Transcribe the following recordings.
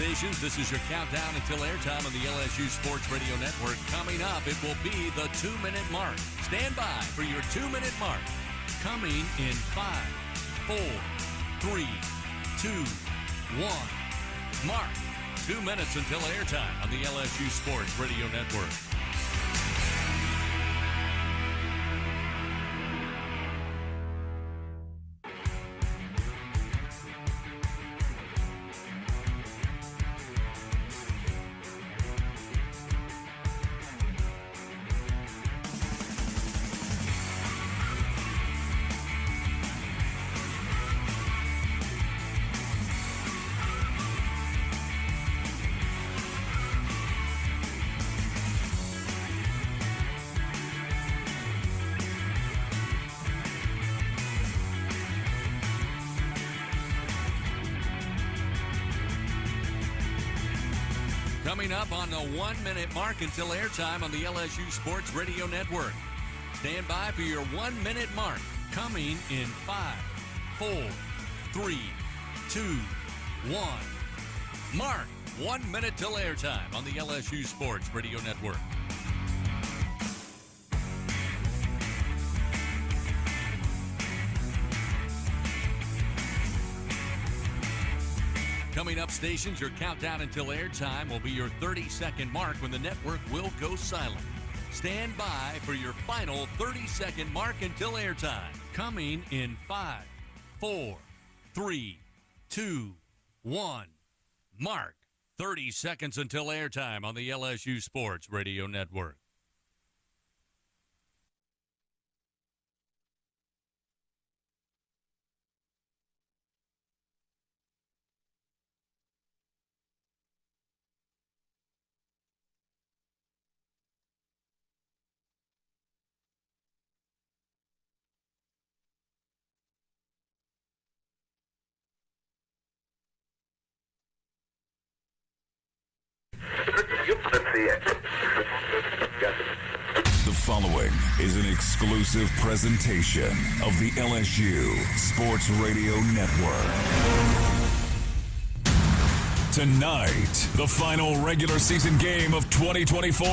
stations, this is your countdown until airtime on the LSU Sports Radio Network. Coming up, it will be the 2-minute mark. Stand by for your 2-minute mark. Coming in 5, 4, 3, 2, 1. Mark. 2 minutes until airtime on the LSU Sports Radio Network. Coming up on the 1-minute mark until airtime on the LSU Sports Radio Network. Stand by for your 1-minute mark. Coming in 5, 4, 3, 2, 1. Mark. 1 minute till airtime on the LSU Sports Radio Network. Coming up, stations, your countdown until airtime will be your 30-second mark when the network will go silent. Stand by for your final 30-second mark until airtime. Coming in 5, 4, 3, 2, 1. Mark. 30 seconds until airtime on the LSU Sports Radio Network. The following is an exclusive presentation of the LSU Sports Radio Network. Tonight, the final regular season game of 2024.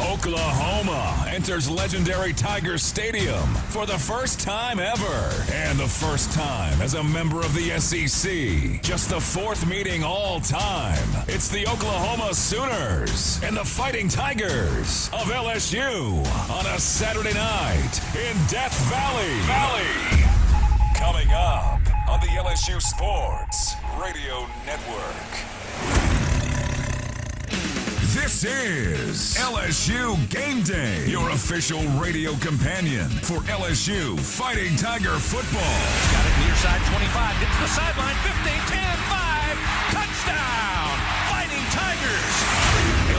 Oklahoma enters legendary Tiger Stadium for the first time ever. And the first time as a member of the SEC. Just the fourth meeting all time. It's the Oklahoma Sooners and the Fighting Tigers of LSU on a Saturday night in Death Valley. Coming up on the LSU Sports Radio Network. This is LSU Game Day, your official radio companion for LSU Fighting Tiger football. Got it near side 25, gets the sideline, 15, 10, 5, touchdown, Fighting Tigers.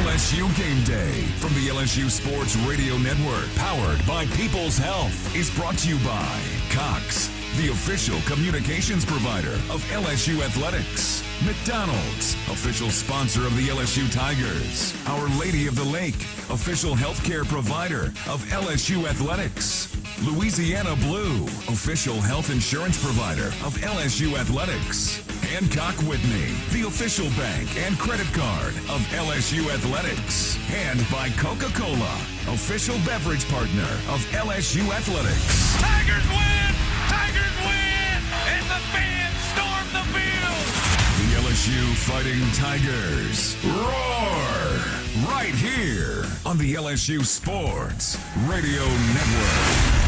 LSU Game Day from the LSU Sports Radio Network, powered by People's Health, is brought to you by Cox, the official communications provider of LSU Athletics. McDonald's, official sponsor of the LSU Tigers. Our Lady of the Lake, official healthcare provider of LSU Athletics. Louisiana Blue, official health insurance provider of LSU Athletics. Hancock Whitney, the official bank and credit card of LSU Athletics. And by Coca-Cola, official beverage partner of LSU Athletics. Tigers win! Tigers win! And the fans storm the field! The LSU Fighting Tigers roar right here on the LSU Sports Radio Network.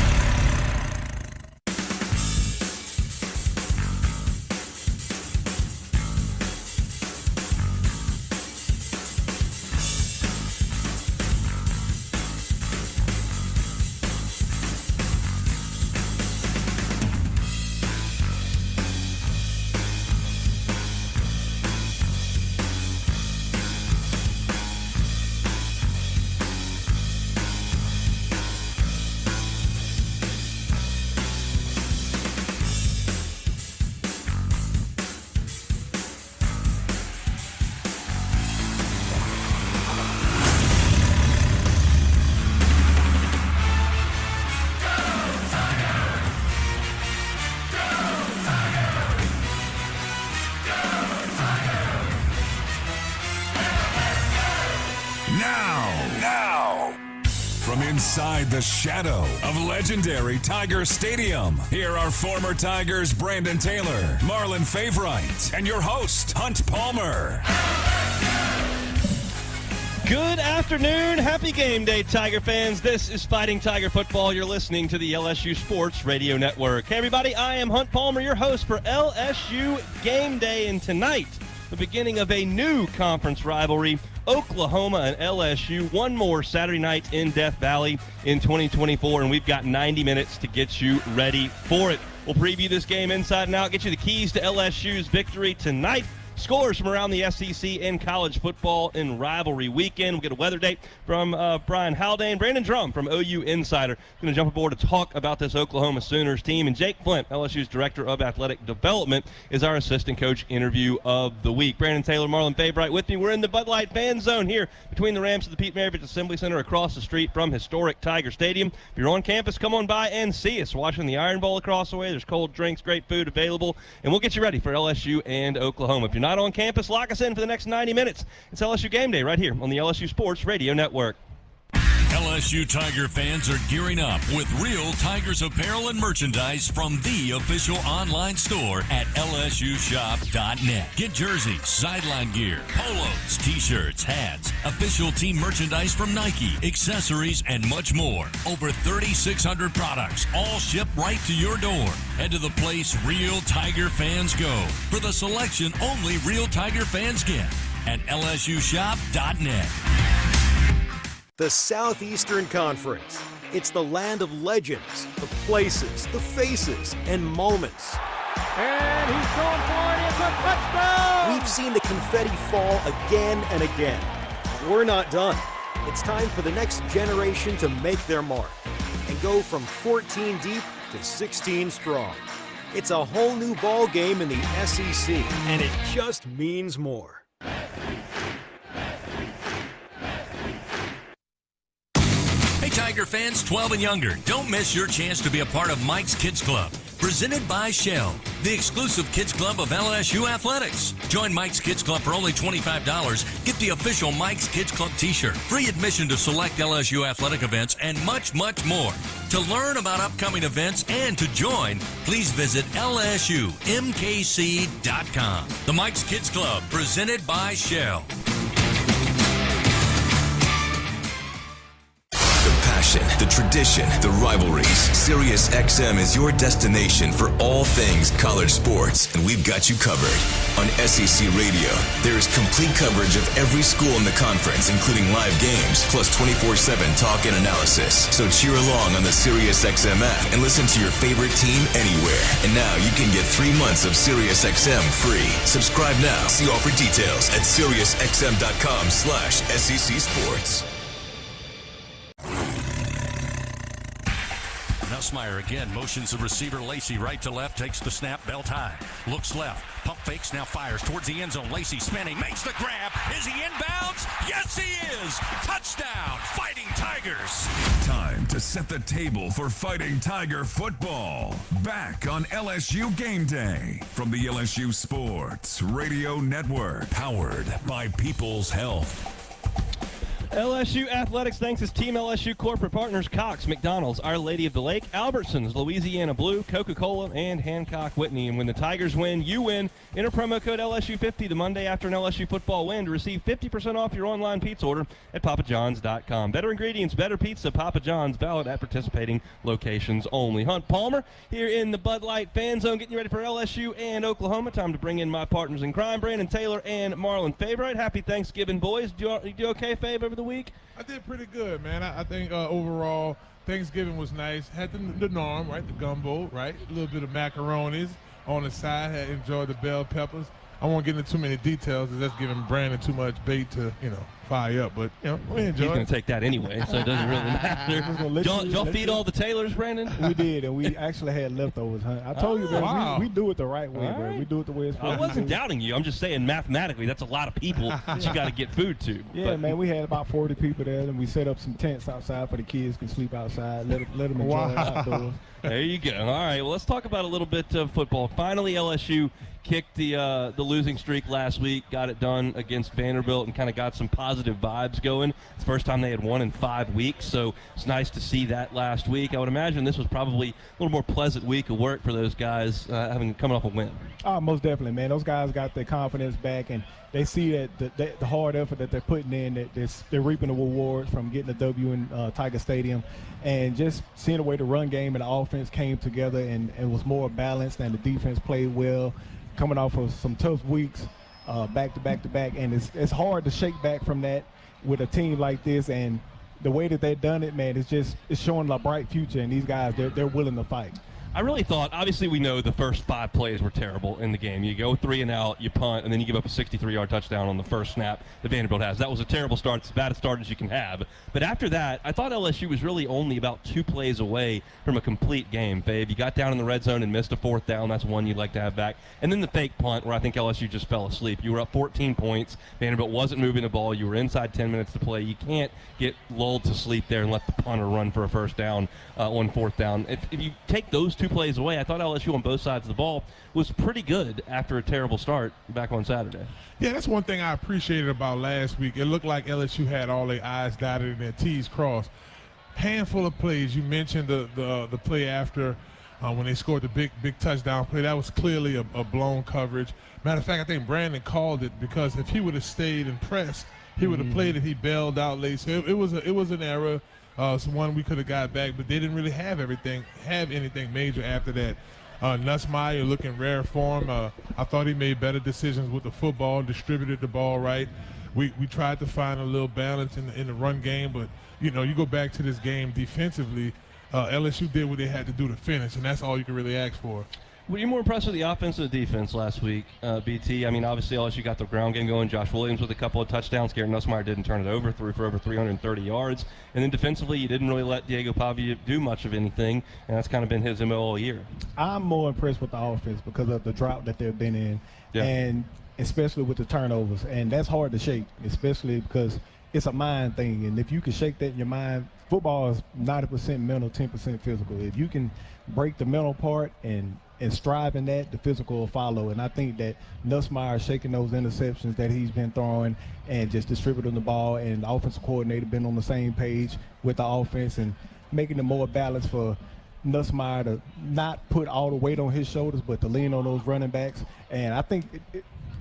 inside the shadow of legendary Tiger Stadium. Here are former Tigers Brandon Taylor, Marlon Favorite, and your host, Hunt Palmer. Good afternoon. Happy game day, Tiger fans. This is Fighting Tiger Football. You're listening to the LSU Sports Radio Network. Hey, everybody, I am Hunt Palmer, your host for LSU Game Day. And tonight, the beginning of a new conference rivalry, Oklahoma and LSU. One more Saturday night in Death Valley in 2024, and we've got 90 minutes to get you ready for it. We'll preview this game inside and out, get you the keys to LSU's victory tonight. Scores from around the SEC and college football in rivalry weekend. We'll get a weather date from Brian Haldane. Brandon Drum from OU Insider going to jump aboard to talk about this Oklahoma Sooners team. And Jake Flint, LSU's Director of Athletic Development, is our assistant coach interview of the week. Brandon Taylor, Marlon Favorite with me. We're in the Bud Light fan zone here between the Rams and the Pete Maravich Assembly Center across the street from historic Tiger Stadium. If you're on campus, come on by and see us. Watching the Iron Bowl across the way. There's cold drinks, great food available, and we'll get you ready for LSU and Oklahoma. If you're not on campus, lock us in for the next 90 minutes. It's LSU Game Day right here on the LSU Sports Radio Network. LSU Tiger fans are gearing up with real Tigers apparel and merchandise from the official online store at lsushop.net. Get jerseys, sideline gear, polos, t-shirts, hats, official team merchandise from Nike, accessories, and much more. Over 3,600 products, all shipped right to your door. Head to the place real Tiger fans go for the selection only real Tiger fans get at lsushop.net. The Southeastern Conference. It's the land of legends, the places, the faces, and moments. And he's going for it. It's a touchdown! We've seen the confetti fall again and again. But we're not done. It's time for the next generation to make their mark and go from 14 deep to 16 strong. It's a whole new ball game in the SEC, and it just means more. Hey, Tiger fans 12 and younger, don't miss your chance to be a part of Mike's Kids Club, presented by Shell, the exclusive kids club of LSU Athletics. Join Mike's Kids Club for only $25. Get the official Mike's Kids Club t-shirt, free admission to select LSU athletic events, and much, much more. To learn about upcoming events and to join, please visit lsumkc.com. The Mike's Kids Club, presented by Shell. The tradition, the rivalries. Sirius XM is your destination for all things college sports, and we've got you covered. On SEC Radio, there is complete coverage of every school in the conference, including live games, plus 24/7 talk and analysis. So cheer along on the Sirius XM app and listen to your favorite team anywhere. And now you can get 3 months of Sirius XM free. Subscribe now. See offer details at SiriusXM.com/SEC Sports. Nussmeier again motions the receiver Lacey right to left, takes the snap, belt high, looks left, pump fakes, now fires towards the end zone. Lacey spinning, makes the grab. Is he inbounds? Yes, he is. Touchdown, Fighting Tigers. Time to set the table for Fighting Tiger football. Back on LSU Game Day from the LSU Sports Radio Network, powered by People's Health. LSU Athletics thanks its Team LSU corporate partners Cox, McDonald's, Our Lady of the Lake, Albertsons, Louisiana Blue, Coca-Cola, and Hancock Whitney. And when the Tigers win, you win. Enter promo code LSU50 the Monday after an LSU football win to receive 50% off your online pizza order at papajohns.com. Better ingredients, better pizza, Papa John's, valid at participating locations only. Hunt Palmer here in the Bud Light fan zone, getting you ready for LSU and Oklahoma. Time to bring in my partners in crime, Brandon Taylor and Marlon Favorite. Happy Thanksgiving, boys. You do okay, Fav, over the week? I did pretty good, man. I think overall Thanksgiving was nice. Had the norm, right? The gumbo, right? A little bit of macaronis on the side. Had enjoyed the bell peppers. I won't get into too many details because that's giving Brandon too much bait to, fire up. But, we enjoyed it. He's going to take that anyway, so it doesn't really matter. Y'all feed all the Taylors, Brandon? We did, and we actually had leftovers, huh? I told you, man, wow. we do it the right way, bro. Right. We do it the way it's supposed to be. I wasn't doubting you. I'm just saying mathematically that's a lot of people that you got to get food to. Yeah, man, we had about 40 people there, and we set up some tents outside for the kids can sleep outside, let them enjoy it outdoors. There you go. All right, well, let's talk about a little bit of football. Finally, LSU kicked the losing streak last week, got it done against Vanderbilt, and kind of got some positive positive vibes going. It's the first time they had won in 5 weeks, so it's nice to see that last week. I would imagine this was probably a little more pleasant week of work for those guys coming off a win. Most definitely, man. Those guys got their confidence back, and they see that the hard effort that they're putting in, that they're reaping the rewards from getting a W in Tiger Stadium, and just seeing the way the run game and the offense came together and was more balanced, and the defense played well, coming off of some tough weeks back to back, and it's hard to shake back from that with a team like this, and the way that they've done it, man, it's showing a bright future, and these guys, they're willing to fight. I really thought, obviously we know the first 5 plays were terrible in the game. You go 3 and out, you punt, and then you give up a 63-yard touchdown on the first snap that Vanderbilt has. That was a terrible start. It's as bad a start as you can have. But after that, I thought LSU was really only about 2 plays away from a complete game, Fave. You got down in the red zone and missed a 4th down. That's one you'd like to have back. And then the fake punt where I think LSU just fell asleep. You were up 14 points. Vanderbilt wasn't moving the ball. You were inside 10 minutes to play. You can't get lulled to sleep there and let the punter run for a first down on 4th down. If you take those 2 plays away, I thought LSU on both sides of the ball was pretty good after a terrible start back on Saturday. Yeah, that's one thing I appreciated about last week. It looked like LSU had all their I's dotted and their T's crossed. Handful of plays. You mentioned the play after when they scored the big touchdown play. That was clearly a blown coverage. Matter of fact, I think Brandon called it, because if he would have stayed and pressed, he would have played it. He bailed out late. So it was an error. It's one we could have got back, but they didn't really have anything major after that. Nussmeier looking rare form. I thought he made better decisions with the football, distributed the ball right. We tried to find a little balance in the run game, but you go back to this game defensively, LSU did what they had to do to finish, and that's all you can really ask for. Were you more impressed with the offense or the defense last week, BT? I mean, obviously LSU got the ground game going. Josh Williams with a couple of touchdowns. Garrett Nussmeier didn't turn it over, threw for over 330 yards. And then defensively, you didn't really let Diego Pavia do much of anything, and that's kind of been his MO all year. I'm more impressed with the offense because of the drought that they've been in, and especially with the turnovers. And that's hard to shake, especially because it's a mind thing. And if you can shake that in your mind, football is 90% mental, 10% physical. If you can break the mental part and strive in that, the physical will follow. And I think that Nussmeier shaking those interceptions that he's been throwing and just distributing the ball, and the offensive coordinator been on the same page with the offense and making it more balanced for Nussmeier to not put all the weight on his shoulders, but to lean on those running backs. And I think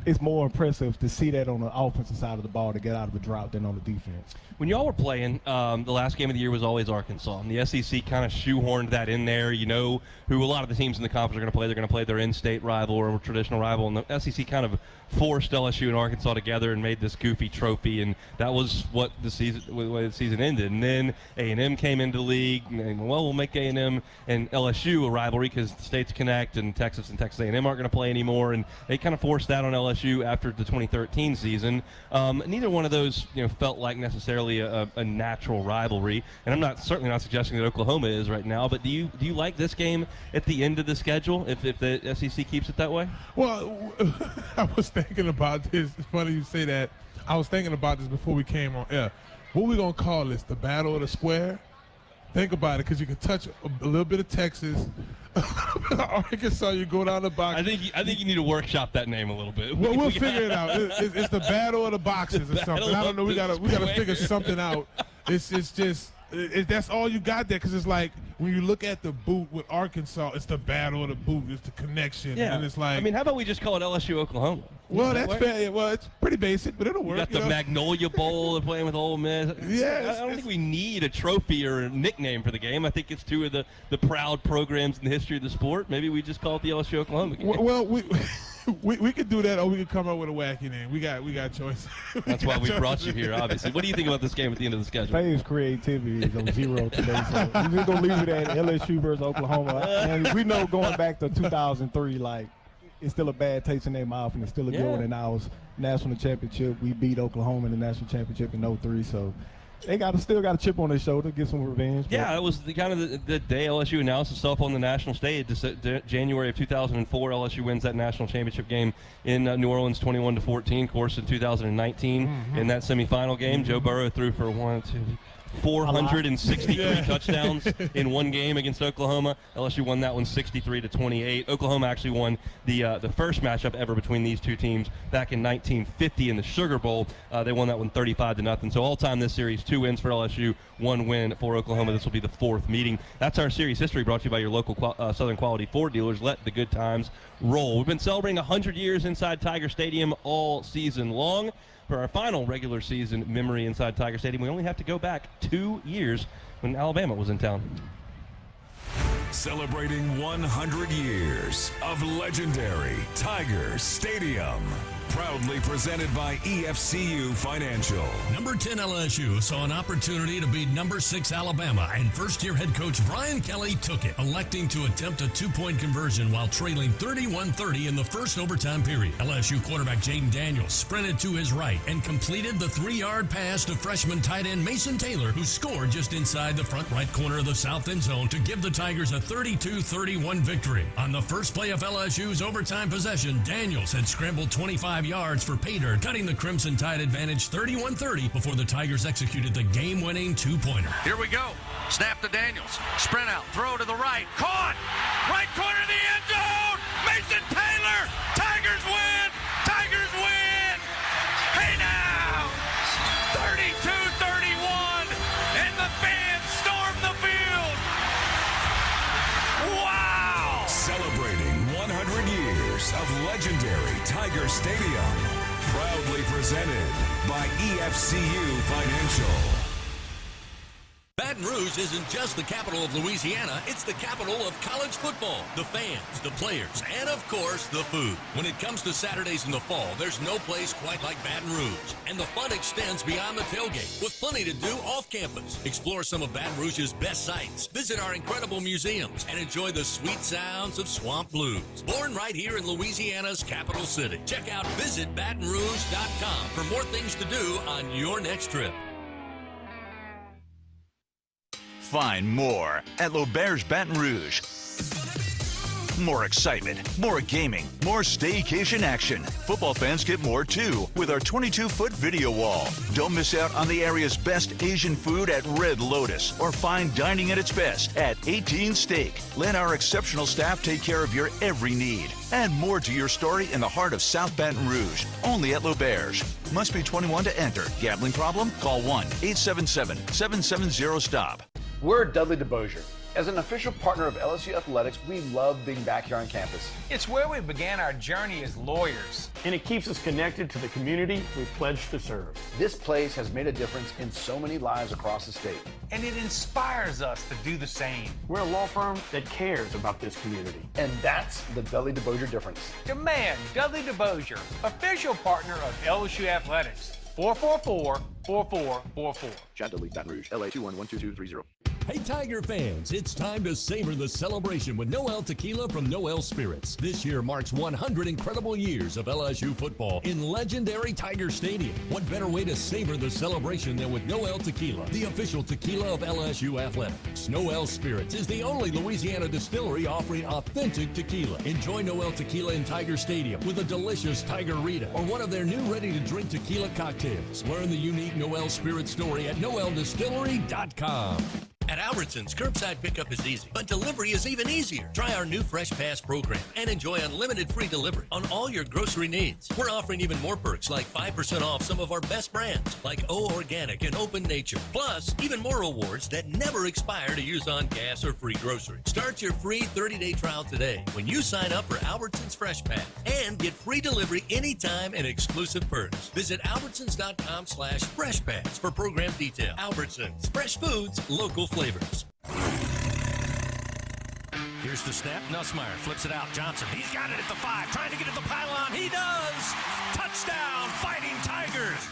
it's more impressive to see that on the offensive side of the ball to get out of the drought than on the defense. When y'all were playing, the last game of the year was always Arkansas. And the SEC kind of shoehorned that in there. You know who a lot of the teams in the conference are going to play. They're going to play their in-state rival or a traditional rival. And the SEC kind of forced LSU and Arkansas together and made this goofy trophy. And that was what the season ended. And then A&M came into the league. And, well, we'll make A&M and LSU a rivalry because the states connect, and Texas A&M aren't going to play anymore. And they kind of forced that on LSU after the 2013 season. Neither one of those felt like necessarily a natural rivalry, and I'm certainly not suggesting that Oklahoma is right now. But do you like this game at the end of the schedule if the SEC keeps it that way? Well, I was thinking about this. It's funny you say that. I was thinking about this before we came on air. What are we gonna call this? The Battle of the Square? Think about it, because you can touch a little bit of Texas, Arkansas. You go down the box. I think you need to workshop that name a little bit. Well, we'll figure it out. It's the Battle of the Boxes or something. I don't know. We gotta figure something out. It's just that's all you got there, because it's like when you look at the boot with Arkansas, it's the Battle of the Boot. It's the connection. Yeah. And it's like, I mean, how about we just call it LSU Oklahoma? Well, that's fair. Well, it's pretty basic, but it'll work. You got the Magnolia Bowl of playing with Ole Miss. Yeah, I don't think we need a trophy or a nickname for the game. I think it's two of the proud programs in the history of the sport. Maybe we just call it the LSU Oklahoma game. Well, we could do that, or we could come up with a wacky name. We got choice. That's why we brought you here, obviously. What do you think about this game at the end of the schedule? Faye's creativity is on zero today, so we're just gonna leave it at LSU versus Oklahoma. And we know going back to 2003, like, it's still a bad taste in their mouth, and it's still a good one in our national championship. We beat Oklahoma in the national championship in 2003, so they still got a chip on their shoulder, get some revenge. Yeah, it was the day LSU announced itself on the national stage. January of 2004, LSU wins that national championship game in New Orleans, 21-14. Of course, in 2019, in that semifinal game, Joe Burrow threw for 463 touchdowns in one game against Oklahoma. LSU won that one 63-28. Oklahoma actually won the first matchup ever between these two teams back in 1950 in the Sugar Bowl. They won that one 35-0. So all time this series, 2 wins for LSU, 1 win for Oklahoma. This will be the 4th meeting. That's our series history, brought to you by your local Southern Quality Ford dealers. Let the good times roll. We've been celebrating 100 years inside Tiger Stadium all season long. For our final regular season memory inside Tiger Stadium, we only have to go back 2 years when Alabama was in town. Celebrating 100 years of legendary Tiger Stadium. Proudly presented by EFCU Financial. Number 10 LSU saw an opportunity to beat number 6 Alabama, and first-year head coach Brian Kelly took it, electing to attempt a 2-point conversion while trailing 31-30 in the first overtime period. LSU quarterback Jaden Daniels sprinted to his right and completed the 3-yard pass to freshman tight end Mason Taylor, who scored just inside the front right corner of the south end zone to give the Tigers a 32-31 victory. On the first play of LSU's overtime possession, Daniels had scrambled 25 yards for pay dirt, cutting the Crimson Tide advantage 31-30 before the Tigers executed the game-winning 2-pointer. Here we go. Snap to Daniels. Sprint out. Throw to the right. Caught. Right corner of the end zone. Mason Taylor. Tigers win. Tigers win. Hey now. 32-31. And the fans storm the field. Wow. Celebrating 100 years of legendary Tiger Stadium. Proudly presented by EFCU Financial. Baton Rouge isn't just the capital of Louisiana, it's the capital of college football, the fans, the players, and of course, the food. When it comes to Saturdays in the fall, there's no place quite like Baton Rouge. And the fun extends beyond the tailgate, with plenty to do off campus. Explore some of Baton Rouge's best sites, visit our incredible museums, and enjoy the sweet sounds of swamp blues. Born right here in Louisiana's capital city. Check out visitbatonrouge.com for more things to do on your next trip. Find more at L'Auberge Baton Rouge. More excitement, more gaming, more staycation action. Football fans get more too with our 22-foot video wall. Don't miss out on the area's best Asian food at Red Lotus or fine dining at its best at 18 Steak. Let our exceptional staff take care of your every need. Add more to your story in the heart of South Baton Rouge, only at L'Auberge. Must be 21 to enter. Gambling problem? Call 1-877-770-STOP. We're Dudley DeBosier. As an official partner of LSU Athletics, we love being back here on campus. It's where we began our journey as lawyers. And it keeps us connected to the community we pledge to serve. This place has made a difference in so many lives across the state. And it inspires us to do the same. We're a law firm that cares about this community. And that's the Dudley DeBosier difference. Demand Dudley DeBosier, official partner of LSU Athletics. 444-4444. John Dudley, Baton Rouge, LA 2112230. Hey Tiger fans, it's time to savor the celebration with Noel Tequila from Noel Spirits. This year marks 100 incredible years of LSU football in legendary Tiger Stadium. What better way to savor the celebration than with Noel Tequila, the official tequila of LSU Athletics. Noel Spirits is the only Louisiana distillery offering authentic tequila. Enjoy Noel Tequila in Tiger Stadium with a delicious Tiger Rita or one of their new ready-to-drink tequila cocktails. Learn the unique Noel Spirits story at noeldistillery.com. At Albertsons, curbside pickup is easy, but delivery is even easier. Try our new Fresh Pass program and enjoy unlimited free delivery on all your grocery needs. We're offering even more perks like 5% off some of our best brands like O Organic and Open Nature. Plus, even more rewards that never expire to use on gas or free groceries. Start your free 30-day trial today when you sign up for Albertsons Fresh Pass and get free delivery anytime and exclusive perks. Visit albertsons.com/Fresh Pass for program detail. Albertsons, fresh foods, local flavors. Here's the snap. Nussmeier flips it out. Johnson. He's got it at the 5. Trying to get at the pylon. He does. Touchdown, Fighting Tigers.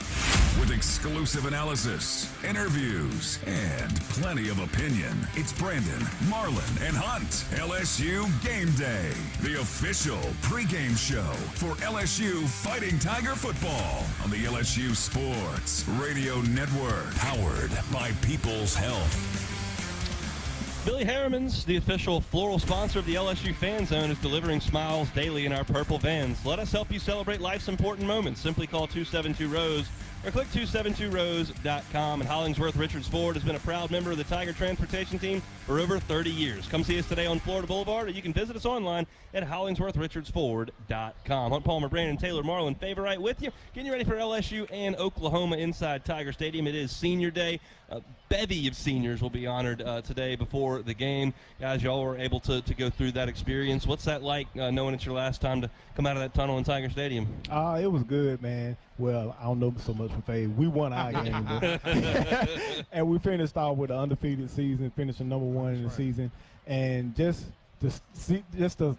With exclusive analysis, interviews, and plenty of opinion, it's Brandon, Marlon, and Hunt. LSU Game Day, the official pregame show for LSU Fighting Tiger football on the LSU Sports Radio Network, powered by People's Health. Billy Harriman's, the official floral sponsor of the LSU Fan Zone, is delivering smiles daily in our purple vans. Let us help you celebrate life's important moments. Simply call 272-ROSE or click 272rose.com. And Hollingsworth Richards Ford has been a proud member of the Tiger Transportation Team for over 30 years. Come see us today on Florida Boulevard, or you can visit us online at HollingsworthRichardsFord.com. Hunt Palmer, Brandon Taylor, Marlon Favorite with you, getting you ready for LSU and Oklahoma inside Tiger Stadium. It is Senior Day. A bevy of seniors will be honored today before the game. Guys, y'all were able to go through that experience. What's that like, knowing it's your last time to come out of that tunnel in Tiger Stadium? It was good, man. Well, I don't know so much for Faye. We won our game, and we finished off with an undefeated season, finishing number 1 in the season, and just to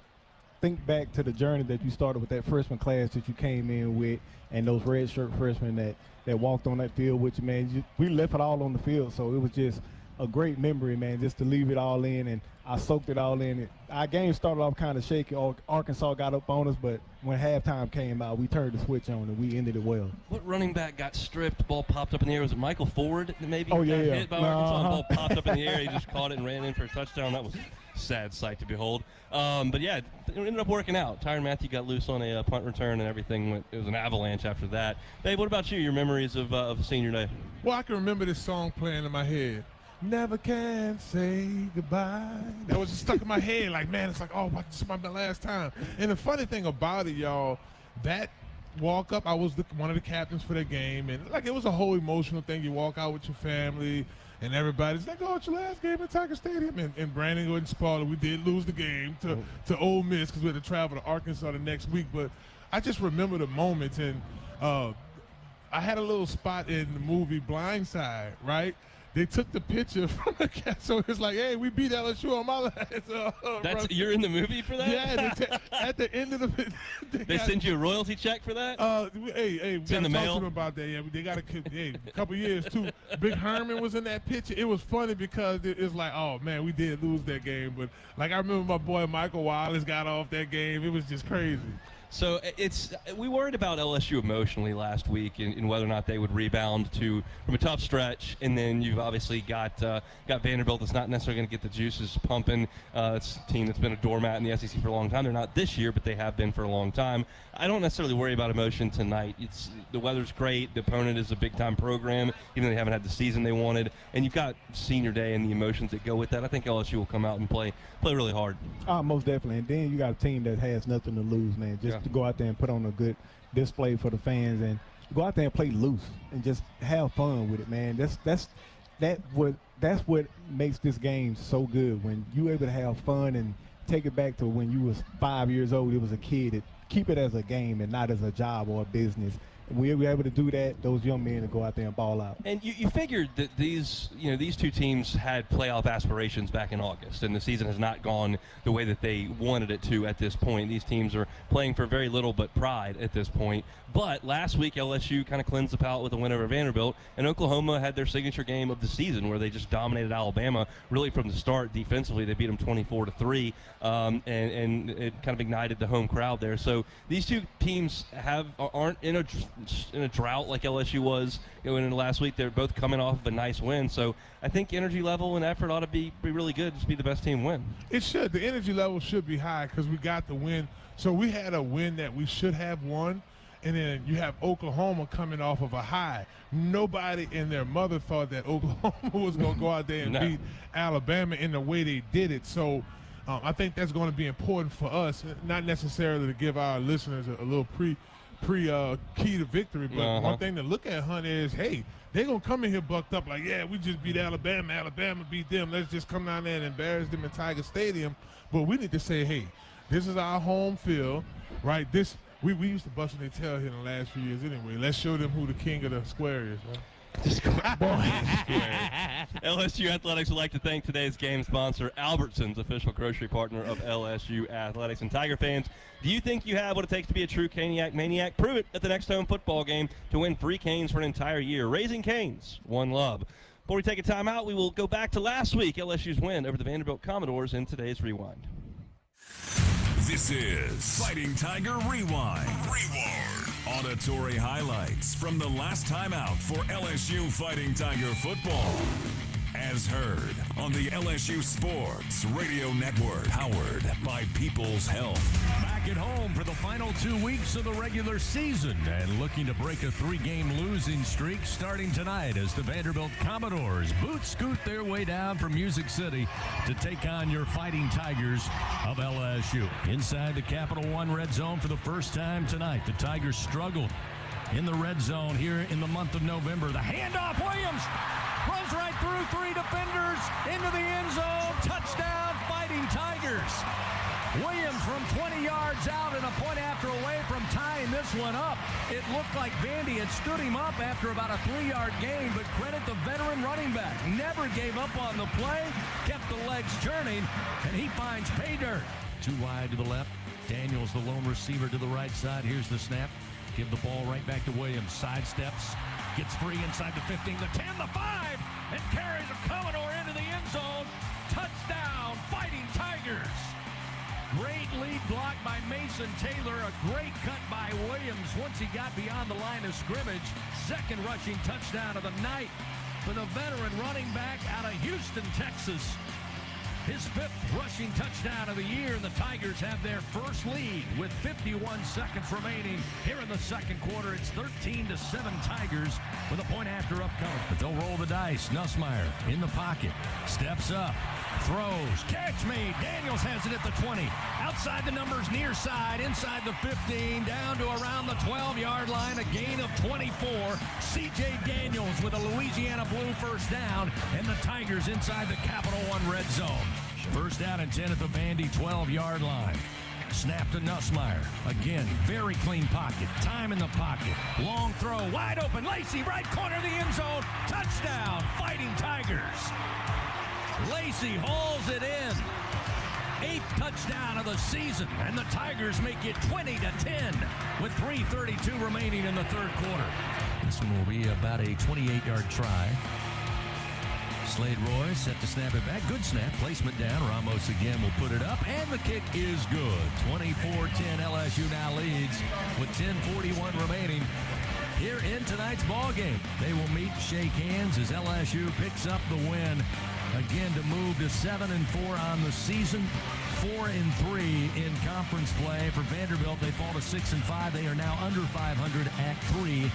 think back to the journey that you started with that freshman class that you came in with, and those red shirt freshmen that walked on that field with you, man. We left it all on the field, so it was just a great memory, man, just to leave it all in, and I soaked it all in. Our game started off kind of shaky. Arkansas got up on us, but when halftime came out, we turned the switch on, and we ended it well. What running back got stripped, the ball popped up in the air? Was it Michael Ford that maybe got hit by Arkansas? The ball popped up in the air. He just caught it and ran in for a touchdown. That was a sad sight to behold. But, yeah, it ended up working out. Tyron Matthew got loose on a punt return, and everything it was an avalanche after that. Dave, what about you, your memories of Senior Day? Well, I can remember this song playing in my head. Never can say goodbye. That was just stuck in my head. Like, man, it's like, oh, this is my last time. And the funny thing about it, y'all, that walk up, I was one of the captains for that game. And, like, it was a whole emotional thing. You walk out with your family, and everybody's like, oh, it's your last game at Tiger Stadium. And Brandon wasn't spoiled. We did lose the game to Ole Miss because we had to travel to Arkansas the next week. But I just remember the moments. And I had a little spot in the movie Blind Side, right? They took the picture from the cat, so it's like, hey, we beat LSU on my last. You're in the movie for that? Yeah, at the end of the. They send you a royalty check for that? Hey, we gotta talk to them about that. Yeah, they got a couple years too. Big Herman was in that picture. It was funny because it's like, oh man, we did lose that game, but like I remember my boy Michael Wallace got off that game. It was just crazy. So we worried about LSU emotionally last week in whether or not they would rebound from a tough stretch, and then you've obviously got Vanderbilt that's not necessarily going to get the juices pumping. It's a team that's been a doormat in the SEC for a long time. They're not this year, but they have been for a long time. I don't necessarily worry about emotion tonight. The weather's great. The opponent is a big-time program, even though they haven't had the season they wanted. And you've got Senior Day and the emotions that go with that. I think LSU will come out and play really hard. Most definitely. And then you got a team that has nothing to lose, man. To go out there and put on a good display for the fans and go out there and play loose and just have fun with it, man. That's what makes this game so good, when you able to have fun and take it back to when you was 5 years old. It was a kid. Keep it as a game and not as a job or a business. We were able to do that, those young men to go out there and ball out. And you figured that these two teams had playoff aspirations back in August, and the season has not gone the way that they wanted it to at this point. These teams are playing for very little but pride at this point. But last week, LSU kind of cleansed the palate with a win over Vanderbilt, and Oklahoma had their signature game of the season where they just dominated Alabama really from the start defensively. They beat them 24-3, and it kind of ignited the home crowd there. So these two teams aren't in a drought like LSU was in the last week. They're both coming off of a nice win. So I think energy level and effort ought to be really good to be the best team win. It should. The energy level should be high because we got the win. So we had a win that we should have won. And then you have Oklahoma coming off of a high. Nobody and their mother thought that Oklahoma was going to go out there and beat Alabama in the way they did it. So I think that's going to be important for us, not necessarily to give our listeners a little key to victory. But one thing to look at, Hunt, is, hey, they're going to come in here bucked up like, yeah, we just beat Alabama. Alabama beat them. Let's just come down there and embarrass them in Tiger Stadium. But we need to say, hey, this is our home field, right? We used to bust their tail here in the last few years anyway. Let's show them who the king of the square is, right? LSU Athletics would like to thank today's game sponsor, Albertsons, official grocery partner of LSU Athletics. And Tiger fans, do you think you have what it takes to be a true Caniac maniac? Prove it at the next home football game to win free canes for an entire year. Raising canes, one love. Before we take a time out, we will go back to last week, LSU's win over the Vanderbilt Commodores in today's Rewind. This is Fighting Tiger Rewind. Auditory highlights from the last time out for LSU Fighting Tiger football. As heard on the LSU Sports Radio Network, powered by People's Health. Back Back at home for the final 2 weeks of the regular season and looking to break a 3-game losing streak starting tonight as the Vanderbilt Commodores boot-scoot their way down from Music City to take on your Fighting Tigers of LSU. Inside the Capital One red zone for the first time tonight, the Tigers struggled in the red zone here in the month of November. The handoff, Williams runs right through 3 defenders into the end zone. Touchdown, Fighting Tigers. Williams from 20 yards out and a point after away from tying this one up. It looked like Vandy had stood him up after about a 3-yard gain, but credit the veteran running back. Never gave up on the play, kept the legs churning, and he finds pay dirt. Too wide to the left. Daniels, the lone receiver, to the right side. Here's the snap. Give the ball right back to Williams. Sidesteps. Gets free inside the 15, the 10, the 5, and carries a Commodore into the end zone. Touchdown, Fighting Tigers. Great lead block by Mason Taylor. A great cut by Williams once he got beyond the line of scrimmage. Second rushing touchdown of the night for the veteran running back out of Houston, Texas. His 5th rushing touchdown of the year, and the Tigers have their first lead with 51 seconds remaining here in the second quarter. It's 13-7 Tigers with a point after upcoming. But they'll roll the dice. Nussmeier in the pocket, steps up, throws, catch made. Daniels has it at the 20. Outside the numbers, near side, inside the 15, down to around the 12-yard line, a gain of 24. C.J. Daniels with a Louisiana Blue first down, and the Tigers inside the Capital One red zone. First down and 10 at the Vandy 12-yard line. Snap to Nussmeier. Again, very clean pocket. Time in the pocket. Long throw, wide open. Lacey, right corner of the end zone. Touchdown, Fighting Tigers. Lacey hauls it in. 8th touchdown of the season, and the Tigers make it 20-10 with 3:32 remaining in the third quarter. This one will be about a 28-yard try. Slade Roy set to snap it back. Good snap. Placement down. Ramos again will put it up, and the kick is good. 24-10 LSU now leads with 10:41 remaining here in tonight's ball game. They will meet, shake hands as LSU picks up the win. Again, to move to 7-4 on the season, 4-3 in conference play. For Vanderbilt, they fall to 6-5. They are now under 500 at 3-4.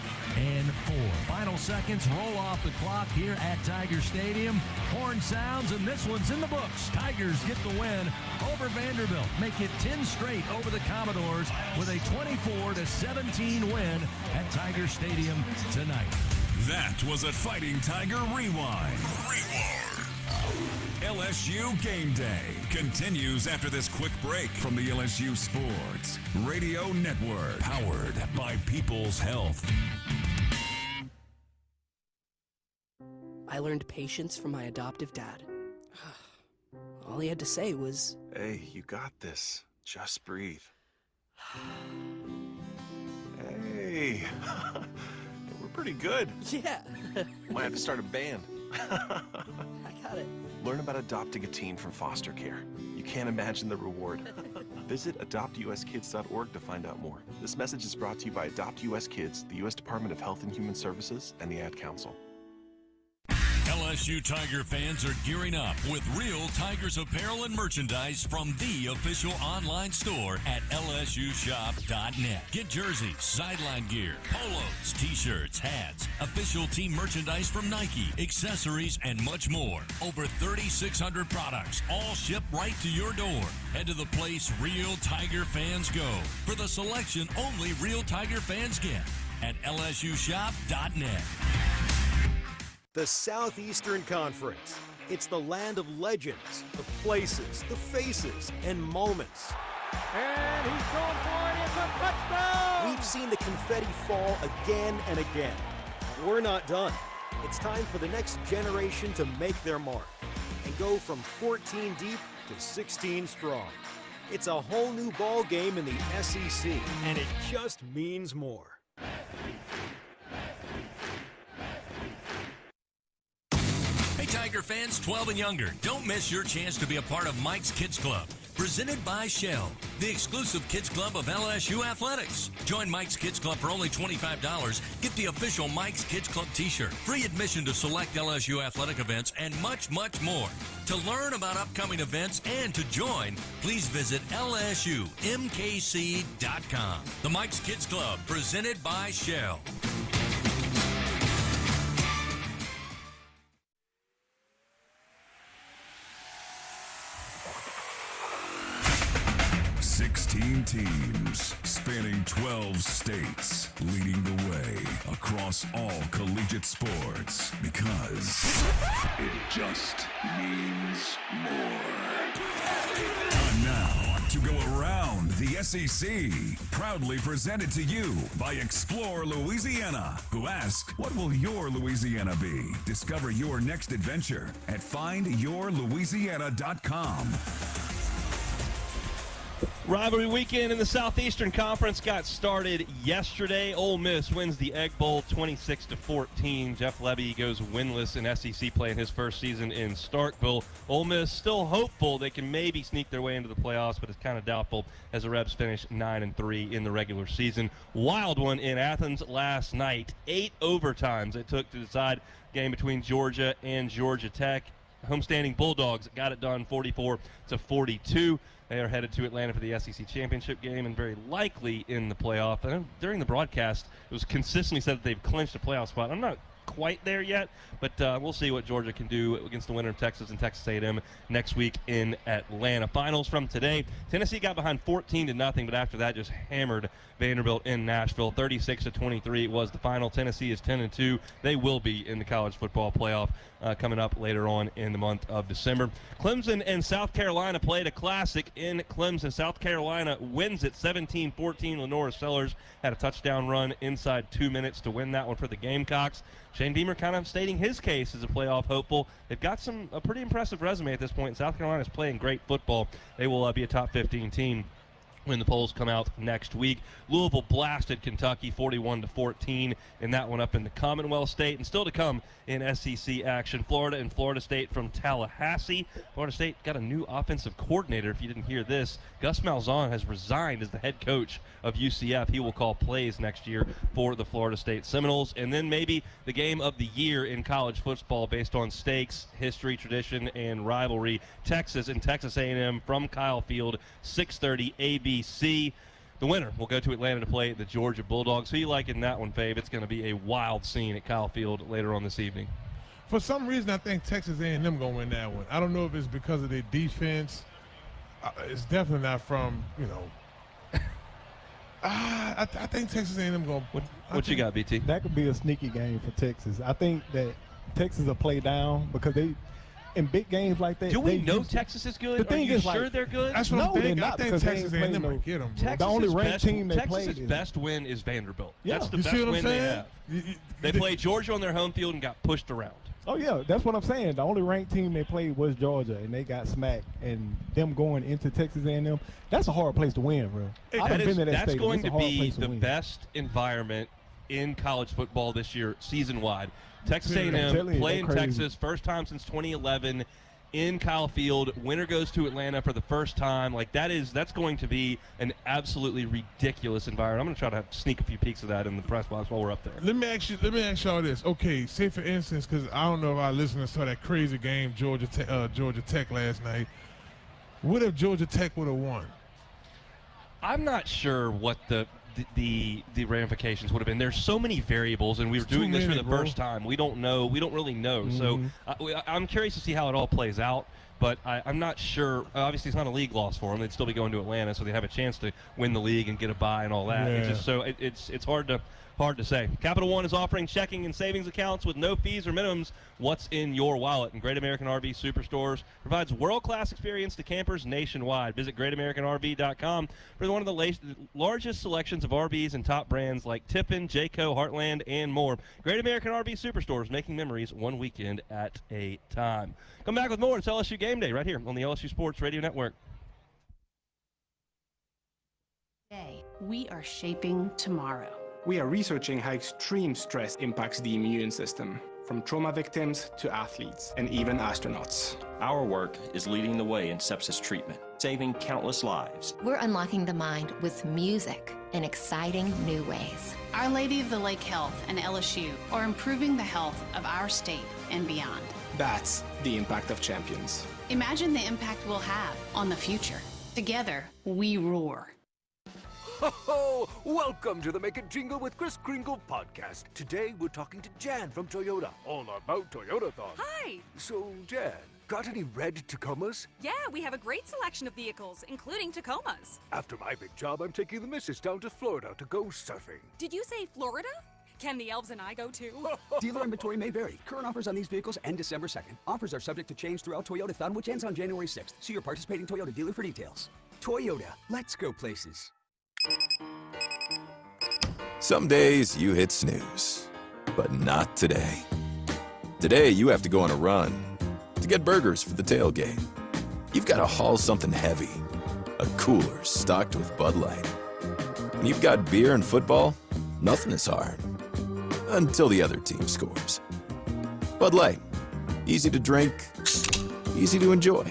Final seconds roll off the clock here at Tiger Stadium. Horn sounds, and this one's in the books. Tigers get the win over Vanderbilt. Make it 10 straight over the Commodores with a 24-17 win at Tiger Stadium tonight. That was a Fighting Tiger Rewind. LSU Game Day continues after this quick break from the LSU Sports Radio Network, powered by People's Health. I learned patience from my adoptive dad. All he had to say was, "Hey, you got this. Just breathe." Hey, we're pretty good. Yeah. Might have to start a band. I got it. Learn about adopting a teen from foster care. You can't imagine the reward. Visit adoptuskids.org to find out more. This message is brought to you by Adopt US Kids, the U.S. Department of Health and Human Services, and the Ad Council. LSU Tiger fans are gearing up with real Tigers apparel and merchandise from the official online store at lsushop.net. Get jerseys, sideline gear, polos, t-shirts, hats, official team merchandise from Nike, accessories, and much more. Over 3,600 products, all shipped right to your door. Head to the place real Tiger fans go for the selection only real Tiger fans get at lsushop.net. The Southeastern Conference. It's the land of legends, the places, the faces, and moments. And he's going for it. It's a touchdown! We've seen the confetti fall again and again. We're not done. It's time for the next generation to make their mark and go from 14 deep to 16 strong. It's a whole new ball game in the SEC, and it just means more. Tiger fans 12 and younger, don't miss your chance to be a part of Mike's Kids Club, presented by Shell. the exclusive kids club of LSU Athletics. Join Mike's Kids Club for only $25. Get the official Mike's Kids Club t-shirt, free admission to select LSU athletic events, and much, much more. To learn about upcoming events and to join, please visit lsumkc.com. The Mike's Kids Club, presented by Shell. Teams spanning 12 states, leading the way across all collegiate sports, because it just means more. Time now to go around the SEC, proudly presented to you by Explore Louisiana, who asks, what will your Louisiana be? Discover your next adventure at findyourlouisiana.com. Rivalry weekend in the Southeastern Conference got started yesterday. Ole Miss wins the Egg Bowl 26-14. Jeff Lebby goes winless in SEC play in his first season in Starkville. Ole Miss still hopeful they can maybe sneak their way into the playoffs, but it's kind of doubtful as the Rebs finish 9-3 in the regular season. Wild one in Athens last night. 8 overtimes it took to decide the game between Georgia and Georgia Tech. Homestanding Bulldogs got it done 44-42. They are headed to Atlanta for the SEC championship game and very likely in the playoff. And during the broadcast, it was consistently said that they've clinched a playoff spot. I'm not quite there yet, but we'll see what Georgia can do against the winner of Texas and Texas A&M next week in Atlanta. Finals from today: Tennessee got behind 14-0, but after that just hammered Vanderbilt in Nashville. 36-23 was the final. Tennessee is 10-2. They will be in the college football playoff coming up later on in the month of December. Clemson and South Carolina played a classic in Clemson. South Carolina wins it 17-14. Lenora Sellers had a touchdown run inside 2 minutes to win that one for the Gamecocks. Shane Beamer kind of stating his case as a playoff hopeful. They've got a pretty impressive resume at this point. South Carolina is playing great football. They will be a top 15 team when the polls come out next week. Louisville blasted Kentucky 41-14 in that one up in the Commonwealth State. And still to come in SEC action, Florida and Florida State from Tallahassee. Florida State got a new offensive coordinator. If you didn't hear this, Gus Malzahn has resigned as the head coach of UCF. He will call plays next year for the Florida State Seminoles. And then maybe the game of the year in college football based on stakes, history, tradition, and rivalry. Texas and Texas A&M from Kyle Field, 6:30 ABC. The winner will go to Atlanta to play the Georgia Bulldogs. Who you like in that one, Fabe? It's going to be a wild scene at Kyle Field later on this evening. For some reason, I think Texas A&M going to win that one. I don't know if it's because of their defense. It's definitely not from, I think Texas A&M going to. What you got, BT? That could be a sneaky game for Texas. I think that Texas will play down because they – in big games like that. Do we know Texas is good? Are you sure they're good? That's what I'm thinking. I think Texas A&M might get them. The only ranked team they played. Texas' best win is Vanderbilt. Yeah. That's the best win they have. They played Georgia on their home field and got pushed around. Oh, yeah. That's what I'm saying. The only ranked team they played was Georgia, and they got smacked. And them going into Texas A&M, that's a hard place to win, bro. That's going to be the best environment in college football this year, season-wide. Texas A&M playing Texas, first time since 2011 in Kyle Field. Winner goes to Atlanta for the first time. That's going to be an absolutely ridiculous environment. I'm going to try to sneak a few peeks of that in the press box while we're up there. Let me ask y'all this. Okay, say for instance, because I don't know if our listeners saw that crazy game Georgia Tech last night. What if Georgia Tech would have won? I'm not sure what the ramifications would have been. There's so many variables, and we were doing this for the first time. We don't know. We don't really know. Mm-hmm. So I'm curious to see how it all plays out. But I'm not sure. Obviously, it's not a league loss for them. They'd still be going to Atlanta, so they have a chance to win the league and get a bye and all that. Yeah. It's hard to say. Capital One is offering checking and savings accounts with no fees or minimums. What's in your wallet? And Great American RV Superstores provides world-class experience to campers nationwide. Visit GreatAmericanRV.com for one of the largest selections of RVs and top brands like Tiffin, Jayco, Heartland, and more. Great American RV Superstores, making memories one weekend at a time. Come back with more. It's LSU Game Day right here on the LSU Sports Radio Network. Today, we are shaping tomorrow. We are researching how extreme stress impacts the immune system. from trauma victims to athletes and even astronauts. Our work is leading the way in sepsis treatment, saving countless lives. We're unlocking the mind with music in exciting new ways. Our Lady of the Lake Health and LSU are improving the health of our state and beyond. That's the impact of champions. Imagine the impact we'll have on the future. Together, we roar. Ho ho! Welcome to the Make It Jingle with Kris Kringle podcast. Today we're talking to Jan from Toyota, all about Toyotathon. Hi! So, Jan, got any red Tacomas? Yeah, we have a great selection of vehicles, including Tacomas. After my big job, I'm taking the missus down to Florida to go surfing. Did you say Florida? Can the elves and I go too? Dealer inventory may vary. Current offers on these vehicles end December 2nd. Offers are subject to change throughout Toyotathon, which ends on January 6th. See your participating Toyota dealer for details. Toyota, let's go places. Some days you hit snooze, but not today. Today you have to go on a run to get burgers for the tailgate. You've got to haul something heavy, a cooler stocked with Bud Light. When you've got beer and football, nothing is hard, until the other team scores. Bud Light, easy to drink, easy to enjoy.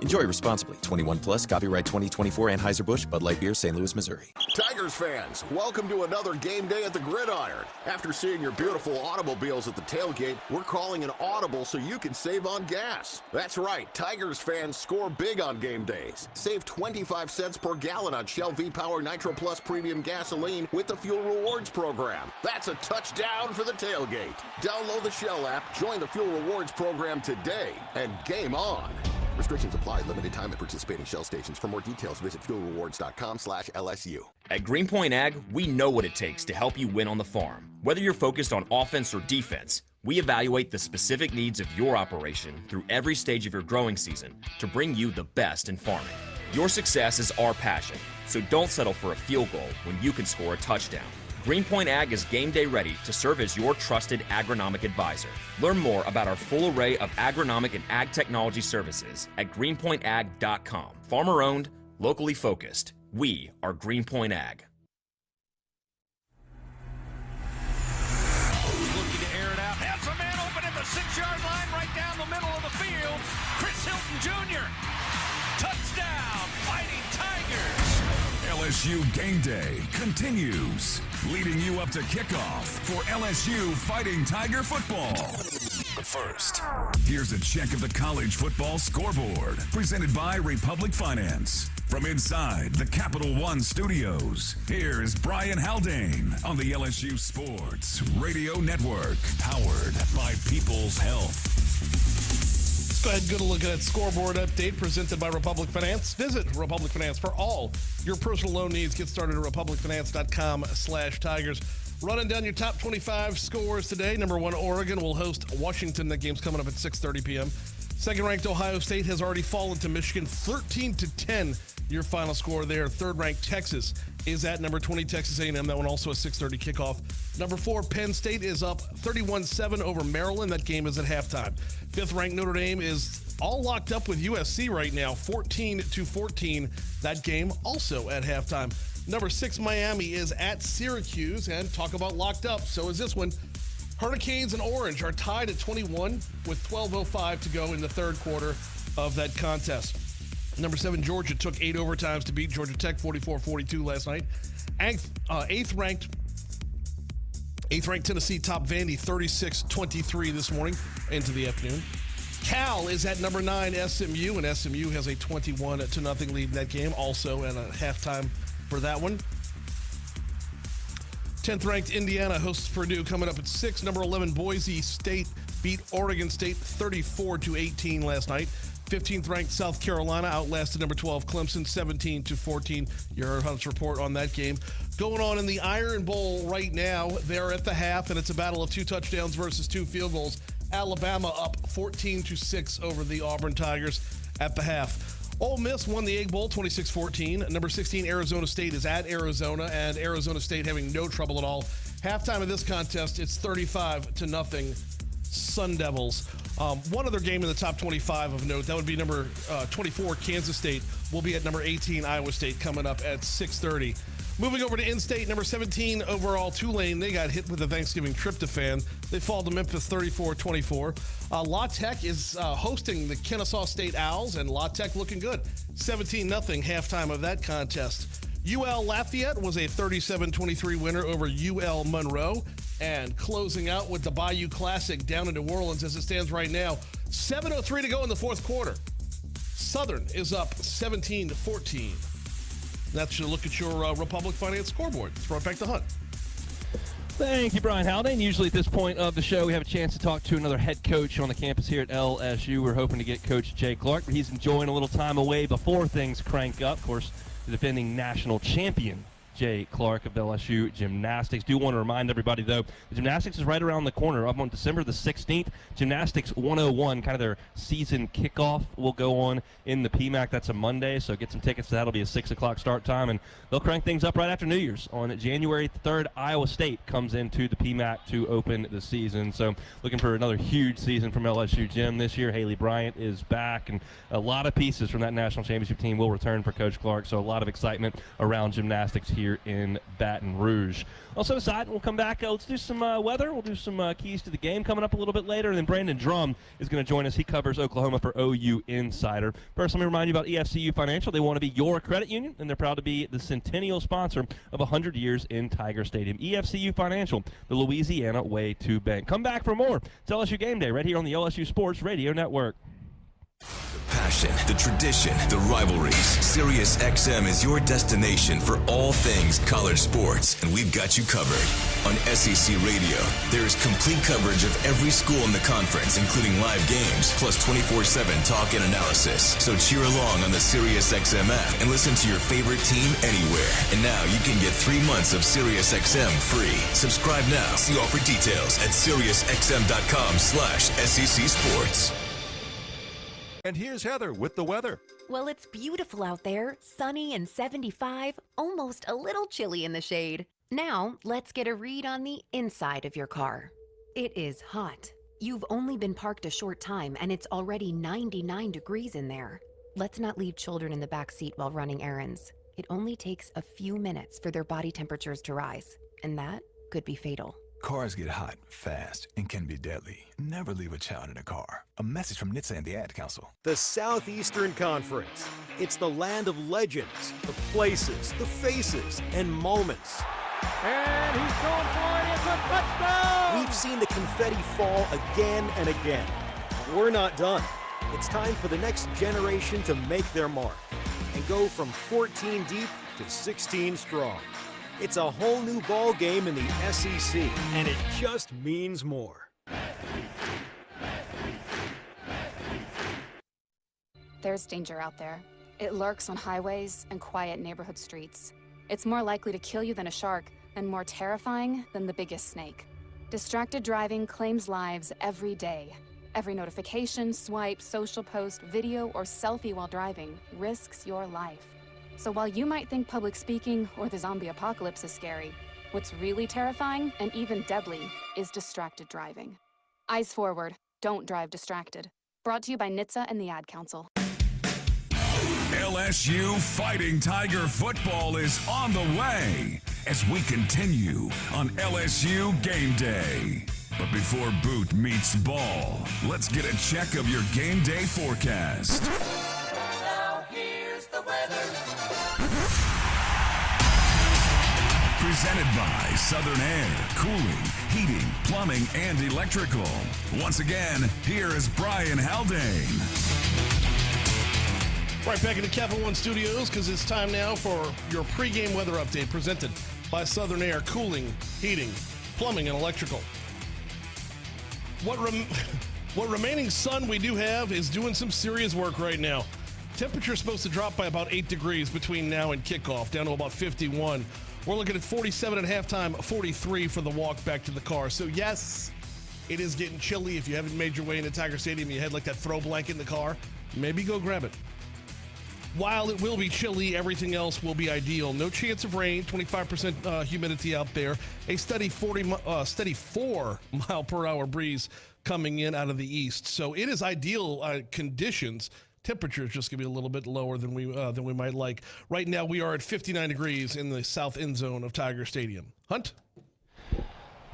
Enjoy responsibly. 21 plus, copyright 2024 Anheuser-Busch, Bud Light Beer, St. Louis, Missouri. Tigers fans, welcome to another game day at the Gridiron. After seeing your beautiful automobiles at the tailgate, we're calling an audible so you can save on gas. That's right, Tigers fans score big on game days. Save 25 cents per gallon on Shell V-Power Nitro Plus Premium Gasoline with the Fuel Rewards program. That's a touchdown for the tailgate. Download the Shell app, join the Fuel Rewards program today, and game on. Restrictions apply. Limited time at participating Shell stations. For more details, visit fuelrewards.com/LSU. At Greenpoint Ag, we know what it takes to help you win on the farm. Whether you're focused on offense or defense, we evaluate the specific needs of your operation through every stage of your growing season to bring you the best in farming. Your success is our passion, so don't settle for a field goal when you can score a touchdown. Greenpoint Ag is game day ready to serve as your trusted agronomic advisor. Learn more about our full array of agronomic and ag technology services at greenpointag.com. Farmer owned, locally focused. We are Greenpoint Ag. Looking to air it out. Has a man open at the 6-yard line right down the middle of the field. Chris Hilton Jr. Touchdown, Fighting Tigers. LSU Game Day continues, leading you up to kickoff for LSU Fighting Tiger football. But first, here's a check of the college football scoreboard, presented by Republic Finance. From inside the Capital One studios, here's Brian Haldane on the LSU Sports Radio Network, powered by People's Health. Go ahead and get a look at that scoreboard update presented by Republic Finance. Visit Republic Finance for all your personal loan needs. Get started at republicfinance.com/Tigers. Running down your top 25 scores today. Number 1, Oregon will host Washington. That game's coming up at 6:30 p.m. Second-ranked Ohio State has already fallen to Michigan, 13-10. Your final score there. Third-ranked Texas is at number 20, Texas A&M. That one also a 6:30 kickoff. Number 4, Penn State is up 31-7 over Maryland. That game is at halftime. Fifth-ranked Notre Dame is all locked up with USC right now, 14-14. That game also at halftime. Number 6, Miami is at Syracuse, and talk about locked up. So is this one. Hurricanes and Orange are tied at 21 with 12:05 to go in the third quarter of that contest. Number 7, Georgia took 8 overtimes to beat Georgia Tech 44-42 last night. Eighth-ranked Tennessee topped Vandy 36-23 this morning into the afternoon. Cal is at number 9, SMU, and SMU has a 21-0 lead in that game, also at a halftime for that one. 10th-ranked Indiana hosts Purdue coming up at 6. Number 11, Boise State beat Oregon State 34-18 last night. 15th-ranked South Carolina outlasted number 12 Clemson 17-14. You heard Hunt's report on that game. Going on in the Iron Bowl right now, they're at the half, and it's a battle of 2 touchdowns versus 2 field goals. Alabama up 14-6 over the Auburn Tigers at the half. Ole Miss won the Egg Bowl 26-14. Number 16, Arizona State is at Arizona, and Arizona State having no trouble at all. Halftime of this contest, it's 35-0 Sun Devils. One other game in the top 25 of note, that would be number 24, Kansas State. Will be at number 18, Iowa State, coming up at 6:30. Moving over to in-state, number 17 overall, Tulane. They got hit with the Thanksgiving tryptophan. They fall to Memphis 34-24. La Tech is hosting the Kennesaw State Owls, and La Tech looking good. 17-0 halftime of that contest. UL Lafayette was a 37-23 winner over UL Monroe. And closing out with the Bayou Classic down in New Orleans as it stands right now. 7:03 to go in the fourth quarter. Southern is up 17-14. That's your look at your Republic Finance scoreboard. It's right back to Hunt. Thank you, Brian Haldane. Usually at this point of the show, we have a chance to talk to another head coach on the campus here at LSU. We're hoping to get Coach Jay Clark, but he's enjoying a little time away before things crank up. Of course, the defending national champion, Jay Clark of LSU Gymnastics. Do want to remind everybody, though, the Gymnastics is right around the corner. Up on December the 16th, Gymnastics 101, kind of their season kickoff, will go on in the PMAC. That's a Monday, so get some tickets. That'll be a 6 o'clock start time, and they'll crank things up right after New Year's. On January 3rd, Iowa State comes into the PMAC to open the season. So looking for another huge season from LSU Gym this year. Haley Bryant is back, and a lot of pieces from that national championship team will return for Coach Clark, so a lot of excitement around gymnastics here in Baton Rouge. Also aside, we'll come back. Let's do some weather. We'll do some keys to the game coming up a little bit later. And then Brandon Drum is going to join us. He covers Oklahoma for OU Insider. First, let me remind you about EFCU Financial. They want to be your credit union, and they're proud to be the centennial sponsor of 100 years in Tiger Stadium. EFCU Financial, the Louisiana way to bank. Come back for more. It's LSU Game Day right here on the LSU Sports Radio Network. The passion, the tradition, the rivalries. Sirius XM is your destination for all things college sports, and we've got you covered. On SEC Radio, there is complete coverage of every school in the conference, including live games, plus 24/7 talk and analysis. So cheer along on the Sirius XM app and listen to your favorite team anywhere. And now you can get 3 months of Sirius XM free. Subscribe now. See offer details at SiriusXM.com/SEC Sports. And here's Heather with the weather. Well, it's beautiful out there, sunny and 75, almost a little chilly in the shade. Now, let's get a read on the inside of your car. It is hot. You've only been parked a short time and it's already 99 degrees in there. Let's not leave children in the back seat while running errands. It only takes a few minutes for their body temperatures to rise, and that could be fatal. Cars get hot fast and can be deadly. Never leave a child in a car. A message from NHTSA and the Ad Council. The Southeastern Conference. It's the land of legends, the places, the faces, and moments. And he's going for it. It's a touchdown! We've seen the confetti fall again and again. We're not done. It's time for the next generation to make their mark and go from 14 deep to 16 strong. It's a whole new ball game in the SEC, and it just means more. There's danger out there. It lurks on highways and quiet neighborhood streets. It's more likely to kill you than a shark, and more terrifying than the biggest snake. Distracted driving claims lives every day. Every notification, swipe, social post, video, or selfie while driving risks your life. So while you might think public speaking or the zombie apocalypse is scary, what's really terrifying and even deadly is distracted driving. Eyes forward, don't drive distracted. Brought to you by NHTSA and the Ad Council. LSU Fighting Tiger football is on the way as we continue on LSU Game Day. But before boot meets ball, let's get a check of your game day forecast. Now here's the weather. Presented by Southern Air, cooling, heating, plumbing, and electrical. Once again, here is Brian Haldane. Right back in the Capital One Studios, because it's time now for your pregame weather update presented by Southern Air, cooling, heating, plumbing, and electrical. What remaining sun we do have is doing some serious work right now. Temperature's supposed to drop by about 8 degrees between now and kickoff, down to about 51. We're looking at 47 at halftime, 43 for the walk back to the car. So yes, it is getting chilly. If you haven't made your way into Tiger Stadium, you had like that throw blanket in the car, maybe go grab it. While it will be chilly, everything else will be ideal. No chance of rain, 25% humidity out there. A steady 4 mile per hour breeze coming in out of the east. So it is ideal conditions. Temperature is just going to be a little bit lower than we might like. Right now, we are at 59 degrees in the south end zone of Tiger Stadium. Hunt?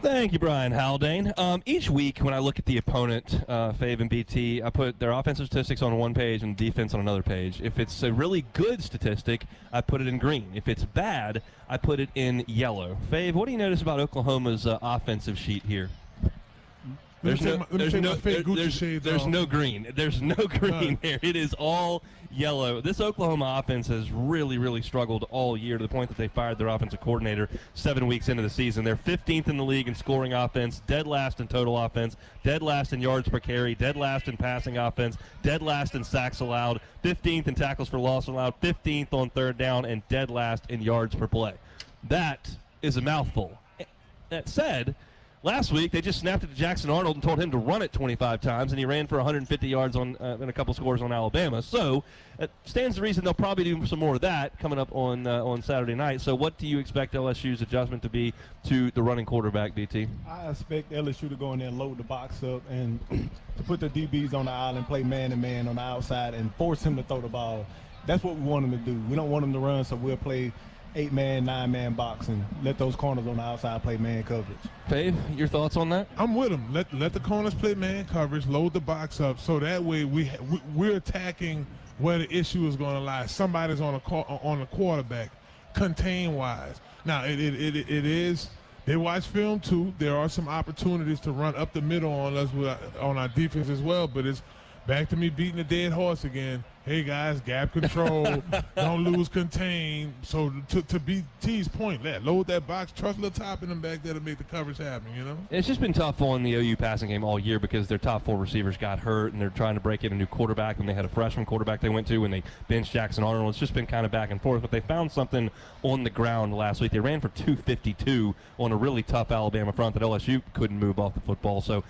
Thank you, Brian Haldane. Each week when I look at the opponent, Fave and BT, I put their offensive statistics on one page and defense on another page. If it's a really good statistic, I put it in green. If it's bad, I put it in yellow. Fave, what do you notice about Oklahoma's offensive sheet here? There's no green. There's no green here. It is all yellow. This Oklahoma offense has really, really struggled all year to the point that they fired their offensive coordinator 7 weeks into the season. They're 15th in the league in scoring offense, dead last in total offense, dead last in yards per carry, dead last in passing offense, dead last in sacks allowed, 15th in tackles for loss allowed, 15th on third down, and dead last in yards per play. That is a mouthful. That said, last week, they just snapped it to Jackson Arnold and told him to run it 25 times, and he ran for 150 yards on and a couple scores on Alabama. So it stands to reason they'll probably do some more of that coming up on Saturday night. So what do you expect LSU's adjustment to be to the running quarterback, BT? I expect LSU to go in there and load the box up and to put the DBs on the island, play man-to-man on the outside, and force him to throw the ball. That's what we want him to do. We don't want him to run, so we'll play 8-man, 9-man box and let those corners on the outside play man coverage. Fave, your thoughts on that? I'm with him. Let the corners play man coverage, load the box up, so that way we're attacking where the issue is going to lie. Somebody's on the quarterback, contain-wise. Now, it is. They watch film too. There are some opportunities to run up the middle on us on our defense as well, but it's back to me beating the dead horse again. Hey, guys, gap control, don't lose contain. So to BT's point, load that box, trust a little top in them back there to make the coverage happen, you know? It's just been tough on the OU passing game all year because their top 4 receivers got hurt, and they're trying to break in a new quarterback, and they had a freshman quarterback they went to, and they benched Jackson Arnold. It's just been kind of back and forth, but they found something on the ground last week. They ran for 252 on a really tough Alabama front that LSU couldn't move off the football. So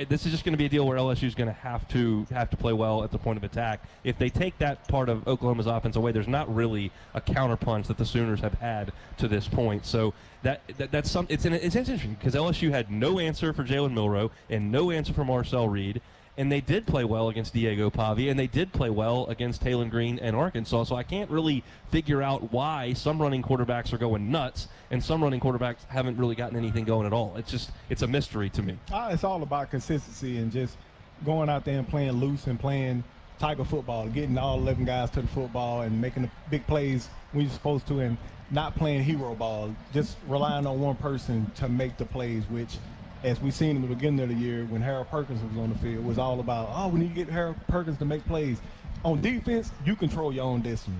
this is just going to be a deal where LSU is going to have to play well at the point of attack. If they take that part of Oklahoma's offense away, there's not really a counterpunch that the Sooners have had to this point. So it's interesting because LSU had no answer for Jalen Milroe and no answer for Marcel Reed. And they did play well against Diego Pavia, and they did play well against Taylon Green and Arkansas. So I can't really figure out why some running quarterbacks are going nuts and some running quarterbacks haven't really gotten anything going at all. It's a mystery to me. It's all about consistency and just going out there and playing loose and playing Tiger football, getting all 11 guys to the football and making the big plays when you're supposed to, and not playing hero ball, just relying on one person to make the plays, which, as we seen in the beginning of the year when Harold Perkins was on the field, was all about, we need to get Harold Perkins to make plays. On defense, you control your own destiny.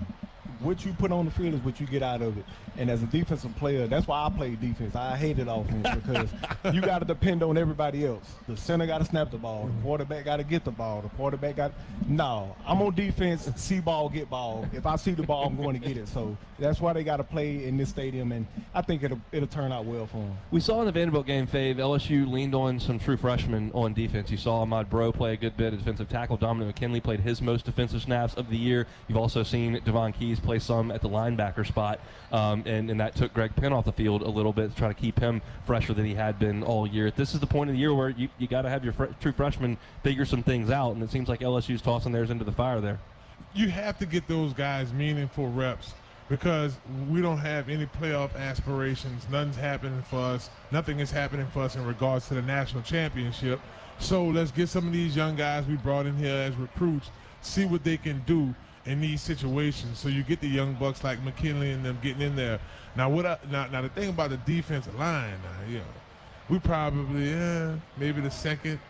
What you put on the field is what you get out of it. And as a defensive player, that's why I play defense. I hated offense because you got to depend on everybody else. The center got to snap the ball. The quarterback got to get the ball. The quarterback No, I'm on defense, see ball, get ball. If I see the ball, I'm going to get it. So that's why they got to play in this stadium, and I think it'll turn out well for them. We saw in the Vanderbilt game, Fave, LSU leaned on some true freshmen on defense. You saw Ahmad Bro play a good bit at defensive tackle. Dominic McKinley played his most defensive snaps of the year. You've also seen Devon Keys play some at the linebacker spot, and that took Greg Penn off the field a little bit to try to keep him fresher than he had been all year. This is the point of the year where you got to have your true freshmen figure some things out, and it seems like LSU's tossing theirs into the fire there. You have to get those guys meaningful reps because we don't have any playoff aspirations. Nothing's happening for us. Nothing is happening for us in regards to the national championship. So let's get some of these young guys we brought in here as recruits, see what they can do in these situations. So you get the young bucks like McKinley and them getting in there. Now the thing about the defensive line, we probably maybe the second,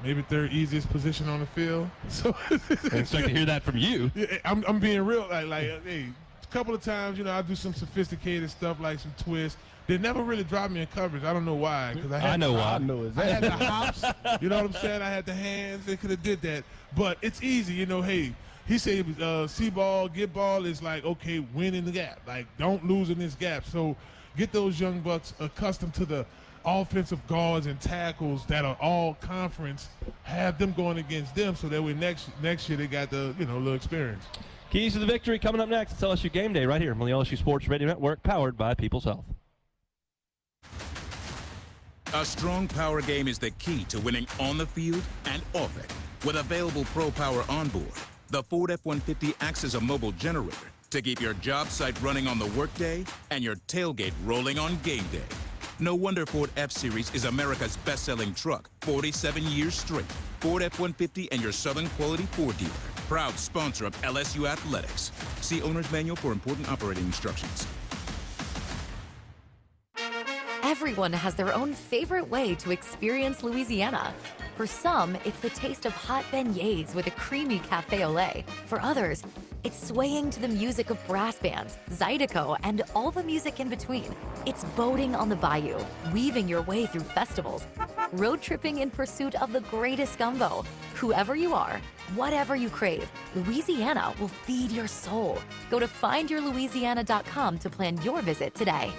maybe third easiest position on the field. So I expect to hear that from you. Yeah, I'm being real. Hey, a couple of times, I do some sophisticated stuff like some twists. They never really dropped me in coverage. I don't know why. I know why. I had the hops. You know what I'm saying? I had the hands. They could have did that. But it's easy. Hey, he said see ball, get ball is like, okay, win in the gap. Like, don't lose in this gap. So get those young bucks accustomed to the offensive guards and tackles that are all conference. Have them going against them so that way next year they got the little experience. Keys to the victory coming up next. It's LSU Game Day right here on the LSU Sports Radio Network, powered by People's Health. A strong power game is the key to winning on the field and off it. With available Pro Power onboard, the Ford F-150 acts as a mobile generator to keep your job site running on the workday and your tailgate rolling on game day. No wonder Ford F-Series is America's best-selling truck, 47 years straight. Ford F-150 and your Southern Quality Ford dealer. Proud sponsor of LSU Athletics. See Owner's Manual for important operating instructions. Everyone has their own favorite way to experience Louisiana. For some, it's the taste of hot beignets with a creamy cafe au lait. For others, it's swaying to the music of brass bands, Zydeco, and all the music in between. It's boating on the bayou, weaving your way through festivals, road tripping in pursuit of the greatest gumbo. Whoever you are, whatever you crave, Louisiana will feed your soul. Go to findyourlouisiana.com to plan your visit today.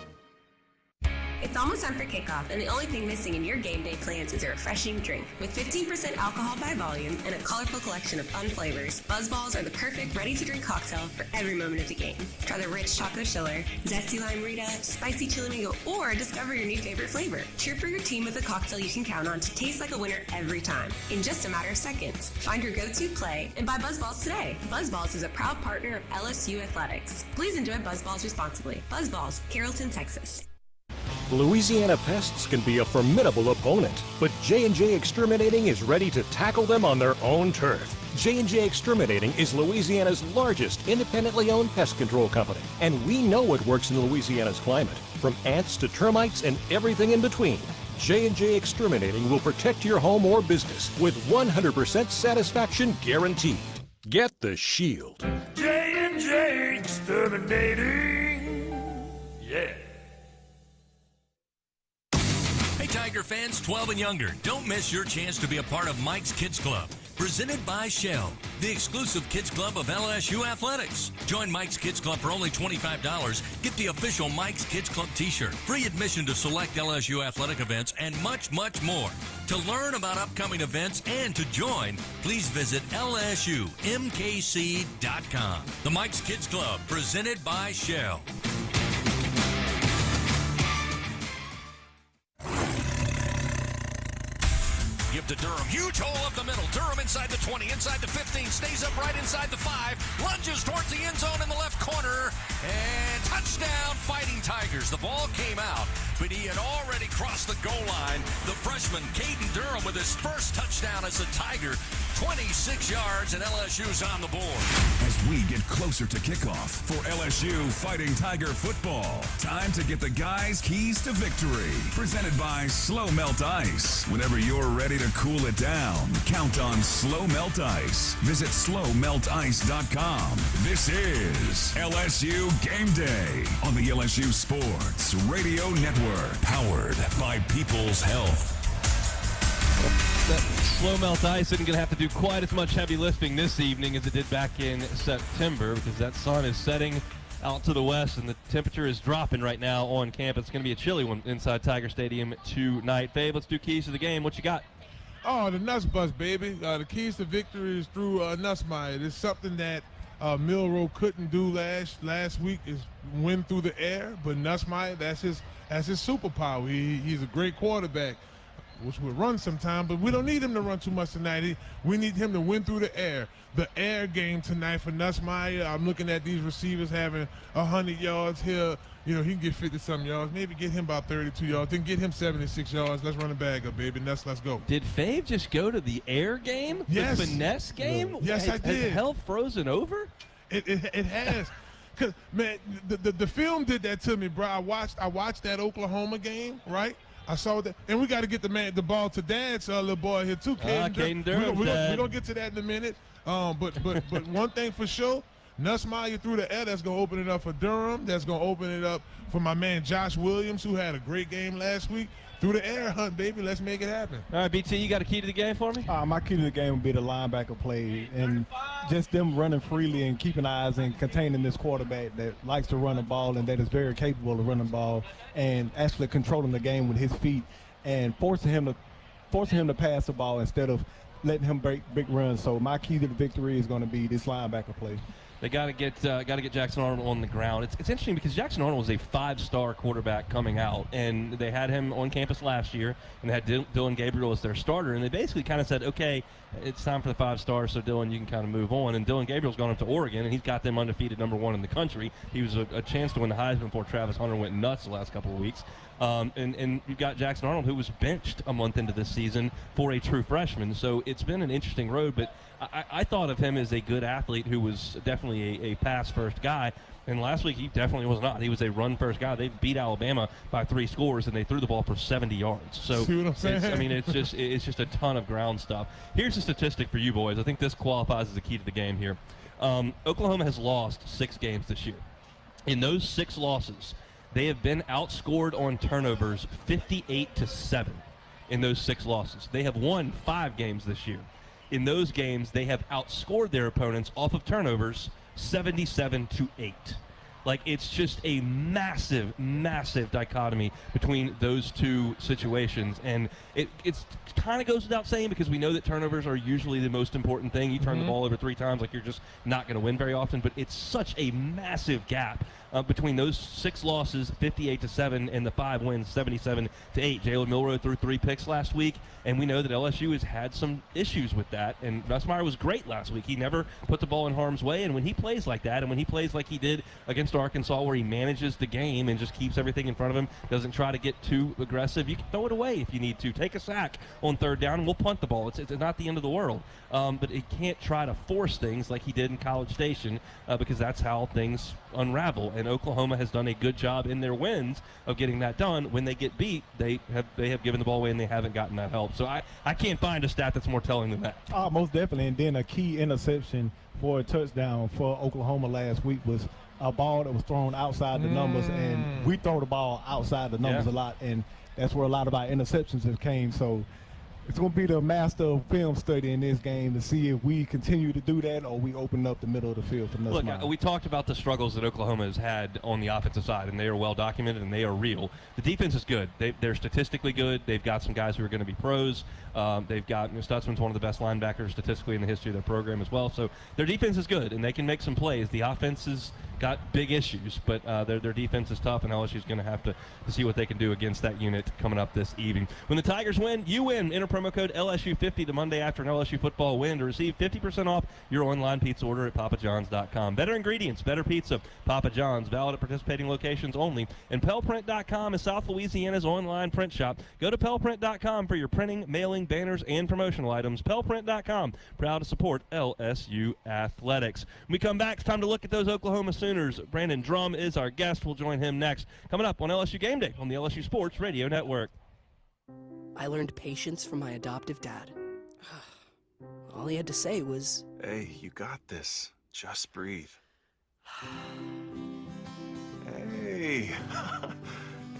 It's almost time for kickoff, and the only thing missing in your game day plans is a refreshing drink. With 15% alcohol by volume and a colorful collection of fun flavors, Buzzballs are the perfect ready-to-drink cocktail for every moment of the game. Try the rich choco chiller, zesty lime Rita, spicy chili mango, or discover your new favorite flavor. Cheer for your team with a cocktail you can count on to taste like a winner every time, in just a matter of seconds. Find your go-to play and buy Buzzballs today. Buzzballs is a proud partner of LSU Athletics. Please enjoy Buzzballs responsibly. Buzzballs, Carrollton, Texas. Louisiana pests can be a formidable opponent, but J&J Exterminating is ready to tackle them on their own turf. J&J Exterminating is Louisiana's largest independently owned pest control company, and we know what works in Louisiana's climate, from ants to termites and everything in between. J&J Exterminating will protect your home or business with 100% satisfaction guaranteed. Get the shield. J&J Exterminating. Yeah. Tiger fans 12 and younger, don't miss your chance to be a part of Mike's Kids Club, presented by Shell, the exclusive kids club of LSU Athletics. Join Mike's Kids Club for only $25. Get the official Mike's Kids Club t-shirt, free admission to select LSU athletic events, and much, much more. To learn about upcoming events and to join, please visit lsumkc.com. The Mike's Kids Club, presented by Shell. Give to Durham. Huge hole up the middle. Durham inside the 20, inside the 15, stays up right inside the 5, lunges towards the end zone in the left corner, and touchdown, Fighting Tigers. The ball came out, but he had already crossed the goal line. The freshman, Caden Durham, with his first touchdown as a Tiger. 26 yards, and LSU's on the board. As we get closer to kickoff for LSU Fighting Tiger football, time to get the guys' keys to victory. Presented by Slow Melt Ice. Whenever you're ready to cool it down, count on Slow Melt Ice. Visit slowmeltice.com. This is LSU Game Day on the LSU Sports Radio Network, powered by People's Health. That Slow Melt Ice isn't going to have to do quite as much heavy lifting this evening as it did back in September, because that sun is setting out to the west and the temperature is dropping right now on campus. It's going to be a chilly one inside Tiger Stadium tonight. Fabe, let's do keys to the game. What you got? Oh, the Nuts Bus, baby. The keys to victory is through Nussmeyer. It's something that Milroe couldn't do last week, is win through the air, but Nussmeyer, that's his superpower. He's a great quarterback, which will run sometime, but we don't need him to run too much tonight. We need him to win through the air. The air game tonight for Nussmeyer. I'm looking at these receivers having 100 yards here. You know, he can get 50-something yards. Maybe get him about 32 yards. Then get him 76 yards. Let's run the bag up, baby. Let's go. Did Fave just go to the air game? Yes. The finesse game? Yes, I did. Has hell frozen over? It has. Cause man, the film did that to me, bro. I watched that Oklahoma game, right? I saw that, and we got to get the ball to Dad's little boy here too, Caden Durham. We're gonna get to that in a minute. But one thing for sure, Nussmeyer through the air, that's gonna open it up for Durham. That's gonna open it up for my man Josh Williams, who had a great game last week. Through the air hunt, baby. Let's make it happen. All right, BT, you got a key to the game for me? My key to the game would be the linebacker play and just them running freely and keeping eyes and containing this quarterback that likes to run the ball and that is very capable of running the ball and actually controlling the game with his feet and forcing him to pass the ball instead of letting him break big runs. So my key to the victory is going to be this linebacker play. They got to get Jackson Arnold on the ground. It's interesting because Jackson Arnold was a 5-star quarterback coming out, and they had him on campus last year, and they had Dylan Gabriel as their starter, and they basically kind of said, okay, it's time for the 5 stars, so Dylan, you can kind of move on. And Dylan Gabriel's gone up to Oregon, and he's got them undefeated #1 in the country. He was a chance to win the Heisman before Travis Hunter went nuts the last couple of weeks. And you've got Jackson Arnold, who was benched a month into this season for a true freshman. So it's been an interesting road, but I thought of him as a good athlete who was definitely a pass-first guy. And last week, he definitely was not. He was a run-first guy. They beat Alabama by 3 scores, and they threw the ball for 70 yards. So, see what I'm saying? It's just a ton of ground stuff. Here's a statistic for you boys. I think this qualifies as the key to the game here. Oklahoma has lost 6 games this year. In those 6 losses, they have been outscored on turnovers 58-7 in those 6 losses. They have won 5 games this year. In those games, they have outscored their opponents off of turnovers 77-8. Like, it's just a massive, massive dichotomy between those two situations. And it's kind of goes without saying, because we know that turnovers are usually the most important thing. You turn the ball over 3 times, like, you're just not going to win very often. But it's such a massive gap between those 6 losses, 58-7, and the 5 wins, 77-8. Jalen Milroe threw 3 picks last week, and we know that LSU has had some issues with that. And Nussmeier was great last week. He never put the ball in harm's way, and when he plays like that, and when he plays like he did against Arkansas, where he manages the game and just keeps everything in front of him, doesn't try to get too aggressive, you can throw it away if you need to. Take a sack on 3rd down, and we'll punt the ball. It's not the end of the world. But he can't try to force things like he did in College Station, because that's how things unravel. And Oklahoma has done a good job in their wins of getting that done. When they get beat, they have given the ball away, and they haven't gotten that help. So I can't find a stat that's more telling than that. Most definitely. And then a key interception for a touchdown for Oklahoma last week was a ball that was thrown outside the numbers, and we throw the ball outside the numbers a lot, and that's where a lot of our interceptions have came. So it's going to be the master of film study in this game to see if we continue to do that or we open up the middle of the field for Nussmeier. Look, we talked about the struggles that Oklahoma has had on the offensive side, and they are well documented and they are real. The defense is good. They're statistically good. They've got some guys who are going to be pros. They've got Stutzman's one of the best linebackers statistically in the history of their program as well. So their defense is good, and they can make some plays. The offense has got big issues, but their defense is tough, and LSU's going to have to see what they can do against that unit coming up this evening. When the Tigers win, you win. Enter promo code LSU50 the Monday after an LSU football win to receive 50% off your online pizza order at papajohns.com. Better ingredients, better pizza. Papa John's, valid at participating locations only. And PellPrint.com is South Louisiana's online print shop. Go to PellPrint.com for your printing, mailing, banners, and promotional items. PellPrint.com, proud to support LSU athletics. When we come back, it's time to look at those Oklahoma Sooners. Brandon Drum is our guest. We'll join him next. Coming up on LSU Game Day on the LSU Sports Radio Network. I learned patience from my adoptive dad. All he had to say was, "Hey, you got this. Just breathe." Hey,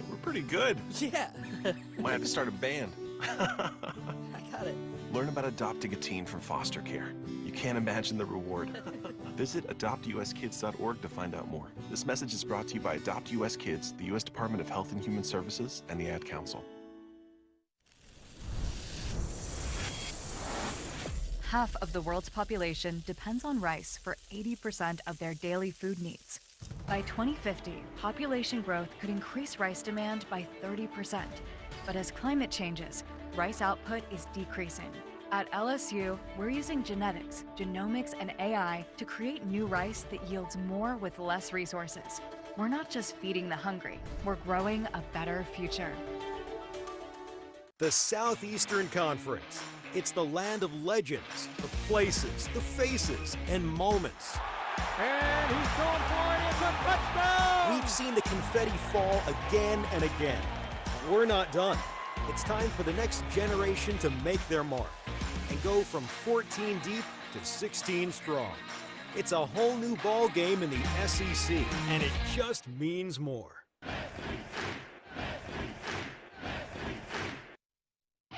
we're pretty good. Yeah. Might have to start a band. I got it. Learn about adopting a teen from foster care. You can't imagine the reward. Visit adoptuskids.org to find out more. This message is brought to you by Adopt US Kids, the U.S. Department of Health and Human Services, and the Ad Council. Half of the world's population depends on rice for 80% of their daily food needs. By 2050, population growth could increase rice demand by 30%. But as climate changes, rice output is decreasing. At LSU, we're using genetics, genomics, and AI to create new rice that yields more with less resources. We're not just feeding the hungry, we're growing a better future. The Southeastern Conference. It's the land of legends, the places, the faces, and moments. And he's going for it. It's a touchdown! We've seen the confetti fall again and again. We're not done. It's time for the next generation to make their mark and go from 14 deep to 16 strong. It's a whole new ball game in the SEC, and it just means more.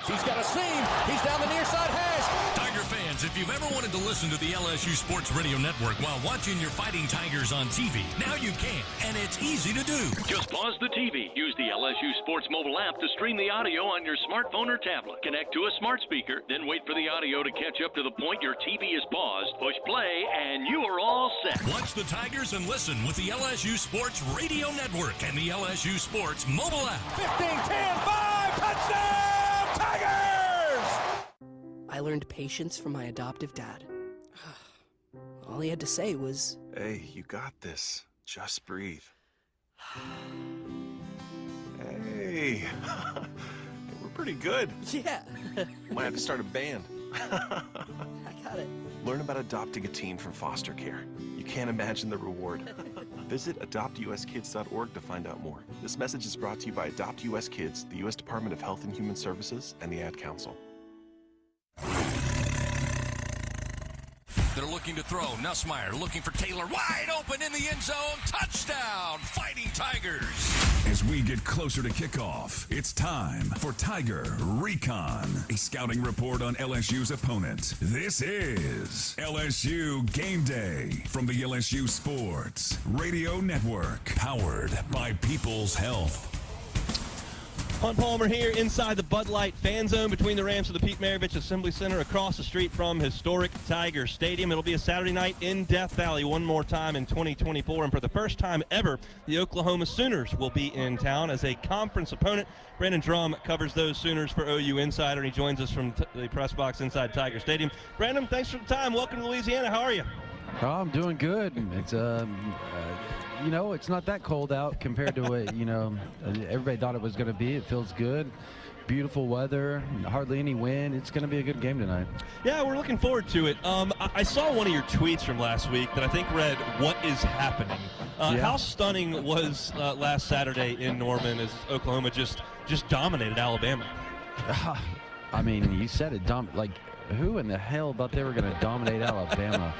She's got got a seam. He's down the near side hash. Tiger fans, if you've ever wanted to listen to the LSU Sports Radio Network while watching your Fighting Tigers on TV, now you can, and it's easy to do. Just pause the TV. Use the LSU Sports mobile app to stream the audio on your smartphone or tablet. Connect to a smart speaker, then wait for the audio to catch up to the point your TV is paused. Push play, and you are all set. Watch the Tigers and listen with the LSU Sports Radio Network and the LSU Sports mobile app. 15, 10, 5, touchdown, Tigers! I learned patience from my adoptive dad. All he had to say was, Hey, you got this. Just breathe. Hey, we're pretty good. Yeah. Might have to start a band. I got it. Learn about adopting a teen from foster care. You can't imagine the reward. Visit adoptuskids.org to find out more. This message is brought to you by Adopt US Kids, the U.S. Department of Health and Human Services, and the Ad Council. They're looking to throw. Nussmeier looking for Taylor. Wide open in the end zone. Touchdown, Fighting Tigers. As we get closer to kickoff, it's time for Tiger Recon, a scouting report on LSU's opponent. This is LSU Game Day from the LSU Sports Radio Network, powered by People's Health. Hunt Palmer here inside the Bud Light fan zone between the Rams and the Pete Maravich Assembly Center across the street from historic Tiger Stadium. It'll be a Saturday night in Death Valley one more time in 2024. And for the first time ever, the Oklahoma Sooners will be in town as a conference opponent. Brandon Drum covers those Sooners for OU Insider, and he joins us from the press box inside Tiger Stadium. Brandon, thanks for the time. Welcome to Louisiana. How are you? Oh, I'm doing good. It's you know, it's not that cold out compared to what, you know, everybody thought it was going to be. It feels good. Beautiful weather, hardly any wind. It's going to be a good game tonight. Yeah, we're looking forward to it. I saw one of your tweets from last week that I think read, "What is happening?" How stunning was last Saturday in Norman as Oklahoma just dominated Alabama? I mean, you said it. Like, who in the hell thought they were going to dominate Alabama?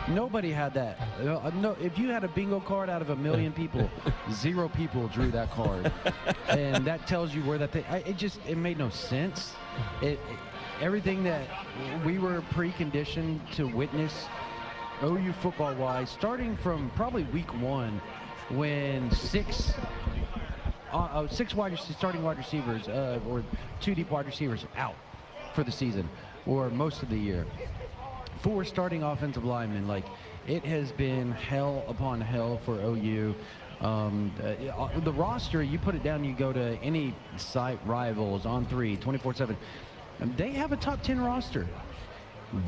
Nobody had that. No, if you had a bingo card out of 1 million people, 0 people drew that card, and that tells you where that thing. It made no sense. Everything that we were preconditioned to witness, OU football-wise, starting from probably week 1, when six starting wide receivers or 2 deep wide receivers out for the season or most of the year. 4 starting offensive linemen. Like, it has been hell upon hell for OU. The roster, you put it down, you go to any site, Rivals, On3, 24/7. They have a top 10 roster.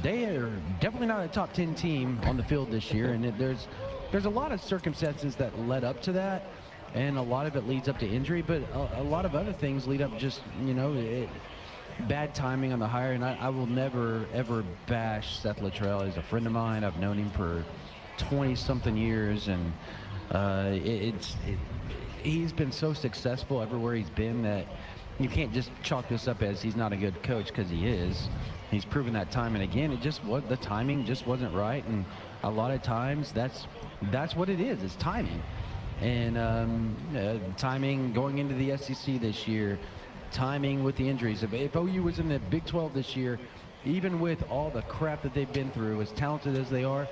They are definitely not a top 10 team on the field this year, and there's a lot of circumstances that led up to that, and a lot of it leads up to injury, but a lot of other things lead up just, you know, bad timing on the hire. And I will never, ever bash Seth Luttrell. He's a friend of mine. I've known him for 20-something years, and he's been so successful everywhere he's been that you can't just chalk this up as he's not a good coach, because he is. He's proven that time and again. The timing just wasn't right, and a lot of times that's what it is. It's timing, and timing going into the SEC this year. Timing with the injuries. If OU was in the Big 12 this year, even with all the crap that they've been through, as talented as they are,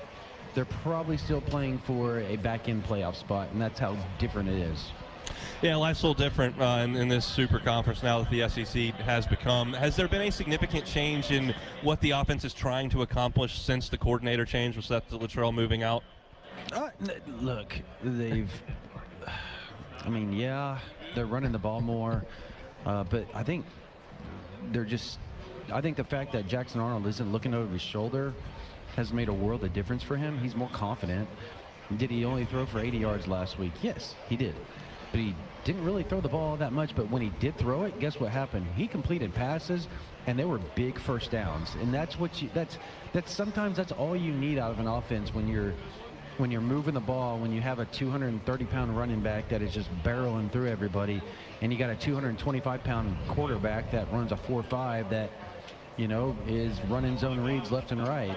they're probably still playing for a back-end playoff spot, and that's how different it is. Yeah, life's a little different in this super conference now that the SEC has become. Has there been a significant change in what the offense is trying to accomplish since the coordinator change with Seth Luttrell moving out? Look, they're running the ball more. But I think the fact that Jackson Arnold isn't looking over his shoulder has made a world of difference for him. He's more confident. Did he only throw for 80 yards last week? Yes, he did. But he didn't really throw the ball that much. But when he did throw it, guess what happened? He completed passes, and they were big first downs. And that's sometimes that's all you need out of an offense when you're moving the ball, when you have a 230-pound running back that is just barreling through everybody, and you got a 225-pound quarterback that runs a 4.5 that, you know, is running zone reads left and right.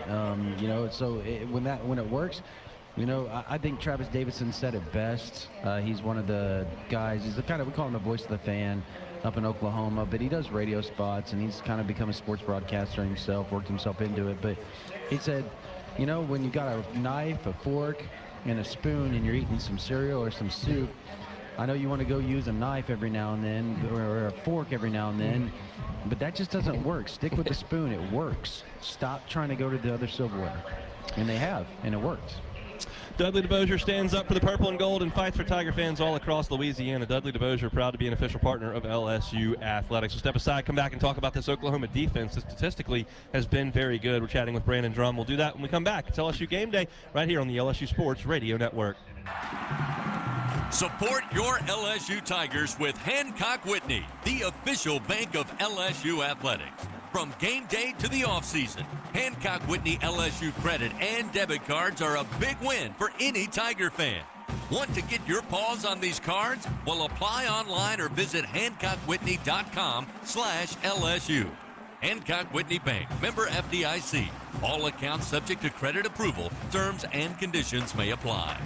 You know, so when it works, you know, I think Travis Davidson said it best. He's one of the guys. He's we call him the voice of the fan. up in Oklahoma, but he does radio spots, and he's kind of become a sports broadcaster himself, worked himself into it. But he said, you know, when you got a knife, a fork, and a spoon, and you're eating some cereal or some soup, I know you want to go use a knife every now and then, or a fork every now and then, but that just doesn't work. Stick with the spoon. It works. Stop trying to go to the other silverware. And they have, and it works. Dudley DeBosier stands up for the purple and gold and fights for Tiger fans all across Louisiana. Dudley DeBosier, proud to be an official partner of LSU Athletics. So step aside, come back and talk about this Oklahoma defense that statistically has been very good. We're chatting with Brandon Drum. We'll do that when we come back. It's LSU Game Day right here on the LSU Sports Radio Network. Support your LSU Tigers with Hancock Whitney, the official bank of LSU Athletics. From game day to the offseason, Hancock Whitney LSU credit and debit cards are a big win for any Tiger fan. Want to get your paws on these cards? Well, apply online or visit HancockWhitney.com/LSU. Hancock Whitney Bank, member FDIC. All accounts subject to credit approval. Terms and conditions may apply.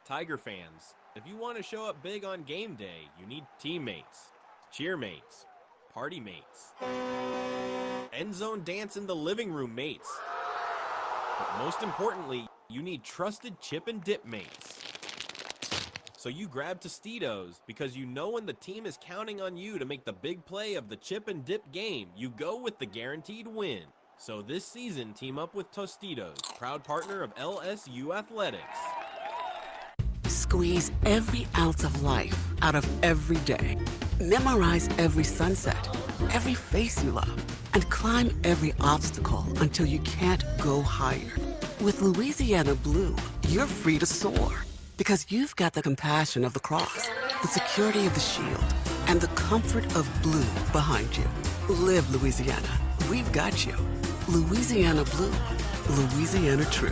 Tiger fans, if you want to show up big on game day, you need teammates, cheermates, party mates, end zone dance in the living room mates. But most importantly, you need trusted chip and dip mates. So you grab Tostitos because you know when the team is counting on you to make the big play of the chip and dip game, you go with the guaranteed win. So this season, team up with Tostitos, proud partner of LSU Athletics. Squeeze every ounce of life out of every day. Memorize every sunset, every face you love, and climb every obstacle until you can't go higher. With Louisiana Blue, you're free to soar because you've got the compassion of the cross, the security of the shield, and the comfort of blue behind you. Live Louisiana. We've got you. Louisiana Blue. Louisiana True.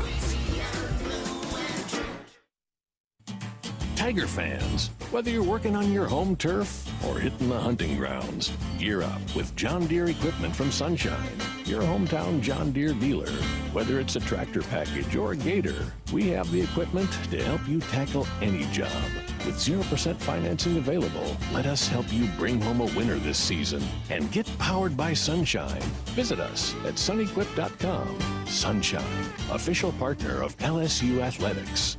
Tiger fans, whether you're working on your home turf or hitting the hunting grounds, gear up with John Deere equipment from Sunshine, your hometown John Deere dealer. Whether it's a tractor package or a gator, we have the equipment to help you tackle any job. With 0% financing available, let us help you bring home a winner this season and get powered by Sunshine. Visit us at sunequip.com. Sunshine, official partner of LSU Athletics.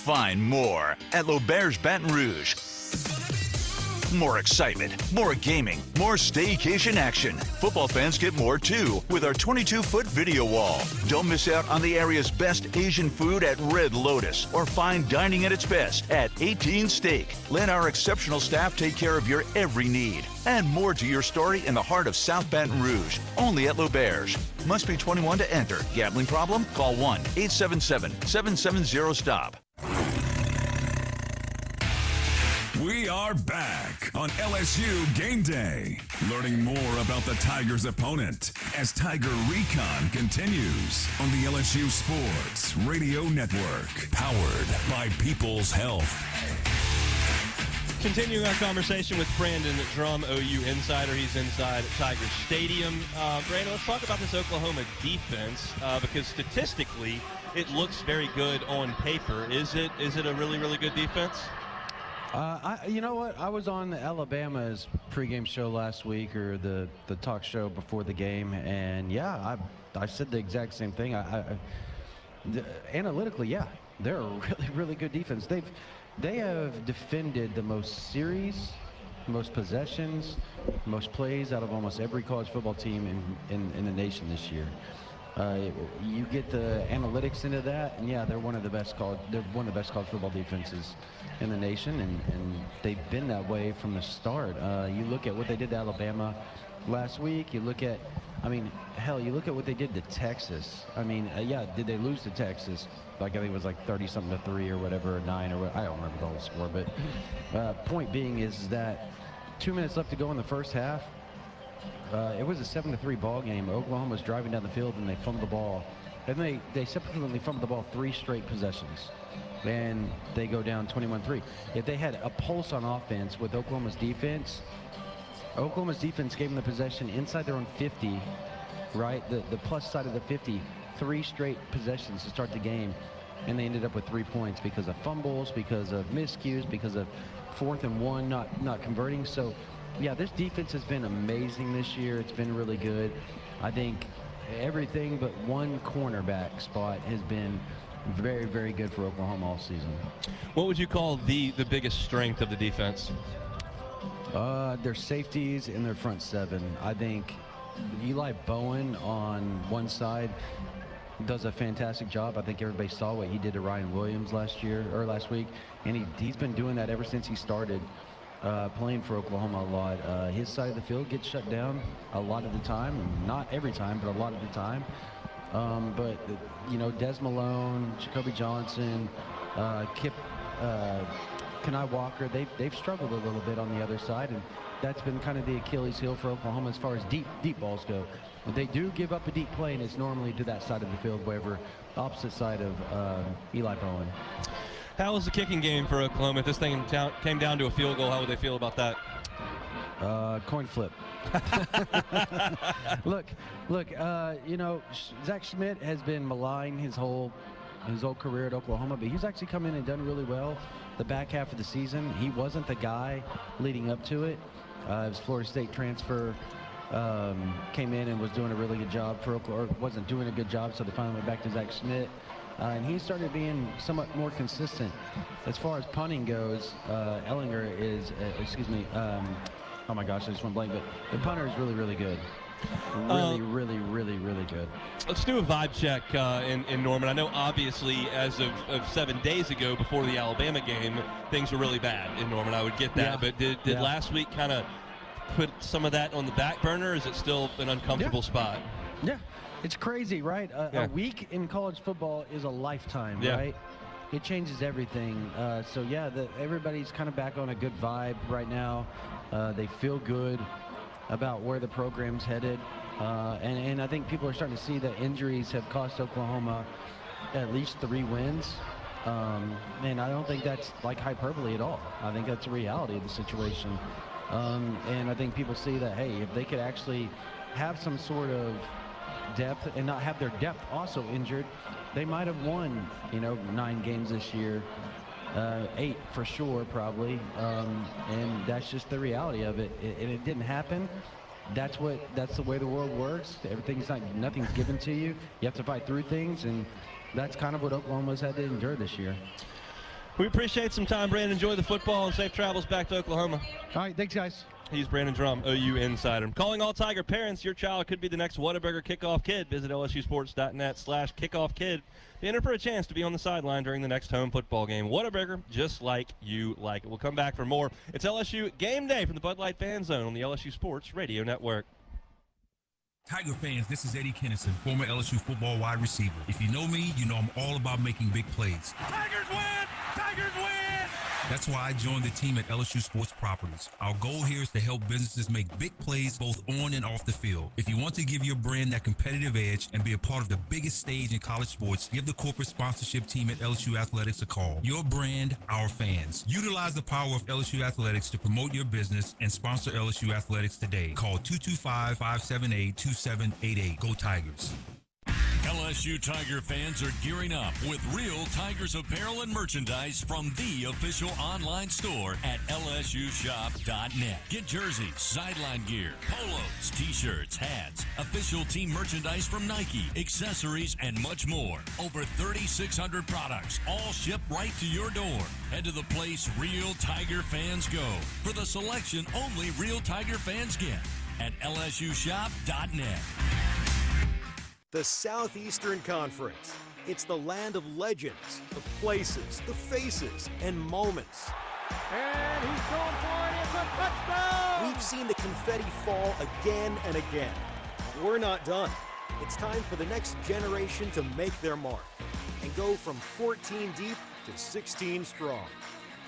Find more at L'Auberge Baton Rouge. More excitement, more gaming, more staycation action. Football fans get more too with our 22-foot video wall. Don't miss out on the area's best Asian food at Red Lotus or fine dining at its best at 18 Steak. Let our exceptional staff take care of your every need. And more to your story in the heart of South Baton Rouge, only at L'Auberge. Must be 21 to enter. Gambling problem? Call 1-877-770-STOP. We are back on LSU Game Day, learning more about the Tigers' opponent as Tiger Recon continues on the LSU Sports Radio Network, powered by People's Health. Continuing our conversation with Brandon Drum, OU insider. He's inside Tiger Stadium. Brandon, let's talk about this Oklahoma defense because statistically it looks very good on paper. Is it a really, really good defense? You know what? I was on Alabama's pregame show last week, or the talk show before the game, and yeah, I said the exact same thing. Analytically, yeah, they're a really, really good defense. They have defended the most series, most possessions, most plays out of almost every college football team in the nation this year. You get the analytics into that, and yeah, they're one of the best college football defenses in the nation, and they've been that way from the start. You look at what they did to Alabama last week. You look at, you look at what they did to Texas. Yeah, did they lose to Texas? Like, I think it was like 30-something to 3 or whatever, or 9 or what. I don't remember the whole score, but point being is that 2 minutes left to go in the first half. It was a 7-3 ball game. Oklahoma was driving down the field and they fumbled the ball. And they subsequently fumbled the ball 3 straight possessions. And they go down 21-3. If they had a pulse on offense with Oklahoma's defense gave them the possession inside their own 50, right? The plus side of the 50, 3 straight possessions to start the game. and they ended up with 3 points because of fumbles, because of miscues, because of 4th and 1 not converting. So, yeah, this defense has been amazing this year. It's been really good. I think everything but one cornerback spot has been very, very good for Oklahoma all season. What would you call the biggest strength of the defense? Their safeties and their front seven. I think Eli Bowen on one side does a fantastic job. I think everybody saw what he did to Ryan Williams last week, and he's been doing that ever since he started playing for Oklahoma a lot. His side of the field gets shut down a lot of the time, not every time, but a lot of the time. But you know, Des Malone, Jacoby Johnson, Kenai Walker, they've struggled a little bit on the other side, and that's been kind of the Achilles heel for Oklahoma as far as deep balls go. But they do give up a deep play, and it's normally to that side of the field, wherever opposite side of Eli Bowen. How was the kicking game for Oklahoma? If this thing came down to a field goal, how would they feel about that? Coin flip. Look, you know, Zach Schmidt has been maligned his whole career at Oklahoma, but he's actually come in and done really well the back half of the season. He wasn't the guy leading up to it. His Florida State transfer came in and was doing a really good job for Oklahoma, or wasn't doing a good job, so they finally went back to Zach Schmidt. And he started being somewhat more consistent. As far as punting goes, Ellinger is, oh my gosh, I just went blank, but the punter is really, really good. Really good. Let's do a vibe check in Norman. I know obviously as of 7 days ago before the Alabama game, things were really bad in Norman. I would get that. Yeah. But did last week kind of put some of that on the back burner, or is it still an uncomfortable spot? Yeah, it's crazy, right? A week in college football is a lifetime, right? It changes everything. So yeah, everybody's kind of back on a good vibe right now. They feel good about where the program's headed. And I think people are starting to see that injuries have cost Oklahoma at least 3 wins. And I don't think that's like hyperbole at all. I think that's a reality of the situation. And I think people see that, hey, if they could actually have some sort of depth and not have their depth also injured, they might have won, 9 games this year. 8 for sure, probably. And that's just the reality of it. And it didn't happen. That's the way the world works. Nothing's given to you. You have to fight through things, and that's kind of what Oklahoma's had to endure this year. We appreciate some time, Brandon. Enjoy the football and safe travels back to Oklahoma. All right, thanks, guys. He's Brandon Drum, OU Insider. Calling all Tiger parents, your child could be the next Whataburger kickoff kid. Visit lsusports.net/kickoffkid. Be entered for a chance to be on the sideline during the next home football game. Whataburger, just like you like it. We'll come back for more. It's LSU Game Day from the Bud Light Fan Zone on the LSU Sports Radio Network. Tiger fans, this is Eddie Kennison, former LSU football wide receiver. If you know me, you know I'm all about making big plays. Tigers win! Tigers win! That's why I joined the team at LSU Sports Properties. Our goal here is to help businesses make big plays both on and off the field. If you want to give your brand that competitive edge and be a part of the biggest stage in college sports, give the corporate sponsorship team at LSU Athletics a call. Your brand, our fans. Utilize the power of LSU Athletics to promote your business and sponsor LSU Athletics today. Call 225-578-2788. Go Tigers. LSU Tiger fans are gearing up with real Tigers apparel and merchandise from the official online store at lsushop.net. Get jerseys, sideline gear, polos, t-shirts, hats, official team merchandise from Nike, accessories, and much more. Over 3,600 products, all shipped right to your door. Head to the place real Tiger fans go for the selection only real Tiger fans get at lsushop.net. The Southeastern Conference. It's the land of legends, the places, the faces, and moments. And he's going for it. It's a touchdown! We've seen the confetti fall again and again. We're not done. It's time for the next generation to make their mark and go from 14 deep to 16 strong.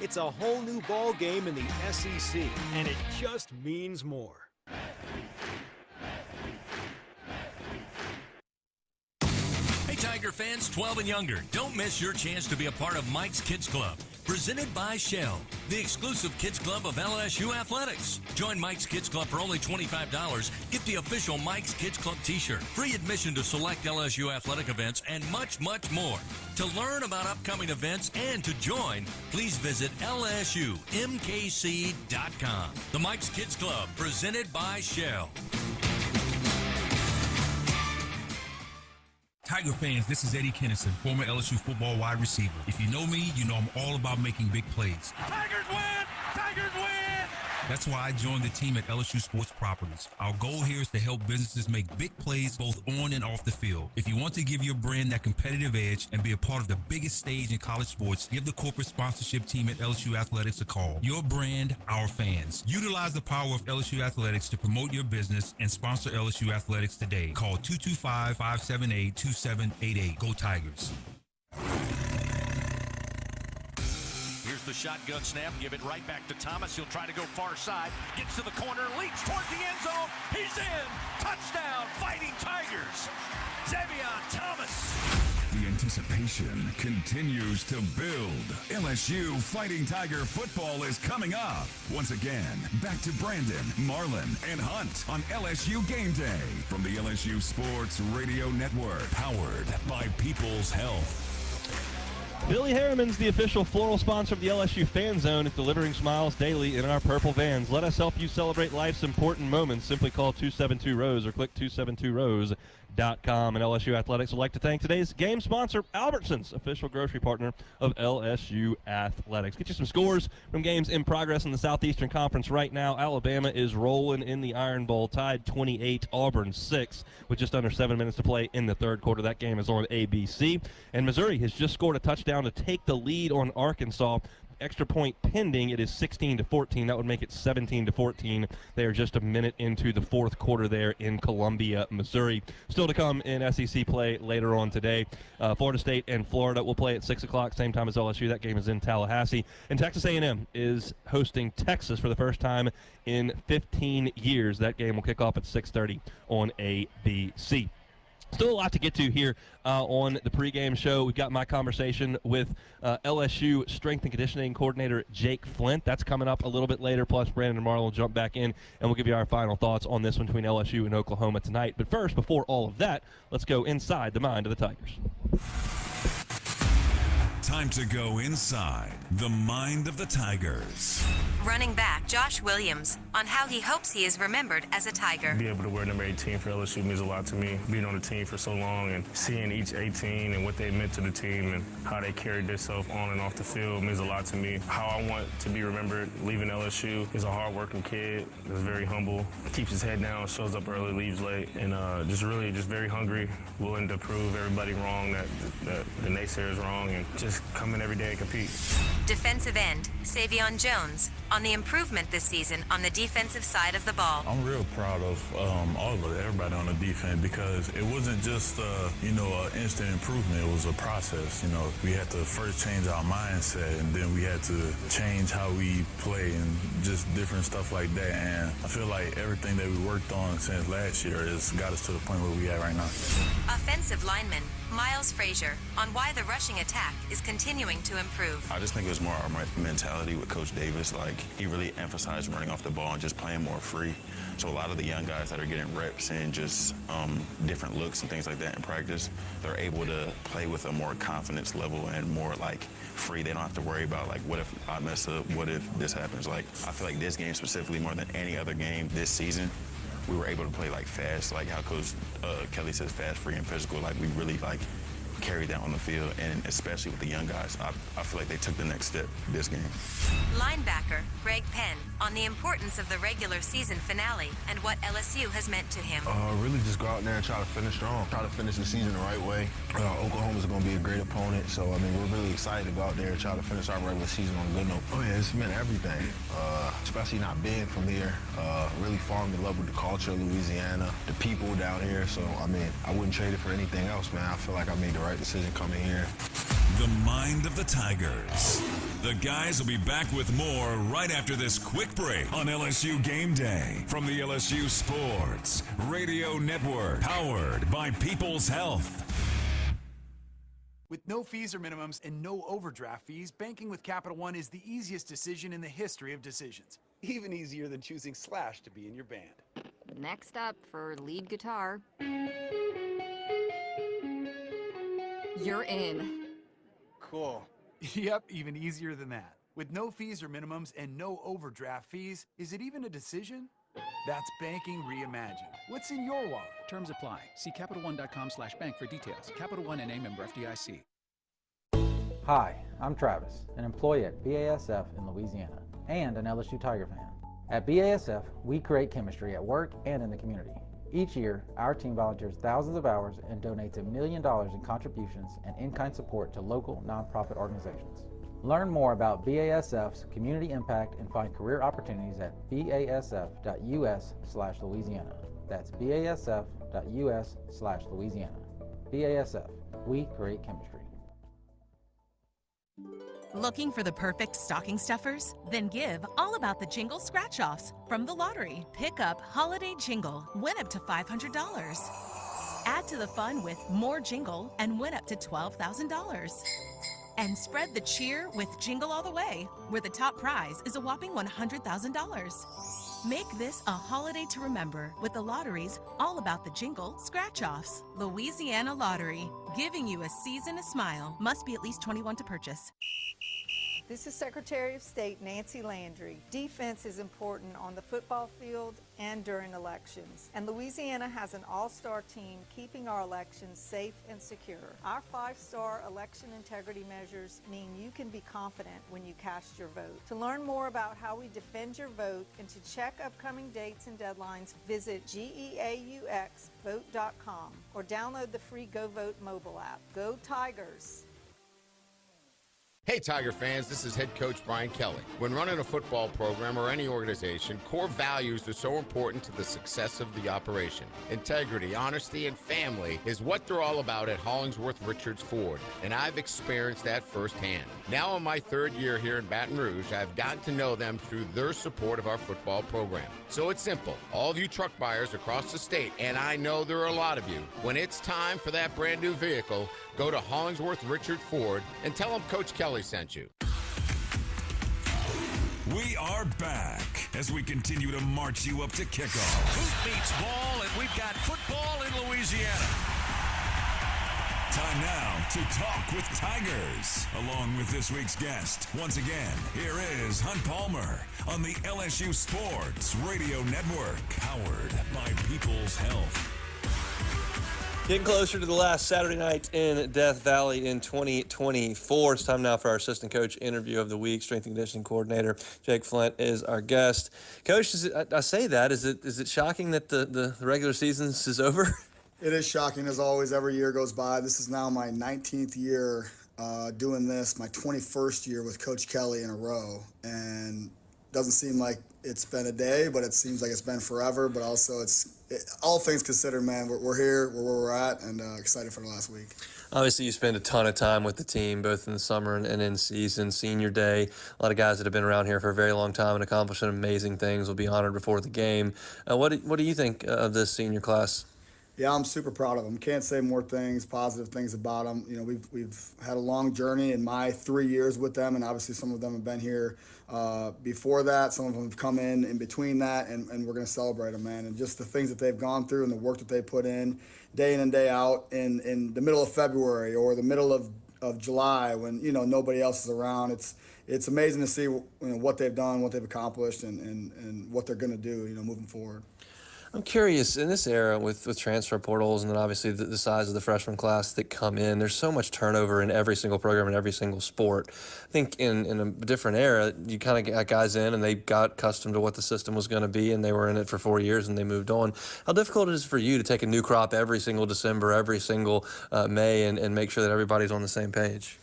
It's a whole new ball game in the SEC, and it just means more. Tiger fans 12 and younger, don't miss your chance to be a part of Mike's Kids Club. presented by Shell, the exclusive kids club of LSU Athletics. Join Mike's Kids Club for only $25. Get the official Mike's Kids Club t-shirt, free admission to select LSU athletic events, and much, much more. To learn about upcoming events and to join, please visit lsumkc.com. The Mike's Kids Club, presented by Shell. Tiger fans, this is Eddie Kennison, former LSU football wide receiver. If you know me, you know I'm all about making big plays. Tigers win! Tigers win! That's why I joined the team at LSU Sports Properties. Our goal here is to help businesses make big plays both on and off the field. If you want to give your brand that competitive edge and be a part of the biggest stage in college sports, give the corporate sponsorship team at LSU Athletics a call. Your brand, our fans. Utilize the power of LSU Athletics to promote your business and sponsor LSU Athletics today. Call 225-578-2788. Go Tigers. The shotgun snap, give it right back to Thomas. He'll try to go far side, gets to the corner, leaps towards the end zone. He's in. Touchdown, Fighting Tigers. Xavier Thomas. The anticipation continues to build. LSU Fighting Tiger football is coming up. Once again, back to Brandon, Marlon, and Hunt on LSU Game Day from the LSU Sports Radio Network, powered by People's Health. Billy Harriman's the official floral sponsor of the LSU Fan Zone. It's delivering smiles daily in our purple vans. Let us help you celebrate life's important moments. Simply call 272-ROSE or click 272rose.com. And LSU Athletics would like to thank today's game sponsor, Albertsons, official grocery partner of LSU Athletics. Get you some scores from games in progress in the Southeastern Conference right now. Alabama is rolling in the Iron Bowl, tied 28, Auburn 6, with just under 7 minutes to play in the third quarter. That game is on ABC. And Missouri has just scored a touchdown to take the lead on Arkansas. Extra point pending. It is 16-14. That would make it 17-14. They are just a minute into the fourth quarter there in Columbia, Missouri. Still to come in SEC play later on today. Florida State and Florida will play at 6 o'clock, same time as LSU. That game is in Tallahassee. And Texas A&M is hosting Texas for the first time in 15 years. That game will kick off at 6:30 on ABC. Still a lot to get to here on the pregame show. We've got my conversation with LSU strength and conditioning coordinator Jake Flint. That's coming up a little bit later, plus Brandon and Marlon will jump back in, and we'll give you our final thoughts on this one between LSU and Oklahoma tonight. But first, before all of that, let's go inside the mind of the Tigers. Time to go inside the mind of the Tigers. Running back Josh Williams on how he hopes he is remembered as a Tiger. Be able to wear number 18 for LSU means a lot to me. Being on the team for so long and seeing each 18 and what they meant to the team and how they carried themselves on and off the field means a lot to me. How I want to be remembered leaving LSU is a hard-working kid that's very humble, keeps his head down, shows up early, leaves late, and just very hungry, willing to prove everybody wrong, that the naysayers wrong, and just come in every day and compete. Defensive end Savion Jones on the improvement this season on the defensive side of the ball. I'm real proud of everybody on the defense, because it wasn't just an instant improvement. It was a process. We had to first change our mindset, and then we had to change how we play and just different stuff like that. And I feel like everything that we worked on since last year has got us to the point where we at right now. Offensive lineman Miles Frazier on why the rushing attack is continuing to improve. I just think it was more our mentality with Coach Davis. He really emphasized running off the ball and just playing more free. So a lot of the young guys that are getting reps and just different looks and things like that in practice, they're able to play with a more confidence level and more free. They don't have to worry about what if I mess up, what if this happens. I feel like this game specifically, more than any other game this season, we were able to play fast, how Coach Kelly says, fast, free, and physical. We really carried that on the field, and especially with the young guys, I feel like they took the next step this game. Linebacker Greg Penn on the importance of the regular season finale and what LSU has meant to him. Really just go out there and try to finish strong, try to finish the season the right way. Oklahoma's going to be a great opponent, so we're really excited to go out there and try to finish our regular season on a good note. Oh yeah, it's meant everything, especially not being from here. Really falling in love with the culture of Louisiana, the people down here. So I wouldn't trade it for anything else, man. I feel like I made the right decision coming here. The mind of the Tigers. The guys will be back with more right after this quick break on LSU Game Day from the LSU Sports Radio Network, powered by People's Health. With no fees or minimums and no overdraft fees, banking with Capital One is the easiest decision in the history of decisions. Even easier than choosing Slash to be in your band. Next up for lead guitar. You're in. Cool. Yep, even easier than that. With no fees or minimums and no overdraft fees, is it even a decision? That's banking reimagined. What's in your wallet? Terms apply. See CapitalOne.com/bank for details. Capital One N.A. member FDIC. Hi, I'm Travis, an employee at BASF in Louisiana, and an LSU Tiger fan. At BASF, we create chemistry at work and in the community. Each year, our team volunteers thousands of hours and donates $1 million in contributions and in-kind support to local nonprofit organizations. Learn more about BASF's community impact and find career opportunities at basf.us/Louisiana. That's basf.us/Louisiana. BASF, we create chemistry. Looking for the perfect stocking stuffers? Then give all about the Jingle Scratch-Offs from the lottery. Pick up Holiday Jingle, win up to $500. Add to the fun with More Jingle and win up to $12,000. And spread the cheer with Jingle All the Way, where the top prize is a whopping $100,000. Make this a holiday to remember with the lottery's All About the Jingle Scratch-Offs. Louisiana Lottery, giving you a season to smile. Must be at least 21 to purchase. This is Secretary of State Nancy Landry. Defense is important on the football field and during elections. And Louisiana has an all-star team keeping our elections safe and secure. Our 5-star election integrity measures mean you can be confident when you cast your vote. To learn more about how we defend your vote and to check upcoming dates and deadlines, visit GEAUXvote.com or download the free Go Vote mobile app. Go Tigers! Hey Tiger fans, this is head coach Brian Kelly. When running a football program or any organization, core values are so important to the success of the operation. Integrity, honesty, and family is what they're all about at Hollingsworth Richards Ford, and I've experienced that firsthand. Now in my 3rd year here in Baton Rouge, I've gotten to know them through their support of our football program. So it's simple. All of you truck buyers across the state, and I know there are a lot of you, when it's time for that brand new vehicle, go to Hollingsworth Richard Ford and tell them Coach Kelly sent you. We are back as we continue to march you up to kickoff. Hoop meets ball, and we've got football in Louisiana. Time now to talk with Tigers. Along with this week's guest, once again, here is Hunt Palmer on the LSU Sports Radio Network, powered by People's Health. Getting closer to the last Saturday night in Death Valley in 2024. It's time now for our assistant coach interview of the week. Strength and conditioning coordinator Jake Flint is our guest. Coach, is it shocking that the regular season is over? It is shocking, as always. Every year goes by. This is now my 19th year doing this, my 21st year with Coach Kelly in a row. And it doesn't seem like it's been a day, but it seems like it's been forever. But also, all things considered, man, we're here, we're where we're at, and excited for the last week. Obviously, you spend a ton of time with the team, both in the summer and in season, senior day. A lot of guys that have been around here for a very long time and accomplishing amazing things will be honored before the game. What do you think of this senior class? Yeah, I'm super proud of them. Can't say more positive things about them. You know, we've had a long journey in my 3 years with them, and obviously some of them have been here before that. Some of them have come in between that, and we're going to celebrate them, man. And just the things that they've gone through and the work that they put in and day out in the middle of February or the middle of July when, you know, nobody else is around. It's amazing to see, you know, what they've done, what they've accomplished, and what they're going to do, you know, moving forward. I'm curious, in this era with transfer portals and then obviously the size of the freshman class that come in, there's so much turnover in every single program and every single sport. I think in a different era, you kind of got guys in and they got accustomed to what the system was going to be and they were in it for 4 years and they moved on. How difficult is it for you to take a new crop every single December, every single May and make sure that everybody's on the same page?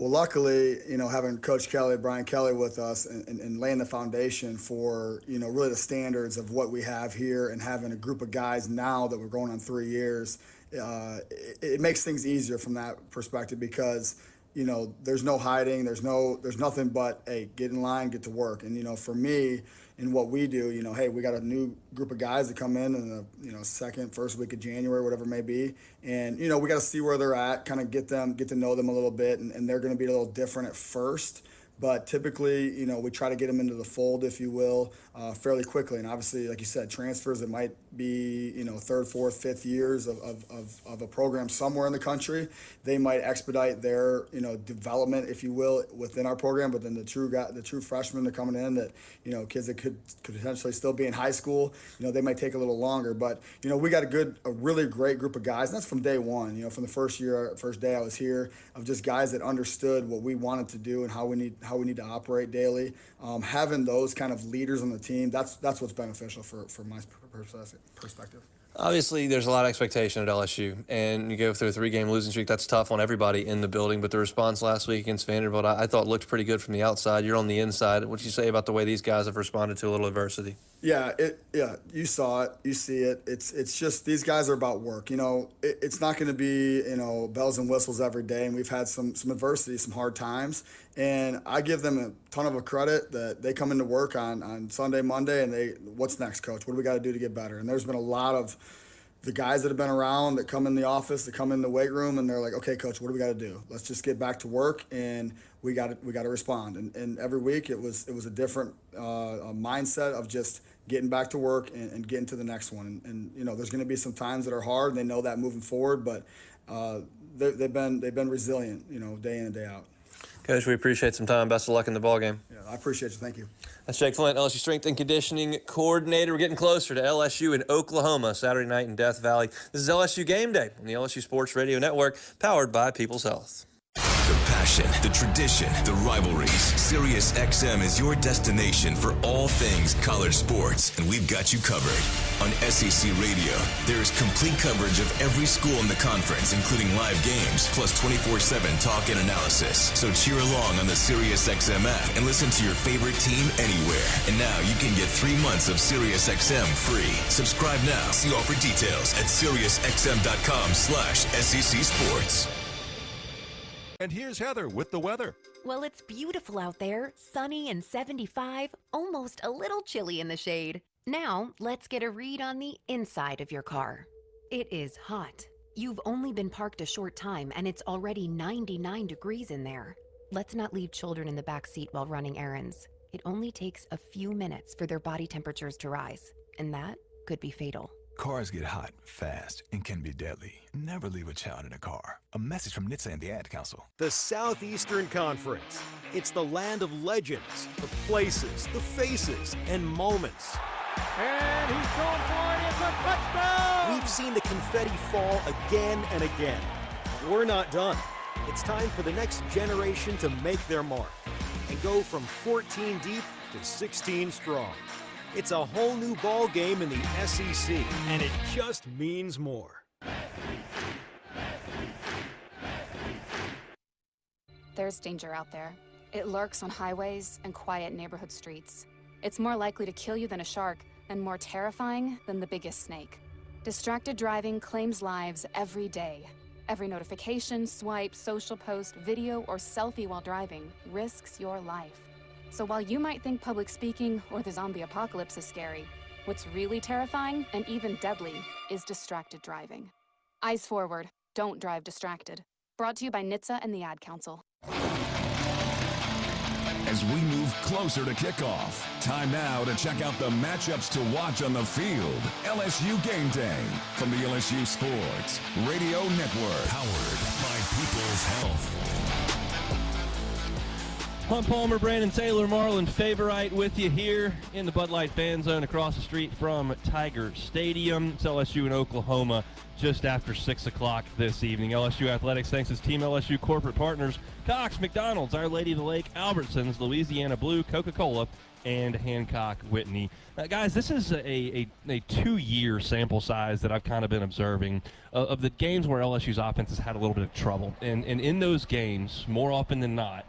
Well, luckily, you know, having Coach Kelly, Brian Kelly with us and laying the foundation for, you know, really the standards of what we have here and having a group of guys now that we're going on 3 years, it makes things easier from that perspective because there's no hiding. There's nothing but, hey, get in line, get to work. And, for me, in what we do, hey, we got a new group of guys that come in the, first week of January, whatever it may be. And, we got to see where they're at, kind of get to know them a little bit. And they're going to be a little different at first. But typically, we try to get them into the fold, if you will, fairly quickly. And obviously, like you said, transfers that might be, third, fourth, fifth years of a program somewhere in the country, they might expedite their, development, if you will, within our program. But then the true freshmen that are coming in that, kids that could potentially still be in high school, they might take a little longer. But, we got a really great group of guys. And that's from day one, from the first day I was here, of just guys that understood what we wanted to do and how we need to operate daily. Having those kind of leaders on the team, that's what's beneficial for my perspective. Obviously, there's a lot of expectation at LSU, and you go through a 3-game losing streak. That's tough on everybody in the building, but the response last week against Vanderbilt, I thought looked pretty good from the outside. You're on the inside. What do you say about the way these guys have responded to a little adversity? Yeah, you saw it, you see it. It's just these guys are about work. It's not going to be bells and whistles every day, and we've had some adversity, some hard times, and I give them a ton of credit that they come into work on Sunday, Monday, and what's next, coach? What do we got to do to get better? And there's been a lot of the guys that have been around that come in the office, that come in the weight room, and they're like, okay, coach, what do we got to do? Let's just get back to work, and we got to respond. And every week it was a different mindset of just getting back to work and getting to the next one. And there's going to be some times that are hard, and they know that moving forward, but they've been resilient, day in and day out. Coach, we appreciate some time. Best of luck in the ballgame. Yeah, I appreciate you. Thank you. That's Jake Flint, LSU Strength and Conditioning Coordinator. We're getting closer to LSU in Oklahoma, Saturday night in Death Valley. This is LSU Game Day on the LSU Sports Radio Network, powered by People's Health. The passion, the tradition, the rivalries. Sirius XM is your destination for all things college sports, and we've got you covered. On SEC Radio, there is complete coverage of every school in the conference, including live games, plus 24/7 talk and analysis. So cheer along on the Sirius XM app and listen to your favorite team anywhere. And now you can get 3 months of Sirius XM free. Subscribe now. See offer details at SiriusXM.com/SEC Sports. And here's Heather with the weather. Well, it's beautiful out there, sunny and 75, almost a little chilly in the shade. Now, let's get a read on the inside of your car. It is hot. You've only been parked a short time and it's already 99 degrees in there. Let's not leave children in the back seat while running errands. It only takes a few minutes for their body temperatures to rise, and that could be fatal. Cars get hot, fast, and can be deadly. Never leave a child in a car. A message from NHTSA and the Ad Council. The Southeastern Conference. It's the land of legends, the places, the faces, and moments. And he's going for it. It's a touchdown! We've seen the confetti fall again and again. We're not done. It's time for the next generation to make their mark and go from 14 deep to 16 strong. It's a whole new ball game in the SEC, and it just means more. There's danger out there. It lurks on highways and quiet neighborhood streets. It's more likely to kill you than a shark, and more terrifying than the biggest snake. Distracted driving claims lives every day. Every notification, swipe, social post, video, or selfie while driving risks your life. So while you might think public speaking or the zombie apocalypse is scary, what's really terrifying and even deadly is distracted driving. Eyes forward, don't drive distracted. Brought to you by NHTSA and the Ad Council. As we move closer to kickoff, time now to check out the matchups to watch on the field. LSU Game Day from the LSU Sports Radio Network. Powered by People's Health. Hunt Palmer, Brandon Taylor, Marlon Favorite with you here in the Bud Light Fan Zone across the street from Tiger Stadium. It's LSU in Oklahoma just after 6 o'clock this evening. LSU Athletics thanks its Team LSU corporate partners, Cox, McDonald's, Our Lady of the Lake, Albertsons, Louisiana Blue, Coca-Cola, and Hancock Whitney. Guys, this is a 2-year sample size that I've kind of been observing of the games where LSU's offense has had a little bit of trouble. And in those games, more often than not,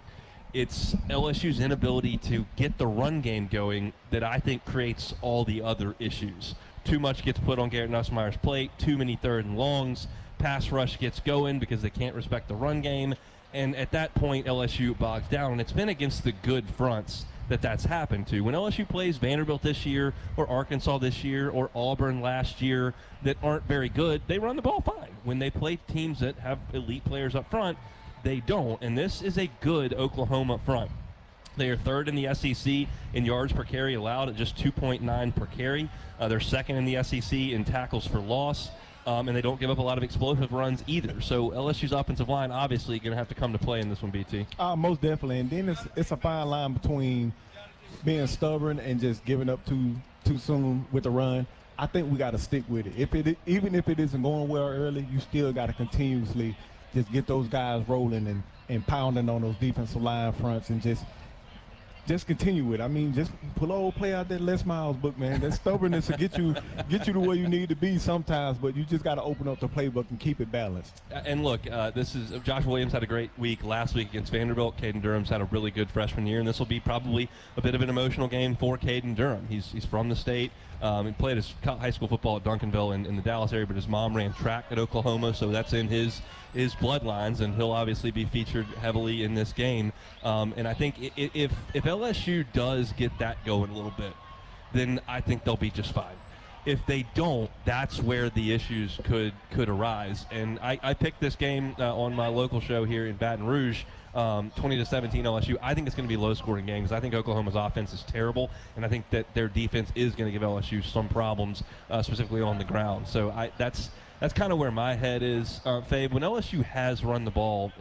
it's LSU's inability to get the run game going that I think creates all the other issues. Too much gets put on Garrett Nussmeier's plate, too many third and longs, pass rush gets going because they can't respect the run game, And at that point, LSU bogs down, and it's been against the good fronts that's happened to. When LSU plays Vanderbilt this year, or Arkansas this year, or Auburn last year that aren't very good, they run the ball fine. When they play teams that have elite players up front, they don't. And this is a good Oklahoma up front. They are third in the SEC in yards per carry allowed at just 2.9 per carry. They're second in the SEC in tackles for loss. And they don't give up a lot of explosive runs either. So LSU's offensive line obviously going to have to come to play in this one, BT. Most definitely. And then it's a fine line between being stubborn and just giving up too soon with the run. I think we got to stick with it. Even if it isn't going well early, you still got to continuously just get those guys rolling and pounding on those defensive line fronts and just continue with it. I mean, just pull old play out that Les Miles book, man. That stubbornness will get you to where you need to be sometimes, but you just got to open up the playbook and keep it balanced. And look, Josh Williams had a great week last week against Vanderbilt. Caden Durham's had a really good freshman year, and this will be probably a bit of an emotional game for Caden Durham. He's from the state. He played his high school football at Duncanville in the Dallas area, but his mom ran track at Oklahoma, so that's in his bloodlines, and he'll obviously be featured heavily in this game. And I think if LSU does get that going a little bit, then I think they'll be just fine. If they don't, that's where the issues could arise. And I picked this game on my local show here in Baton Rouge, 20-17 LSU. I think it's going to be a low-scoring game because I think Oklahoma's offense is terrible, and I think that their defense is going to give LSU some problems, specifically on the ground. So that's kind of where my head is, Fabe. When LSU has run the ball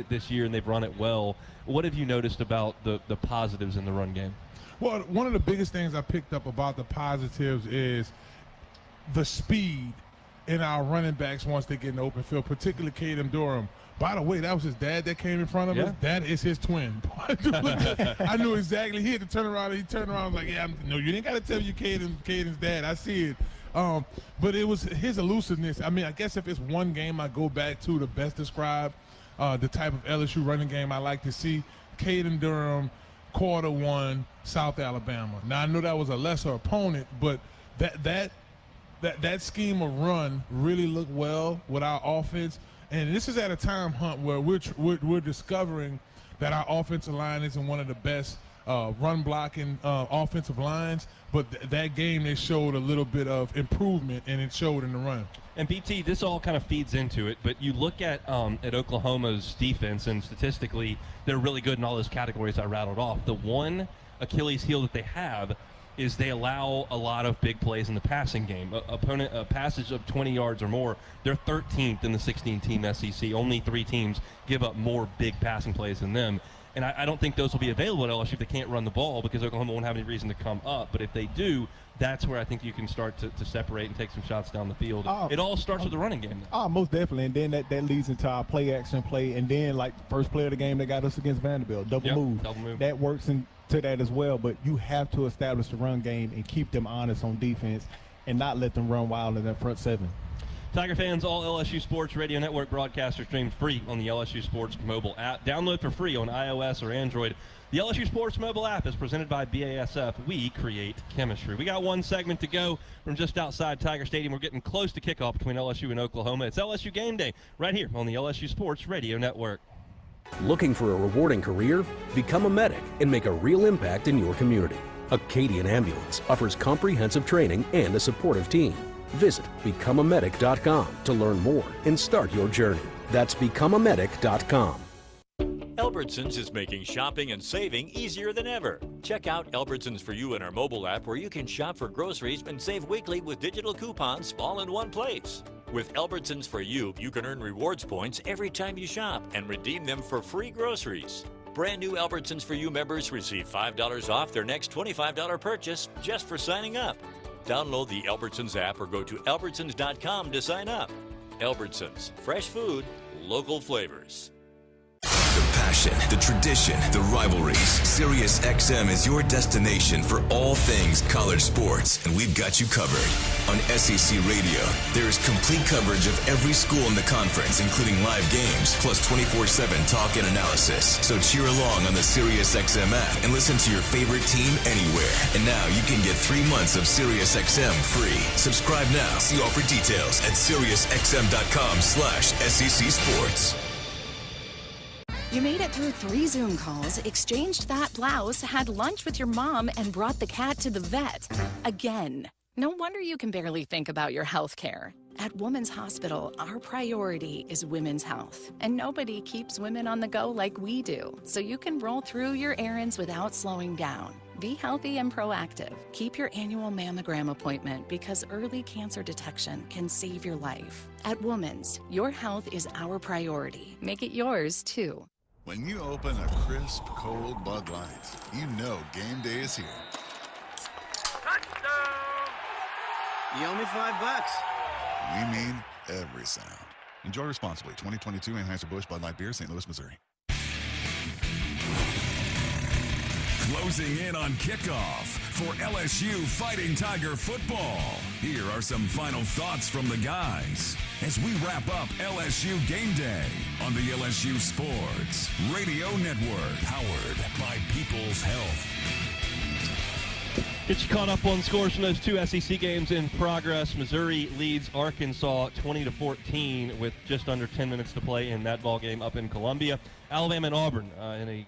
this year and they've run it well, what have you noticed about the positives in the run game? Well, one of the biggest things I picked up about the positives is the speed in our running backs once they get in the open field, particularly Caden Durham. By the way, that was his dad that came in front of us. That is his twin. I knew exactly. He had to turn around. He turned around and was like, no, you didn't got to tell you Caden's dad. I see it. But it was his elusiveness. I mean, I guess if it's one game I go back to to best describe the type of LSU running game I like to see, Caden Durham, quarter one, South Alabama. Now, I know that was a lesser opponent, but that scheme of run really looked well with our offense. And this is at a time, Hunt, where we're discovering that our offensive line isn't one of the best run blocking offensive lines, but that game they showed a little bit of improvement, and it showed in the run. And BT, this all kind of feeds into it, but you look at Oklahoma's defense, and statistically, they're really good in all those categories I rattled off. The one Achilles heel that they have is they allow a lot of big plays in the passing game. A passage of 20 yards or more, they're 13th in the 16-team SEC. Only 3 teams give up more big passing plays than them. And I don't think those will be available at LSU if they can't run the ball, because Oklahoma won't have any reason to come up. But if they do, that's where I think you can start to separate and take some shots down the field. It all starts with the running game. Most definitely. And then that leads into our play-action play. And then, like, first play of the game that got us against Vanderbilt, double move. That works into that as well. But you have to establish the run game and keep them honest on defense and not let them run wild in that front seven. Tiger fans, all LSU Sports Radio Network broadcasts are streamed free on the LSU Sports mobile app. Download for free on iOS or Android. The LSU Sports mobile app is presented by BASF. We create chemistry. We got one segment to go from just outside Tiger Stadium. We're getting close to kickoff between LSU and Oklahoma. It's LSU Game Day right here on the LSU Sports Radio Network. Looking for a rewarding career? Become a medic and make a real impact in your community. Acadian Ambulance offers comprehensive training and a supportive team. Visit becomeamedic.com to learn more and start your journey. That's becomeamedic.com. Albertsons is making shopping and saving easier than ever. Check out Albertsons For You in our mobile app, where you can shop for groceries and save weekly with digital coupons all in one place. With Albertsons For You, you can earn rewards points every time you shop and redeem them for free groceries. Brand new Albertsons For You members receive $5 off their next $25 purchase just for signing up. Download the Albertsons app or go to albertsons.com to sign up. Albertsons, fresh food, local flavors. The passion, the tradition, the rivalries. SiriusXM is your destination for all things college sports, and we've got you covered. On SEC Radio, there is complete coverage of every school in the conference, including live games, plus 24/7 talk and analysis. So cheer along on the SiriusXM app and listen to your favorite team anywhere. And now you can get 3 months of SiriusXM free. Subscribe now. See all for details at SiriusXM.com/SEC Sports. You made it through 3 Zoom calls, exchanged that blouse, had lunch with your mom, and brought the cat to the vet. Again. No wonder you can barely think about your health care. At Women's Hospital, our priority is women's health. And nobody keeps women on the go like we do, so you can roll through your errands without slowing down. Be healthy and proactive. Keep your annual mammogram appointment because early cancer detection can save your life. At Women's, your health is our priority. Make it yours, too. When you open a crisp, cold Bud Light, you know game day is here. You owe me $5. We mean every sound. Enjoy responsibly. 2022 Anheuser-Busch Bud Light Beer, St. Louis, Missouri. Closing in on kickoff for LSU Fighting Tiger football. Here are some final thoughts from the guys as we wrap up LSU Game Day on the LSU Sports Radio Network, powered by People's Health. Get you caught up on scores from those 2 SEC games in progress. Missouri leads Arkansas 20-14 with just under 10 minutes to play in that ball game up in Columbia. Alabama and Auburn in a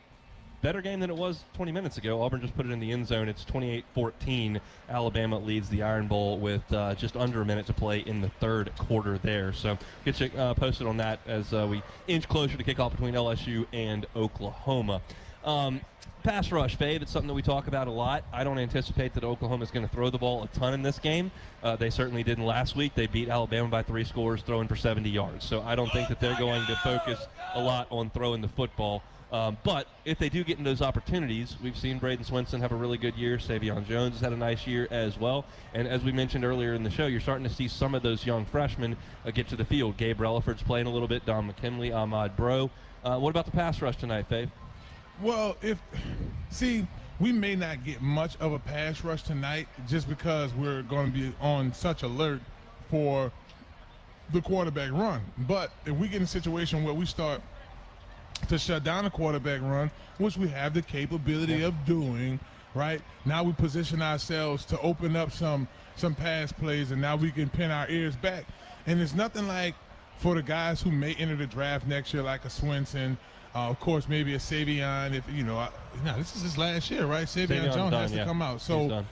better game than it was 20 minutes ago. Auburn just put it in the end zone. It's 28-14. Alabama leads the Iron Bowl with just under a minute to play in the third quarter there. So get you posted on that as we inch closer to kickoff between LSU and Oklahoma. Pass rush, Fave, it's something that we talk about a lot. I don't anticipate that Oklahoma is going to throw the ball a ton in this game. They certainly didn't last week. They beat Alabama by 3 scores, throwing for 70 yards. So I don't think that they're going to focus a lot on throwing the football. But if they do get in those opportunities, we've seen Braden Swinson have a really good year. Savion Jones has had a nice year as well. And as we mentioned earlier in the show, you're starting to see some of those young freshmen get to the field. Gabe Relaford's playing a little bit, Don McKinley, Ahmad Bro. What about the pass rush tonight, Fave? Well, we may not get much of a pass rush tonight just because we're going to be on such alert for the quarterback run. But if we get in a situation where we start to shut down a quarterback run, which we have the capability of doing, right? Now we position ourselves to open up some pass plays, and now we can pin our ears back. And it's nothing like for the guys who may enter the draft next year, like a Swinson, of course, maybe a Savion. If this is his last year, right? Savion Jones has to come out. So,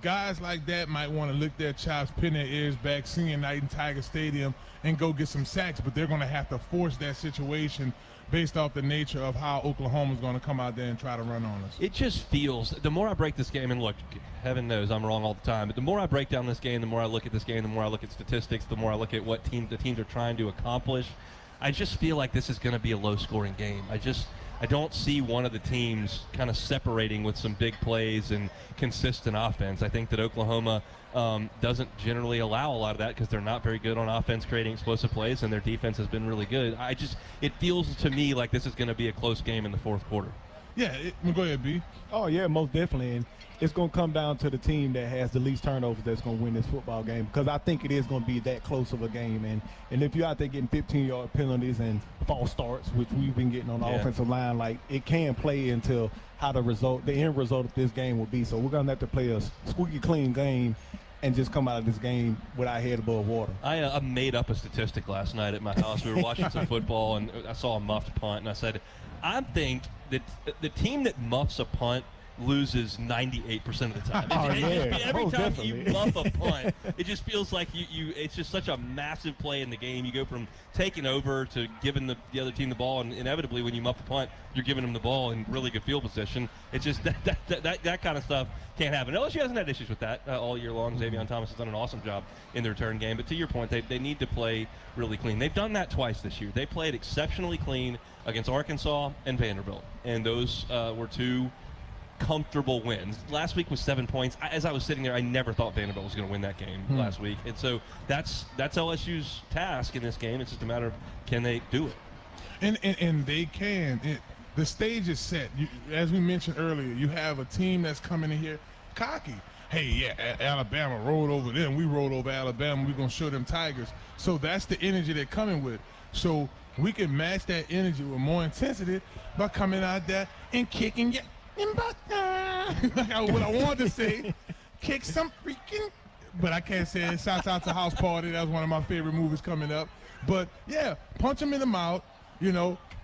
guys like that might want to lick their chops, pin their ears back, senior night in Tiger Stadium, and go get some sacks. But they're going to have to force that situation based off the nature of how Oklahoma's going to come out there and try to run on us. It just feels, the more I break this game, and look, heaven knows I'm wrong all the time, but the more I break down this game, the more I look at this game, the more I look at statistics, the more I look at what the teams are trying to accomplish. I just feel like this is going to be a low-scoring game. I don't see one of the teams kind of separating with some big plays and consistent offense. I think that Oklahoma doesn't generally allow a lot of that because they're not very good on offense creating explosive plays, and their defense has been really good. It feels to me like this is going to be a close game in the fourth quarter. Yeah, go ahead, B. Oh, yeah, most definitely. And it's going to come down to the team that has the least turnovers that's going to win this football game, because I think it is going to be that close of a game. And if you're out there getting 15-yard penalties and false starts, which we've been getting on the offensive line, like, it can play into how the end result of this game will be. So we're going to have to play a squeaky clean game and just come out of this game with our head above water. I made up a statistic last night at my house. We were watching some football, and I saw a muffed punt, and I said, I think that the team that muffs a punt loses 98% of the time. Every time you muff a punt, it just feels like it's just such a massive play in the game. You go from taking over to giving the other team the ball, and inevitably when you muff a punt, you're giving them the ball in really good field position. It's just that kind of stuff can't happen. LSU hasn't had issues with that all year long. Xavier Thomas has done an awesome job in the return game. But to your point, they need to play really clean. They've done that twice this year. They played exceptionally clean against Arkansas and Vanderbilt, and those were two comfortable wins. Last week was 7 points. As I was sitting there, I never thought Vanderbilt was going to win that game last week. And so that's LSU's task in this game. It's just a matter of can they do it. And they can. The stage is set. As we mentioned earlier, you have a team that's coming in here cocky. Hey, yeah, Alabama rolled over them. We rolled over Alabama. We're going to show them Tigers. So that's the energy they're coming with. So we can match that energy with more intensity by coming out there and kicking it. What I wanted to say, kick some freaking, but I can't say it. Shouts out to House Party. That was one of my favorite movies coming up. But yeah, punch them in the mouth,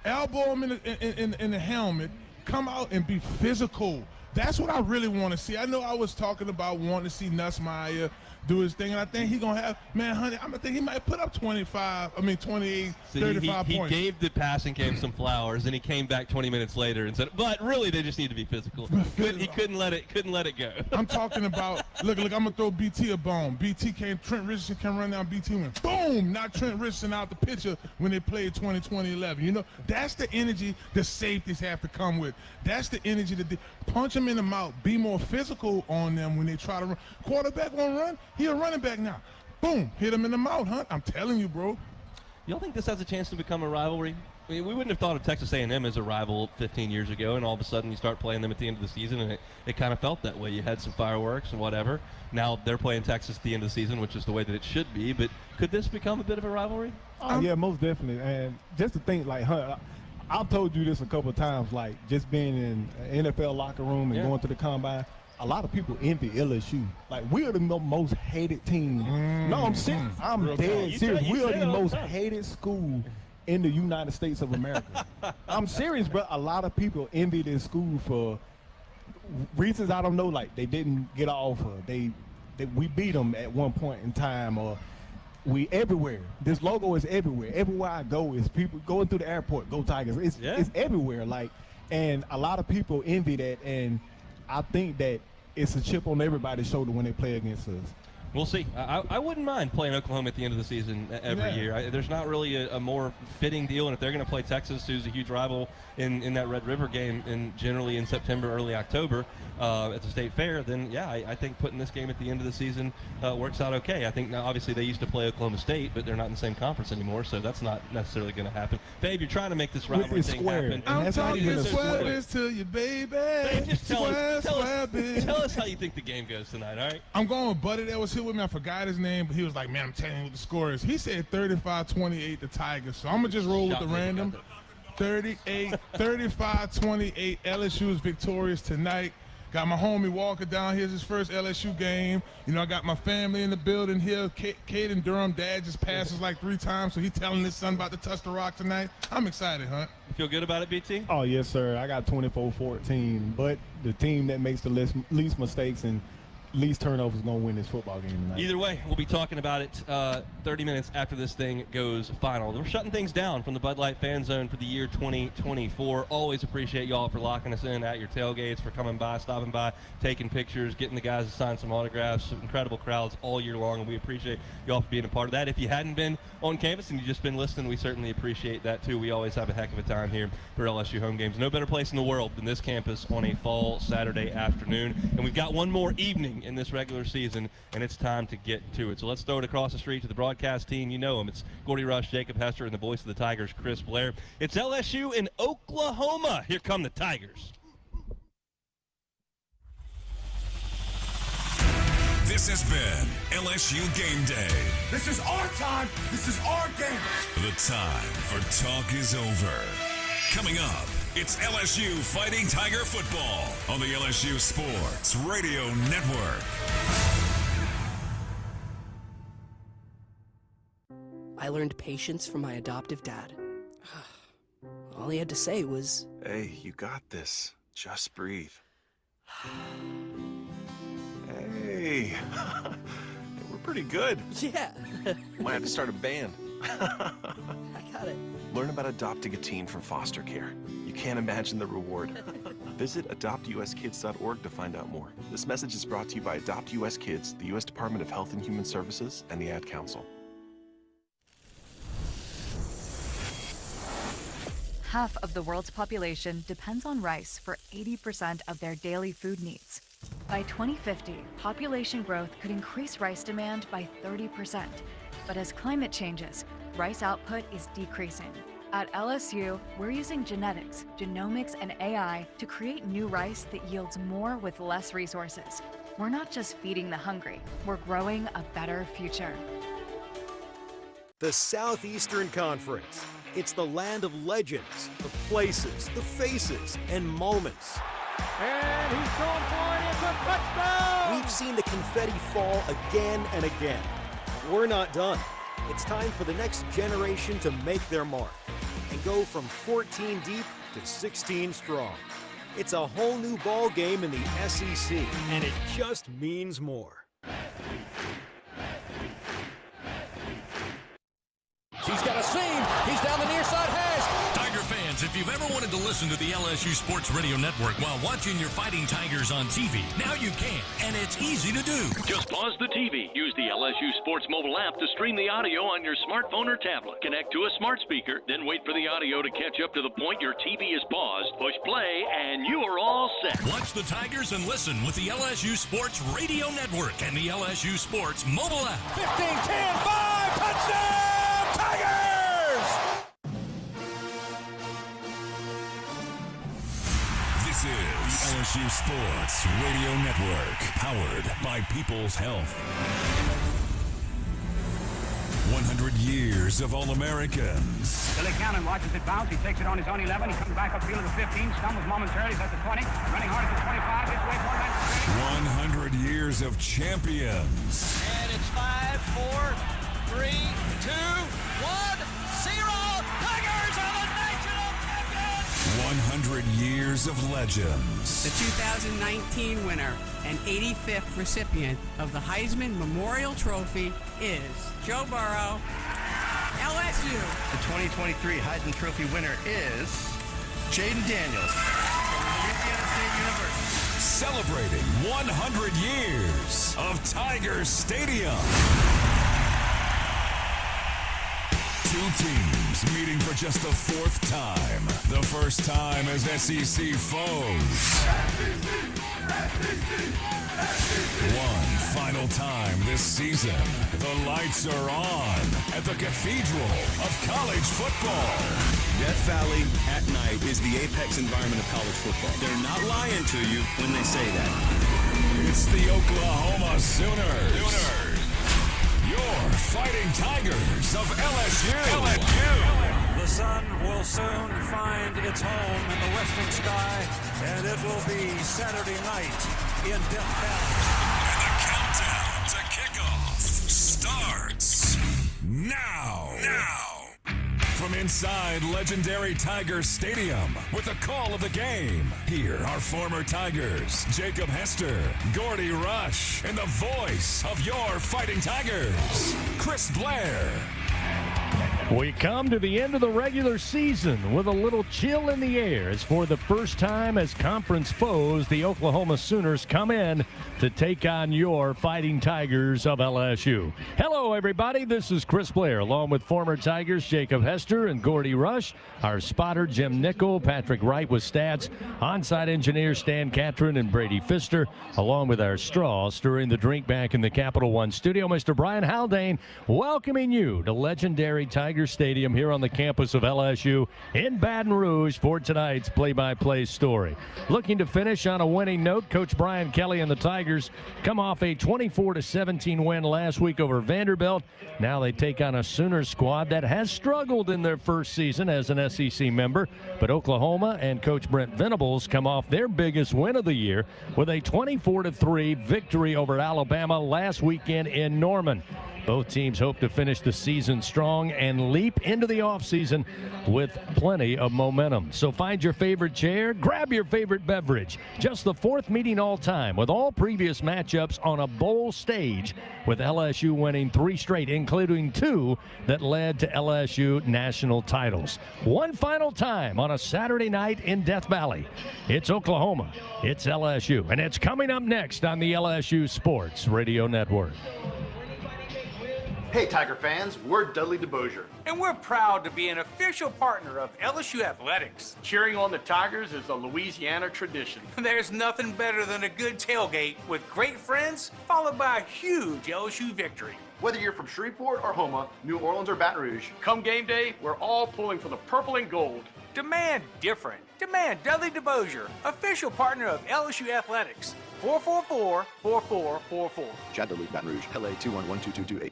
elbow him in the helmet, come out and be physical. That's what I really want to see. I know I was talking about wanting to see Nussmeier do his thing, and I think he's going to have, I think he might put up 28, 35 points. He gave the passing game some flowers, and he came back 20 minutes later and said, but really they just need to be physical. He couldn't let it go. I'm talking about, look, I'm going to throw BT a bone. Trent Richardson can run down BT and went, boom, knock Trent Richardson out the picture when they played 2011. That's the energy the safeties have to come with. That's the energy that punch them in the mouth, be more physical on them when they try to run. Quarterback won't run. He a running back now. Boom, hit him in the mouth, Hunt. I'm telling you, bro. You don't think this has a chance to become a rivalry? I mean, we wouldn't have thought of Texas A&M as a rival 15 years ago, and all of a sudden you start playing them at the end of the season, and it kind of felt that way. You had some fireworks and whatever. Now they're playing Texas at the end of the season, which is the way that it should be. But could this become a bit of a rivalry? Yeah, most definitely. And just to think, like, Hunt, I've told you this a couple of times, like just being in an NFL locker room and going to the combine. A lot of people envy LSU. Like, we are the most hated team. No, I'm serious. I'm dead serious. We are the most hated school in the United States of America. I'm serious, bro. A lot of people envy this school for reasons I don't know. Like, they didn't get off, or we beat them at one point in time, or we everywhere. This logo is everywhere. Everywhere I go is people going through the airport. Go Tigers! It's everywhere. Like, and a lot of people envy that, and I think that it's a chip on everybody's shoulder when they play against us. We'll see. I wouldn't mind playing Oklahoma at the end of the season every year. There's not really a more fitting deal, and if they're going to play Texas, who's a huge rival in that Red River game, and generally in September, early October at the State Fair, then I think putting this game at the end of the season works out okay. I think now obviously they used to play Oklahoma State, but they're not in the same conference anymore, so that's not necessarily going to happen. Babe, you're trying to make this rivalry thing happen. I'm talking square to you, baby. Babe, just tell us how you think the game goes tonight, all right? I'm going with Buddy that was here with me. I forgot his name, but he was like, man, I'm telling you what the score is. He said 35-28 the Tigers, so I'm going to just roll with the random. 35-28, LSU is victorious tonight. Got my homie Walker down here, his first LSU game. I got my family in the building here. Caden Durham, dad just passes like 3 times, so he's telling his son about to touch the rock tonight. I'm excited, Hunt. You feel good about it, BT? Oh, yes, sir. I got 24-14, but the team that makes the least mistakes and least turnovers is going to win this football game tonight. Either way, we'll be talking about it 30 minutes after this thing goes final. We're shutting things down from the Bud Light Fan Zone for the year 2024. Always appreciate y'all for locking us in at your tailgates, for coming by, stopping by, taking pictures, getting the guys to sign some autographs. Incredible crowds all year long, and we appreciate y'all for being a part of that. If you hadn't been on campus and you've just been listening, we certainly appreciate that too. We always have a heck of a time here for LSU home games. No better place in the world than this campus on a fall Saturday afternoon. And we've got one more evening in this regular season, and it's time to get to it. So let's throw it across the street to the broadcast team. You know them. It's Gordy Rush, Jacob Hester, and the voice of the Tigers, Chris Blair. It's LSU in Oklahoma. Here come the Tigers. This has been LSU Game Day. This is our time. This is our game. The time for talk is over. Coming up, it's LSU Fighting Tiger football on the LSU Sports Radio Network. I learned patience from my adoptive dad. All he had to say was, "Hey, you got this. Just breathe." Hey, we're pretty good. Yeah. Might have to start a band. I got it. Learn about adopting a teen from foster care. You can't imagine the reward. Visit adoptuskids.org to find out more. This message is brought to you by Adopt US Kids, the U.S. Department of Health and Human Services, and the Ad Council. Half of the world's population depends on rice for 80% of their daily food needs. By 2050, population growth could increase rice demand by 30%. But as climate changes, rice output is decreasing. At LSU, we're using genetics, genomics, and AI to create new rice that yields more with less resources. We're not just feeding the hungry, we're growing a better future. The Southeastern Conference. It's the land of legends, the places, the faces, and moments. And he's going for it. It's a touchdown! We've seen the confetti fall again and again. We're not done. It's time for the next generation to make their mark and and go from 14 deep to 16 strong. It's a whole new ball game in the SEC, and it just means more. He's got a seam. He's down the near side hash. Tiger fans, if you've ever wanted to listen to the LSU Sports Radio Network while watching your Fighting Tigers on TV, now you can, and it's easy to do. Just pause the TV. Use the LSU Sports mobile app to stream the audio on your smartphone or tablet. Connect to a smart speaker, then wait for the audio to catch up to the point your TV is paused. Push play, and you are all set. Watch the Tigers and listen with the LSU Sports Radio Network and the LSU Sports mobile app. 15-10, 5, touchdown! Tigers! This is the LSU Sports Radio Network, powered by People's Health. 100 years of All-Americans. Billy Cannon watches it bounce. He takes it on his own 11. He comes back upfield to the 15. Stumbles momentarily. He's at the 20. Running hard at the 25. Gets away for 100 years of champions. And it's 5, 4, 3, 2, 1, 0. Tigers are the national champions! 100 years of legends. The 2019 winner and 85th recipient of the Heisman Memorial Trophy is Joe Burrow, LSU. The 2023 Heisman Trophy winner is Jaden Daniels from Louisiana State University. Celebrating 100 years of Tiger Stadium. Two teams meeting for just the fourth time. The first time as SEC foes. One final time this season. The lights are on at the Cathedral of College Football. Death Valley at night is the apex environment of college football. They're not lying to you when they say that. It's the Oklahoma Sooners. Your Fighting Tigers of LSU. The sun will soon find its home in the western sky, and it will be Saturday night in Death Valley. And the countdown to kickoff starts now. From inside legendary Tiger Stadium with the call of the game, here are former Tigers Jacob Hester, Gordy Rush, and the voice of your Fighting Tigers, Chris Blair. We come to the end of the regular season with a little chill in the air as for the first time as conference foes, the Oklahoma Sooners come in to take on your Fighting Tigers of LSU. Hello, everybody. This is Chris Blair, along with former Tigers Jacob Hester and Gordy Rush, our spotter Jim Nickel, Patrick Wright with stats, on-site engineers Stan Catron and Brady Pfister, along with our straw stirring the drink back in the Capital One studio, Mr. Brian Haldane, welcoming you to legendary Tiger Stadium here on the campus of LSU in Baton Rouge for tonight's play-by-play story. Looking to finish on a winning note, Coach Brian Kelly and the Tigers come off a 24-17 win last week over Vanderbilt. Now they take on a Sooners squad that has struggled in their first season as an SEC member, but Oklahoma and Coach Brent Venables come off their biggest win of the year with a 24-3 victory over Alabama last weekend in Norman. Both teams hope to finish the season strong and leap into the offseason with plenty of momentum. So find your favorite chair, grab your favorite beverage. Just the fourth meeting all time with all previous matchups on a bowl stage, with LSU winning 3 straight, including 2 that led to LSU national titles. One final time on a Saturday night in Death Valley. It's Oklahoma, it's LSU, and it's coming up next on the LSU Sports Radio Network. Hey Tiger fans, we're Dudley DeBosier. And we're proud to be an official partner of LSU Athletics. Cheering on the Tigers is a Louisiana tradition. There's nothing better than a good tailgate with great friends, followed by a huge LSU victory. Whether you're from Shreveport or Houma, New Orleans or Baton Rouge, come game day, we're all pulling for the purple and gold. Demand different. Demand Dudley DeBosier, official partner of LSU Athletics. 444-4444. Chad Dudley, Baton Rouge, LA 2112228.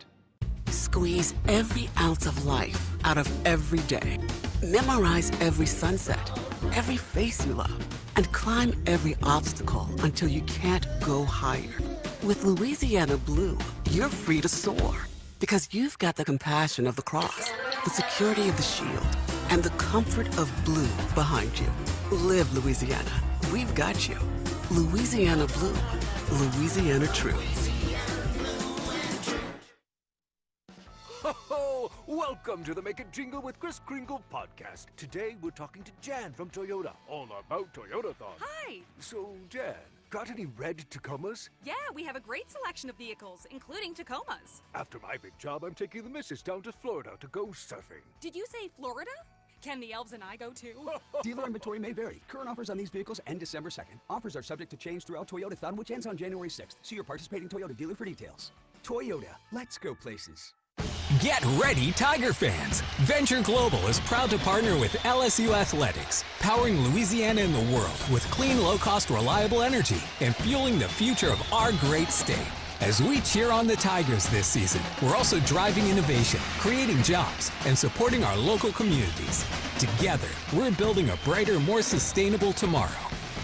Squeeze every ounce of life out of every day. Memorize every sunset, every face you love, and climb every obstacle until you can't go higher. With Louisiana Blue, you're free to soar because you've got the compassion of the cross the security of the Shield, and the comfort of blue behind you. Live Louisiana. We've got you. Louisiana Blue. Louisiana True. Ho-ho! Welcome to the Make It Jingle with Kris Kringle podcast. Today we're talking to Jan from Toyota, all about Toyotathon. Hi! So, Jan, got any red Tacomas? Yeah, we have a great selection of vehicles, including Tacomas. After my big job, I'm taking the missus down to Florida to go surfing. Did you say Florida? Can the elves and I go too? Dealer inventory may vary. Current offers on these vehicles end December 2nd. Offers are subject to change throughout Toyotathon, which ends on January 6th. See your participating Toyota dealer for details. Toyota, let's go places. Get ready, Tiger fans! Venture Global is proud to partner with LSU Athletics, powering Louisiana and the world with clean, low-cost, reliable energy and fueling the future of our great state. As we cheer on the Tigers this season, we're also driving innovation, creating jobs, and supporting our local communities. Together, we're building a brighter, more sustainable tomorrow.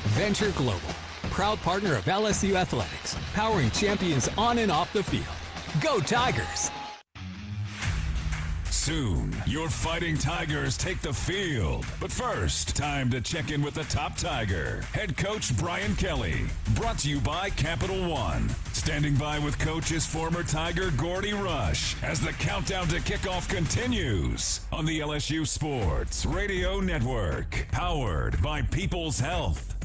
Venture Global, proud partner of LSU Athletics, powering champions on and off the field. Go Tigers! Soon, your Fighting Tigers take the field. But first, time to check in with the top Tiger, head coach Brian Kelly. Brought to you by Capital One. Standing by with coach is former Tiger Gordy Rush as the countdown to kickoff continues on the LSU Sports Radio Network, powered by People's Health.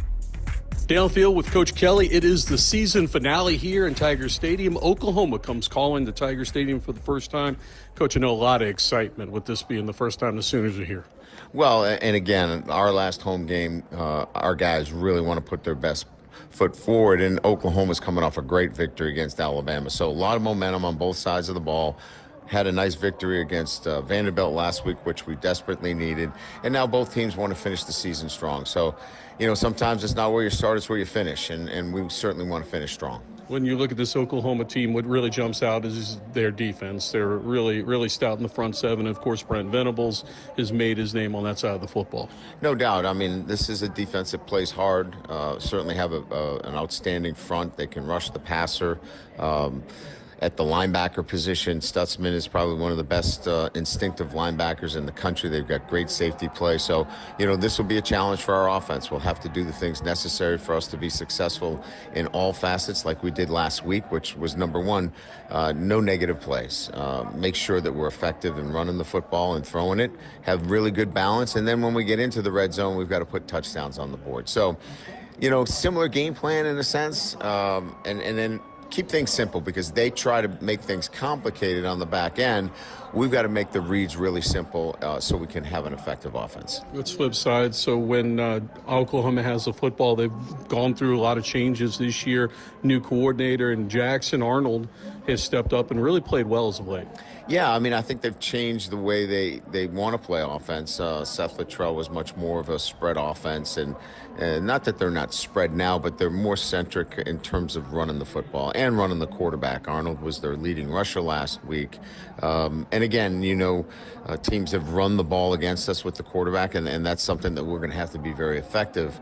Downfield with Coach Kelly. It is the season finale here in Tiger Stadium. Oklahoma comes calling to Tiger Stadium for the first time. Coach, I know a lot of excitement with this being the first time the Sooners are here. Well, and again, our last home game, our guys really want to put their best foot forward, and Oklahoma's coming off a great victory against Alabama. So a lot of momentum on both sides of the ball. Had a nice victory against Vanderbilt last week, which we desperately needed. And now both teams want to finish the season strong. So, you know, sometimes it's not where you start, it's where you finish. And we certainly want to finish strong. When you look at this Oklahoma team, what really jumps out is their defense. They're really, really stout in the front seven. Of course, Brent Venables has made his name on that side of the football. No doubt. I mean, this is a defense that plays hard. Certainly have an outstanding front. They can rush the passer. At the linebacker position, Stutzman is probably one of the best instinctive linebackers in the country. They've got great safety play. So, you know, this will be a challenge for our offense. We'll have to do the things necessary for us to be successful in all facets like we did last week, which was number one, no negative plays. Make sure that we're effective in running the football and throwing it, have really good balance. And then when we get into the red zone, we've got to put touchdowns on the board. So, you know, similar game plan in a sense, and then keep things simple because they try to make things complicated on the back end. We've got to make the reads really simple so we can have an effective offense. Let's flip side. So when Oklahoma has the football, they've gone through a lot of changes this year. New coordinator, and Jackson Arnold has stepped up and really played well as of late. Yeah, I mean, I think they've changed the way they want to play offense. Seth Luttrell was much more of a spread offense, and not that they're not spread now, but they're more centric in terms of running the football and running the quarterback. Arnold was their leading rusher last week. And again, you know, teams have run the ball against us with the quarterback, and that's something that we're going to have to be very effective.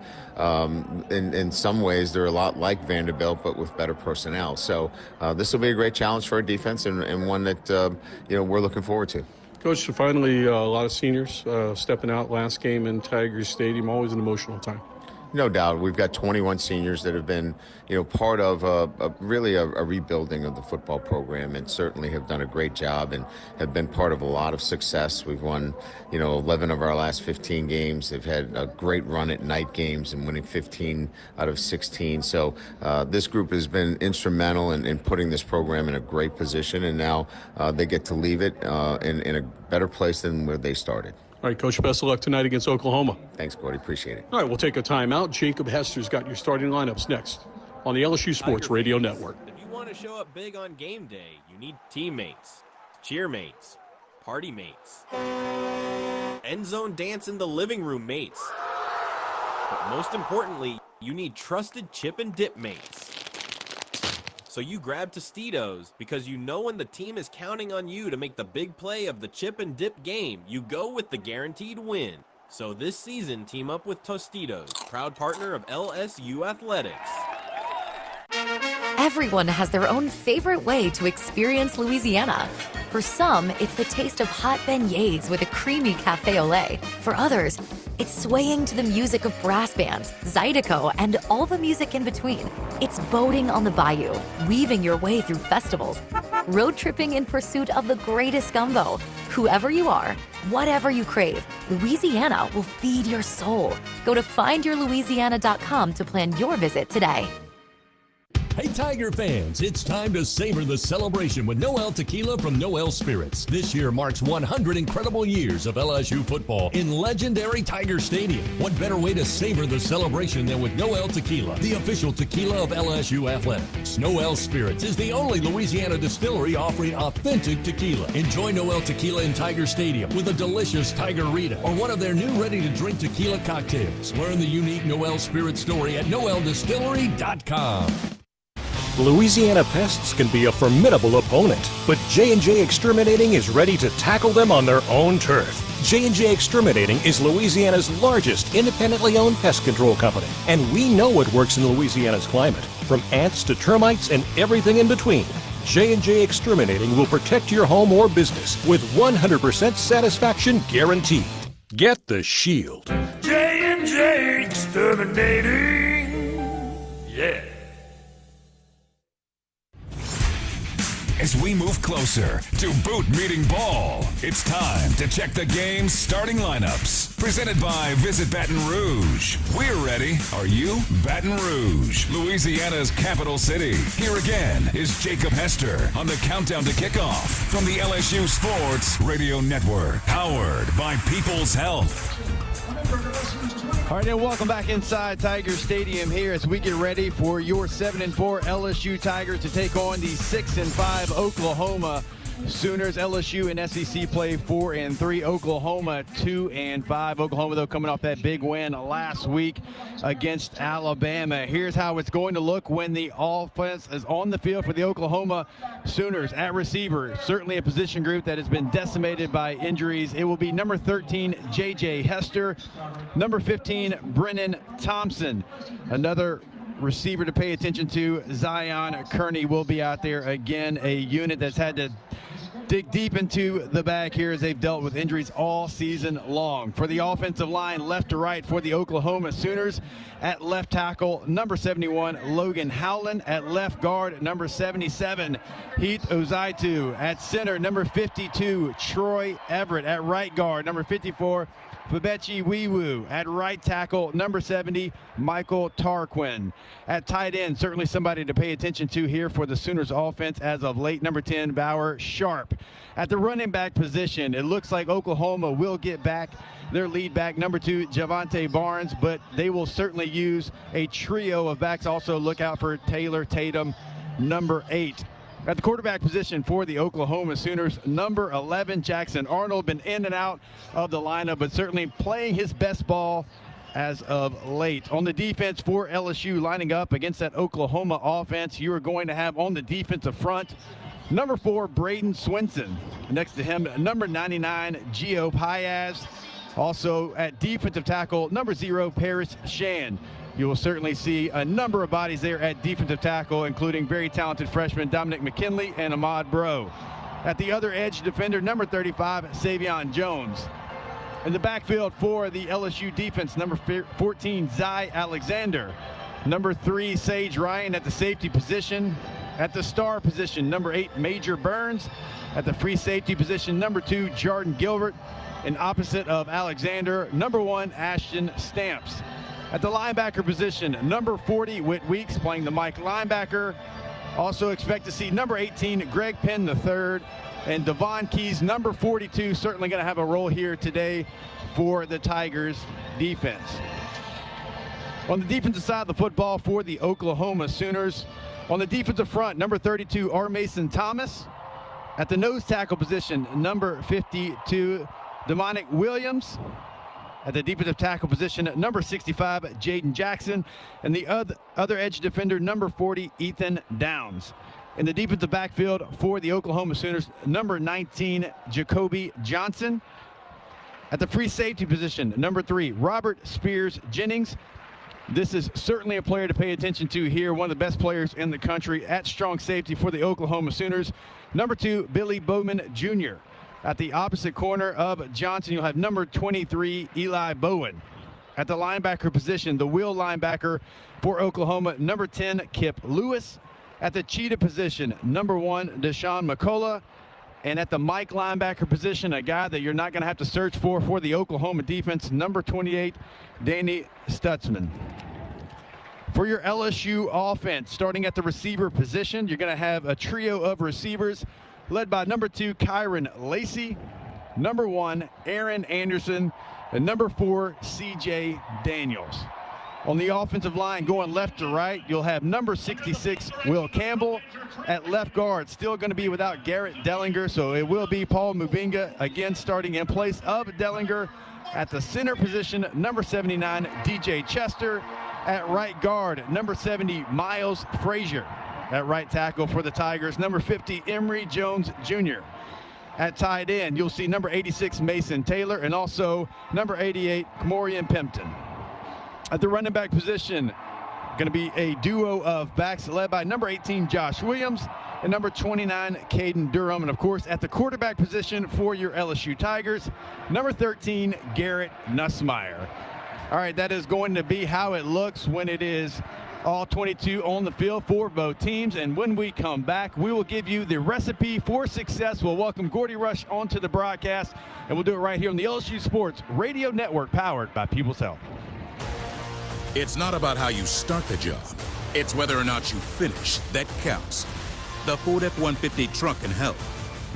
In some ways, they're a lot like Vanderbilt, but with better personnel. So this will be a great challenge for our defense and one that, you know, we're looking forward to. Coach, finally, a lot of seniors stepping out last game in Tiger Stadium, always an emotional time. No doubt. We've got 21 seniors that have been, you know, part of really a rebuilding of the football program, and certainly have done a great job and have been part of a lot of success. We've won, you know, 11 of our last 15 games. They've had a great run at night games and winning 15 out of 16. So this group has been instrumental in putting this program in a great position, and now they get to leave it in a better place than where they started. All right, Coach, best of luck tonight against Oklahoma. Thanks, Gordy. Appreciate it. All right, we'll take a timeout. Jacob Hester's got your starting lineups next on the LSU Sports Radio Network. If you want to show up big on game day, you need teammates, cheermates, party mates, end zone dance in the living room mates. But most importantly, you need trusted chip and dip mates. So you grab Tostitos because you know when the team is counting on you to make the big play of the chip and dip game, you go with the guaranteed win. So this season, team up with Tostitos, proud partner of LSU Athletics. Everyone has their own favorite way to experience Louisiana. For some, it's the taste of hot beignets with a creamy cafe au lait. For others, it's swaying to the music of brass bands, Zydeco, and all the music in between. It's boating on the bayou, weaving your way through festivals, road tripping in pursuit of the greatest gumbo. Whoever you are, whatever you crave, Louisiana will feed your soul. Go to findyourlouisiana.com to plan your visit today. Hey Tiger fans, it's time to savor the celebration with Noel Tequila from Noel Spirits. This year marks 100 incredible years of LSU football in legendary Tiger Stadium. What better way to savor the celebration than with Noel Tequila, the official tequila of LSU Athletics. Noel Spirits is the only Louisiana distillery offering authentic tequila. Enjoy Noel Tequila in Tiger Stadium with a delicious Tiger Rita or one of their new ready-to-drink tequila cocktails. Learn the unique Noel Spirit story at noeldistillery.com. Louisiana pests can be a formidable opponent, but J&J Exterminating is ready to tackle them on their own turf. J&J Exterminating is Louisiana's largest independently owned pest control company, and we know what works in Louisiana's climate, from ants to termites and everything in between. J&J Exterminating will protect your home or business with 100% satisfaction guaranteed. Get the shield. J&J Exterminating. Yeah. As we move closer to boot meeting ball, it's time to check the game's starting lineups. Presented by Visit Baton Rouge. We're ready. Are you? Baton Rouge, Louisiana's capital city. Here again is Jacob Hester on the countdown to kickoff from the LSU Sports Radio Network. Powered by People's Health. All right, and welcome back inside Tiger Stadium here as we get ready for your 7-4 LSU Tigers to take on the 6-5 Oklahoma Sooners. LSU and SEC play 4-3. Oklahoma 2-5. Oklahoma, though, coming off that big win last week against Alabama. Here's how it's going to look when the offense is on the field for the Oklahoma Sooners. At receiver, certainly a position group that has been decimated by injuries. It will be number 13, J.J. Hester. Number 15, Brennan Thompson. Another receiver to pay attention to, Zion Kearney, will be out there again, a unit that's had to dig deep into the bag here as they've dealt with injuries all season long. For the offensive line, left to right for the Oklahoma Sooners, at left tackle, number 71, Logan Howland. At left guard, number 77, Heath Ozaitu. At center, number 52, Troy Everett. At right guard, number 54, Fabechi Wiwu. At right tackle, number 70, Michael Tarquin. At tight end, certainly somebody to pay attention to here for the Sooners offense as of late, number 10, Bauer Sharp. At the running back position, it looks like Oklahoma will get back their lead back, number 2, Javante Barnes, but they will certainly use a trio of backs. Also look out for Taylor Tatum, number 8. At the quarterback position for the Oklahoma Sooners, number 11, Jackson Arnold, been in and out of the lineup, but certainly playing his best ball as of late. On the defense for LSU, lining up against that Oklahoma offense, you are going to have on the defensive front, number 4, Braden Swinson. Next to him, number 99, Gio Piaz. Also at defensive tackle, number 0, Paris Shan. You will certainly see a number of bodies there at defensive tackle, including very talented freshmen Dominic McKinley and Ahmad Bro. At the other edge defender, number 35, Savion Jones. In the backfield for the LSU defense, number 14, Zy Alexander. Number 3, Sage Ryan at the safety position. At the star position, number 8, Major Burns. At the free safety position, number 2, Jordan Gilbert. And opposite of Alexander, number 1, Ashton Stamps. At the linebacker position, number 40, Whit Weeks, playing the Mike linebacker. Also expect to see number 18, Greg Penn III, and Devon Keys, number 42, certainly going to have a role here today for the Tigers defense. On the defensive side of the football for the Oklahoma Sooners, on the defensive front, number 32, R. Mason Thomas. At the nose tackle position, number 52, Demonic Williams. At the defensive tackle position, number 65, Jaden Jackson. And the other edge defender, number 40, Ethan Downs. In the defensive backfield for the Oklahoma Sooners, number 19, Jacoby Johnson. At the free safety position, number 3, Robert Spears Jennings. This is certainly a player to pay attention to here, one of the best players in the country at strong safety for the Oklahoma Sooners. Number 2, Billy Bowman Jr. At the opposite corner of Johnson, you'll have number 23, Eli Bowen. At the linebacker position, the wheel linebacker for Oklahoma, number 10, Kip Lewis. At the cheetah position, number 1, Deshaun McCullough. And at the Mike linebacker position, a guy that you're not going to have to search for the Oklahoma defense, number 28, Danny Stutzman. For your LSU offense, starting at the receiver position, you're going to have a trio of receivers led by number 2, Kyron Lacey, number 1, Aaron Anderson, and number 4, C.J. Daniels. On the offensive line, going left to right, you'll have number 66, Will Campbell. At left guard, still going to be without Garrett Dellinger, so it will be Paul Mubinga again starting in place of Dellinger. At the center position, number 79, DJ Chester. At right guard, number 70, Miles Frazier. At right tackle for the Tigers, number 50, Emory Jones Jr. At tight end, you'll see number 86, Mason Taylor, and also number 88, Kamorian Pimpton. At the running back position, going to be a duo of backs led by number 18, Josh Williams, and number 29, Caden Durham. And, of course, at the quarterback position for your LSU Tigers, number 13, Garrett Nussmeier. All right, that is going to be how it looks when it is all 22 on the field for both teams. And when we come back, we will give you the recipe for success. We'll welcome Gordy Rush onto the broadcast, and we'll do it right here on the LSU Sports Radio Network, powered by People's Health. It's not about how you start the job. It's whether or not you finish that counts. The Ford F-150 truck can help.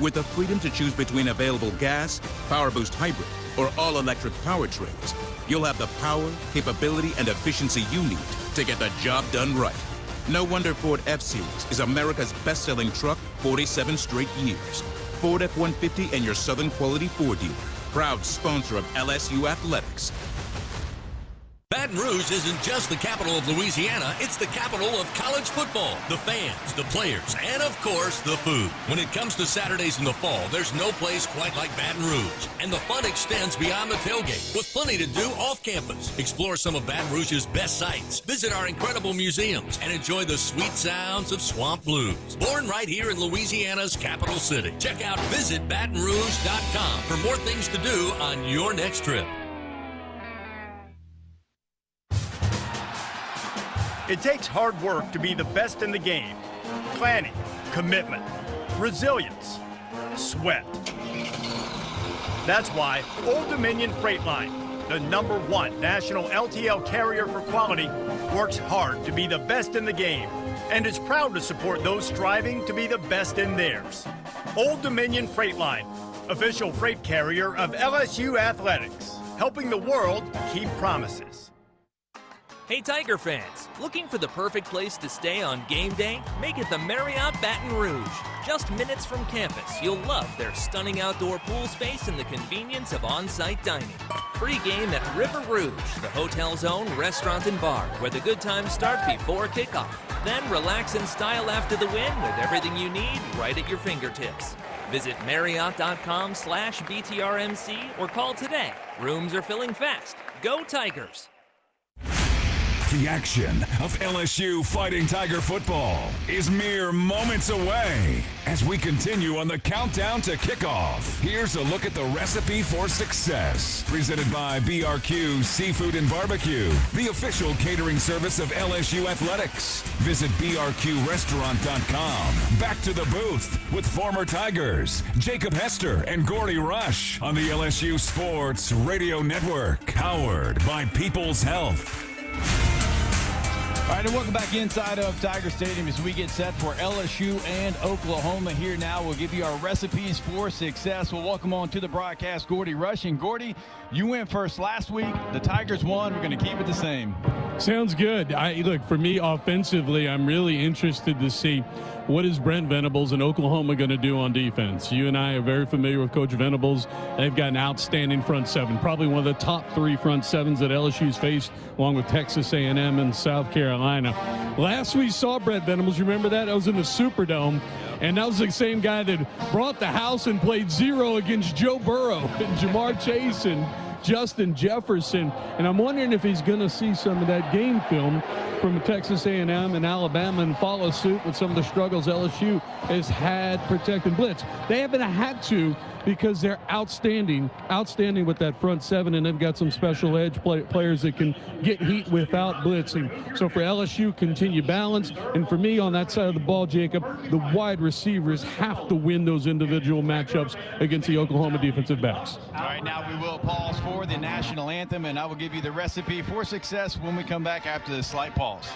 With the freedom to choose between available gas, Power Boost Hybrid, or all-electric powertrains, you'll have the power, capability, and efficiency you need to get the job done right. No wonder Ford F-Series is America's best-selling truck 47 straight years. Ford F-150 and your Southern Quality Ford dealer. Proud sponsor of LSU Athletics. Baton Rouge isn't just the capital of Louisiana, it's the capital of college football, the fans, the players, and of course, the food. When it comes to Saturdays in the fall, there's no place quite like Baton Rouge. And the fun extends beyond the tailgate, with plenty to do off campus. Explore some of Baton Rouge's best sites, visit our incredible museums, and enjoy the sweet sounds of swamp blues. Born right here in Louisiana's capital city. Check out visitbatonrouge.com for more things to do on your next trip. It takes hard work to be the best in the game. Planning, commitment, resilience, sweat. That's why Old Dominion Freight Line, the #1 national LTL carrier for quality, works hard to be the best in the game and is proud to support those striving to be the best in theirs. Old Dominion Freight Line, official freight carrier of LSU Athletics, helping the world keep promises. Hey Tiger fans, looking for the perfect place to stay on game day? Make it the Marriott Baton Rouge. Just minutes from campus, you'll love their stunning outdoor pool space and the convenience of on-site dining. Pregame at River Rouge, the hotel's own restaurant and bar, where the good times start before kickoff. Then relax in style after the win with everything you need right at your fingertips. Visit Marriott.com/BTRMC or call today. Rooms are filling fast. Go Tigers! The action of LSU Fighting Tiger football is mere moments away as we continue on the countdown to kickoff. Here's a look at the recipe for success, presented by BRQ Seafood and Barbecue, the official catering service of LSU Athletics. Visit BRQRestaurant.com. Back to the booth with former Tigers Jacob Hester and Gordy Rush on the LSU Sports Radio Network, powered by People's Health. All right, and welcome back inside of Tiger Stadium as we get set for LSU and Oklahoma here now. We'll give you our recipes for success. We'll welcome on to the broadcast Gordy Rush. And Gordy, you went first last week. The Tigers won. We're going to keep it the same. Sounds good. Look, for me, offensively, I'm really interested to see what is Brent Venables and Oklahoma going to do on defense. You and I are very familiar with Coach Venables. They've got an outstanding front seven, probably one of the top 3 front sevens that LSU's faced, along with Texas A&M and South Carolina. Last we saw Brent Venables, remember that? That was in the Superdome. And that was the same guy that brought the house and played 0 against Joe Burrow and Jamar Chase and Justin Jefferson, and I'm wondering if he's going to see some of that game film from Texas A&M and Alabama and follow suit with some of the struggles LSU has had protecting blitz. They haven't had to because they're outstanding with that front seven, and they've got some special edge players that can get heat without blitzing. So for LSU, continue balance. And for me on that side of the ball, Jacob, the wide receivers have to win those individual matchups against the Oklahoma defensive backs. All right, now we will pause for the national anthem, and I will give you the recipe for success when we come back after this slight pause.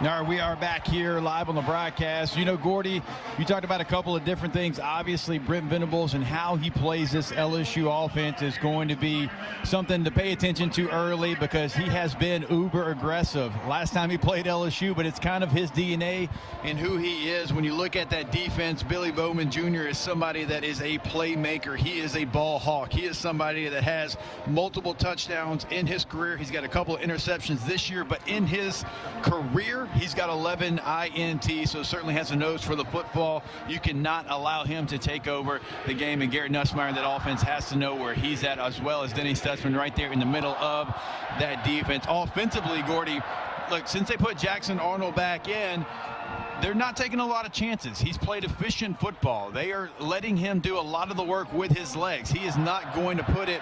All right, we are back here live on the broadcast. You know, Gordy, you talked about a couple of different things. Obviously, Brent Venables and how he plays this LSU offense is going to be something to pay attention to early because he has been uber aggressive. Last time he played LSU, but it's kind of his DNA and who he is. When you look at that defense, Billy Bowman Jr. is somebody that is a playmaker. He is a ball hawk. He is somebody that has multiple touchdowns in his career. He's got a couple of interceptions this year, but in his career, he's got 11 INT, so certainly has a nose for the football. You cannot allow him to take over the game, and Garrett Nussmeier, that offense has to know where he's at, as well as Denny Stutzman right there in the middle of that defense. Offensively, Gordy, look, since they put Jackson Arnold back in, they're not taking a lot of chances. He's played efficient football. They are letting him do a lot of the work with his legs. He is not going to put it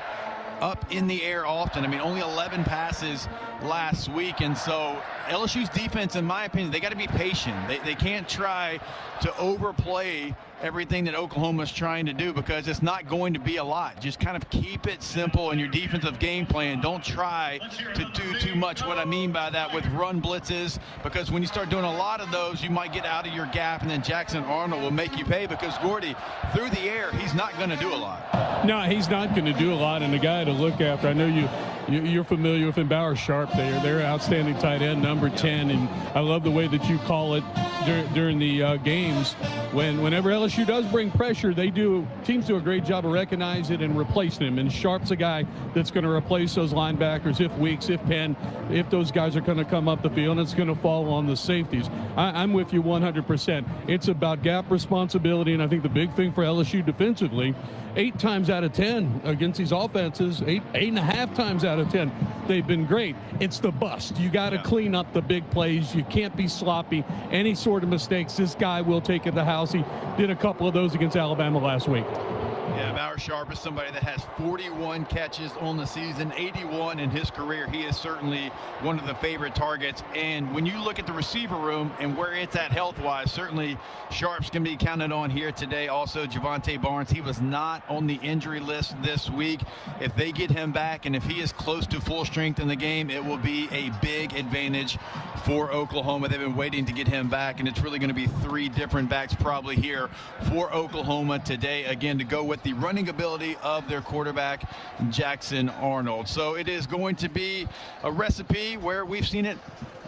up in the air often. I mean, only 11 passes last week, and so LSU's defense, in my opinion, they got to be patient. They can't try to overplay everything that Oklahoma's trying to do because it's not going to be a lot. Just kind of keep it simple in your defensive game plan. Don't try to do too much. What I mean by that with run blitzes, because when you start doing a lot of those, you might get out of your gap, and then Jackson Arnold will make you pay because, Gordy, through the air, he's not going to do a lot. No, he's not going to do a lot, and the guy to look after, I know you're familiar with him, Bauer Sharp there. They're outstanding tight end, number 10, and I love the way that you call it during the games. Whenever LSU does bring pressure, teams do a great job of recognizing it and replacing him, and Sharp's a guy that's going to replace those linebackers if Weeks, if Penn, if those guys are going to come up the field, and it's going to fall on the safeties. I'm with you 100%. It's about gap responsibility, and I think the big thing for LSU defensively, 8 times out of 10 against these offenses, 8.5 times out of 10, they've been great. It's the bust. You got to clean up the big plays. You can't be sloppy. Any sort of mistakes, this guy will take at the house. He did a couple of those against Alabama last week. Yeah, Bauer Sharp is somebody that has 41 catches on the season, 81 in his career. He is certainly one of the favorite targets. And when you look at the receiver room and where it's at health-wise, certainly Sharp's going to be counted on here today. Also, Javonte Barnes, he was not on the injury list this week. If they get him back and if he is close to full strength in the game, it will be a big advantage for Oklahoma. They've been waiting to get him back, and it's really going to be 3 different backs probably here for Oklahoma today, again, to go with the running ability of their quarterback, Jackson Arnold. So it is going to be a recipe where we've seen it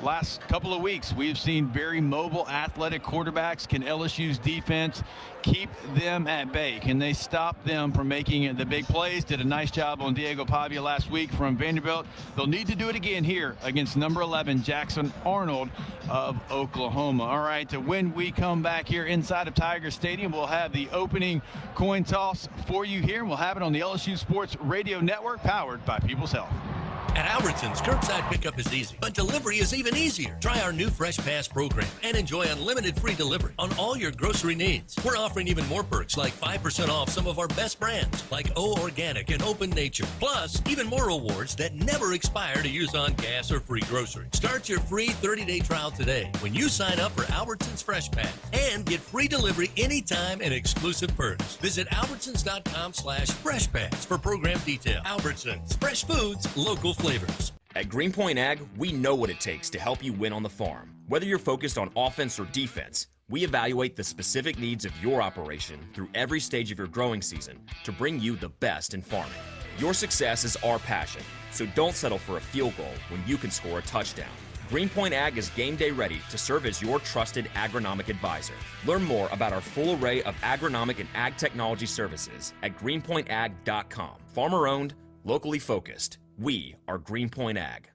last couple of weeks. We've seen very mobile, athletic quarterbacks. Can LSU's defense keep them at bay? Can they stop them from making the big plays? Did a nice job on Diego Pavia last week from Vanderbilt. They'll need to do it again here against number 11, Jackson Arnold of Oklahoma. All right, when we come back here inside of Tiger Stadium, we'll have the opening coin toss for you here, and we'll have it on the LSU Sports Radio Network, powered by People's Health. At Albertsons, curbside pickup is easy, but delivery is even easier. Try our new Fresh Pass program and enjoy unlimited free delivery on all your grocery needs. We're offering even more perks like 5% off some of our best brands like O Organic and Open Nature. Plus, even more rewards that never expire to use on gas or free groceries. Start your free 30-day trial today when you sign up for Albertsons Fresh Pass and get free delivery anytime and exclusive perks. Visit albertsons.com/freshpass for program detail. Albertsons, fresh foods, local flavors. At Greenpoint Ag, we know what it takes to help you win on the farm. Whether you're focused on offense or defense, we evaluate the specific needs of your operation through every stage of your growing season to bring you the best in farming. Your success is our passion, so don't settle for a field goal when you can score a touchdown. Greenpoint Ag is game day ready to serve as your trusted agronomic advisor. Learn more about our full array of agronomic and ag technology services at greenpointag.com. Farmer owned, locally focused. We are Greenpoint Ag.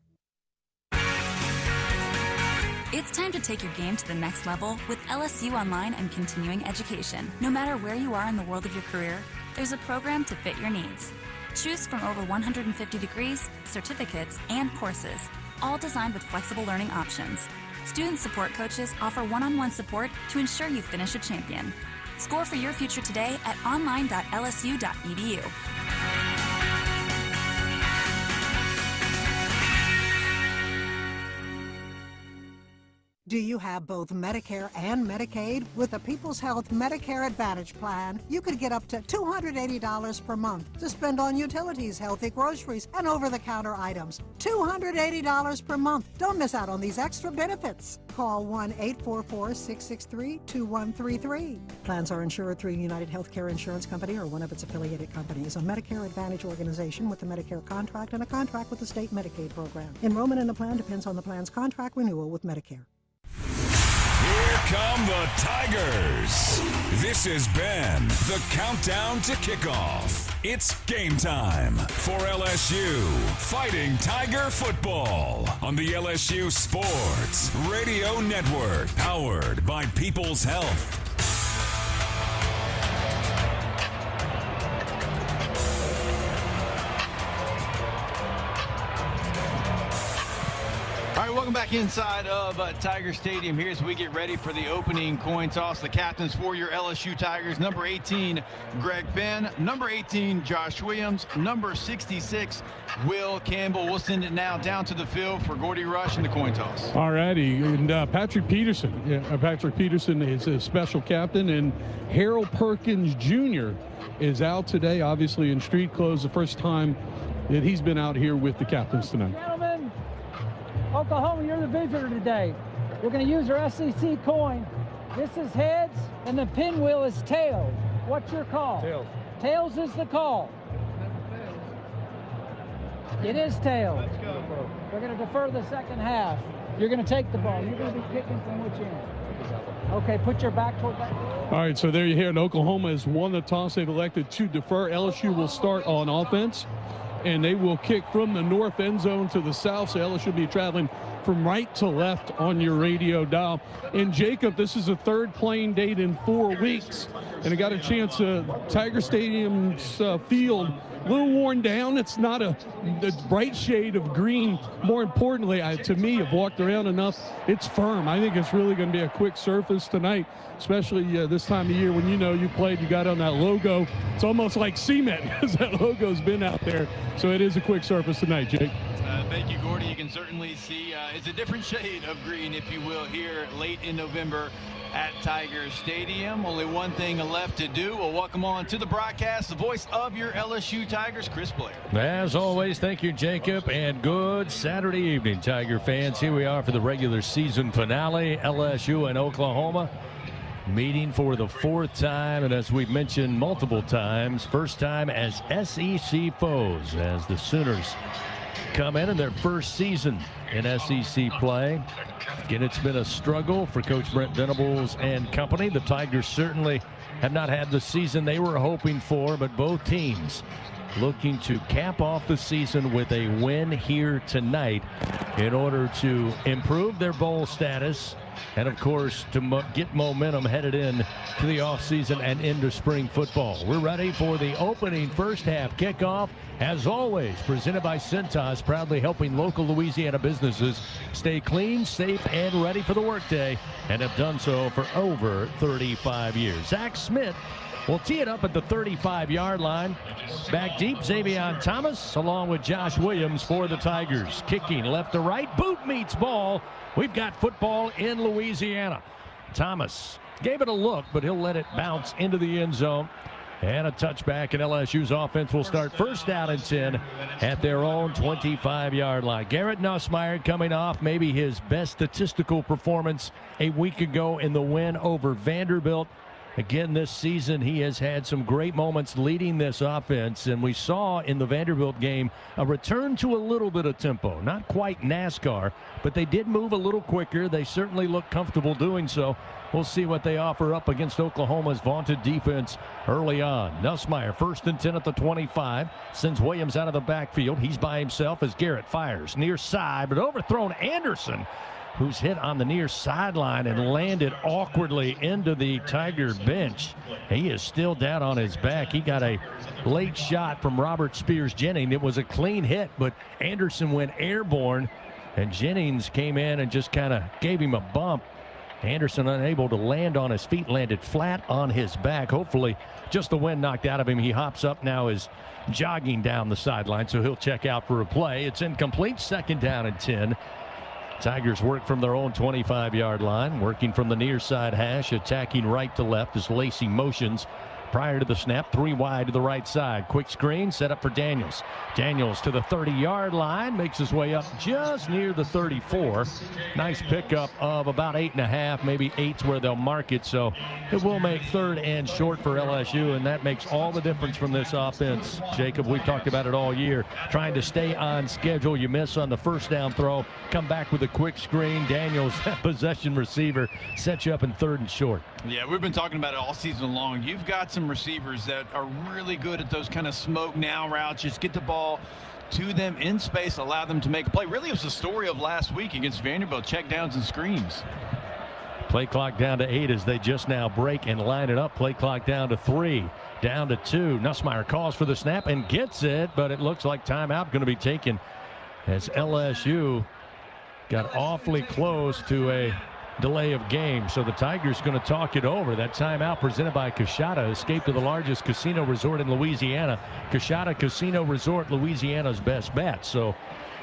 It's time to take your game to the next level with LSU Online and Continuing Education. No matter where you are in the world of your career, there's a program to fit your needs. Choose from over 150 degrees, certificates, and courses, all designed with flexible learning options. Student support coaches offer one-on-one support to ensure you finish a champion. Score for your future today at online.lsu.edu. Do you have both Medicare and Medicaid? With the People's Health Medicare Advantage Plan, you could get up to $280 per month to spend on utilities, healthy groceries, and over-the-counter items. $280 per month. Don't miss out on these extra benefits. Call 1-844-663-2133. Plans are insured through United Healthcare Insurance Company or one of its affiliated companies, a Medicare Advantage organization with a Medicare contract and a contract with the state Medicaid program. Enrollment in the plan depends on the plan's contract renewal with Medicare. Here come the Tigers. This has been the countdown to kickoff. It's game time for LSU Fighting Tiger Football on the LSU Sports Radio Network, powered by People's Health. All right, welcome back inside of Tiger Stadium here as we get ready for the opening coin toss. The captains for your LSU Tigers, number 18, Greg Penn, number 18, Josh Williams, number 66, Will Campbell. We'll send it now down to the field for Gordy Rush in the coin toss. All righty, and Patrick Peterson. Patrick Peterson is a special captain, and Harold Perkins Jr. is out today, obviously in street clothes, the first time that he's been out here with the captains tonight. Gentlemen, Oklahoma, you're the visitor today. We're going to use our SEC coin. This is heads, and the pinwheel is tails. What's your call? Tails. Tails is the call. It is tails. Let's go. We're going to defer the second half. You're going to take the ball. You're going to be kicking from which end? Okay, put your back toward that. All right, so there you hear it. Oklahoma has won the toss. They've elected to defer. LSU will start on offense, and they will kick from the north end zone to the south. So LSU will be traveling from right to left on your radio dial. And Jacob, this is the third playing date in 4 weeks, and I got a chance. Tiger Stadium's field, a little worn down. It's not a bright shade of green. More importantly, to me, I've walked around enough. It's firm. I think it's really going to be a quick surface tonight, especially this time of year when you played, you got on that logo. It's almost like cement because that logo's been out there. So it is a quick surface tonight, Jake. Thank you, Gordy. You can certainly see it's a different shade of green, if you will, here late in November at Tiger Stadium. Only one thing left to do. We'll welcome on to the broadcast the voice of your LSU Tigers, Chris Blair. As always, thank you, Jacob, and good Saturday evening, Tiger fans. Here we are for the regular season finale, LSU and Oklahoma meeting for the fourth time, and as we've mentioned multiple times, first time as SEC foes as the Sooners come in their first season in SEC play. Again, it's been a struggle for Coach Brent Venables and company. The Tigers certainly have not had the season they were hoping for, but both teams looking to cap off the season with a win here tonight in order to improve their bowl status and, of course, to get momentum headed in to the offseason and into spring football. We're ready for the opening first half kickoff, as always, presented by Cintas, proudly helping local Louisiana businesses stay clean, safe, and ready for the workday, and have done so for over 35 years. Zach Smith will tee it up at the 35-yard line. Back deep, Xavier Thomas along with Josh Williams for the Tigers. Kicking left to right, boot meets ball. We've got football in Louisiana. Thomas gave it a look, but he'll let it bounce into the end zone. And a touchback, and LSU's offense will start first down and 10 at their own 25-yard line. Garrett Nussmeier coming off maybe his best statistical performance a week ago in the win over Vanderbilt. Again, this season, he has had some great moments leading this offense, and we saw in the Vanderbilt game a return to a little bit of tempo. Not quite NASCAR, but they did move a little quicker. They certainly look comfortable doing so. We'll see what they offer up against Oklahoma's vaunted defense early on. Nussmeier, 1st and 10 at the 25, sends Williams out of the backfield. He's by himself as Garrett fires near side, but overthrown Anderson, who's hit on the near sideline and landed awkwardly into the Tiger bench. He is still down on his back. He got a late shot from Robert Spears-Jennings. It was a clean hit, but Anderson went airborne, and Jennings came in and just kind of gave him a bump. Anderson unable to land on his feet, landed flat on his back. Hopefully just the wind knocked out of him. He hops up now, is jogging down the sideline, so he'll check out for a play. It's incomplete, 2nd down and 10. Tigers work from their own 25-yard line, working from the near side hash, attacking right to left as Lacey motions. Prior to the snap, 3 wide to the right side. Quick screen set up for Daniels. Daniels to the 30-yard line, makes his way up just near the 34. Nice pickup of about 8.5, maybe 8's where they'll mark it. So it will make 3rd and short for LSU, and that makes all the difference from this offense. Jacob, we've talked about it all year. Trying to stay on schedule. You miss on the first down throw, come back with a quick screen. Daniels, that possession receiver, sets you up in 3rd and short. Yeah, we've been talking about it all season long. You've got some receivers that are really good at those kind of smoke now routes. Just get the ball to them in space, allow them to make a play. Really, it was the story of last week against Vanderbilt, check downs and screens. Play clock down to 8 as they just now break and line it up. Play clock down to 3, down to 2. Nussmeier calls for the snap and gets it, but it looks like timeout going to be taken as LSU got awfully close to a delay of game. So the Tigers going to talk it over. That timeout presented by Coshada, escape to the largest casino resort in Louisiana. Coshada Casino Resort, Louisiana's best bet. So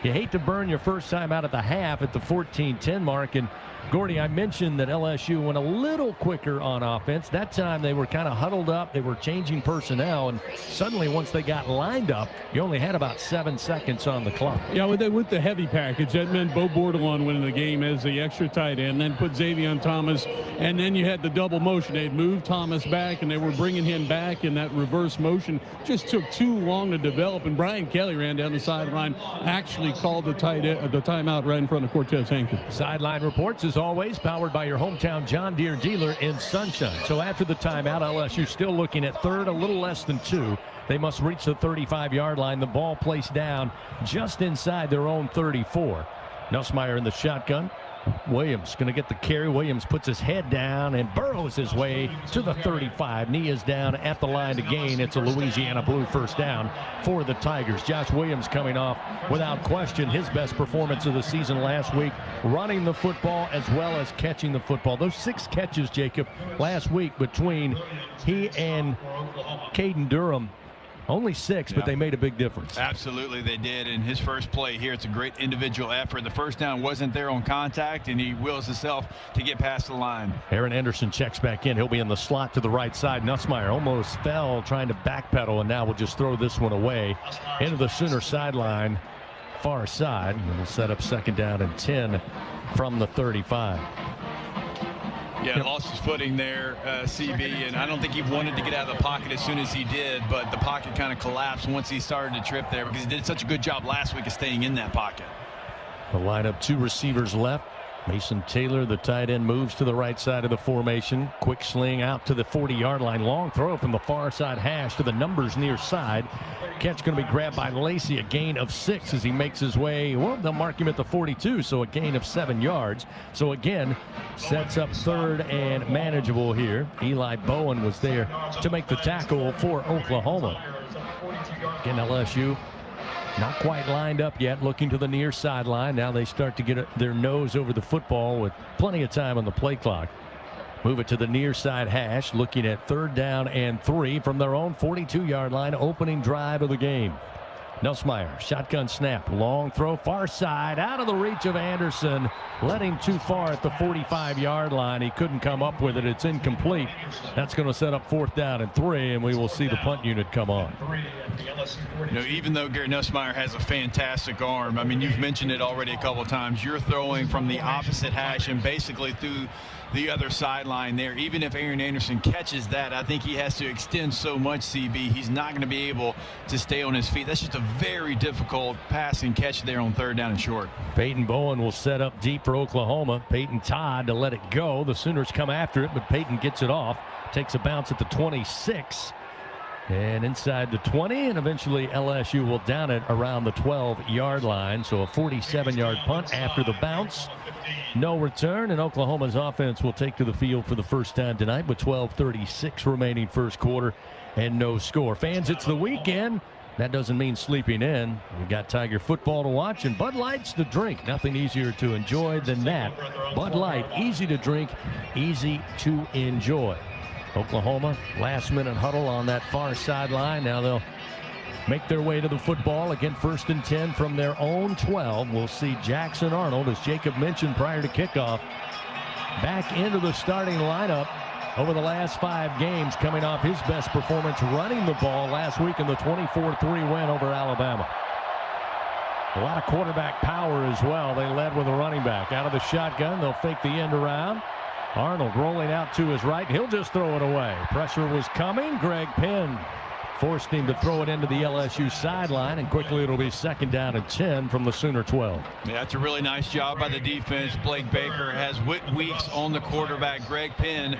you hate to burn your first time out at the half at the 14-10 mark. And Gordy, I mentioned that LSU went a little quicker on offense. That time they were kind of huddled up. They were changing personnel, and suddenly once they got lined up, you only had about 7 seconds on the clock. Yeah, with the heavy package, that meant Bo Bordelon winning the game as the extra tight end, then put Xavier Thomas, and then you had the double motion. They'd moved Thomas back, and they were bringing him back, and that reverse motion just took too long to develop, and Brian Kelly ran down the sideline, actually called the timeout right in front of Cortez Hankton. Sideline reports as always, powered by your hometown John Deere dealer in Sunshine. So after the timeout, LSU still looking at 3rd, a little less than 2. They must reach the 35-yard line. The ball placed down just inside their own 34. Nussmeier in the shotgun. Williams going to get the carry. Williams puts his head down and burrows his way to the 35. Knee is down at the line to gain. It's a Louisiana Blue first down for the Tigers. Josh Williams coming off, without question, his best performance of the season last week, running the football as well as catching the football. Those 6 catches, Jacob, last week between he and Caden Durham. Only 6, but they made a big difference. Absolutely, they did. In his first play here, it's a great individual effort. The first down wasn't there on contact, and he wills himself to get past the line. Aaron Anderson checks back in. He'll be in the slot to the right side. Nussmeier almost fell trying to backpedal, and now we'll just throw this one away into the Sooner sideline, far side. And we'll set up 2nd down and 10 from the 35. Yeah, lost his footing there, CB, and I don't think he wanted to get out of the pocket as soon as he did, but the pocket kind of collapsed once he started to trip there because he did such a good job last week of staying in that pocket. The lineup, 2 receivers left. Mason Taylor, the tight end, moves to the right side of the formation. Quick sling out to the 40-yard line. Long throw from the far side hash to the numbers near side. Catch going to be grabbed by Lacey. A gain of 6 as he makes his way. Well, they'll mark him at the 42, so a gain of 7 yards. So again, sets up third and manageable here. Eli Bowen was there to make the tackle for Oklahoma. Again, LSU not quite lined up yet, looking to the near sideline. Now they start to get their nose over the football with plenty of time on the play clock. Move it to the near side hash, looking at 3rd down and 3 from their own 42-yard line, opening drive of the game. Nussmeier, shotgun snap, long throw, far side, out of the reach of Anderson. Led him too far at the 45-yard line. He couldn't come up with it. It's incomplete. That's going to set up 4th down and 3, and we will see the punt unit come on. Even though Garrett Nussmeier has a fantastic arm, I mean, you've mentioned it already a couple of times. You're throwing from the opposite hash and basically through the other sideline there. Even if Aaron Anderson catches that, I think he has to extend so much, CB. He's not going to be able to stay on his feet. That's just a very difficult pass and catch there on 3rd down and short. Peyton Bowen will set up deep for Oklahoma. Peyton Todd to let it go. The Sooners come after it, but Peyton gets it off. Takes a bounce at the 26. And inside the 20, and eventually LSU will down it around the 12-yard line. So a 47-yard punt after the bounce. No return, and Oklahoma's offense will take to the field for the first time tonight with 12:36 remaining first quarter and no score. Fans, it's the weekend. That doesn't mean sleeping in. We've got Tiger football to watch and Bud Light's to drink. Nothing easier to enjoy than that. Bud Light, easy to drink, easy to enjoy. Oklahoma, last-minute huddle on that far sideline. Now they'll make their way to the football. Again, 1st and 10 from their own 12. We'll see Jackson Arnold, as Jacob mentioned prior to kickoff, back into the starting lineup over the last 5 games, coming off his best performance running the ball last week in the 24-3 win over Alabama. A lot of quarterback power as well. They led with a running back. Out of the shotgun, they'll fake the end around. Arnold rolling out to his right. He'll just throw it away. Pressure was coming. Greg Penn forced him to throw it into the LSU sideline, and quickly it'll be 2nd down and 10 from the Sooner 12. Yeah, that's a really nice job by the defense. Blake Baker has Whit Weeks on the quarterback. Greg Penn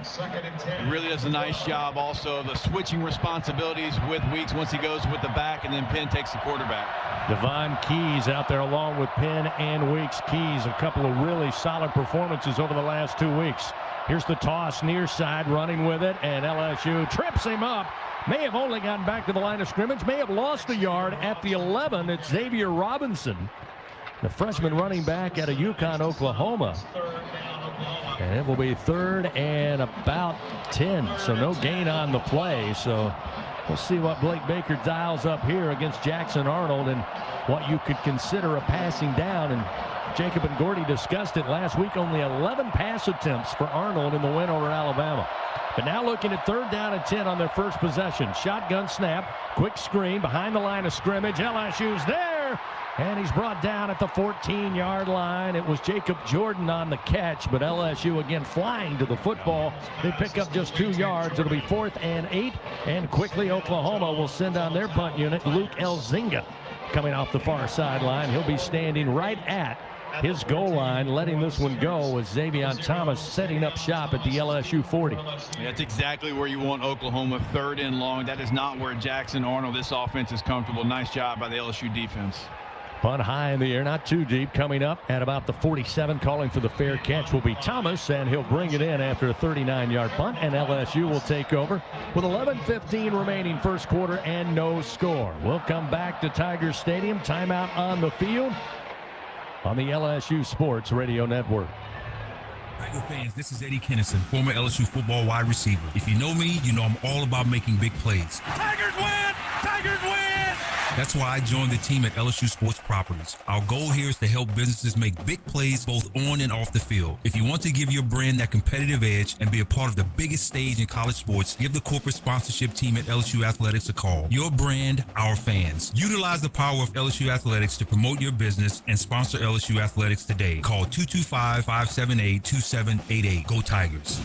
really does a nice job also of the switching responsibilities with Weeks once he goes with the back, and then Penn takes the quarterback. Devon Keys out there along with Penn and Weeks. Keys, a couple of really solid performances over the last 2 weeks. Here's the toss near side, running with it, and LSU trips him up. May have only gotten back to the line of scrimmage, may have lost a yard at the 11. It's Xavier Robinson, the freshman running back out of Yukon, Oklahoma. And it will be 3rd and about 10, so no gain on the play. So we'll see what Blake Baker dials up here against Jackson Arnold and what you could consider a passing down. And Jacob and Gordy discussed it last week. Only 11 pass attempts for Arnold in the win over Alabama. But now looking at 3rd down and 10 on their first possession. Shotgun snap, quick screen behind the line of scrimmage. LSU's there, and he's brought down at the 14-yard line. It was Jacob Jordan on the catch, but LSU again flying to the football. They pick up just 2 yards. It'll be 4th and 8, and quickly Oklahoma will send on their punt unit, Luke Elzinga, coming off the far sideline. He'll be standing right at his goal line, letting this one go with Xavion Thomas setting up shop at the LSU 40. Yeah, that's exactly where you want Oklahoma, 3rd and long. That is not where Jackson Arnold, this offense, is comfortable. Nice job by the LSU defense. Punt high in the air, not too deep. Coming up at about the 47, calling for the fair catch will be Thomas, and he'll bring it in after a 39-yard punt, and LSU will take over with 11:15 remaining first quarter and no score. We'll come back to Tiger Stadium. Timeout on the field on the LSU Sports Radio Network. Tiger fans, this is Eddie Kennison, former LSU football wide receiver. If you know me, you know I'm all about making big plays. Tigers win! Tigers win! That's why I joined the team at LSU Sports Properties. Our goal here is to help businesses make big plays both on and off the field. If you want to give your brand that competitive edge and be a part of the biggest stage in college sports, give the corporate sponsorship team at LSU Athletics a call. Your brand, our fans. Utilize the power of LSU Athletics to promote your business and sponsor LSU Athletics today. Call 225-578-2788. Go Tigers.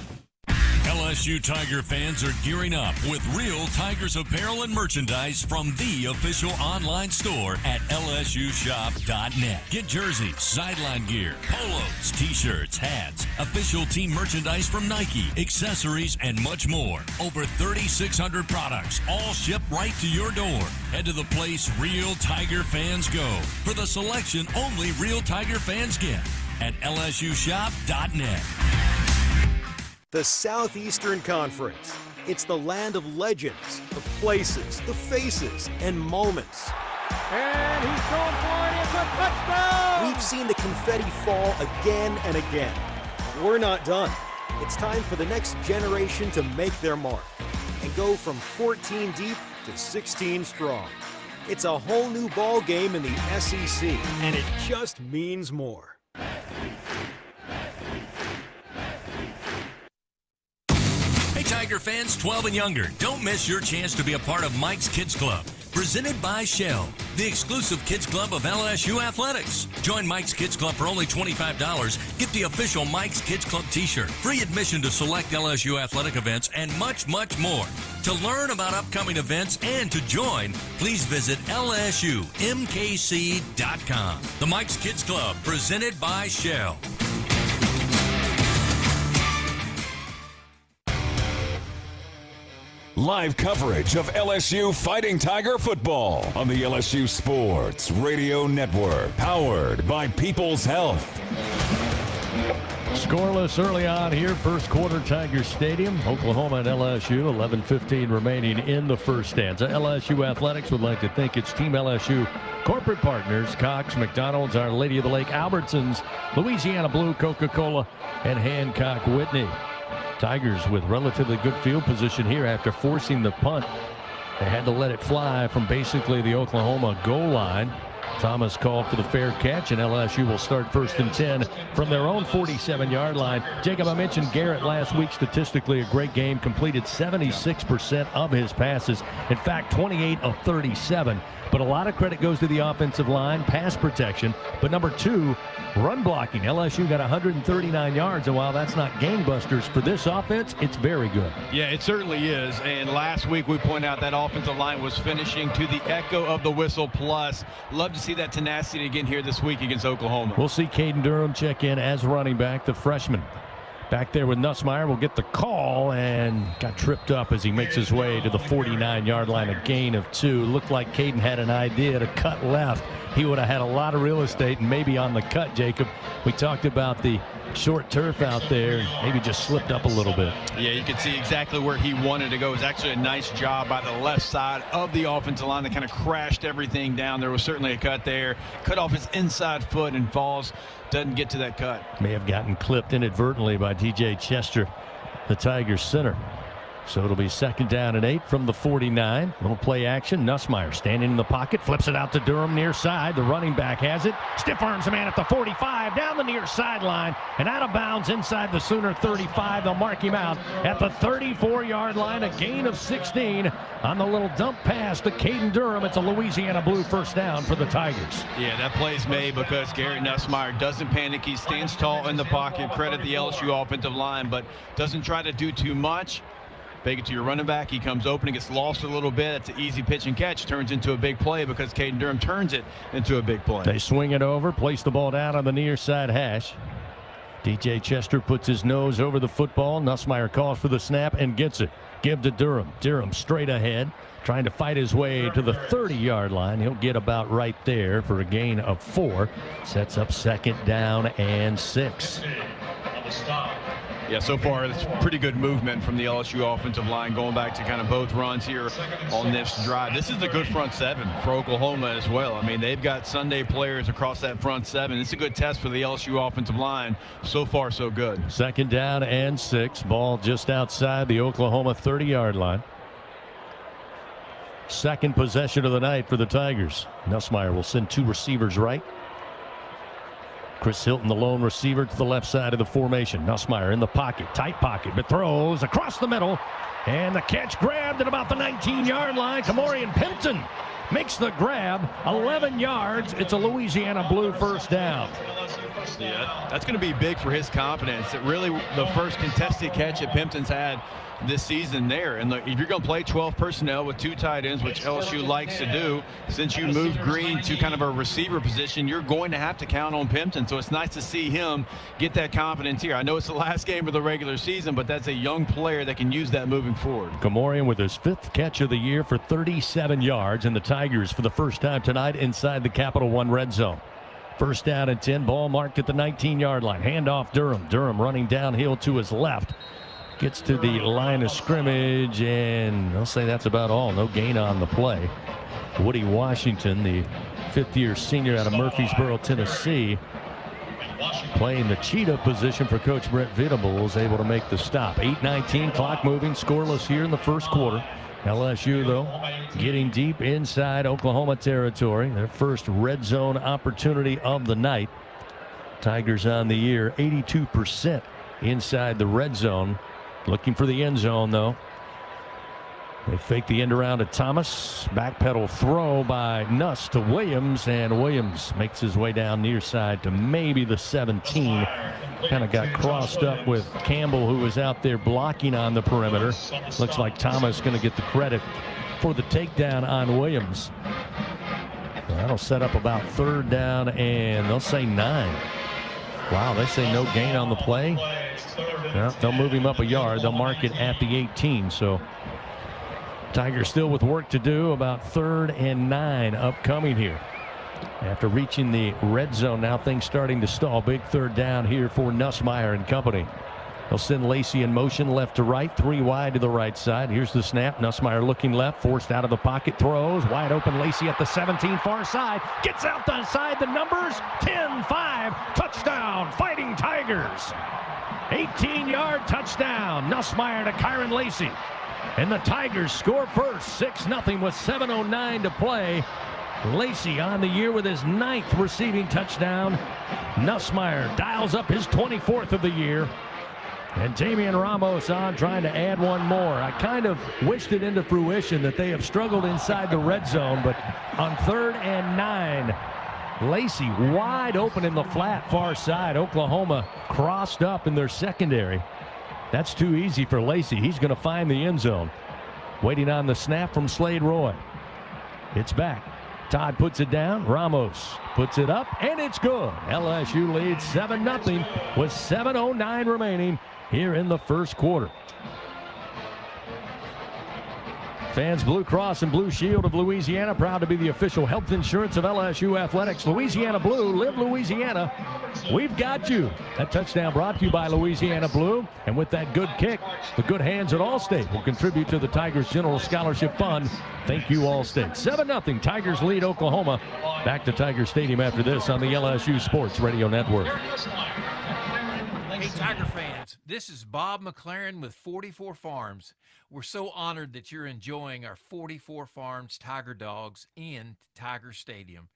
LSU Tiger fans are gearing up with real Tigers apparel and merchandise from the official online store at lsushop.net. Get jerseys, sideline gear, polos, t-shirts, hats, official team merchandise from Nike, accessories, and much more. Over 3,600 products, all shipped right to your door. Head to the place real Tiger fans go for the selection only real Tiger fans get at lsushop.net. The Southeastern Conference. It's the land of legends, the places, the faces, and moments. And he's going for it. It's a touchdown! We've seen the confetti fall again and again. We're not done. It's time for the next generation to make their mark and go from 14 deep to 16 strong. It's a whole new ball game in the SEC, and it just means more. Hey Tiger fans 12 and younger, don't miss your chance to be a part of Mike's Kids Club, presented by Shell, the exclusive kids club of LSU Athletics. Join Mike's Kids Club for only $25. Get the official Mike's Kids Club t-shirt, free admission to select LSU athletic events, and much, much more. To learn about upcoming events and to join, please visit lsumkc.com. The Mike's Kids Club, presented by Shell. Live coverage of LSU Fighting Tiger football on the LSU Sports Radio Network, powered by People's Health. Scoreless early on here, first quarter, Tiger Stadium. Oklahoma and LSU, 11:15 remaining in the first stanza. LSU Athletics would like to thank its Team LSU corporate partners, Cox, McDonald's, Our Lady of the Lake, Albertsons, Louisiana Blue, Coca-Cola, and Hancock Whitney. Tigers with relatively good field position here after forcing the punt. They had to let it fly from basically the Oklahoma goal line. Thomas called for the fair catch, and LSU will start 1st and 10 from their own 47-yard line. Jacob, I mentioned Garrett last week. Statistically, a great game. Completed 76% of his passes. In fact, 28 of 37. But a lot of credit goes to the offensive line, pass protection. But number 2, run blocking. LSU got 139 yards, and while that's not gangbusters for this offense, it's very good. Yeah, it certainly is. And last week we pointed out that offensive line was finishing to the echo of the whistle plus. Love to see that tenacity again here this week against Oklahoma. We'll see Caden Durham check in as running back, the freshman. Back there with Nussmeier will get the call and got tripped up as he makes his way to the 49-yard line, a gain of 2. Looked like Caden had an idea to cut left. He would have had a lot of real estate and maybe on the cut, Jacob. We talked about the short turf out there, maybe just slipped up a little bit. Yeah, you can see exactly where he wanted to go. It was actually a nice job by the left side of the offensive line that kind of crashed everything down. There was certainly a cut there. Cut off his inside foot and falls. Doesn't get to that cut. May have gotten clipped inadvertently by DJ Chester, the Tigers center. So it'll be 2nd down and 8 from the 49. Little play action. Nussmeier standing in the pocket, flips it out to Durham near side. The running back has it. Stiff arms a man at the 45, down the near sideline, and out of bounds inside the Sooner 35. They'll mark him out at the 34-yard line. A gain of 16 on the little dump pass to Caden Durham. It's a Louisiana Blue 1st down for the Tigers. Yeah, that play's made because Garrett Nussmeier doesn't panic. He stands tall in the pocket. Credit the LSU offensive line, but doesn't try to do too much. Fake it to your running back. He comes open and gets lost a little bit. It's an easy pitch and catch. Turns into a big play because Caden Durham turns it into a big play. They swing it over, place the ball down on the near side hash. DJ Chester puts his nose over the football. Nussmeier calls for the snap and gets it. Give to Durham. Durham straight ahead, trying to fight his way to the 30-yard line. He'll get about right there for a gain of 4. Sets up 2nd down and 6. Yeah, so far it's pretty good movement from the LSU offensive line going back to kind of both runs here on this drive. This is a good front 7 for Oklahoma as well. I mean, they've got Sunday players across that front 7. It's a good test for the LSU offensive line. So far, so good. 2nd down and 6. Ball just outside the Oklahoma 30-yard line. 2nd possession of the night for the Tigers. Nussmeier will send 2 receivers right. Chris Hilton, the lone receiver, to the left side of the formation. Nussmeier in the pocket, tight pocket, but throws across the middle. And the catch grabbed at about the 19-yard line. Kamorian Pimpton makes the grab, 11 yards. It's a Louisiana Blue 1st down. Yeah, that's going to be big for his confidence. It really the first contested catch that Pimpton's had this season there. And if you're going to play 12 personnel with 2 tight ends, which LSU likes to do, since you moved Green to kind of a receiver position, you're going to have to count on Pimpton. So it's nice to see him get that confidence here. I know it's the last game of the regular season, but that's a young player that can use that moving forward. Gamorian with his 5th catch of the year for 37 yards, and the Tigers for the first time tonight inside the Capital One red zone. First down and 10, ball marked at the 19-yard line. Handoff Durham. Durham running downhill to his left. Gets to the line of scrimmage, and I'll say that's about all. No gain on the play. Woody Washington, the 5th-year senior out of Murfreesboro, Tennessee, playing the cheetah position for Coach Brett Venables, able to make the stop. 8:19, clock moving, scoreless here in the first quarter. LSU, though, getting deep inside Oklahoma territory. Their first red zone opportunity of the night. Tigers on the year, 82% inside the red zone. Looking for the end zone, though. They fake the end around to Thomas. Backpedal throw by Nuss to Williams, and Williams makes his way down near side to maybe the 17. Kind of got crossed up with Campbell, who was out there blocking on the perimeter. Looks like Thomas going to get the credit for the takedown on Williams. That'll set up about 3rd down, and they'll say 9. Wow, they say no gain on the play. Well, they'll move him up a yard. They'll mark it at the 18. So Tigers still with work to do. About 3rd and 9 upcoming here. After reaching the red zone, now things starting to stall. Big 3rd down here for Nussmeier and company. They'll send Lacey in motion left to right, 3 wide to the right side. Here's the snap. Nussmeier looking left, forced out of the pocket, throws. Wide open Lacey at the 17, far side. Gets out the side, the numbers, 10-5, touchdown, Fighting Tigers. 18-yard touchdown, Nussmeier to Kyron Lacey. And the Tigers score first, 6-0 with 7:09 to play. Lacey on the year with his 9th receiving touchdown. Nussmeier dials up his 24th of the year. And Damian Ramos on trying to add one more. I kind of wished it into fruition that they have struggled inside the red zone, but on 3rd and 9, Lacey wide open in the flat far side. Oklahoma crossed up in their secondary. That's too easy for Lacey. He's going to find the end zone. Waiting on the snap from Slade Roy. It's back. Todd puts it down. Ramos puts it up, and it's good. LSU leads 7-0 with 7:09 remaining here in the first quarter. Fans, Blue Cross and Blue Shield of Louisiana, proud to be the official health insurance of LSU Athletics. Louisiana Blue, live Louisiana. We've got you. That touchdown brought to you by Louisiana Blue. And with that good kick, the good hands at Allstate will contribute to the Tigers General Scholarship Fund. Thank you, Allstate. 7-0, Tigers lead Oklahoma. Back to Tiger Stadium after this on the LSU Sports Radio Network. Hey, Tiger fans, this is Bob McLaren with 44 Farms. We're so honored that you're enjoying our 44 Farms Tiger Dogs in Tiger Stadium.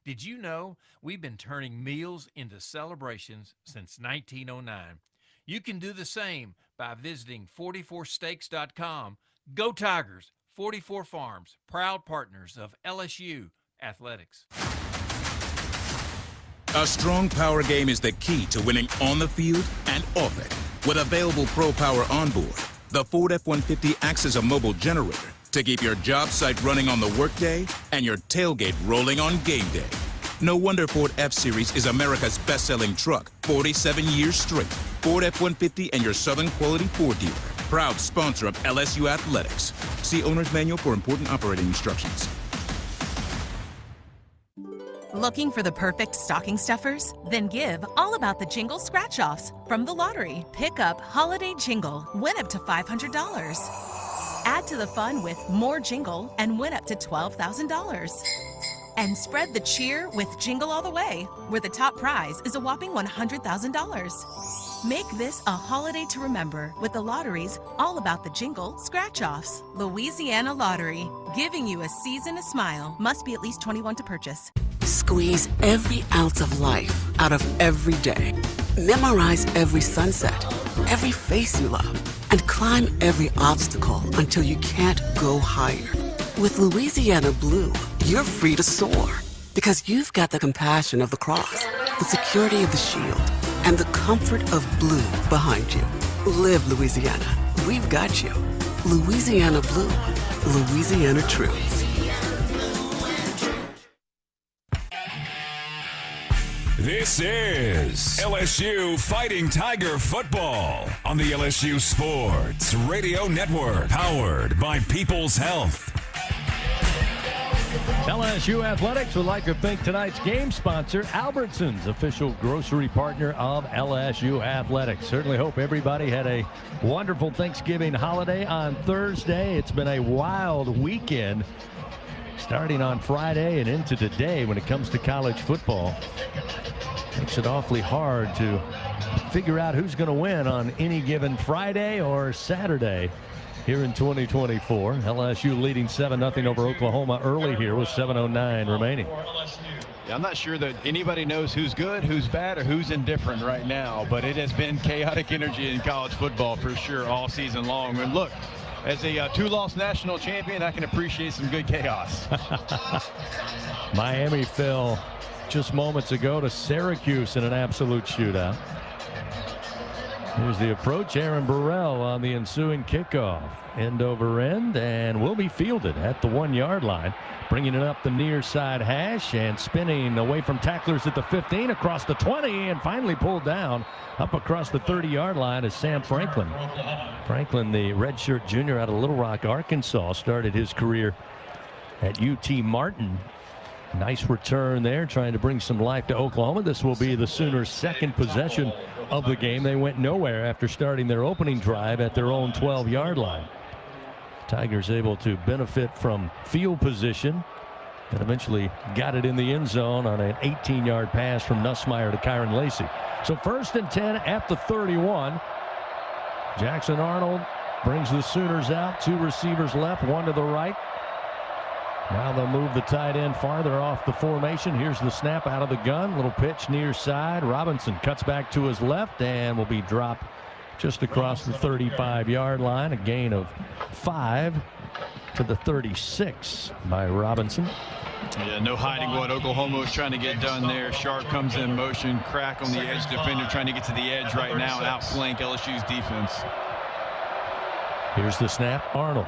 Did you know we've been turning meals into celebrations since 1909? You can do the same by visiting 44steaks.com. Go Tigers! 44 Farms, proud partners of LSU Athletics. A strong power game is the key to winning on the field and off it. With available Pro Power on board, the Ford F-150 acts as a mobile generator to keep your job site running on the workday and your tailgate rolling on game day. No wonder Ford F-Series is America's best-selling truck 47 years straight. Ford F-150 and your Southern Quality Ford dealer. Proud sponsor of LSU Athletics. See Owner's Manual for important operating instructions. Looking for the perfect stocking stuffers? Then give all about the Jingle Scratch-Offs from the lottery. Pick up Holiday Jingle, win up to $500. Add to the fun with more Jingle and win up to $12,000. And spread the cheer with Jingle All the Way, where the top prize is a whopping $100,000. Make this a holiday to remember with the lottery's All About the Jingle Scratch-Offs. Louisiana Lottery, giving you a season to smile. Must be at least 21 to purchase. Squeeze every ounce of life out of every day. Memorize every sunset, every face you love, and climb every obstacle until you can't go higher. With Louisiana Blue, you're free to soar because you've got the compassion of the cross the security of the Shield, and the comfort of blue behind you. Live Louisiana. We've got you. Louisiana Blue. Louisiana True. This is LSU Fighting Tiger Football on the LSU Sports Radio Network, powered by People's Health. LSU Athletics would like to thank tonight's game sponsor, Albertsons, official grocery partner of LSU Athletics. Certainly hope everybody had a wonderful Thanksgiving holiday on Thursday. It's been a wild weekend, starting on Friday and into today when it comes to college football. Makes it awfully hard to figure out who's going to win on any given Friday or Saturday here in 2024. LSU leading 7-0 over Oklahoma early here with 7:09 remaining. Yeah, I'm not sure that anybody knows who's good, who's bad, or who's indifferent right now, but it has been chaotic energy in college football for sure all season long. And look, as a two-loss national champion, I can appreciate some good chaos. Miami fell just moments ago to Syracuse in an absolute shootout. Here's the approach. Aaron Burrell on the ensuing kickoff. End over end, and will be fielded at the 1-yard line. Bringing it up the near side hash and spinning away from tacklers at the 15, across the 20, and finally pulled down up across the 30-yard line is Sam Franklin. Franklin, the redshirt junior out of Little Rock, Arkansas, started his career at UT Martin. Nice return there, trying to bring some life to Oklahoma. This will be the Sooners' second possession of the game. They went nowhere after starting their opening drive at their own 12-yard line. Tigers able to benefit from field position and eventually got it in the end zone on an 18-yard pass from Nussmeier to Kyron Lacey. So 1st and 10 at the 31. Jackson Arnold brings the Sooners out. 2 receivers left, 1 to the right. Now they'll move the tight end farther off the formation. Here's the snap out of the gun. Little pitch near side. Robinson cuts back to his left and will be dropped just across the 35-yard line. A gain of 5 to the 36 by Robinson. Yeah, no hiding what Oklahoma was trying to get done there. Sharp comes in motion. Crack on the edge defender trying to get to the edge right now and outflank LSU's defense. Here's the snap. Arnold.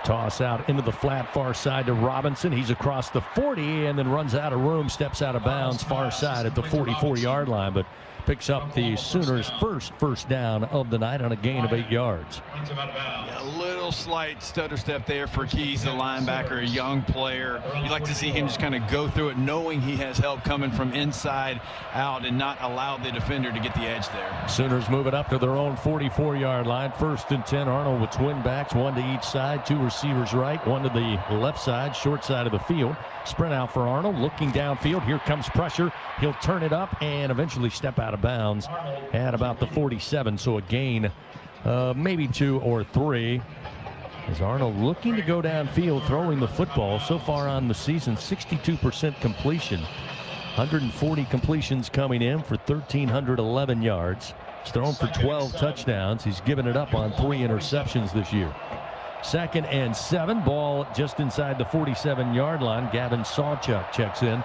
Toss out into the flat far side to Robinson. He's across the 40 and then runs out of room, steps out of bounds far side at the 44-yard line, but picks up the Sooners' first down of the night on a gain of 8 yards. Yeah, a little slight stutter step there for Keys, the linebacker, a young player. You'd like to see him just kind of go through it, knowing he has help coming from inside out and not allow the defender to get the edge there. Sooners move it up to their own 44-yard line. 1st and 10. Arnold with twin backs, 1 to each side, 2 receivers right, 1 to the left side, short side of the field. Sprint out for Arnold, looking downfield. Here comes pressure. He'll turn it up and eventually step out of bounds at about the 47. So a gain maybe 2 or 3. As Arnold looking to go downfield, throwing the football. So far on the season, 62% completion. 140 completions coming in for 1,311 yards. He's thrown for 12 touchdowns. He's given it up on 3 interceptions this year. 2nd and 7. Ball just inside the 47-yard line. Gavin Sawchuk checks in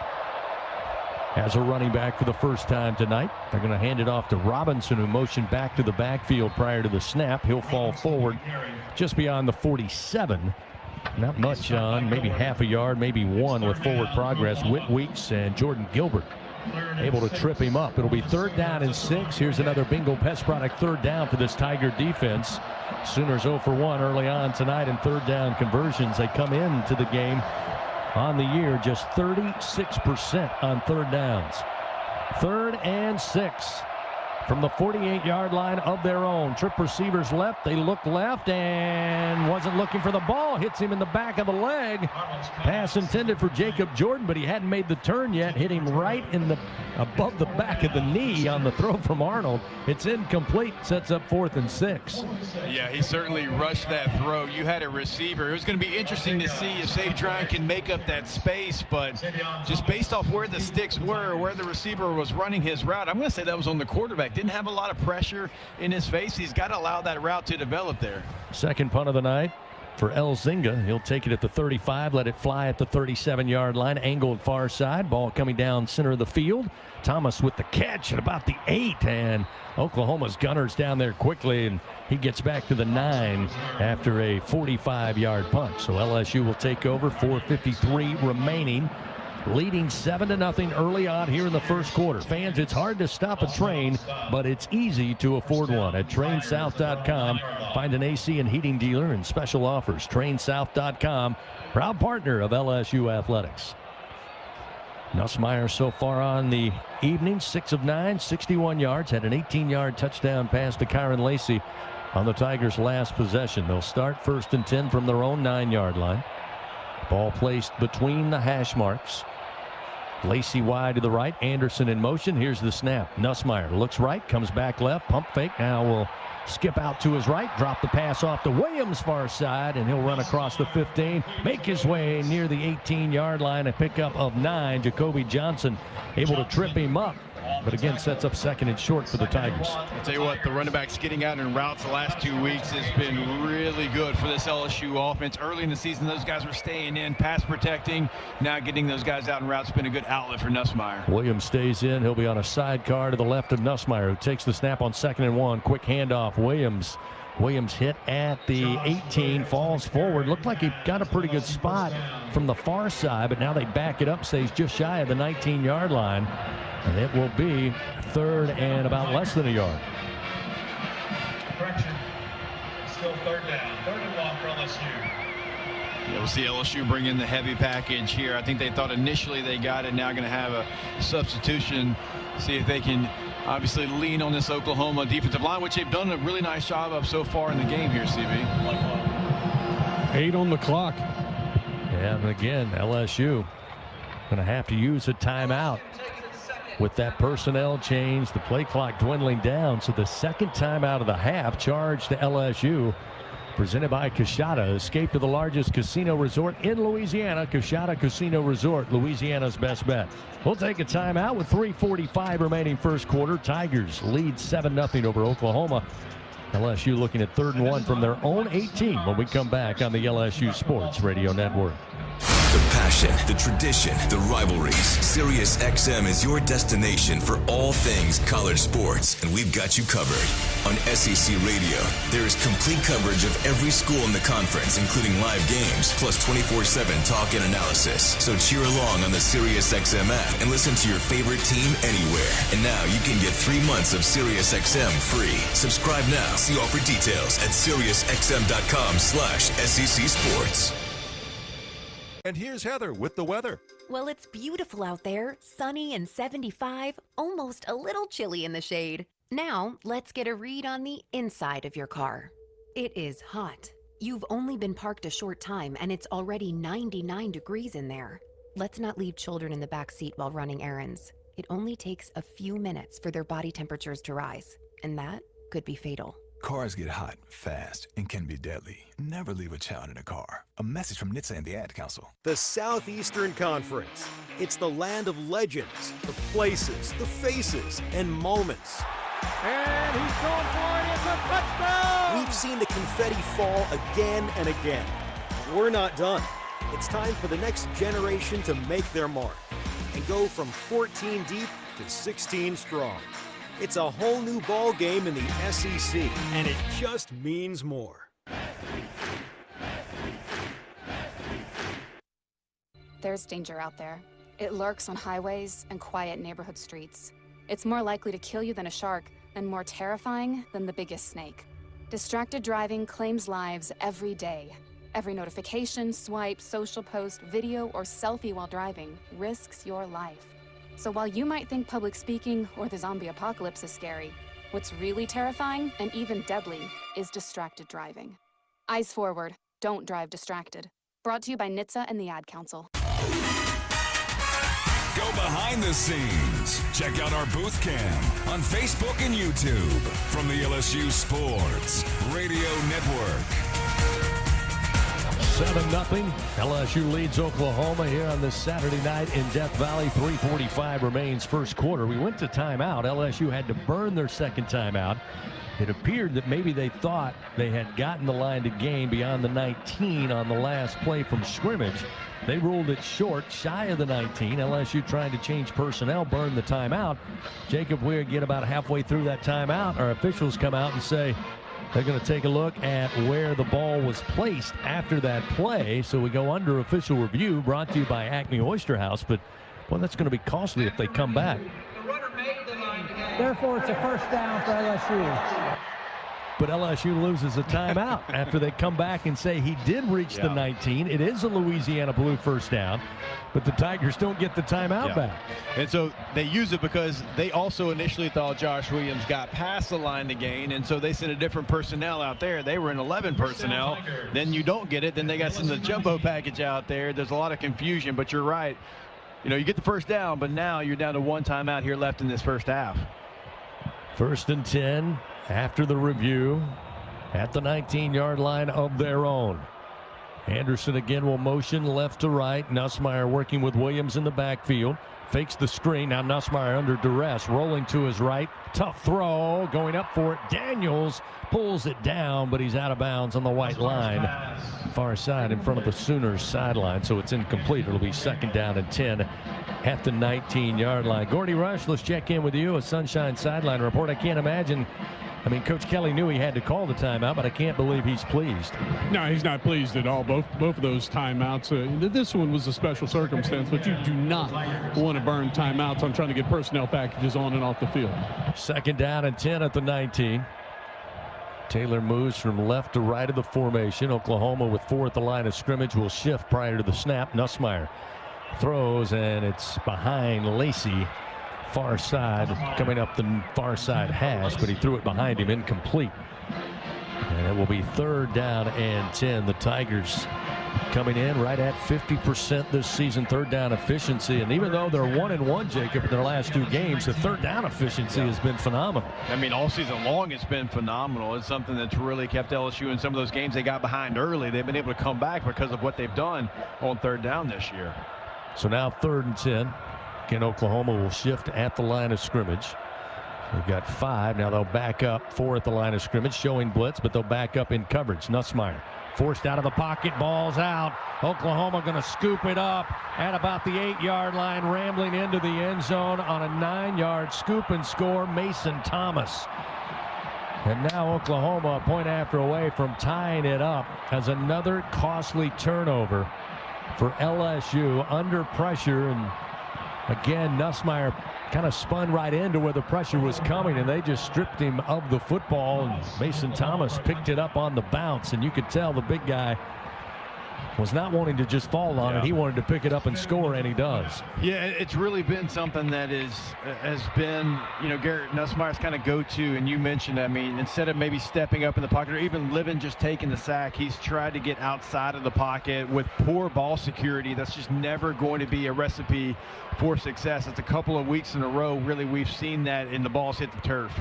as a running back for the first time tonight. They're going to hand it off to Robinson, who motioned back to the backfield prior to the snap. He'll fall forward just beyond the 47. Not much on, maybe half a yard, maybe 1 with forward progress. Whit Weeks and Jordan Gilbert able to trip him up. It'll be 3rd down and 6. Here's another Bingo Pest Product 3rd down for this Tiger defense. Sooners 0 for 1 early on tonight in 3rd down conversions. They come into the game on the year just 36% on 3rd downs. 3rd and 6 from the 48-yard line of their own. Trip receivers left. They look left and wasn't looking for the ball. Hits him in the back of the leg. Pass intended for Jacob Jordan, but he hadn't made the turn yet. Hit him right in the above the back of the knee on the throw from Arnold. It's incomplete. Sets up 4th and 6. Yeah, he certainly rushed that throw. You had a receiver. It was going to be interesting to see if Sadrian can make up that space, but just based off where the sticks were, where the receiver was running his route, I'm going to say that was on the quarterback. Didn't have a lot of pressure in his face. He's got to allow that route to develop there. 2nd punt of the night. for Elzinga. He'll take it at the 35, let it fly at the 37-yard line, angled far side. Ball coming down center of the field. Thomas with the catch at about the 8, and Oklahoma's gunner's down there quickly, and he gets back to the 9 after a 45-yard punt. So LSU will take over, 4:53 remaining, leading 7-0 early on here in the first quarter. Fans, it's hard to stop a train, but it's easy to afford one. At trainsouth.com, find an AC and heating dealer and special offers. Trainsouth.com, proud partner of LSU Athletics. Nussmeier so far on the evening, 6 of 9, 61 yards, had an 18-yard touchdown pass to Kyron Lacey on the Tigers' last possession. They'll start 1st and 10 from their own 9-yard line. Ball placed between the hash marks. Lacey wide to the right, Anderson in motion. Here's the snap. Nussmeier looks right, comes back left, pump fake. Now will skip out to his right, drop the pass off to Williams far side, and he'll run across the 15, make his way near the 18-yard line, a pickup of 9. Jacoby Johnson able to trip him up, but again sets up 2nd and short for the Tigers. I'll tell you what, the running backs getting out in routes the last 2 weeks has been really good for this LSU offense. Early in the season, those guys were staying in, pass protecting. Now getting those guys out in routes has been a good outlet for Nussmeier. Williams stays in. He'll be on a sidecar to the left of Nussmeier, who takes the snap on 2nd and 1. Quick handoff. Williams hit at the 18, falls forward. Looked like he got a pretty good spot from the far side, but now they back it up, stays just shy of the 19-yard line. And it will be 3rd and about less than a yard. Correction. Still 3rd down. 3rd and 1 for LSU. Yeah, we'll see LSU bring in the heavy package here. I think they thought initially they got it. Now going to have a substitution. See if they can obviously lean on this Oklahoma defensive line, which they've done a really nice job of so far in the game here, CB. 8 on the clock. Yeah, and again, LSU going to have to use a timeout. With that personnel change, the play clock dwindling down. So the 2nd timeout of the half, charged to LSU, presented by Coushatta. Escape to the largest casino resort in Louisiana. Coushatta Casino Resort, Louisiana's best bet. We'll take a timeout with 3:45 remaining first quarter. Tigers lead 7-0 over Oklahoma. LSU looking at 3rd and 1 from their own 18 when we come back on the LSU Sports Radio Network. The passion, the tradition, the rivalries. Sirius XM is your destination for all things college sports, and we've got you covered. On SEC Radio, there is complete coverage of every school in the conference, including live games, plus 24/7 talk and analysis. So cheer along on the Sirius XM app and listen to your favorite team anywhere. And now you can get 3 months of Sirius XM free. Subscribe now. See all for details at SiriusXM.com/SEC Sports. And here's Heather with the weather. Well, it's beautiful out there, sunny and 75, almost a little chilly in the shade. Now, let's get a read on the inside of your car. It is hot. You've only been parked a short time and it's already 99 degrees in there. Let's not leave children in the back seat while running errands. It only takes a few minutes for their body temperatures to rise, and that could be fatal. Cars get hot fast and can be deadly. Never leave a child in a car. A message from NHTSA and the Ad Council. The Southeastern Conference. It's the land of legends, the places, the faces, and moments. And he's going for it. It's a touchdown! We've seen the confetti fall again and again. We're not done. It's time for the next generation to make their mark and go from 14 deep to 16 strong. It's a whole new ball game in the SEC, and it just means more. There's danger out there. It lurks on highways and quiet neighborhood streets. It's more likely to kill you than a shark, and more terrifying than the biggest snake. Distracted driving claims lives every day. Every notification, swipe, social post, video, or selfie while driving risks your life. So while you might think public speaking or the zombie apocalypse is scary, what's really terrifying and even deadly is distracted driving. Eyes forward, don't drive distracted. Brought to you by NHTSA and the Ad Council. Go behind the scenes. Check out our booth cam on Facebook and YouTube from the LSU Sports Radio Network. 7-0. LSU leads Oklahoma here on this Saturday night in Death Valley. 3:45 remains first quarter. We went to timeout. LSU had to burn their second timeout It appeared that maybe they thought they had gotten the line to gain beyond the 19 on the last play from scrimmage. They ruled it short, shy of the 19. LSU trying to change personnel, burn the timeout. Jacob, we get about halfway through that timeout. Our officials come out and say they're going to take a look at where the ball was placed after that play. So we go under official review, brought to you by Acme Oyster House. But, well, that's going to be costly if they come back. Therefore, it's a first down for LSU. But LSU loses a timeout after they come back and say he did reach the 19. It is a Louisiana Blue first down, but the Tigers don't get the timeout back. And so they use it because they also initially thought Josh Williams got past the line to gain, and so they sent a different personnel out there. They were in 11 personnel. Then you don't get it. Then they got some of the jumbo package out there. There's a lot of confusion, but you're right. You know, you get the first down, but now you're down to one timeout here left in this first half. 1st and 10 after the review at the 19-yard line of their own. Anderson again will motion left to right. Nussmeier working with Williams in the backfield. Fakes the screen. Now Nussmeier under duress. Rolling to his right. Tough throw. Going up for it. Daniels pulls it down, but he's out of bounds on the white line. Far side in front of the Sooners sideline, so it's incomplete. It'll be 2nd down and 10 at the 19-yard line. Gordy Rush, let's check in with you. A Sunshine Sideline report. I can't imagine. I mean, Coach Kelly knew he had to call the timeout, but I can't believe he's pleased. No, he's not pleased at all. Both of those timeouts. This one was a special circumstance, but you do not want to burn timeouts on trying to get personnel packages on and off the field. 2nd down and 10 at the 19. Taylor moves from left to right of the formation. Oklahoma with 4 at the line of scrimmage will shift prior to the snap. Nussmeier throws, and it's behind Lacey. Far side, coming up the far side hash, but he threw it behind him, incomplete. And it will be 3rd down and 10. The Tigers coming in right at 50% this season, 3rd down efficiency. And even though they're 1-1, Jacob, in their last 2 games, the 3rd down efficiency has been phenomenal. I mean, all season long it's been phenomenal. It's something that's really kept LSU in some of those games they got behind early. They've been able to come back because of what they've done on 3rd down this year. So now 3rd and 10. Again, Oklahoma will shift at the line of scrimmage. They've got 5. Now they'll back up 4 at the line of scrimmage, showing blitz, but they'll back up in coverage. Nussmeier forced out of the pocket, ball's out. Oklahoma going to scoop it up at about the 8-yard line, rambling into the end zone on a 9-yard scoop and score, Mason Thomas. And now Oklahoma, a point after away from tying it up, has another costly turnover for LSU under pressure. And again, Nussmeier kind of spun right into where the pressure was coming, and they just stripped him of the football, and Mason Thomas picked it up on the bounce, and you could tell the big guy was not wanting to just fall on it. He wanted to pick it up and score, and he does. Yeah, it's really been something that has been, you know, Garrett Nussmeier's kind of go-to, and you mentioned, I mean, instead of maybe stepping up in the pocket or even living just taking the sack, he's tried to get outside of the pocket with poor ball security. That's just never going to be a recipe for success. It's a couple of weeks in a row, really, we've seen that, and the balls hit the turf.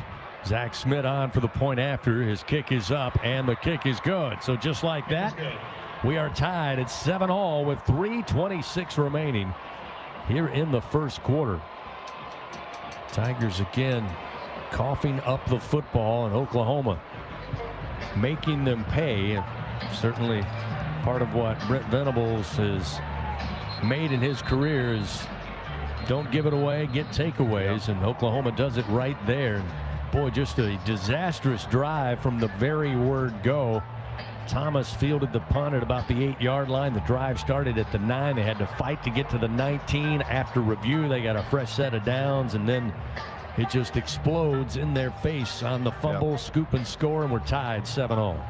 Zach Smith on for the point after. His kick is up, and the kick is good. So just like that, we are tied at 7-all with 3:26 remaining here in the first quarter. Tigers again coughing up the football, and Oklahoma making them pay. And certainly part of what Brent Venables has made in his career is don't give it away, get takeaways, and Oklahoma does it right there. And boy, just a disastrous drive from the very word go. Thomas fielded the punt at about the 8-yard line. The drive started at the 9. They had to fight to get to the 19. After review, they got a fresh set of downs, and then it just explodes in their face on the fumble, scoop and score, and we're tied 7-all.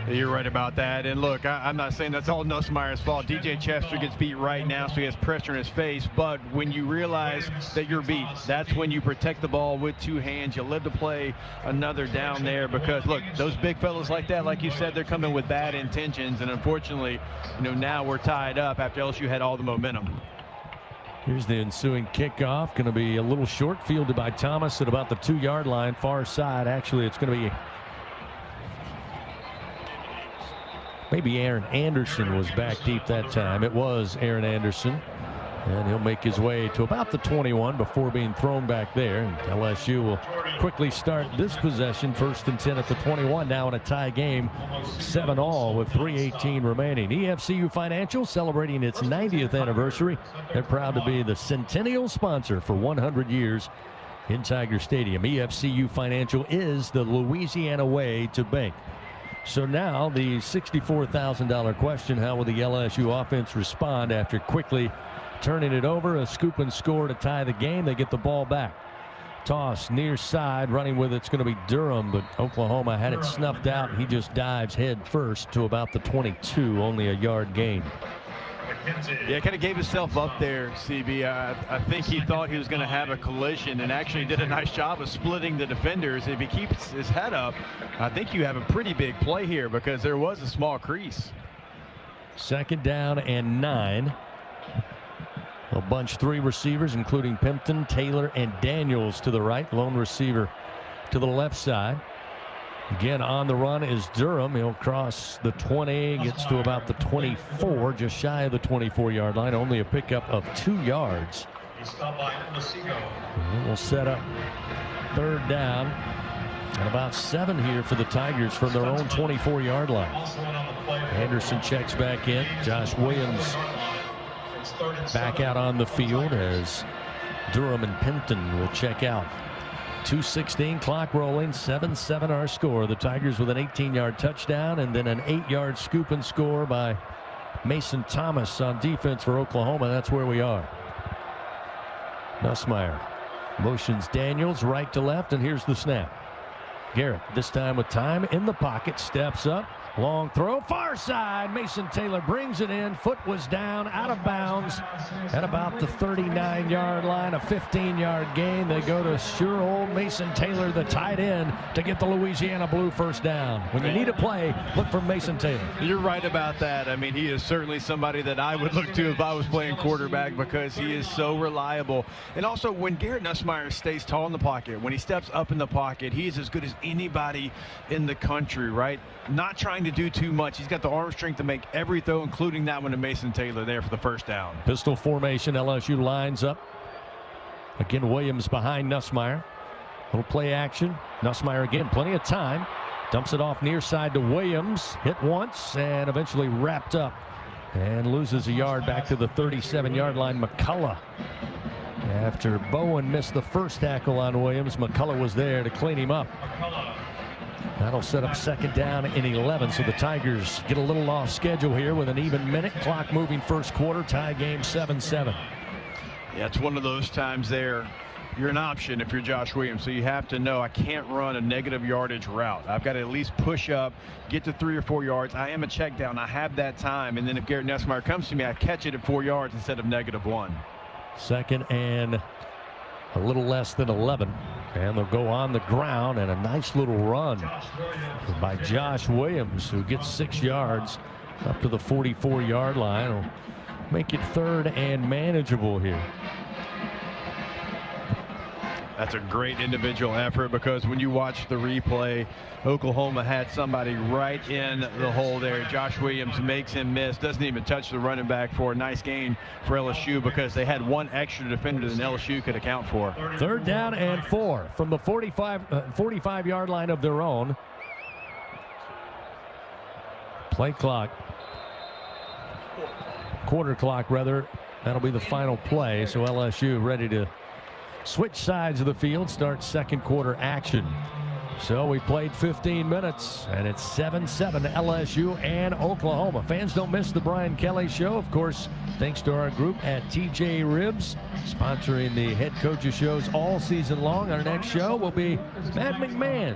You're right about that. And look, I'm not saying that's all Nussmeier's fault. DJ Chester gets beat right now, so he has pressure in his face. But when you realize that you're beat, that's when you protect the ball with 2 hands. You live to play another down there because, look, those big fellas like that, like you said, they're coming with bad intentions. And unfortunately, you know, now we're tied up after LSU had all the momentum. Here's the ensuing kickoff. Going to be a little short, fielded by Thomas at about the 2-yard line, far side. Actually, it's going to be maybe Aaron Anderson was back deep that time. It was Aaron Anderson. And he'll make his way to about the 21 before being thrown back there. And LSU will quickly start this possession. 1st and 10 at the 21. Now in a tie game, 7-all with 3:18 remaining. EFCU Financial celebrating its 90th anniversary. They're proud to be the centennial sponsor for 100 years in Tiger Stadium. EFCU Financial is the Louisiana way to bank. So now the $64,000 question: how will the LSU offense respond after quickly turning it over? A scoop and score to tie the game. They get the ball back. Toss near side, running with it's going to be Durham, but Oklahoma had it snuffed out, and he just dives head first to about the 22, only a yard gain. Yeah, kind of gave himself up there, CB. I think he thought he was going to have a collision and actually did a nice job of splitting the defenders. If he keeps his head up, I think you have a pretty big play here because there was a small crease. 2nd down and 9. A bunch 3 receivers, including Pimpton, Taylor, and Daniels to the right. Lone receiver to the left side. Again, on the run is Durham. He'll cross the 20, gets to about the 24, just shy of the 24-yard line. Only a pickup of 2 yards. And we'll set up 3rd down and about 7 here for the Tigers from their own 24-yard line. Anderson checks back in. Josh Williams back out on the field as Durham and Pimpton will check out. 2:16 clock rolling, 7-7 our score. The Tigers with an 18-yard touchdown and then an 8-yard scoop and score by Mason Thomas on defense for Oklahoma. That's where we are. Nussmeier motions Daniels right to left, and here's the snap. Garrett, this time with time in the pocket, steps up. Long throw, far side. Mason Taylor brings it in. Foot was down, out of bounds at about the 39-yard line. A 15-yard gain. They go to sure old Mason Taylor, the tight end, to get the Louisiana Blue first down. When you need a play, look for Mason Taylor. You're right about that. I mean, he is certainly somebody that I would look to if I was playing quarterback because he is so reliable. And also, when Garrett Nussmeier stays tall in the pocket, when he steps up in the pocket, he is as good as anybody in the country, right? Not trying to do too much. He's got the arm strength to make every throw, including that one to Mason Taylor there for the first down. Pistol formation. LSU lines up. Again, Williams behind Nussmeier. Little play action. Nussmeier again, plenty of time. Dumps it off near side to Williams. Hit once and eventually wrapped up and loses a yard back to the 37-yard line. McCullough. After Bowen missed the first tackle on Williams, McCullough was there to clean him up. That'll set up 2nd down and 11. So the Tigers get a little off schedule here with an even minute. Clock moving first quarter. Tie game 7-7. Yeah, it's one of those times there. You're an option if you're Josh Williams. So you have to know I can't run a negative yardage route. I've got to at least push up, get to 3 or 4 yards. I am a check down. I have that time. And then if Garrett Nussmeier comes to me, I catch it at 4 yards instead of -1. 2nd and a little less than 11. And they'll go on the ground, and a nice little run by Josh Williams, who gets 6 yards up to the 44-yard line. Will make it 3rd and manageable here. That's a great individual effort because when you watch the replay, Oklahoma had somebody right in the hole there. Josh Williams makes him miss, doesn't even touch the running back for a nice gain for LSU because they had one extra defender than LSU could account for. 3rd down and 4 from the 45-yard line of their own. Play clock. Quarter clock, rather. That'll be the final play. So LSU ready to switch sides of the field, start 2nd quarter action. So we played 15 minutes, and it's 7-7 LSU and Oklahoma. Fans, don't miss the Brian Kelly Show. Of course, thanks to our group at TJ Ribs, sponsoring the head coaches shows all season long. Our next show will be Matt McMahon,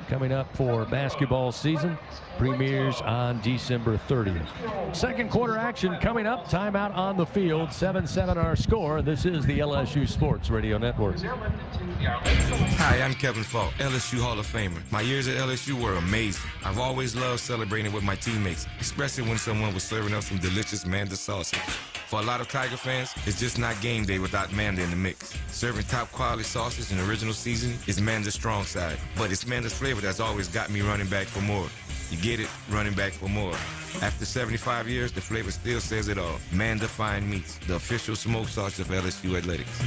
coming up for basketball season. Premieres on December 30th. 2nd quarter action coming up. Timeout on the field. 7-7 our score. This is the LSU Sports Radio Network. Hi, I'm Kevin Falk, LSU Hall of Famer. My years at LSU were amazing. I've always loved celebrating with my teammates, especially when someone was serving up some delicious Manda sausage. For a lot of Tiger fans, it's just not game day without Manda in the mix. Serving top quality sausage and original seasoning is Manda's strong side, but it's Manda's flavor that's always got me running back for more. You get it, running back for more. After 75 years, the flavor still says it all. Manda Fine Meats, the official smoked sausage of LSU Athletics.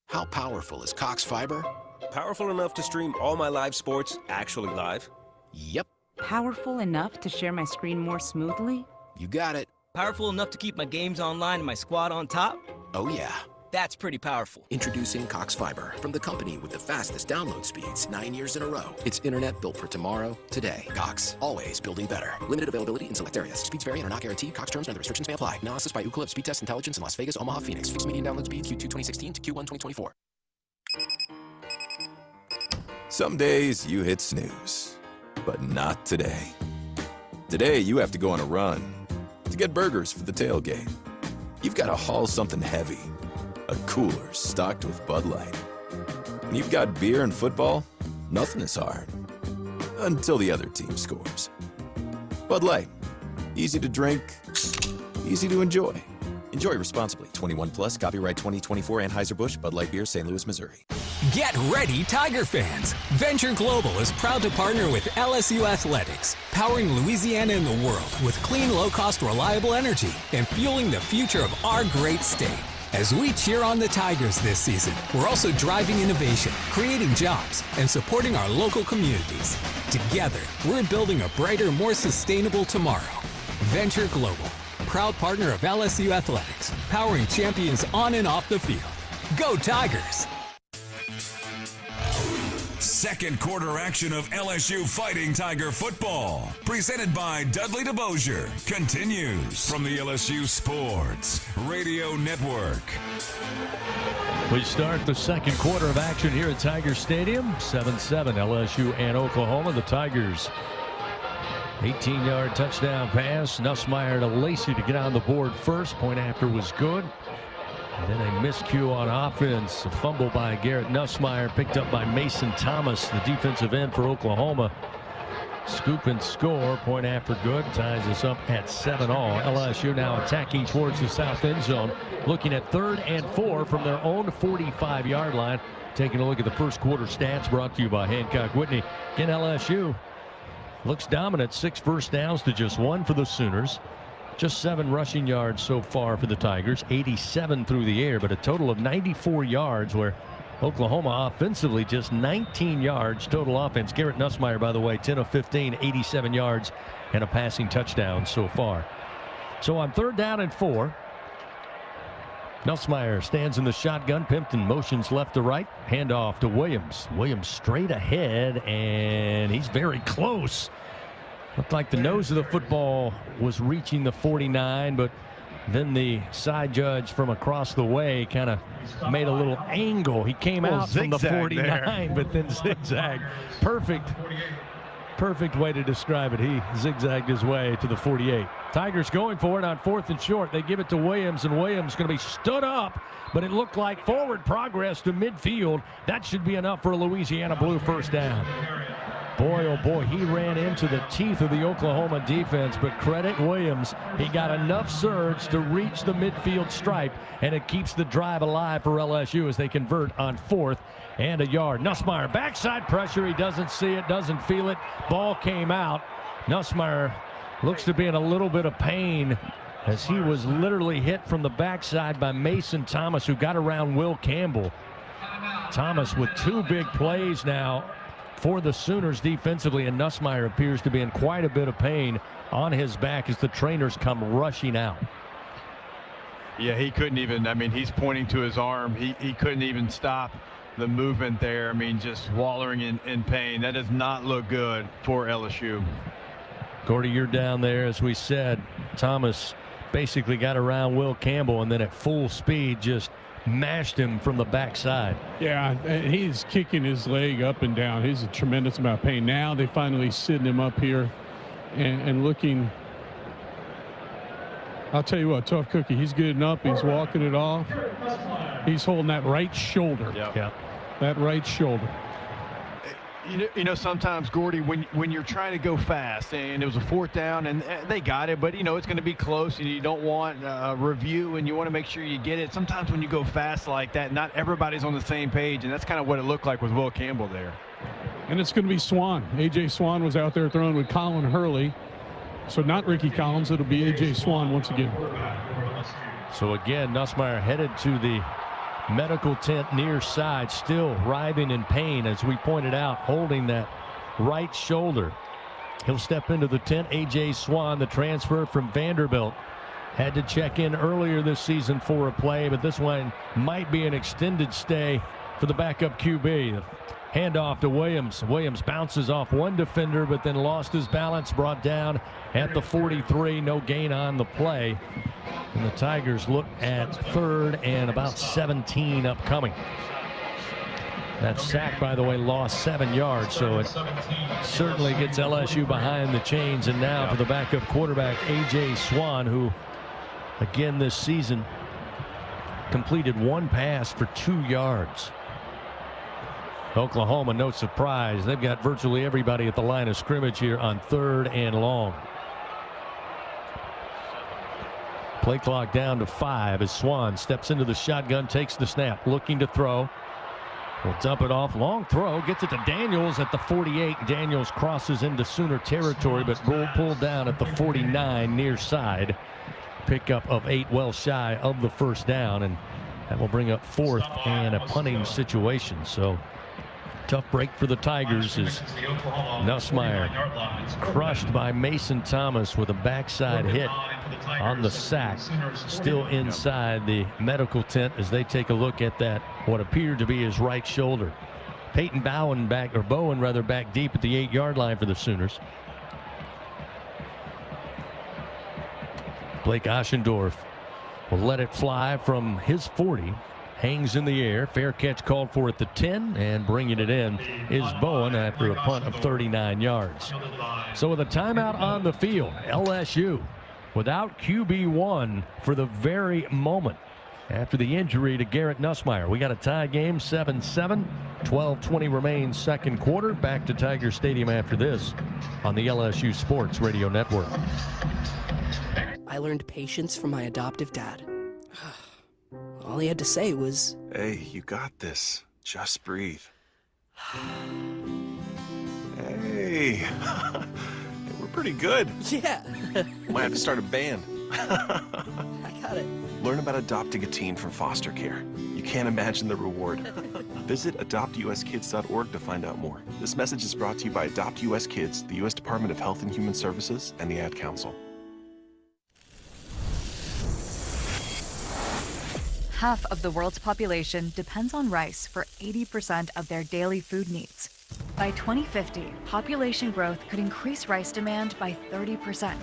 How powerful is Cox Fiber? Powerful enough to stream all my live sports actually live? Yep. Powerful enough to share my screen more smoothly? You got it. Powerful enough to keep my games online and my squad on top? Oh, yeah. That's pretty powerful. Introducing Cox Fiber, from the company with the fastest download speeds 9 years in a row. It's internet built for tomorrow, today. Cox, always building better. Limited availability in select areas. Speeds vary and are not guaranteed. Cox terms and other restrictions may apply. Analysis by Ookla of Speed Test Intelligence in Las Vegas, Omaha, Phoenix. Fixed median download speed Q2 2016 to Q1 2024. Some days you hit snooze, but not today. Today you have to go on a run to get burgers for the tailgate. You've got to haul something heavy. A cooler stocked with Bud Light. When you've got beer and football, nothing is hard. Until the other team scores. Bud Light. Easy to drink, easy to enjoy. Enjoy responsibly. 21 plus, copyright 2024 Anheuser-Busch, Bud Light Beer, St. Louis, Missouri. Get ready, Tiger fans. Venture Global is proud to partner with LSU Athletics, powering Louisiana and the world with clean, low-cost, reliable energy and fueling the future of our great state. As we cheer on the Tigers this season, we're also driving innovation, creating jobs, and supporting our local communities. Together, we're building a brighter, more sustainable tomorrow. Venture Global, proud partner of LSU Athletics, powering champions on and off the field. Go Tigers! Second quarter action of LSU Fighting Tiger football, presented by Dudley DeBosier, continues from the LSU Sports Radio Network. We start the second quarter of action here at Tiger Stadium. 7-7 LSU and Oklahoma. The Tigers 18-yard touchdown pass. Nussmeier to Lacey to get on the board first. Point after was good. And then a miscue on offense. A fumble by Garrett Nussmeier, picked up by Mason Thomas, the defensive end for Oklahoma. Scoop and score. Point after good. Ties us up at 7-all. LSU now attacking towards the south end zone. Looking at 3rd and 4 from their own 45-yard line. Taking a look at the first quarter stats brought to you by Hancock Whitney. Again, LSU looks dominant. 6 first downs to just 1 for the Sooners. Just 7 rushing yards so far for the Tigers, 87 through the air, but a total of 94 yards, where Oklahoma offensively just 19 yards total offense. Garrett Nussmeier, by the way, 10 of 15, 87 yards and a passing touchdown so far. So on 3rd down and 4, Nussmeier stands in the shotgun. Pimpton motions left to right. Handoff to Williams. Williams straight ahead, and he's very close. Looked like the nose of the football was reaching the 49, but then the side judge from across the way kind of made a little angle. He came out from the 49, there. But then zigzagged. Perfect way to describe it. He zigzagged his way to the 48. Tigers going for it on 4th and short. They give it to Williams, and Williams going to be stood up, but it looked like forward progress to midfield. That should be enough for a Louisiana Blue first down. Boy, oh boy, he ran into the teeth of the Oklahoma defense, but credit Williams. He got enough surge to reach the midfield stripe, and it keeps the drive alive for LSU as they convert on 4th and a yard. Nussmeier, backside pressure. He doesn't see it, doesn't feel it. Ball came out. Nussmeier looks to be in a little bit of pain as he was literally hit from the backside by Mason Thomas, who got around Will Campbell. Thomas with 2 big plays now for the Sooners defensively, and Nussmeier appears to be in quite a bit of pain on his back as the trainers come rushing out. Yeah, he couldn't even, I mean, he's pointing to his arm. He couldn't even stop the movement there. I mean, just wallowing in pain. That does not look good for LSU. Gordy, you're down there. As we said, Thomas basically got around Will Campbell and then at full speed just mashed him from the backside. Yeah, he's kicking his leg up and down. He's a tremendous amount of pain. Now they finally sitting him up here and looking. I'll tell you what, tough cookie. He's getting up. He's walking it off. He's holding that right shoulder. Yeah. That right shoulder. You know, sometimes, Gordy, when you're trying to go fast, and it was a 4th down, and they got it, but, you know, it's going to be close, and you don't want a review, and you want to make sure you get it. Sometimes when you go fast like that, not everybody's on the same page, and that's kind of what it looked like with Will Campbell there. And it's going to be Swan. A.J. Swan was out there throwing with Colin Hurley. So not Ricky Collins. It'll be A.J. Swan once again. So again, Nussmeier headed to the medical tent near side, still writhing in pain, as we pointed out, holding that right shoulder. He'll step into the tent. A.J. Swan, the transfer from Vanderbilt, had to check in earlier this season for a play, but this one might be an extended stay for the backup QB. Handoff to Williams. Williams bounces off one defender, but then lost his balance, brought down at the 43. No gain on the play. And the Tigers look at 3rd and about 17 upcoming. That sack, by the way, lost 7 yards, so it certainly gets LSU behind the chains. And now for the backup quarterback, A.J. Swan, who, again this season, completed 1 pass for 2 yards. Oklahoma, no surprise. They've got virtually everybody at the line of scrimmage here on 3rd and long. Play clock down to 5 as Swan steps into the shotgun, takes the snap, looking to throw. Will dump it off. Long throw. Gets it to Daniels at the 48. Daniels crosses into Sooner territory, but pulled down at the 49 near side. Pickup of 8, well shy of the first down, and that will bring up 4th and a punting situation. So tough break for the Tigers as Nussmeier crushed by Mason Thomas with a backside hit on the sack. Still inside the medical tent as they take a look at that, what appeared to be his right shoulder. Peyton Bowen back deep at the 8-yard line for the Sooners. Blake Oschendorf will let it fly from his 40. Hangs in the air. Fair catch called for at the 10, and bringing it in is Bowen after a punt of 39 yards. So with a timeout on the field, LSU without QB1 for the very moment after the injury to Garrett Nussmeier. We got a tie game, 7-7. 12:20 remains second quarter. Back to Tiger Stadium after this on the LSU Sports Radio Network. I learned patience from my adoptive dad. All he had to say was, "Hey, you got this. Just breathe." Hey, we're pretty good. Yeah. Might have to start a band. I got it. Learn about adopting a teen from foster care. You can't imagine the reward. Visit adoptuskids.org to find out more. This message is brought to you by Adopt US Kids, the U.S. Department of Health and Human Services, and the Ad Council. Half of the world's population depends on rice for 80% of their daily food needs. By 2050, population growth could increase rice demand by 30%.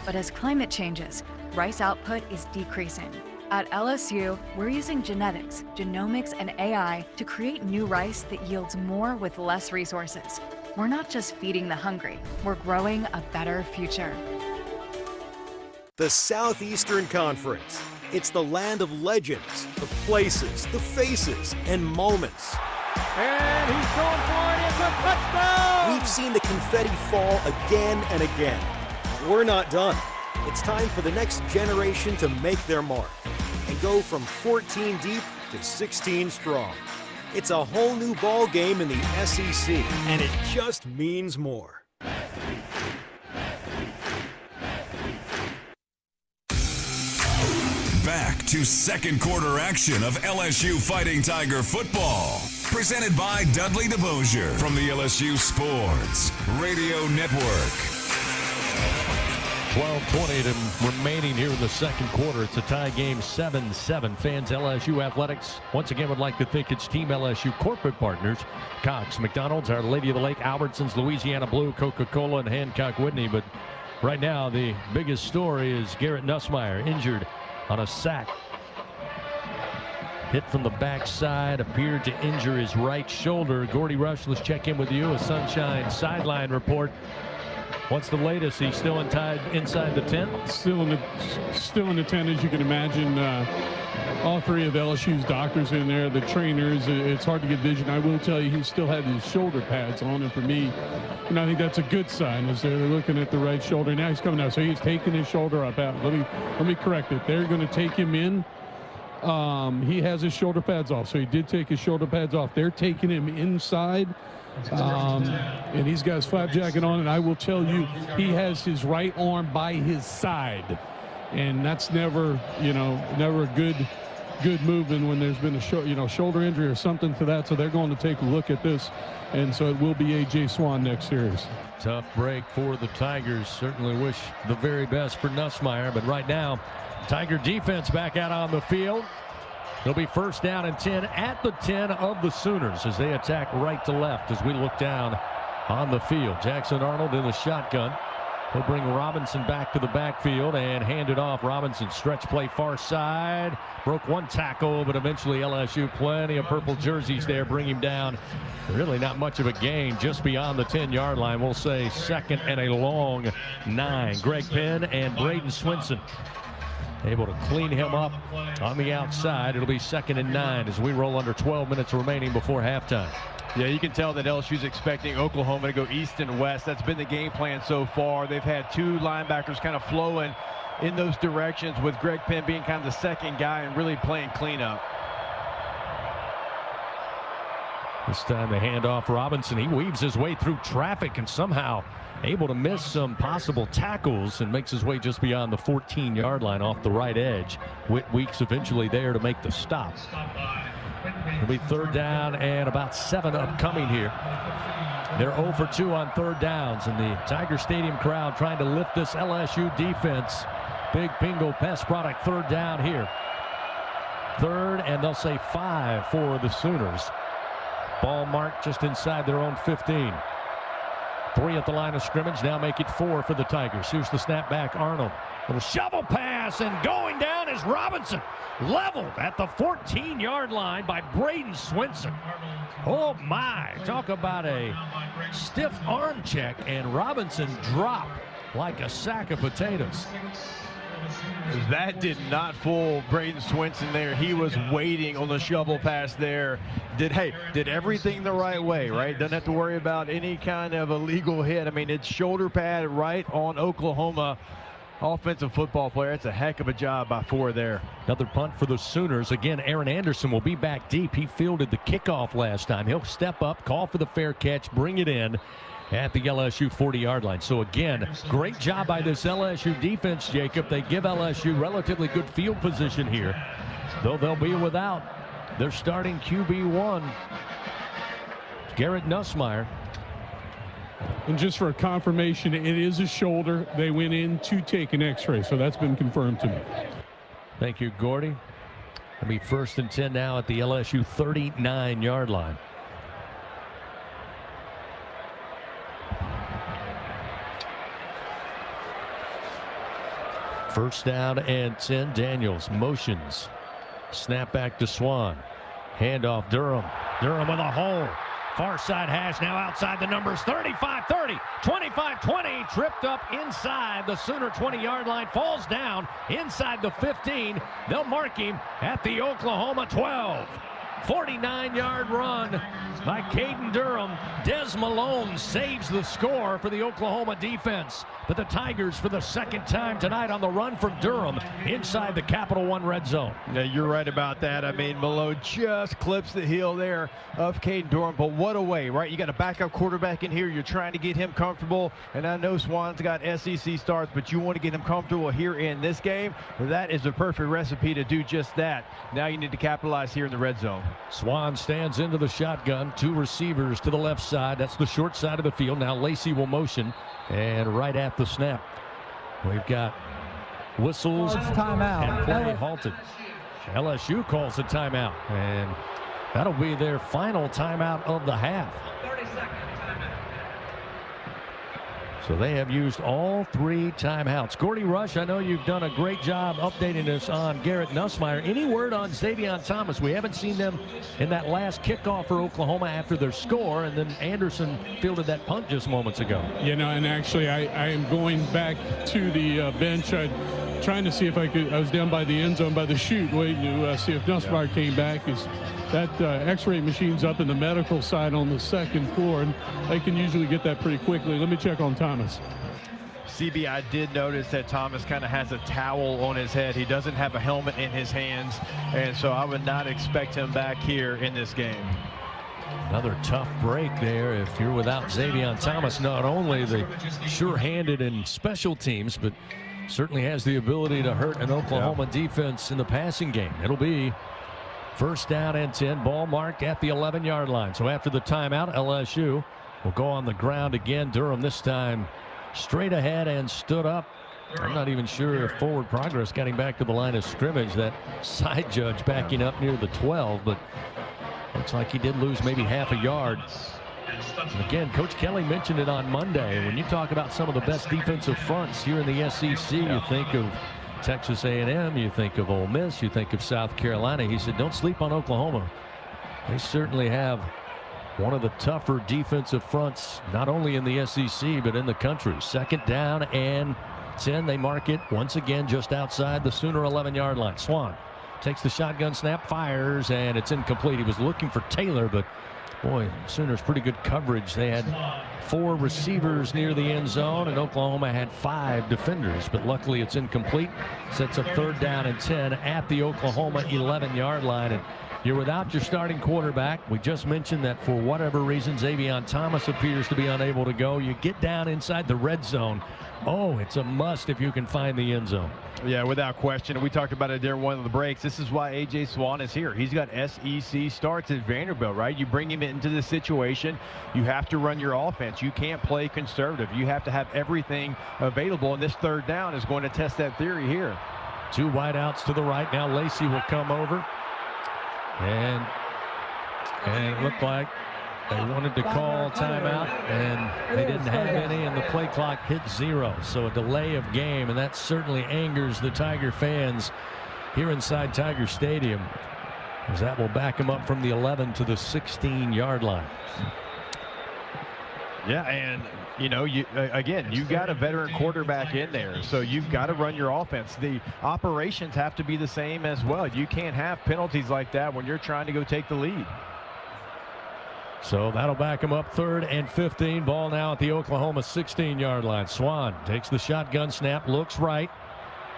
But as climate changes, rice output is decreasing. At LSU, we're using genetics, genomics, and AI to create new rice that yields more with less resources. We're not just feeding the hungry, we're growing a better future. The Southeastern Conference. It's the land of legends, the places, the faces, and moments. And he's going for it. It's a touchdown! We've seen the confetti fall again and again. We're not done. It's time for the next generation to make their mark and go from 14 deep to 16 strong. It's a whole new ball game in the SEC, and it just means more. Back to second quarter action of LSU Fighting Tiger football. Presented by Dudley DeBosier from the LSU Sports Radio Network. 12:20 remaining here in the second quarter. It's a tie game, 7-7. Fans, LSU Athletics once again would like to thank its Team LSU corporate partners, Cox, McDonald's, Our Lady of the Lake, Albertsons, Louisiana Blue, Coca-Cola, and Hancock Whitney. But right now, the biggest story is Garrett Nussmeier injured on a sack. Hit from the backside, appeared to injure his right shoulder. Gordy Rush, let's check in with you. A Sunshine sideline report. What's the latest? He's still inside the tent? Still in the tent, as you can imagine. All three of LSU's doctors in there, the trainers. It's hard to get vision. I will tell you, he still had his shoulder pads on, and for me, and I think that's a good sign as they're looking at the right shoulder. Now he's coming out, so he's taking his shoulder up out. Let me correct it. They're going to take him in. He has his shoulder pads off, so he did take his shoulder pads off. They're taking him inside, and he's got his flap jacket on, and I will tell you, he has his right arm by his side, and that's never a good good movement when there's been a shoulder injury or something to that. So they're going to take a look at this, and so it will be A.J. Swan next series. Tough break for the Tigers. Certainly wish the very best for Nussmeier, but right now, Tiger defense back out on the field. It'll be first down and 10 at the 10 of the Sooners as they attack right to left as we look down on the field. Jackson Arnold in the shotgun. He'll bring Robinson back to the backfield and hand it off. Robinson stretch play far side. Broke one tackle, but eventually LSU, plenty of purple jerseys there, bring him down. Really not much of a gain, just beyond the 10-yard line. We'll say second and a long 9. Greg Penn and Braden Swinson able to clean him up on the outside. It'll be second and 9 as we roll under 12 minutes remaining before halftime. Yeah, you can tell that LSU's expecting Oklahoma to go east and west. That's been the game plan so far. They've had 2 linebackers kind of flowing in those directions, with Greg Penn being kind of the second guy and really playing cleanup. This time the handoff Robinson. He weaves his way through traffic and somehow able to miss some possible tackles and makes his way just beyond the 14-yard line off the right edge. Whit Weeks eventually there to make the stop. It'll be third down and about 7 upcoming here. They're 0 for 2 on third downs, and the Tiger Stadium crowd trying to lift this LSU defense. Big Pingo Pest product third down here. Third, and they'll say 5 for the Sooners. Ball marked just inside their own 15. 3 at the line of scrimmage, now make it 4 for the Tigers. Here's the snap back, Arnold. Little shovel pass, and going down is Robinson. Leveled at the 14-yard line by Braden Swinson. Oh my, talk about a stiff arm check, and Robinson dropped like a sack of potatoes. That did not fool Braden Swinson there. He was waiting on the shovel pass there. Did everything the right way, right? Doesn't have to worry about any kind of illegal hit. I mean, it's shoulder pad right on Oklahoma offensive football player. It's a heck of a job by 4 there. Another punt for the Sooners. Again, Aaron Anderson will be back deep. He fielded the kickoff last time. He'll step up, call for the fair catch, bring it in at the LSU 40-yard line. So again, great job by this LSU defense, Jacob. They give LSU relatively good field position here, though they'll be without their starting QB1, Garrett Nussmeier. And just for a confirmation, it is a shoulder. They went in to take an x-ray, so that's been confirmed to me. Thank you, Gordy. It'll be first and 10 now at the LSU 39-yard line. First down and 10. Daniels motions. Snap back to Swan. Handoff Durham. Durham with a hole. Far side hash now outside the numbers. 35-30, 25-20. Tripped up inside the Sooner 20-yard line. Falls down inside the 15. They'll mark him at the Oklahoma 12. 49-yard run by Caden Durham. Des Malone saves the score for the Oklahoma defense. But the Tigers, for the second time tonight on the run from Durham, inside the Capital One red zone. Yeah, you're right about that. I mean, Malone just clips the heel there of Caden Durham. But what a way, right? You got a backup quarterback in here. You're trying to get him comfortable. And I know Swan's got SEC starts, but you want to get him comfortable here in this game. That is the perfect recipe to do just that. Now you need to capitalize here in the red zone. Swan stands into the shotgun. 2 receivers to the left side. That's the short side of the field. Now Lacey will motion. And right at the snap, we've got whistles timeout and play halted. LSU calls a timeout, and that'll be their final timeout of the half. 30 seconds timeout. So they have used all 3 timeouts. Gordy Rush, I know you've done a great job updating us on Garrett Nussmeier. Any word on Xavier Thomas? We haven't seen them in that last kickoff for Oklahoma after their score, and then Anderson fielded that punt just moments ago. You know, and actually I am going back to the bench. Trying to see if I was down by the end zone by the chute, waiting to see if Nussmeier came back. That x-ray machine's up in the medical side on the 2nd floor, and they can usually get that pretty quickly. Let me check on Thomas. CB, I did notice that Thomas kind of has a towel on his head. He doesn't have a helmet in his hands, and so I would not expect him back here in this game. Another tough break there if you're without Xavier Thomas. Not only the sure-handed in special teams, but certainly has the ability to hurt an Oklahoma defense in the passing game. It'll be First down and 10. Ball marked at the 11-yard line. So after the timeout, LSU will go on the ground again. Durham this time straight ahead and stood up. I'm not even sure if forward progress getting back to the line of scrimmage. That side judge backing up near the 12, but looks like he did lose maybe half a yard. And again, Coach Kelly mentioned it on Monday. When you talk about some of the best defensive fronts here in the SEC, you think of Texas A&M, you think of Ole Miss, you think of South Carolina. He said, don't sleep on Oklahoma. They certainly have one of the tougher defensive fronts, not only in the SEC, but in the country. Second down and 10. They mark it once again just outside the Sooner 11-yard line. Swan takes the shotgun snap, fires, and it's incomplete. He was looking for Taylor, but boy, Sooners pretty good coverage. They had 4 receivers near the end zone, and Oklahoma had 5 defenders, but luckily it's incomplete. Sets up third down and 10 at the Oklahoma 11-yard line. And you're without your starting quarterback. We just mentioned that for whatever reason, Xavion Thomas appears to be unable to go. You get down inside the red zone. Oh, it's a must if you can find the end zone. Yeah, without question. We talked about it during one of the breaks. This is why A.J. Swan is here. He's got SEC starts at Vanderbilt, right? You bring him into this situation, you have to run your offense. You can't play conservative. You have to have everything available, and this third down is going to test that theory here. 2 wideouts to the right. Now Lacey will come over. And it looked like they wanted to call timeout, and they didn't have any, and the play clock hit 0. So a delay of game, and that certainly angers the Tiger fans here inside Tiger Stadium, as that will back them up from the 11 to the 16-yard line. Yeah, and you know, you've got a veteran quarterback in there, so you've got to run your offense. The operations have to be the same as well. You can't have penalties like that when you're trying to go take the lead. So that'll back him up third and 15. Ball now at the Oklahoma 16-yard line. Swan takes the shotgun snap, looks right,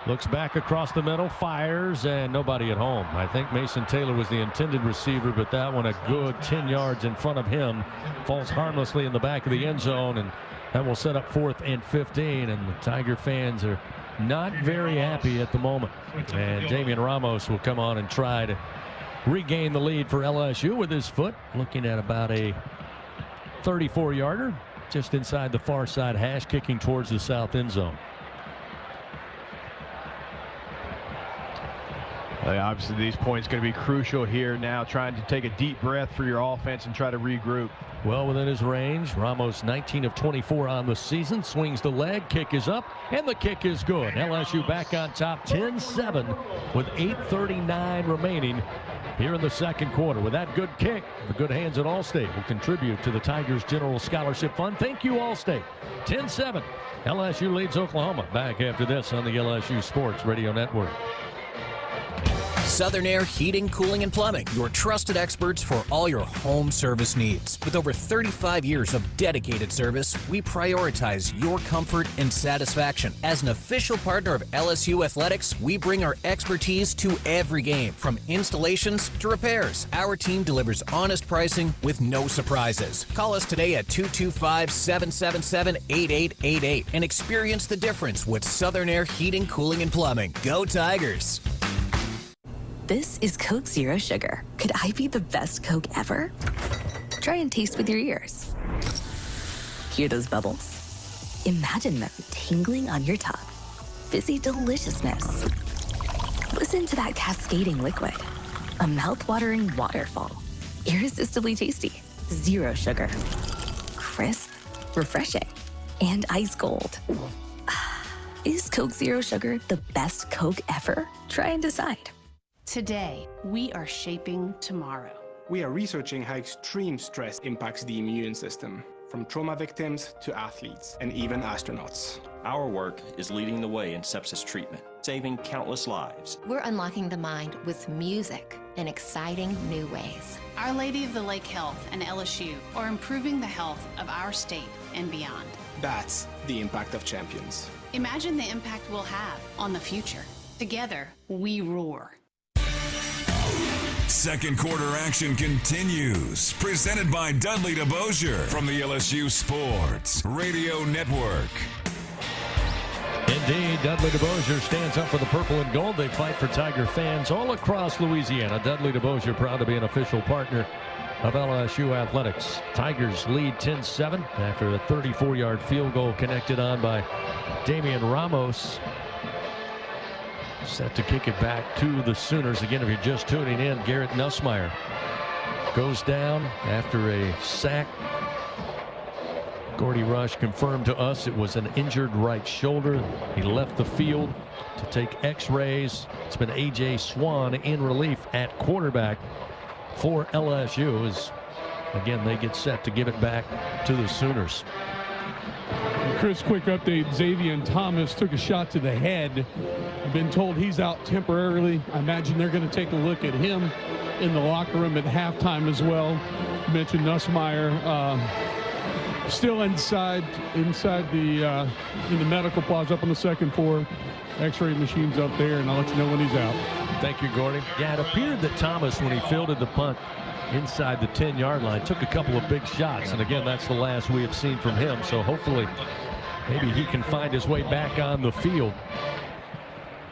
looks back across the middle, fires, and nobody at home. I think Mason Taylor was the intended receiver, but that one a good 10 yards in front of him. Falls harmlessly in the back of the end zone, and that will set up 4th and 15. And the Tiger fans are not very happy at the moment. And Damian Ramos will come on and try to regain the lead for LSU with his foot, looking at about a 34-yarder just inside the far side hash, kicking towards the south end zone. Obviously, these points going to be crucial here now, trying to take a deep breath for your offense and try to regroup. Well within his range. Ramos 19 of 24 on the season. Swings the leg. Kick is up, and the kick is good. LSU back on top 10-7 with 8:39 remaining here in the second quarter. With that good kick, the good hands at Allstate will contribute to the Tigers General Scholarship Fund. Thank you, Allstate. 10-7. LSU leads Oklahoma. Back after this on the LSU Sports Radio Network. Southern Air Heating, Cooling, and Plumbing, your trusted experts for all your home service needs. With over 35 years of dedicated service, we prioritize your comfort and satisfaction. As an official partner of LSU Athletics, we bring our expertise to every game, from installations to repairs. Our team delivers honest pricing with no surprises. Call us today at 225-777-8888 and experience the difference with Southern Air Heating, Cooling, and Plumbing. Go Tigers! This is Coke Zero Sugar. Could I be the best Coke ever? Try and taste with your ears. Hear those bubbles? Imagine them tingling on your tongue. Fizzy deliciousness. Listen to that cascading liquid. A mouth-watering waterfall. Irresistibly tasty. Zero sugar. Crisp, refreshing, and ice cold. Is Coke Zero Sugar the best Coke ever? Try and decide. Today, we are shaping tomorrow. We are researching how extreme stress impacts the immune system, from trauma victims to athletes and even astronauts. Our work is leading the way in sepsis treatment, saving countless lives. We're unlocking the mind with music in exciting new ways. Our Lady of the Lake Health and LSU are improving the health of our state and beyond. That's the impact of champions. Imagine the impact we'll have on the future. Together, we roar. Second quarter action continues. Presented by Dudley DeBosier from the LSU Sports Radio Network. Indeed, Dudley DeBosier stands up for the purple and gold. They fight for Tiger fans all across Louisiana. Dudley DeBosier proud to be an official partner of LSU Athletics. Tigers lead 10-7 after a 34-yard field goal connected on by Damian Ramos. Set to kick it back to the Sooners. Again, if you're just tuning in, Garrett Nussmeier goes down after a sack. Gordy Rush confirmed to us it was an injured right shoulder. He left the field to take x-rays. It's been A.J. Swan in relief at quarterback for LSU as, again, they get set to give it back to the Sooners. Chris, quick update. Xavier Thomas took a shot to the head. I've been told he's out temporarily. I imagine they're going to take a look at him in the locker room at halftime as well. You mentioned Nussmeier. Still inside in the medical plaza up on the second floor. X-ray machines up there, and I'll let you know when he's out. Thank you, Gordy. Yeah, it appeared that Thomas, when he fielded the punt inside the 10-yard line, took a couple of big shots, and again, that's the last we have seen from him. So hopefully, maybe he can find his way back on the field,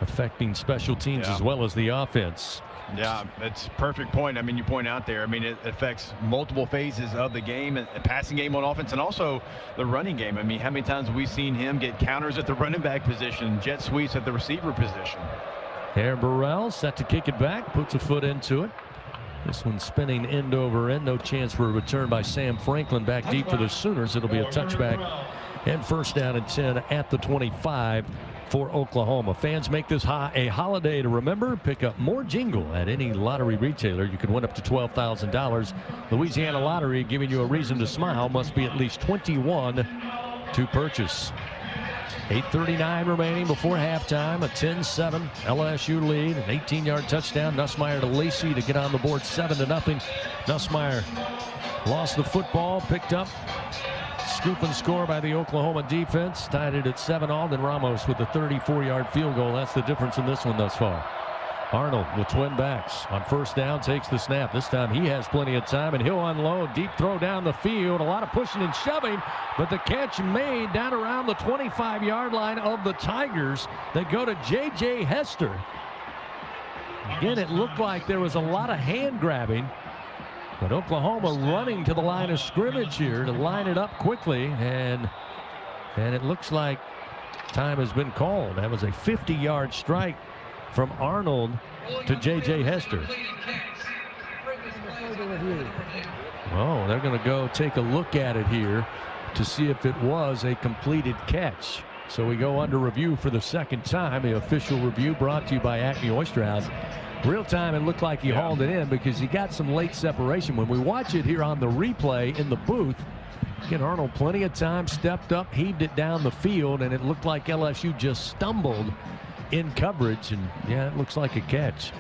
affecting special teams as well as the offense. Yeah, that's a perfect point. I mean, you point out there, I mean, it affects multiple phases of the game, the passing game on offense, and also the running game. I mean, how many times have we seen him get counters at the running back position, jet sweeps at the receiver position? Aaron Burrell set to kick it back, puts a foot into it. This one spinning end over end. No chance for a return by Sam Franklin back deep for the Sooners. It'll be a touchback and first down and 10 at the 25 for Oklahoma. Fans, make this a holiday to remember. Pick up more jingle at any lottery retailer. You could win up to $12,000. Louisiana Lottery giving you a reason to smile. Must be at least 21 to purchase. 8:39 remaining before halftime. A 10-7 LSU lead. An 18-yard touchdown. Nussmeier to Lacey to get on the board 7-0. Nussmeier lost the football, picked up. Scoop and score by the Oklahoma defense. Tied it at 7-all. Then Ramos with the 34-yard field goal. That's the difference in this one thus far. Arnold with twin backs on first down, takes the snap. This time he has plenty of time, and he'll unload. Deep throw down the field. A lot of pushing and shoving, but the catch made down around the 25-yard line of the Tigers. They go to J.J. Hester. Again, it looked like there was a lot of hand grabbing. But Oklahoma running to the line of scrimmage here to line it up quickly, and it looks like time has been called. That was a 50-yard strike from Arnold to J.J. Hester. Oh, they're going to go take a look at it here to see if it was a completed catch. So we go under review for the second time. The official review brought to you by Acme Oyster House. Real time, it looked like he hauled it in because he got some late separation. When we watch it here on the replay in the booth, again, Arnold plenty of time, stepped up, heaved it down the field, and it looked like LSU just stumbled in coverage, and yeah, it looks like a catch.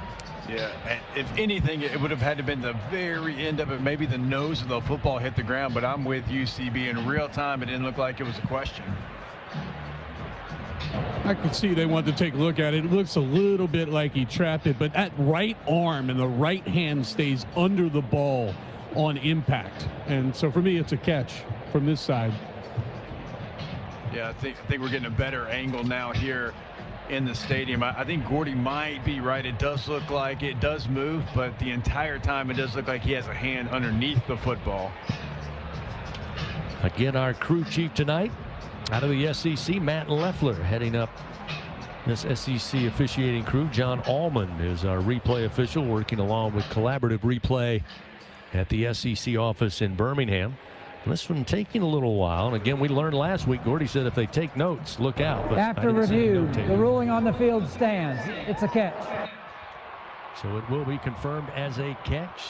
Yeah, and if anything, it would have had to been the very end of it. Maybe the nose of the football hit the ground, but I'm with UCB. In real time, it didn't look like it was a question. I could see they wanted to take a look at it. It looks a little bit like he trapped it, but that right arm and the right hand stays under the ball on impact. And so for me, it's a catch from this side. Yeah, I think we're getting a better angle now here in the stadium. I think Gordy might be right. It does look like it does move, but the entire time it does look like he has a hand underneath the football. Again, our crew chief tonight, out of the SEC, Matt Leffler heading up this SEC officiating crew. John Allman is our replay official, working along with Collaborative Replay at the SEC office in Birmingham. This one taking a little while. And again, we learned last week, Gordy said if they take notes, look out. But after review, the ruling on the field stands. It's a catch. So it will be confirmed as a catch.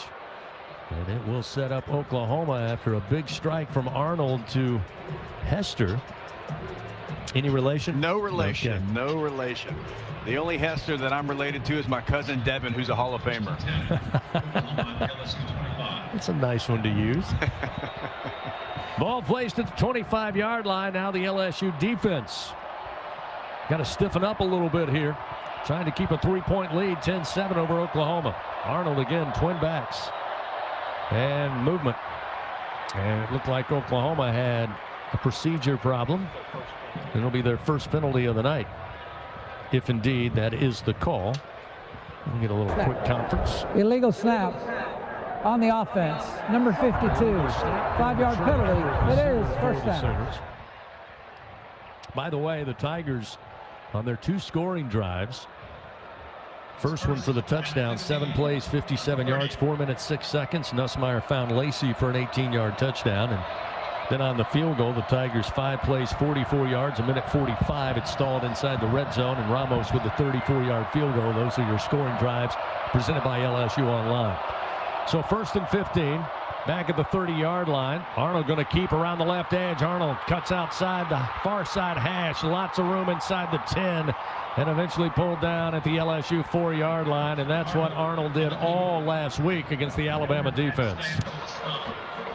And it will set up Oklahoma after a big strike from Arnold to Hester. Any relation? No relation. Okay. No relation. The only Hester that I'm related to is my cousin Devin, who's a Hall of Famer. That's a nice one to use. Ball placed at the 25-yard line. Now the LSU defense got to stiffen up a little bit here. Trying to keep a 3-point lead, 10-7 over Oklahoma. Arnold again, twin backs. And movement. And it looked like Oklahoma had a procedure problem. It'll be their first penalty of the night, if indeed that is the call. We'll get a little quick conference. Illegal snap on the offense. Number 52. 5-yard penalty. It is first down. By the way, the Tigers on their 2 scoring drives. First one for the touchdown, 7 plays, 57 yards, 4 minutes, 6 seconds. Nussmeier found Lacey for an 18-yard touchdown. And then on the field goal, the Tigers 5 plays, 44 yards, 1:45. It stalled inside the red zone, and Ramos with the 34-yard field goal. Those are your scoring drives presented by LSU Online. So 1st and 15, back at the 30-yard line. Arnold going to keep around the left edge. Arnold cuts outside the far side hash. Lots of room inside the 10, and eventually pulled down at the LSU 4-yard line, and that's what Arnold did all last week against the Alabama defense.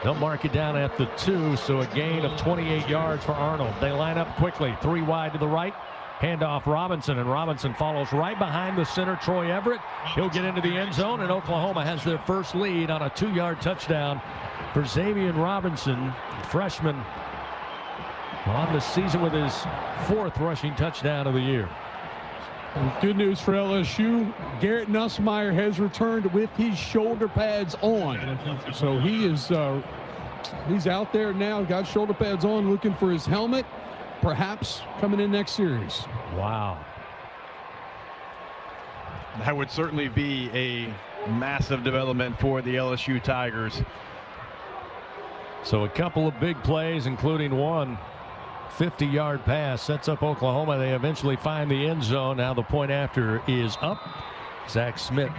They'll mark it down at the 2, so a gain of 28 yards for Arnold. They line up quickly, 3 wide to the right. Handoff Robinson, and Robinson follows right behind the center, Troy Everett. He'll get into the end zone, and Oklahoma has their first lead on a 2-yard touchdown for Xavier Robinson, freshman, on the season with his 4th rushing touchdown of the year. Good news for LSU. Garrett Nussmeier has returned with his shoulder pads on. So he is he's out there now, got shoulder pads on, looking for his helmet, perhaps coming in next series. Wow. That would certainly be a massive development for the LSU Tigers. So a couple of big plays, including one 50-yard pass, sets up Oklahoma. They eventually find the end zone. Now the point after is up. Zach Smith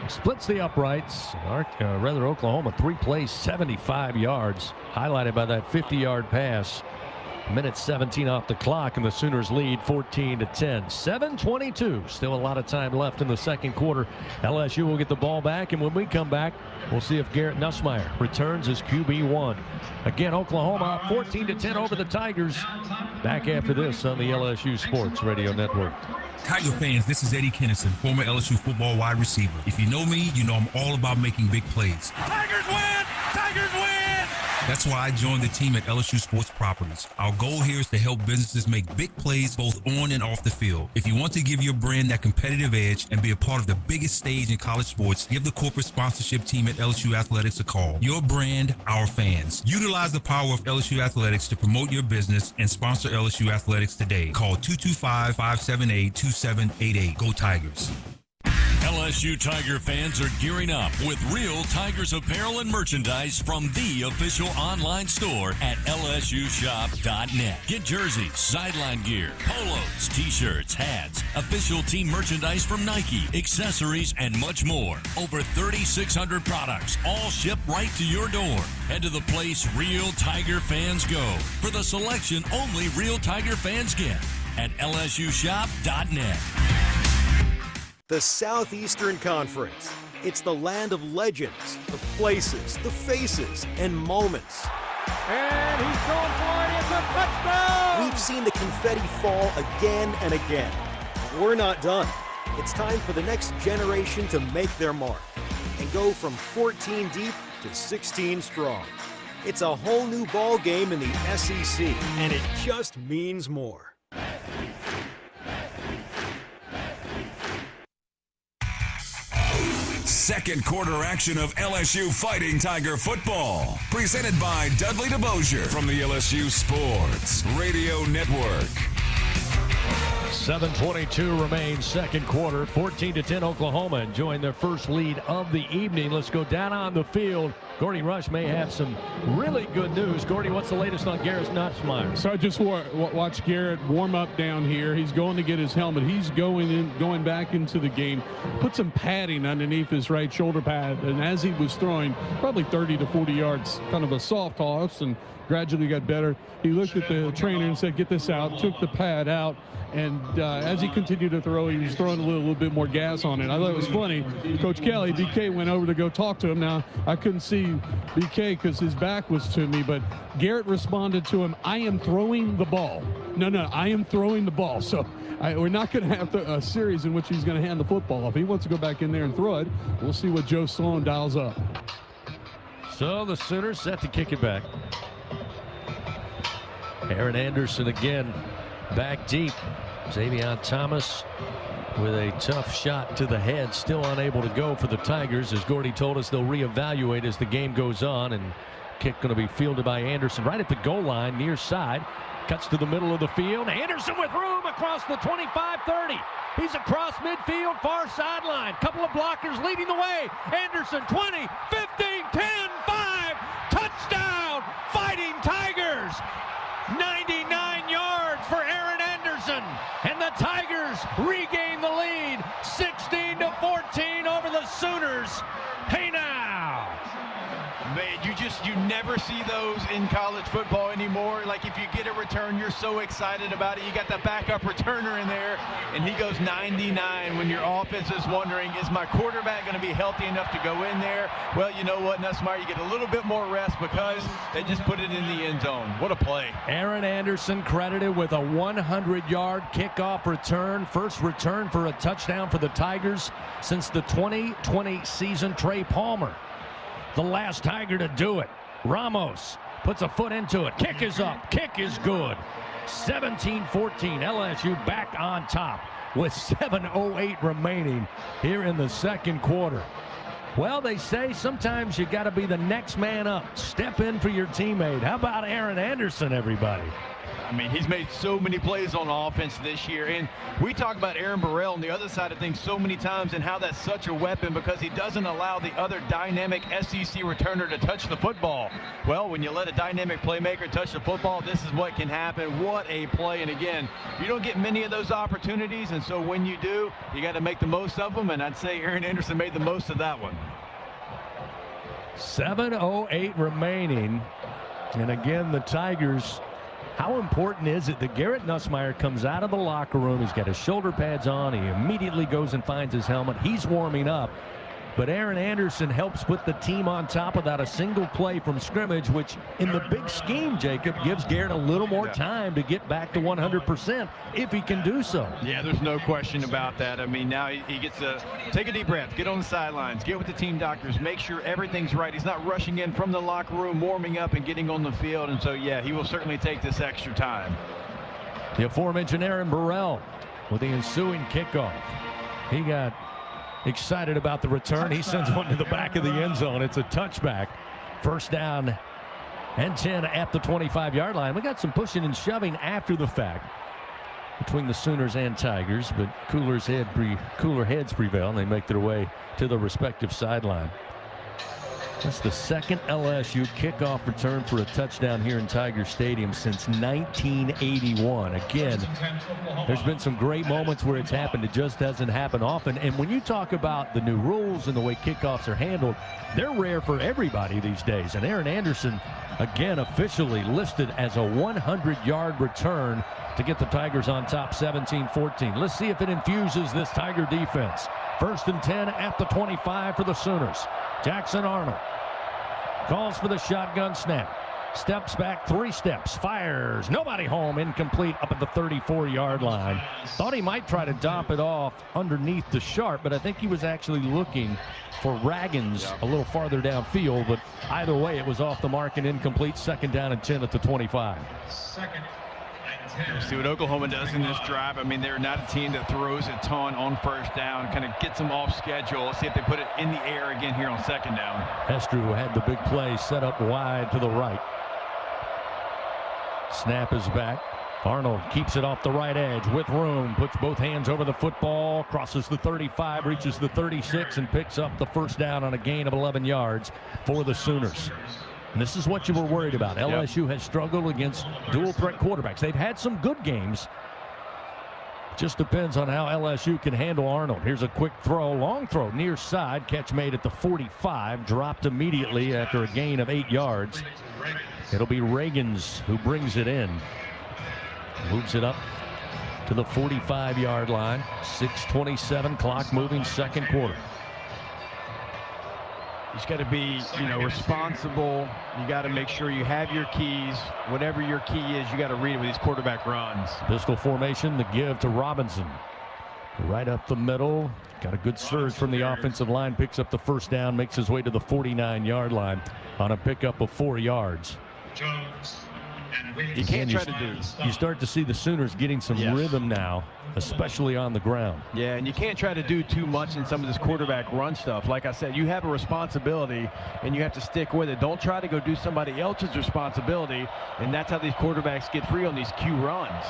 splits the uprights. Oklahoma 3 plays, 75 yards, highlighted by that 50-yard pass. Minute 17 off the clock, and the Sooners lead 14-10. 7:22. Still a lot of time left in the second quarter. LSU will get the ball back, and when we come back, we'll see if Garrett Nussmeier returns as QB1. Again, Oklahoma 14-10 over the Tigers. Back after this on the LSU Sports Radio Network. Tiger fans, this is Eddie Kennison, former LSU football wide receiver. If you know me, you know I'm all about making big plays. Tigers win! Tigers win! That's why I joined the team at LSU Sports Properties. Our goal here is to help businesses make big plays both on and off the field. If you want to give your brand that competitive edge and be a part of the biggest stage in college sports, give the corporate sponsorship team at LSU Athletics a call. Your brand, our fans. Utilize the power of LSU Athletics to promote your business and sponsor LSU Athletics today. Call 225-578-2788. Go Tigers. LSU Tiger fans are gearing up with real Tigers apparel and merchandise from the official online store at lsushop.net. Get jerseys, sideline gear, polos, t-shirts, hats, official team merchandise from Nike, accessories, and much more. Over 3,600 products, all shipped right to your door. Head to the place real Tiger fans go for the selection only real Tiger fans get at lsushop.net. The Southeastern Conference. It's the land of legends, the places, the faces, and moments. And he's going for it. It's a touchdown! We've seen the confetti fall again and again. We're not done. It's time for the next generation to make their mark and go from 14 deep to 16 strong. It's a whole new ball game in the SEC, and it just means more. Second quarter action of LSU Fighting Tiger football. Presented by Dudley DeBosier from the LSU Sports Radio Network. 7:22 remains second quarter. 14-10 Oklahoma enjoying their first lead of the evening. Let's go down on the field. Gordy Rush may have some really good news. Gordy, what's the latest on Garrett Nussmeier? So I just watched Garrett warm up down here. He's going to get his helmet. He's going back into the game. Put some padding underneath his right shoulder pad, and as he was throwing probably 30 to 40 yards, kind of a soft toss, and gradually got better. He looked at the trainer and said, "Get this out." Took the pad out. And as he continued to throw, he was throwing a little bit more gas on it. I thought it was funny. Coach Kelly, BK, went over to go talk to him. Now, I couldn't see BK because his back was to me, but Garrett responded to him, "I am throwing the ball." No, I am throwing the ball. So we're not going to have a series in which he's going to hand the football off. He wants to go back in there and throw it. We'll see what Joe Sloan dials up. So the Sooners set to kick it back. Aaron Anderson again back deep. Xavier Thomas with a tough shot to the head, still unable to go for the Tigers. As Gordy told us, they'll reevaluate as the game goes on, and kick going to be fielded by Anderson right at the goal line, near side. Cuts to the middle of the field. Anderson with room across the 25-30. He's across midfield, far sideline. Couple of blockers leading the way. Anderson, 20, 15, 10, 5. Touchdown, Fighting Tigers. 99 yards for Aaron Anderson. And the Tigers regain the lead, 16-14 over the Sooners. Hey now. Man, you never see those in college football anymore. Like, if you get a return, you're so excited about it. You got the backup returner in there, and he goes 99 when your offense is wondering, is my quarterback going to be healthy enough to go in there? Well, you know what, Nussmeier, you get a little bit more rest because they just put it in the end zone. What a play. Aaron Anderson credited with a 100-yard kickoff return. First return for a touchdown for the Tigers since the 2020 season. Trey Palmer, the last Tiger to do it. Ramos puts a foot into it. Kick is up. Kick is good. 17-14. LSU back on top with 7:08 remaining here in the second quarter. Well, they say sometimes you got to be the next man up. Step in for your teammate. How about Aaron Anderson, everybody? I mean, he's made so many plays on offense this year. And we talk about Aaron Burrell on the other side of things so many times and how that's such a weapon because he doesn't allow the other dynamic SEC returner to touch the football. Well, when you let a dynamic playmaker touch the football, this is what can happen. What a play. And again, you don't get many of those opportunities. And so when you do, you got to make the most of them. And I'd say Aaron Anderson made the most of that one. 7:08 remaining. And again, the Tigers. How important is it that Garrett Nussmeier comes out of the locker room? He's got his shoulder pads on. He immediately goes and finds his helmet. He's warming up. But Aaron Anderson helps put the team on top without a single play from scrimmage, which in the big scheme, Jacob, gives Garrett a little more time to get back to 100% if he can do so. Yeah, there's no question about that. I mean, now he gets to take a deep breath, get on the sidelines, get with the team doctors, make sure everything's right. He's not rushing in from the locker room, warming up and getting on the field. And so, yeah, he will certainly take this extra time. The aforementioned Aaron Burrell with the ensuing kickoff. He got excited about the return. He sends one to the back of the end zone. It's a touchback. First down and 10 at the 25-yard line. We got some pushing and shoving after the fact between the Sooners and Tigers, but cooler heads prevail, and they make their way to the respective sideline. That's the second LSU kickoff return for a touchdown here in Tiger Stadium since 1981. Again, there's been some great moments where it's happened. It just doesn't happen often. And when you talk about the new rules and the way kickoffs are handled, they're rare for everybody these days. And Aaron Anderson, again, officially listed as a 100-yard return to get the Tigers on top 17-14. Let's see if it infuses this Tiger defense. First and 10 at the 25 for the Sooners. Jackson Arnold calls for the shotgun snap. Steps back 3 steps. Fires. Nobody home. Incomplete up at the 34-yard line. Thought he might try to dump it off underneath the sharp, but I think he was actually looking for Raggins a little farther downfield. But either way, it was off the mark and incomplete. Second down and 10 at the 25. See what Oklahoma does in this drive. I mean, they're not a team that throws a ton on first down, kind of gets them off schedule. Let's see if they put it in the air again here on second down. Hester, who had the big play, set up wide to the right. Snap is back. Arnold keeps it off the right edge with room, puts both hands over the football, crosses the 35, reaches the 36, and picks up the first down on a gain of 11 yards for the Sooners. And this is what you were worried about. LSU has struggled against dual-threat quarterbacks. They've had some good games. Just depends on how LSU can handle Arnold. Here's a quick throw, long throw, near side. Catch made at the 45, dropped immediately after a gain of 8 yards. It'll be Reagans who brings it in. Moves it up to the 45-yard line. 6:27 clock moving, second quarter. You just got to be, responsible. You got to make sure you have your keys. Whatever your key is, you got to read it with these quarterback runs. Pistol formation, the give to Robinson. Right up the middle. Got a good surge from the offensive line. Picks up the first down, makes his way to the 49-yard line on a pickup of 4 yards. You can't try to do. You start to see the Sooners getting some rhythm now, especially on the ground. Yeah, and you can't try to do too much in some of this quarterback run stuff. Like I said, you have a responsibility, and you have to stick with it. Don't try to go do somebody else's responsibility, and that's how these quarterbacks get free on these Q runs.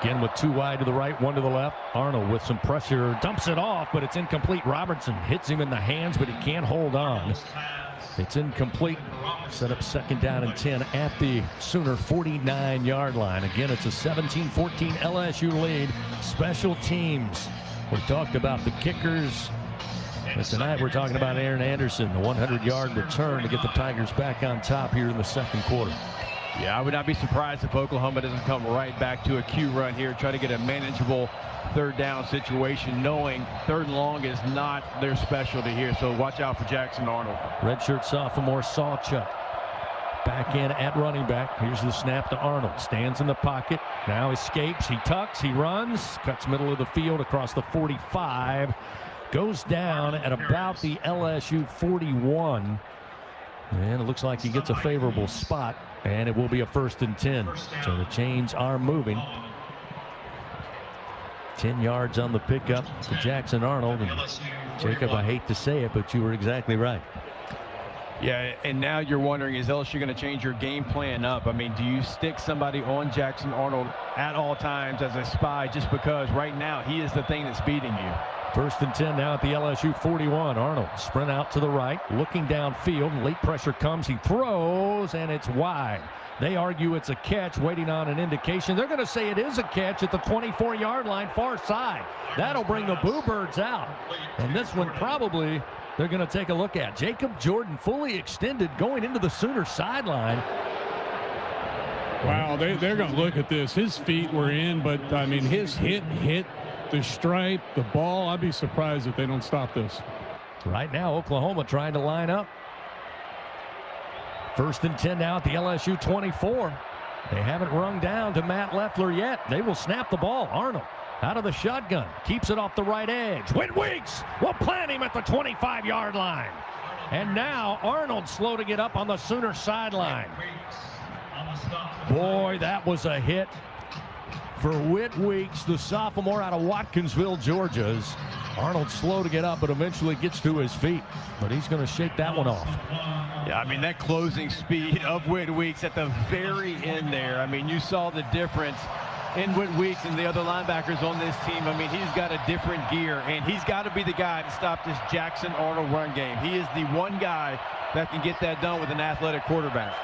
Again with 2 wide to the right, 1 to the left. Arnold with some pressure, dumps it off, but it's incomplete. Robertson hits him in the hands, but he can't hold on. It's incomplete. Set up 2nd down and 10 at the Sooner 49-yard line. Again, it's a 17-14 LSU lead. Special teams. We talked about the kickers. But tonight we're talking about Aaron Anderson, the 100-yard return to get the Tigers back on top here in the 2nd quarter. Yeah, I would not be surprised if Oklahoma doesn't come right back to a Q run here, try to get a manageable 3rd down situation, knowing 3rd and long is not their specialty here. So watch out for Jackson Arnold. Redshirt sophomore Sawchuk back in at running back. Here's the snap to Arnold. Stands in the pocket. Now escapes. He tucks. He runs. Cuts middle of the field across the 45. Goes down at about the LSU 41. And it looks like he gets a favorable spot. And it will be a 1st and 10. So the chains are moving. 10 yards on the pickup to Jackson Arnold. And Jacob, I hate to say it, but you were exactly right. Yeah, and now you're wondering, is LSU going to change your game plan up? I mean, do you stick somebody on Jackson Arnold at all times as a spy just because right now he is the thing that's beating you? 1st and 10 now at the LSU 41. Arnold sprint out to the right, looking downfield. Late pressure comes. He throws, and it's wide. They argue it's a catch, waiting on an indication. They're going to say it is a catch at the 24-yard line, far side. That'll bring the Boo Birds out. And this one probably they're going to take a look at. Jacob Jordan fully extended going into the Sooner sideline. Wow, they're going to look at this. His feet were in, but, I mean, his hit the stripe, the ball. I'd be surprised if they don't stop this. Right now, Oklahoma trying to line up. 1st and 10 now at the LSU 24. They haven't rung down to Matt Leffler yet. They will snap the ball. Arnold out of the shotgun. Keeps it off the right edge. Whit Weeks will plant him at the 25-yard line. And now Arnold slow to get up on the Sooner sideline. Boy, that was a hit for Whit Weeks, the sophomore out of Watkinsville, Georgia. Arnold slow to get up, but eventually gets to his feet. But he's going to shake that one off. Yeah, I mean, that closing speed of Whit Weeks at the very end there. I mean, you saw the difference in Whit Weeks and the other linebackers on this team. I mean, he's got a different gear, and he's got to be the guy to stop this Jackson Arnold run game. He is the one guy that can get that done with an athletic quarterback.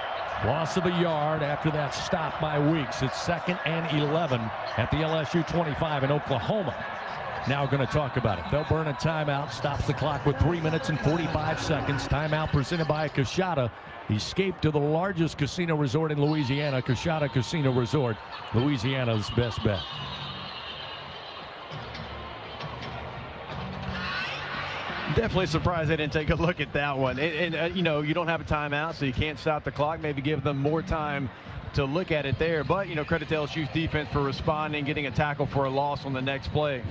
Loss of a yard after that stop by Weeks. It's 2nd and 11 at the LSU 25 in Oklahoma. Now going to talk about it. They'll burn a timeout. Stops the clock with 3 minutes and 45 seconds. Timeout presented by Coshada. Escape to the largest casino resort in Louisiana. Coshada Casino Resort, Louisiana's best bet. Definitely surprised they didn't take a look at that one. You know, you don't have a timeout, so you can't stop the clock. Maybe give them more time to look at it there. But, you know, credit to LSU's defense for responding, getting a tackle for a loss on the next play.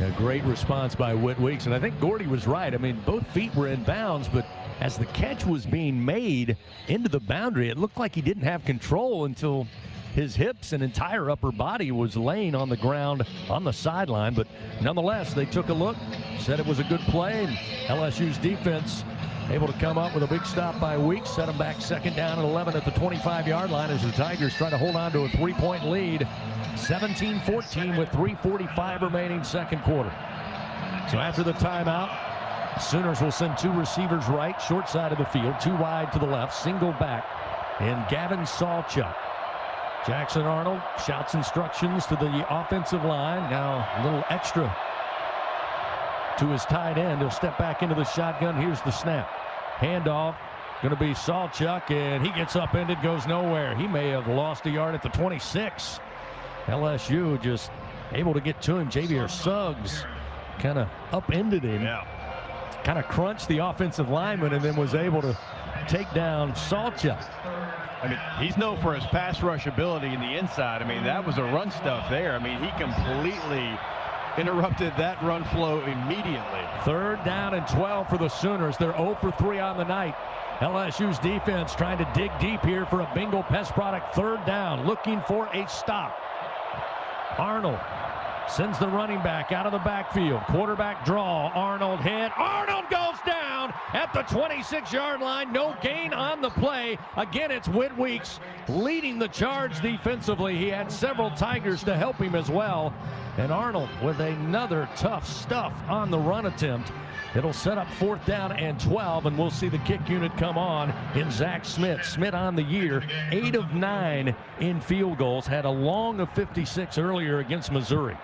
A great response by Whit Weeks. And I think Gordy was right. I mean, both feet were in bounds, but as the catch was being made into the boundary, it looked like he didn't have control until his hips and entire upper body was laying on the ground on the sideline. But nonetheless, they took a look, said it was a good play, and LSU's defense able to come up with a big stop by Weeks, set them back 2nd down and 11 at the 25-yard line as the Tigers try to hold on to a 3-point lead. 17-14 with 3:45 remaining 2nd quarter. So after the timeout, Sooners will send 2 receivers right, short side of the field, 2 wide to the left, single back, and Gavin Sawchuk. Jackson Arnold shouts instructions to the offensive line. Now a little extra to his tight end. He'll step back into the shotgun. Here's the snap. Handoff. Going to be Sawchuk, and he gets upended, goes nowhere. He may have lost a yard at the 26. LSU just able to get to him. Javier Suggs kind of upended him. Yeah. Kind of crunched the offensive lineman and then was able to take down Sawchuk. I mean, he's known for his pass rush ability in the inside. I mean, that was a run stuff there. I mean, he completely interrupted that run flow immediately. 3rd down and 12 for the Sooners. They're 0 for 3 on the night. LSU's defense trying to dig deep here for a Bengal Pest Product 3rd down, looking for a stop. Arnold sends the running back out of the backfield. Quarterback draw. Arnold hit. Arnold goes down at the 26-yard line. No gain on the play. Again, it's Whit Weeks leading the charge defensively. He had several Tigers to help him as well. And Arnold with another tough stuff on the run attempt. It'll set up 4th down and 12, and we'll see the kick unit come on in Zach Smith. Smith on the year, 8 of 9 in field goals. Had a long of 56 earlier against Missouri.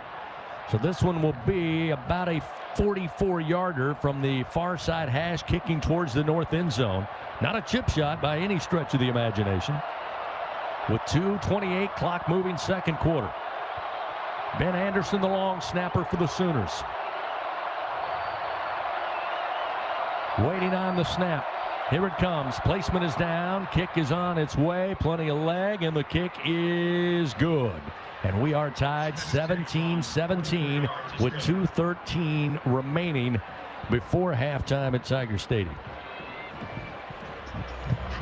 So this one will be about a 44-yarder from the far side hash, kicking towards the north end zone. Not a chip shot by any stretch of the imagination. With 2:28 clock moving second quarter. Ben Anderson, the long snapper for the Sooners. Waiting on the snap. Here it comes. Placement is down. Kick is on its way. Plenty of leg, and the kick is good. And we are tied 17-17 with 2:13 remaining before halftime at Tiger Stadium.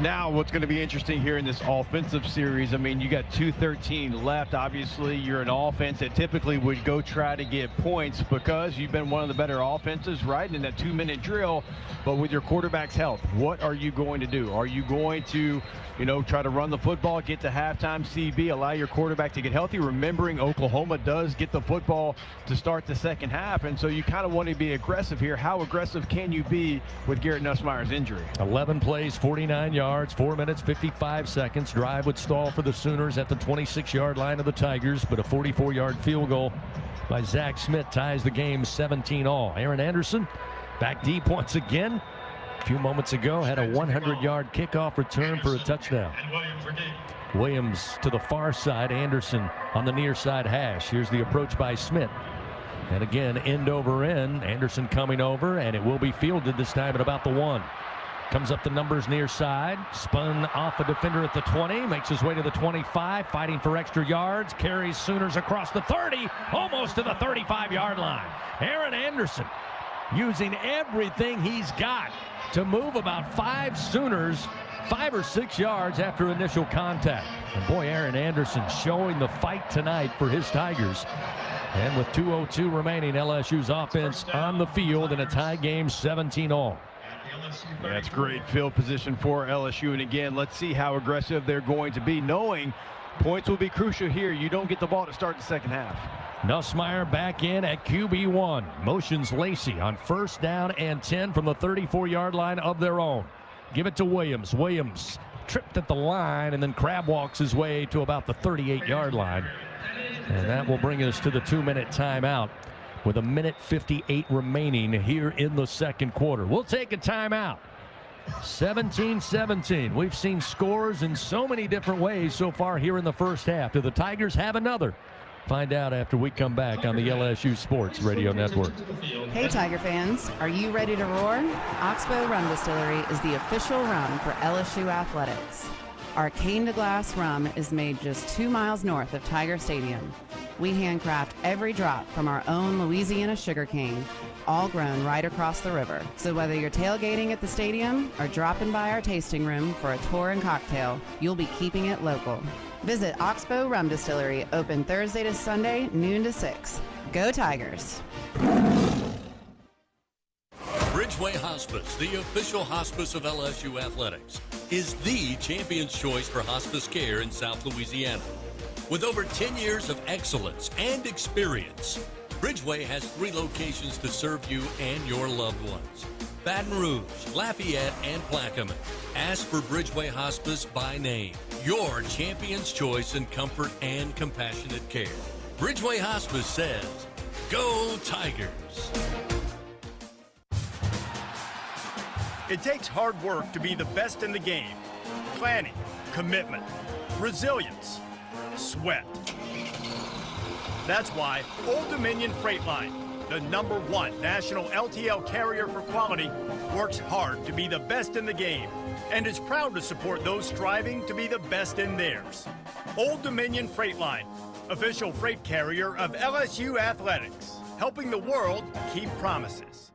Now, what's going to be interesting here in this offensive series, I mean, you got 2:13 left. Obviously, you're an offense that typically would go try to get points because you've been one of the better offenses, right, in that 2-minute drill. But with your quarterback's health, what are you going to do? Are you going to, try to run the football, get to halftime CB, allow your quarterback to get healthy? Remembering Oklahoma does get the football to start the second half, and so you kind of want to be aggressive here. How aggressive can you be with Garrett Nussmeier's injury? 11 plays, 49 yards, 4 minutes, 55 seconds. Drive would stall for the Sooners at the 26-yard line of the Tigers, but a 44-yard field goal by Zach Smith ties the game 17-all. Aaron Anderson back deep once again. A few moments ago had a 100-yard kickoff return for a touchdown. Williams to the far side. Anderson on the near side hash. Here's the approach by Smith. And again, end over end. Anderson coming over, and it will be fielded this time at about the 1. Comes up the numbers near side. Spun off a defender at the 20. Makes his way to the 25. Fighting for extra yards. Carries Sooners across the 30. Almost to the 35-yard line. Aaron Anderson using everything he's got to move about 5 Sooners 5 or 6 yards after initial contact. And boy, Aaron Anderson showing the fight tonight for his Tigers. And with 2:02 remaining, LSU's offense on the field in a tie game, 17-all. That's great field position for LSU. And again, let's see how aggressive they're going to be, knowing points will be crucial here. You don't get the ball to start the second half. Nussmeier back in at QB1. Motions Lacey on 1st down and 10 from the 34-yard line of their own. Give it to Williams. Williams tripped at the line and then crab walks his way to about the 38-yard line. And that will bring us to the 2-minute timeout with 1:58 remaining here in the second quarter. We'll take a timeout. 17-17. We've seen scores in so many different ways so far here in the first half. Do the Tigers have another? Find out after we come back on the LSU Sports Radio Network. Hey Tiger fans, are you ready to roar? Oxbow Rum Distillery is the official rum for LSU Athletics. Our cane to glass rum is made just 2 miles north of Tiger Stadium. We handcraft every drop from our own Louisiana sugarcane, all grown right across the river. So whether you're tailgating at the stadium or dropping by our tasting room for a tour and cocktail, you'll be keeping it local. Visit Oxbow Rum Distillery, open Thursday to Sunday, noon to 6. Go Tigers! Bridgeway Hospice, the official hospice of LSU Athletics, is the champion's choice for hospice care in South Louisiana. With over 10 years of excellence and experience, Bridgeway has 3 locations to serve you and your loved ones: Baton Rouge, Lafayette, and Plaquemine. Ask for Bridgeway Hospice by name, your champion's choice in comfort and compassionate care. Bridgeway Hospice says, go Tigers! It takes hard work to be the best in the game. Planning, commitment, resilience, sweat. That's why Old Dominion Freight Line, the #1 national LTL carrier for quality, works hard to be the best in the game and is proud to support those striving to be the best in theirs. Old Dominion Freight Line, official freight carrier of LSU Athletics, helping the world keep promises.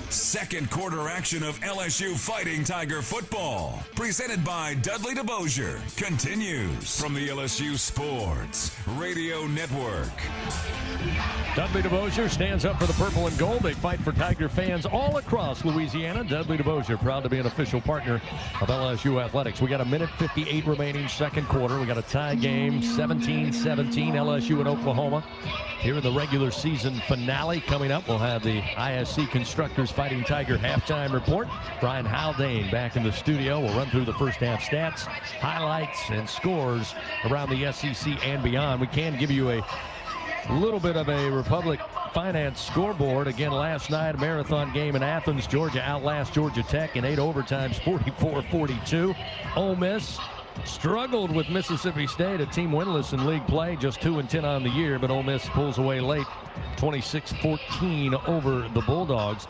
Second quarter action of LSU Fighting Tiger football, presented by Dudley DeBosier, continues from the LSU Sports Radio Network. Dudley DeBosier stands up for the purple and gold. They fight for Tiger fans all across Louisiana. Dudley DeBosier, proud to be an official partner of LSU Athletics. We got a minute 58 remaining second quarter. We got a tie game, 17-17, LSU and Oklahoma. Here in the regular season finale coming up, we'll have the ISC Constructors Fighting Tiger halftime report. Brian Haldane back in the studio. We'll run through the first half stats, highlights, and scores around the SEC and beyond. We can give you a little bit of a Republic Finance scoreboard. Again, last night, a marathon game in Athens. Georgia outlasts Georgia Tech in 8 overtimes, 44-42. Ole Miss struggled with Mississippi State, a team winless in league play, just 2-10 on the year, but Ole Miss pulls away late, 26-14 over the Bulldogs.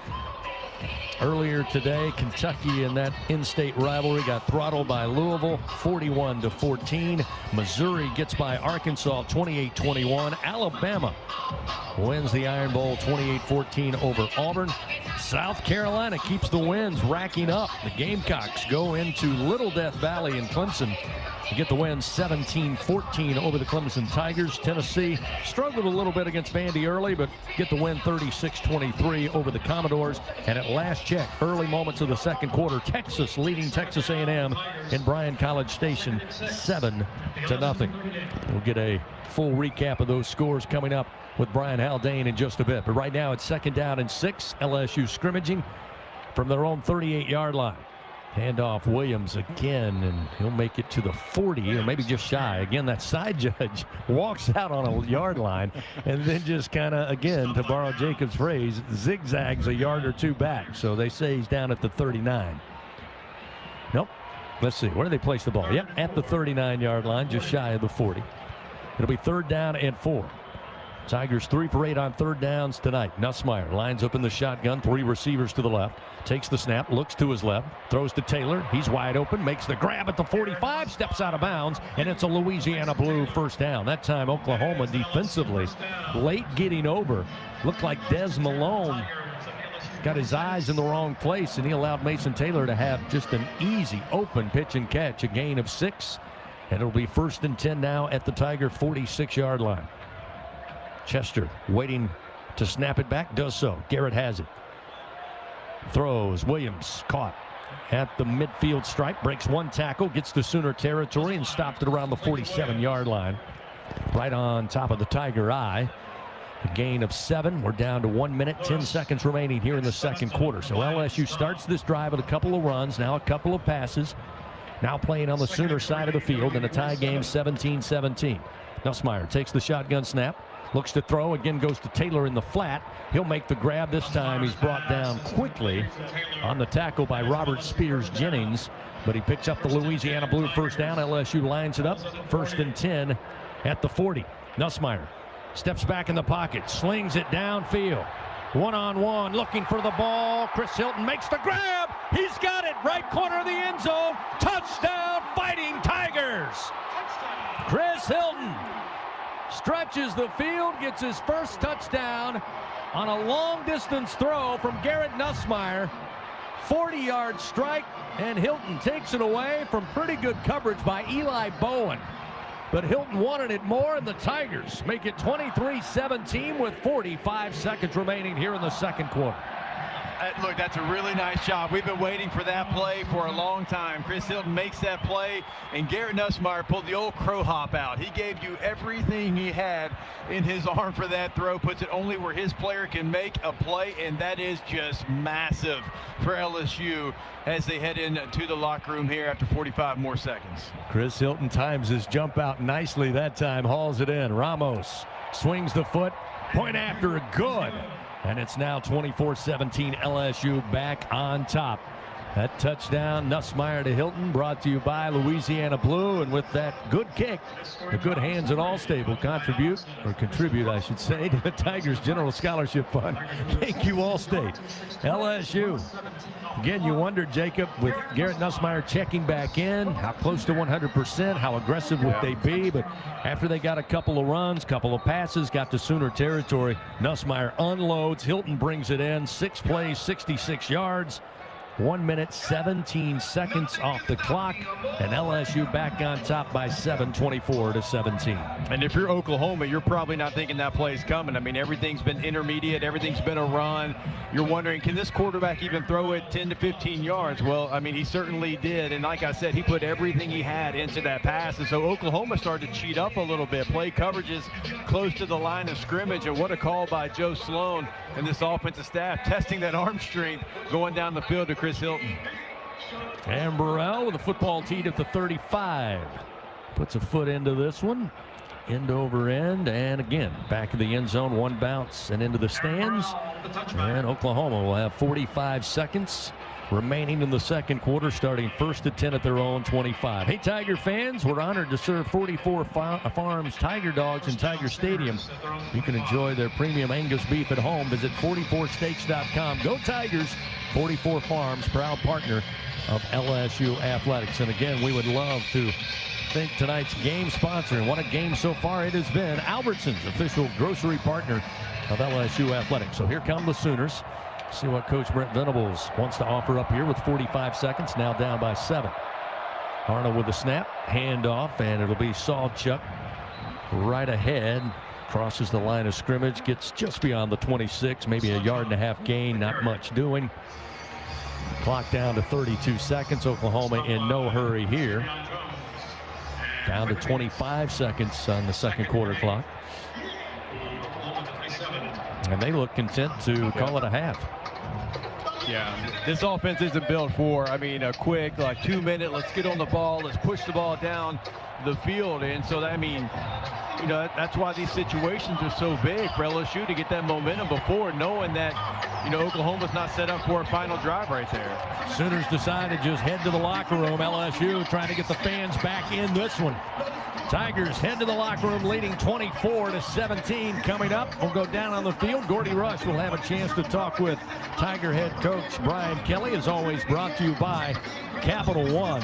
Earlier today, Kentucky in that in-state rivalry got throttled by Louisville, 41-14. Missouri gets by Arkansas, 28-21. Alabama wins the Iron Bowl, 28-14 over Auburn. South Carolina keeps the wins racking up. The Gamecocks go into Little Death Valley in Clemson to get the win, 17-14 over the Clemson Tigers. Tennessee struggled a little bit against Vandy early, but get the win 36-23 over the Commodores. And at last check, early moments of the second quarter, Texas leading Texas A&M in Bryan College Station 7-0. We'll get a full recap of those scores coming up with Brian Haldane in just a bit. But right now it's 2nd down and 6. LSU scrimmaging from their own 38-yard line. Handoff Williams again, and he'll make it to the 40, or maybe just shy. Again, that side judge walks out on a yard line and then just kind of, again, to borrow Jacob's phrase, zigzags a yard or two back. So they say he's down at the 39. Nope. Let's see. Where do they place the ball? Yep, at the 39-yard line, just shy of the 40. It'll be 3rd down and 4. Tigers 3 for 8 on 3rd downs tonight. Nussmeier lines up in the shotgun, 3 receivers to the left, takes the snap, looks to his left, throws to Taylor. He's wide open, makes the grab at the 45, steps out of bounds, and it's a Louisiana Blue first down. That time Oklahoma defensively late getting over. Looked like Des Malone got his eyes in the wrong place, and he allowed Mason Taylor to have just an easy open pitch and catch, a gain of 6. And it'll be 1st and 10 now at the Tiger 46-yard line. Chester waiting to snap it back, does so. Garrett has it. Throws, Williams caught at the midfield stripe, breaks 1 tackle, gets to Sooner territory and stopped it around the 47-yard line. Right on top of the Tiger eye. A gain of 7. We're down to 1 minute, 10 seconds remaining here in the second quarter. So LSU starts this drive with a couple of runs, now a couple of passes. Now playing on the Sooner side of the field in a tie game, 17-17. Nussmeier takes the shotgun snap. Looks to throw, again goes to Taylor in the flat. He'll make the grab this time. He's brought down quickly on the tackle by Robert Spears Jennings, but he picks up the Louisiana Blue first down. LSU lines it up, 1st and 10 at the 40. Nussmeier steps back in the pocket, slings it downfield. 1-on-1, looking for the ball. Chris Hilton makes the grab. He's got it, right corner of the end zone. Touchdown, Fighting Tigers. Chris Hilton stretches the field, gets his first touchdown on a long-distance throw from Garrett Nussmeier. 40-yard strike, and Hilton takes it away from pretty good coverage by Eli Bowen. But Hilton wanted it more, and the Tigers make it 23-17 with 45 seconds remaining here in the second quarter. Look, that's a really nice job. We've been waiting for that play for a long time. Chris Hilton makes that play, and Garrett Nussmeier pulled the old crow hop out. He gave you everything he had in his arm for that throw, puts it only where his player can make a play, and that is just massive for LSU as they head into the locker room here after 45 more seconds. Chris Hilton times his jump out nicely that time, hauls it in. Ramos swings the foot, point after, good. And it's now 24-17, LSU back on top. That touchdown, Nussmeier to Hilton, brought to you by Louisiana Blue. And with that good kick, the good hands at Allstate will contribute, I should say, to the Tigers General Scholarship Fund. Thank you, Allstate. LSU. Again, you wondered, Jacob, with Garrett Nussmeier checking back in, how close to 100%, how aggressive would they be? But after they got a couple of runs, couple of passes, got to Sooner territory, Nussmeier unloads. Hilton brings it in. 6 plays, 66 yards. 1 minute, 17 seconds off the clock, and LSU back on top by 7, 24-17. And if you're Oklahoma, you're probably not thinking that play's coming. I mean, everything's been intermediate. Everything's been a run. You're wondering, can this quarterback even throw it 10 to 15 yards? Well, I mean, he certainly did. And like I said, he put everything he had into that pass. And so Oklahoma started to cheat up a little bit. Play coverages close to the line of scrimmage. And what a call by Joe Sloan and this offensive staff, testing that arm strength going down the field to Chris Hilton. And Burrell with a football teed at the 35. Puts a foot into this one. End over end. And again, back of the end zone. One bounce and into the stands. And Oklahoma will have 45 seconds remaining in the second quarter, starting 1st and 10 at their own 25. Hey, Tiger fans, we're honored to serve 44 Farms Tiger Dogs in Tiger Stadium. You can enjoy their premium Angus beef at home. Visit 44steaks.com. Go Tigers! 44 Farms, proud partner of LSU Athletics. And again, we would love to thank tonight's game sponsor. And what a game so far it has been. Albertsons, official grocery partner of LSU Athletics. So here come the Sooners. See what Coach Brent Venables wants to offer up here with 45 seconds, now down by 7. Arnold with the snap, handoff, and it'll be Sawchuk right ahead. Crosses the line of scrimmage, gets just beyond the 26, maybe a yard and a half gain, not much doing. Clock down to 32 seconds. Oklahoma in no hurry here. Down to 25 seconds on the second quarter clock. And they look content to call it a half. Yeah, this offense isn't built for, a quick, 2 minute, let's get on the ball, let's push the ball down the field. And so, that's why these situations are so big for LSU, to get that momentum before, knowing that, Oklahoma's not set up for a final drive right there. Sooners decide to just head to the locker room. LSU trying to get the fans back in this one. Tigers head to the locker room, leading 24-17. Coming up, we'll go down on the field. Gordy Rush will have a chance to talk with Tiger head coach Brian Kelly, as always brought to you by Capital One.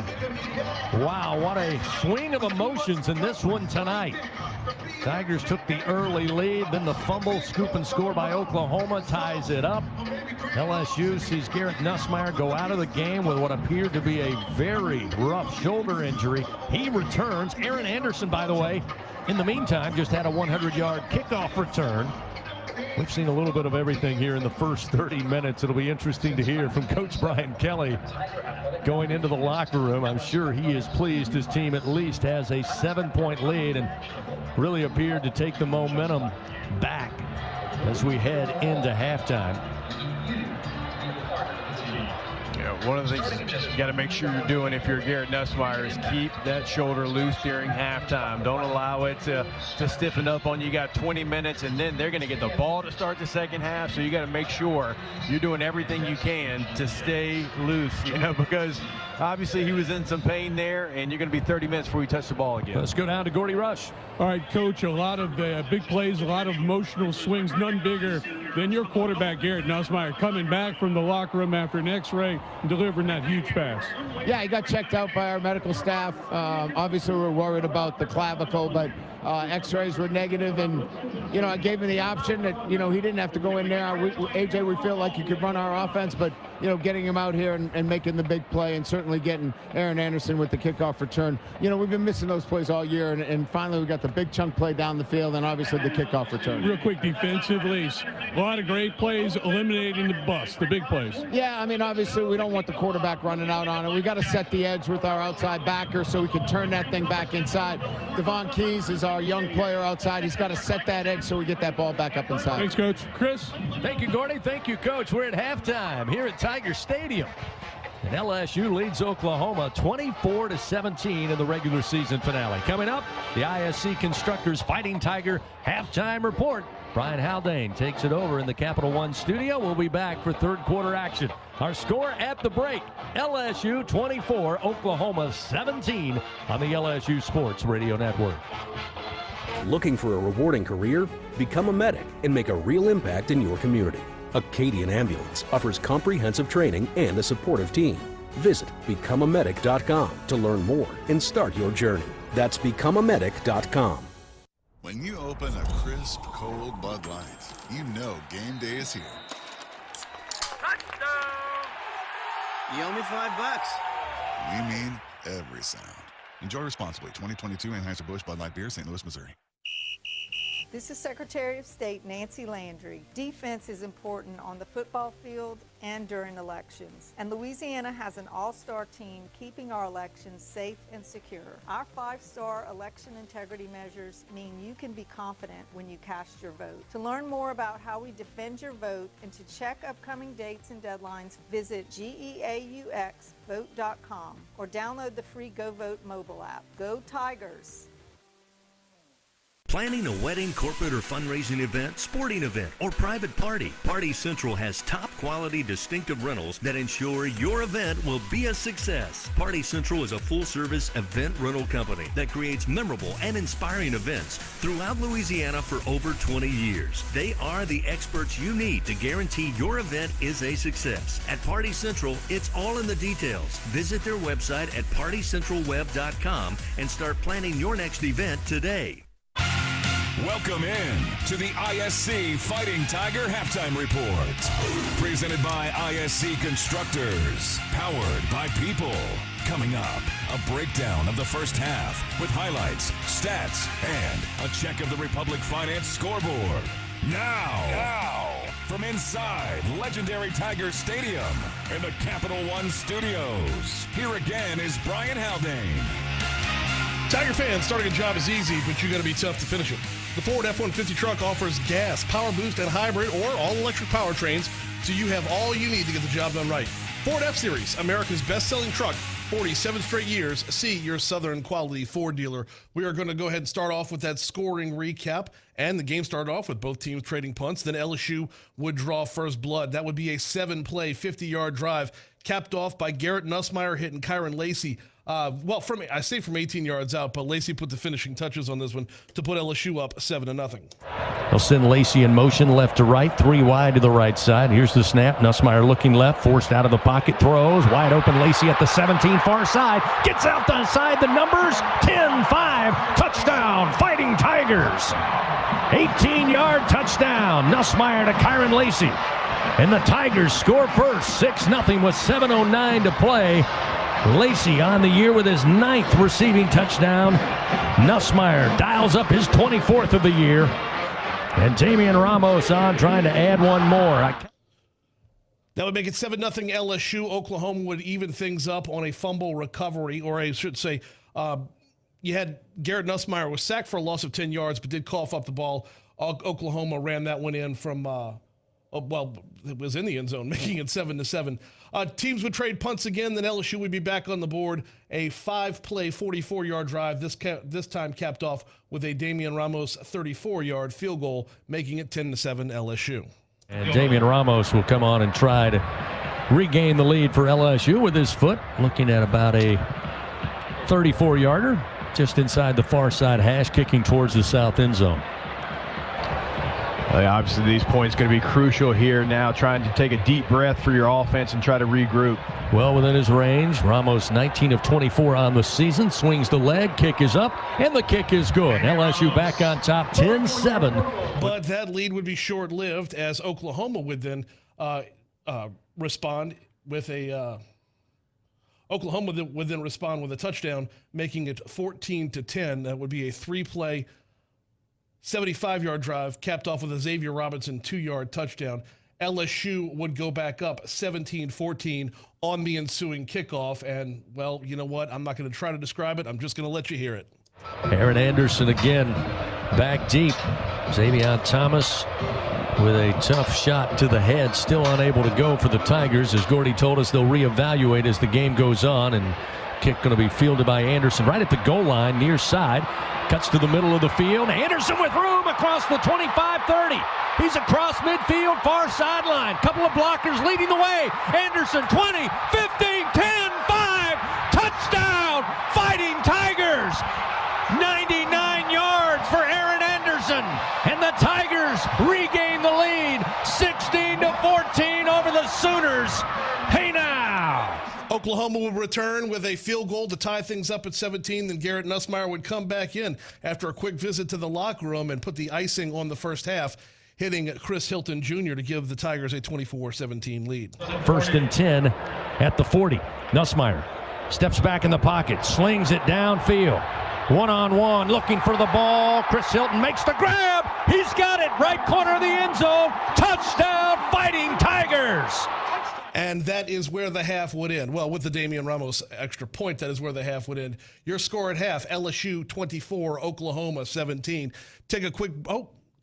Wow, what a swing of emotions in this one tonight. Tigers took the early lead, then the fumble, scoop and score by Oklahoma ties it up. LSU sees Garrett Nussmeier go out of the game with what appeared to be a very rough shoulder injury. He returns. Aaron Anderson, by the way, in the meantime, just had a 100-yard kickoff return. We've seen a little bit of everything here in the first 30 minutes. It'll be interesting to hear from Coach Brian Kelly going into the locker room. I'm sure he is pleased his team at least has a 7-point lead and really appeared to take the momentum back as we head into halftime. One of the things you got to make sure you're doing if you're Garrett Nussmeier is keep that shoulder loose during halftime. Don't allow it to stiffen up on you. You got 20 minutes, and then they're going to get the ball to start the second half, so you got to make sure you're doing everything you can to stay loose, because obviously he was in some pain there, and you're going to be 30 minutes before you touch the ball again. Let's go down to Gordy Rush. All right, Coach, a lot of big plays, a lot of emotional swings, none bigger than your quarterback, Garrett Nussmeier, coming back from the locker room after an X-ray and delivering that huge pass. Yeah, he got checked out by our medical staff. Obviously, we were worried about the clavicle, but X-rays were negative, and I gave him the option that he didn't have to go in there. AJ, we feel like he could run our offense, but getting him out here and making the big play, and certainly getting Aaron Anderson with the kickoff return. We've been missing those plays all year, and finally we got the big chunk play down the field, and obviously the kickoff return. Real quick, defensively, a lot of great plays, eliminating the bust, the big plays. Yeah, obviously we don't want the quarterback running out on it. We got to set the edge with our outside backer so we can turn that thing back inside. Devon Keys is our young player outside. He's got to set that edge so we get that ball back up inside. Thanks, Coach. Chris? Thank you, Gordy. Thank you, Coach. We're at halftime here at Tiger Stadium. And LSU leads Oklahoma 24-17 in the regular season finale. Coming up, the ISC Constructors Fighting Tiger halftime report. Brian Haldane takes it over in the Capital One studio. We'll be back for third quarter action Our score at the break, LSU 24, Oklahoma 17 on the LSU Sports Radio Network. Looking for a rewarding career? Become a medic and make a real impact in your community. Acadian Ambulance offers comprehensive training and a supportive team. Visit becomeamedic.com to learn more and start your journey. That's becomeamedic.com. When you open a crisp, cold Bud Light, you know game day is here. You owe me $5. We mean every sound. Enjoy responsibly. 2022 Anheuser-Busch Bud Light Beer, St. Louis, Missouri. This is Secretary of State Nancy Landry. Defense is important on the football field and during elections. And Louisiana has an all-star team keeping our elections safe and secure. Our 5-star election integrity measures mean you can be confident when you cast your vote. To learn more about how we defend your vote and to check upcoming dates and deadlines, visit GEAUXvote.com or download the free Go Vote mobile app. Go Tigers! Planning a wedding, corporate, or fundraising event, sporting event, or private party, Party Central has top quality distinctive rentals that ensure your event will be a success. Party Central is a full-service event rental company that creates memorable and inspiring events throughout Louisiana for over 20 years. They are the experts you need to guarantee your event is a success. At Party Central, it's all in the details. Visit their website at partycentralweb.com and start planning your next event today. Welcome in to the ISC Fighting Tiger Halftime Report. Presented by ISC Constructors. Powered by People. Coming up, a breakdown of the first half with highlights, stats, and a check of the Republic Finance scoreboard. Now, from inside legendary Tiger Stadium in the Capital One Studios, here again is Brian Haldane. Tiger fans, starting a job is easy, but you got to be tough to finish it. The Ford F-150 truck offers gas, power boost, and hybrid or all-electric powertrains, so you have all you need to get the job done right. Ford F-Series, America's best-selling truck, 47 straight years. See your Southern quality Ford dealer. We are going to go ahead and start off with that scoring recap. And the game started off with both teams trading punts. Then LSU would draw first blood. That would be a 7-play, 50-yard drive, capped off by Garrett Nussmeier hitting Kyron Lacey. From 18 yards out, but Lacey put the finishing touches on this one to put LSU up 7-0. They'll send Lacey in motion left to right, 3 wide to the right side. Here's the snap. Nussmeier looking left, forced out of the pocket, throws. Wide open Lacey at the 17, far side. Gets out the side, the numbers, 10-5, touchdown, Fighting Tigers. 18-yard touchdown, Nussmeier to Kyron Lacey. And the Tigers score first, 6-0 with 7:09 to play. Lacey on the year with his 9th receiving touchdown. Nussmeier dials up his 24th of the year. And Damian Ramos on trying to add one more. That would make it 7-0 LSU. Oklahoma would even things up on a fumble recovery, or I should say, you had Garrett Nussmeier was sacked for a loss of 10 yards, but did cough up the ball. Oklahoma ran that one in from, it was in the end zone, making it 7-7. Teams would trade punts again, then LSU would be back on the board. A 5-play, 44-yard drive, this time capped off with a Damian Ramos 34-yard field goal, making it 10-7 LSU. And Damian Ramos will come on and try to regain the lead for LSU with his foot, looking at about a 34-yarder, just inside the far side hash, kicking towards the south end zone. Obviously, these points going to be crucial here now, trying to take a deep breath for your offense and try to regroup. Well within his range. Ramos 19 of 24 on the season. Swings the leg. Kick is up, and the kick is good. LSU back on top, 10-7. But that lead would be short-lived as Oklahoma would then respond with a touchdown, making it 14-10. That would be a 3-play, 75-yard drive, capped off with a Xavier Robinson 2-yard touchdown. LSU would go back up 17-14 on the ensuing kickoff. And, well, you know what? I'm not going to try to describe it. I'm just going to let you hear it. Aaron Anderson again back deep. Xavier Thomas with a tough shot to the head, still unable to go for the Tigers. As Gordy told us, they'll reevaluate as the game goes on, and kick going to be fielded by Anderson right at the goal line, near side. Cuts to the middle of the field. Anderson with room across the 25-30. He's across midfield, far sideline. Couple of blockers leading the way. Anderson, 20, 15, 10, 5. Touchdown, Fighting Tigers. 99 yards for Aaron Anderson. And the Tigers regain the lead, 16-14 over the Sooners. Hey now. Oklahoma will return with a field goal to tie things up at 17. Then Garrett Nussmeier would come back in after a quick visit to the locker room and put the icing on the first half, hitting Chris Hilton Jr. to give the Tigers a 24-17 lead. 1st and 10 at the 40. Nussmeier steps back in the pocket, slings it downfield. One-on-one, looking for the ball. Chris Hilton makes the grab. He's got it, right corner of the end zone. Touchdown, Fighting Tigers. And that is where the half would end. Well, with the Damian Ramos extra point, that is where the half would end. Your score at half, LSU 24, Oklahoma 17. Take a quick,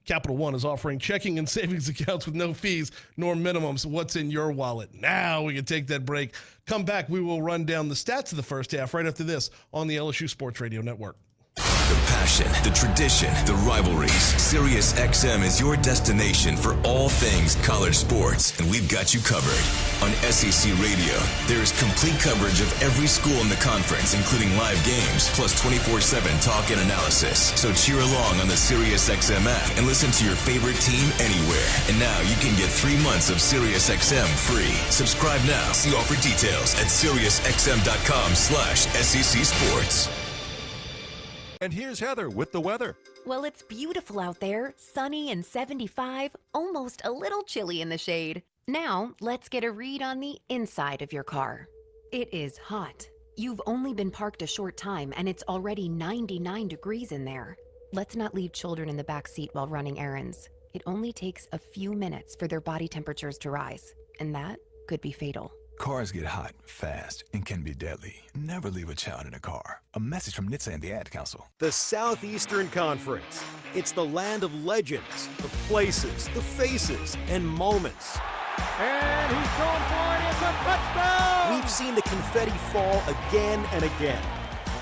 Capital One is offering checking and savings accounts with no fees nor minimums. What's in your wallet? Now we can take that break. Come back. We will run down the stats of the first half right after this on the LSU Sports Radio Network. The passion, the tradition, the rivalries. Sirius XM is your destination for all things college sports, and we've got you covered. On SEC Radio, there is complete coverage of every school in the conference, including live games, plus 24/7 talk and analysis. So cheer along on the Sirius XM app and listen to your favorite team anywhere. And now you can get 3 months of Sirius XM free. Subscribe now. See offer details at SiriusXM.com/SEC Sports. And here's Heather with the weather. Well, it's beautiful out there, sunny and 75, almost a little chilly in the shade. Now, let's get a read on the inside of your car. It is hot. You've only been parked a short time and it's already 99 degrees in there. Let's not leave children in the back seat while running errands. It only takes a few minutes for their body temperatures to rise, and that could be fatal. Cars get hot fast and can be deadly. Never leave a child in a car. A message from NHTSA and the Ad Council. The Southeastern Conference. It's the land of legends, the places, the faces, and moments. And he's going for it. It's a touchdown! We've seen the confetti fall again and again.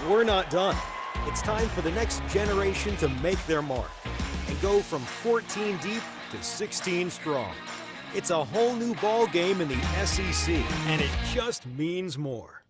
We're not done. It's time for the next generation to make their mark and go from 14 deep to 16 strong. It's a whole new ball game in the SEC, and it just means more.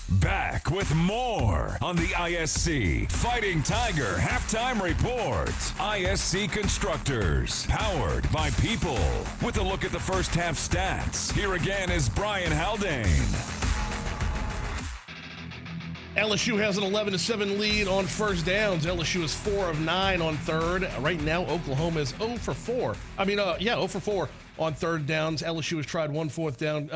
Back with more on the ISC Fighting Tiger Halftime Report. ISC Constructors, powered by People. With a look at the first half stats, here again is Brian Haldane. LSU has an 11-7 lead on first downs. LSU is 4 of 9 on third. Right now, Oklahoma is 0 for 4 on third downs. LSU has tried one fourth down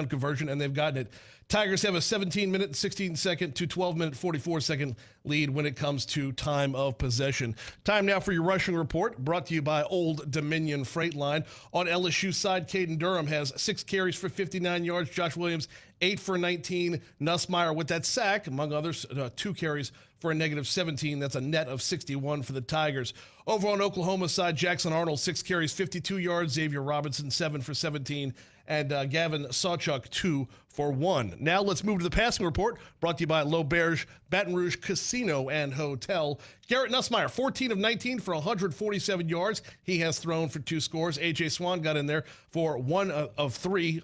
conversion, and they've gotten it. Tigers have a 17-minute, 16-second to 12-minute, 44-second lead when it comes to time of possession. Time now for your rushing report, brought to you by Old Dominion Freight Line. On LSU side, Caden Durham has 6 carries for 59 yards. Josh Williams, 8 for 19. Nussmeier with that sack, among others, 2 carries for a negative 17. That's a net of 61 for the Tigers. Over on Oklahoma side, Jackson Arnold, 6 carries, 52 yards. Xavier Robinson, 7 for 17. And Gavin Sawchuk, 2 for 1. Now let's move to the passing report, brought to you by L'Auberge Baton Rouge Casino and Hotel. Garrett Nussmeier, 14 of 19 for 147 yards. He has thrown for 2 scores. A.J. Swan got in there for 1 of 3.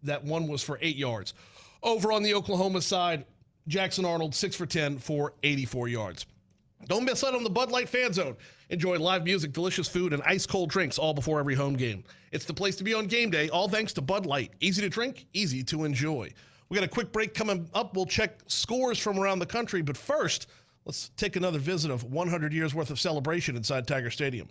That one was for 8 yards. Over on the Oklahoma side, Jackson Arnold, 6 for 10 for 84 yards. Don't miss out on the Bud Light Fan Zone. Enjoy live music, delicious food, and ice-cold drinks all before every home game. It's the place to be on game day, all thanks to Bud Light. Easy to drink, easy to enjoy. We got a quick break coming up. We'll check scores from around the country, but first, let's take another visit of 100 years worth of celebration inside Tiger Stadium.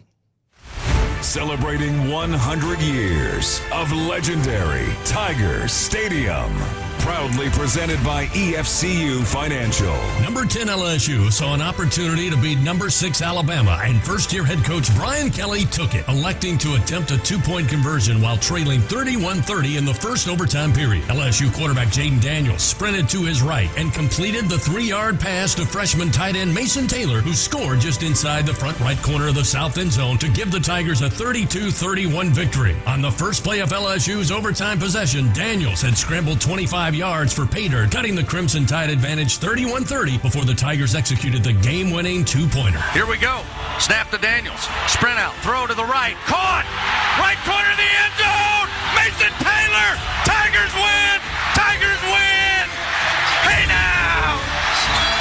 Celebrating 100 years of legendary Tiger Stadium. Proudly presented by EFCU Financial. Number 10 LSU saw an opportunity to beat number 6 Alabama, and first-year head coach Brian Kelly took it, electing to attempt a two-point conversion while trailing 31-30 in the first overtime period. LSU quarterback Jaden Daniels sprinted to his right and completed the 3-yard pass to freshman tight end Mason Taylor, who scored just inside the front right corner of the south end zone to give the Tigers a 32-31 victory. On the first play of LSU's overtime possession, Daniels had scrambled 25 yards for pay dirt, cutting the Crimson Tide advantage 31-30 before the Tigers executed the game-winning two-pointer. Here we go. Snap to Daniels. Sprint out. Throw to the right. Caught! Right corner of the end zone! Mason Taylor! Tigers win! Tigers win! Hey now!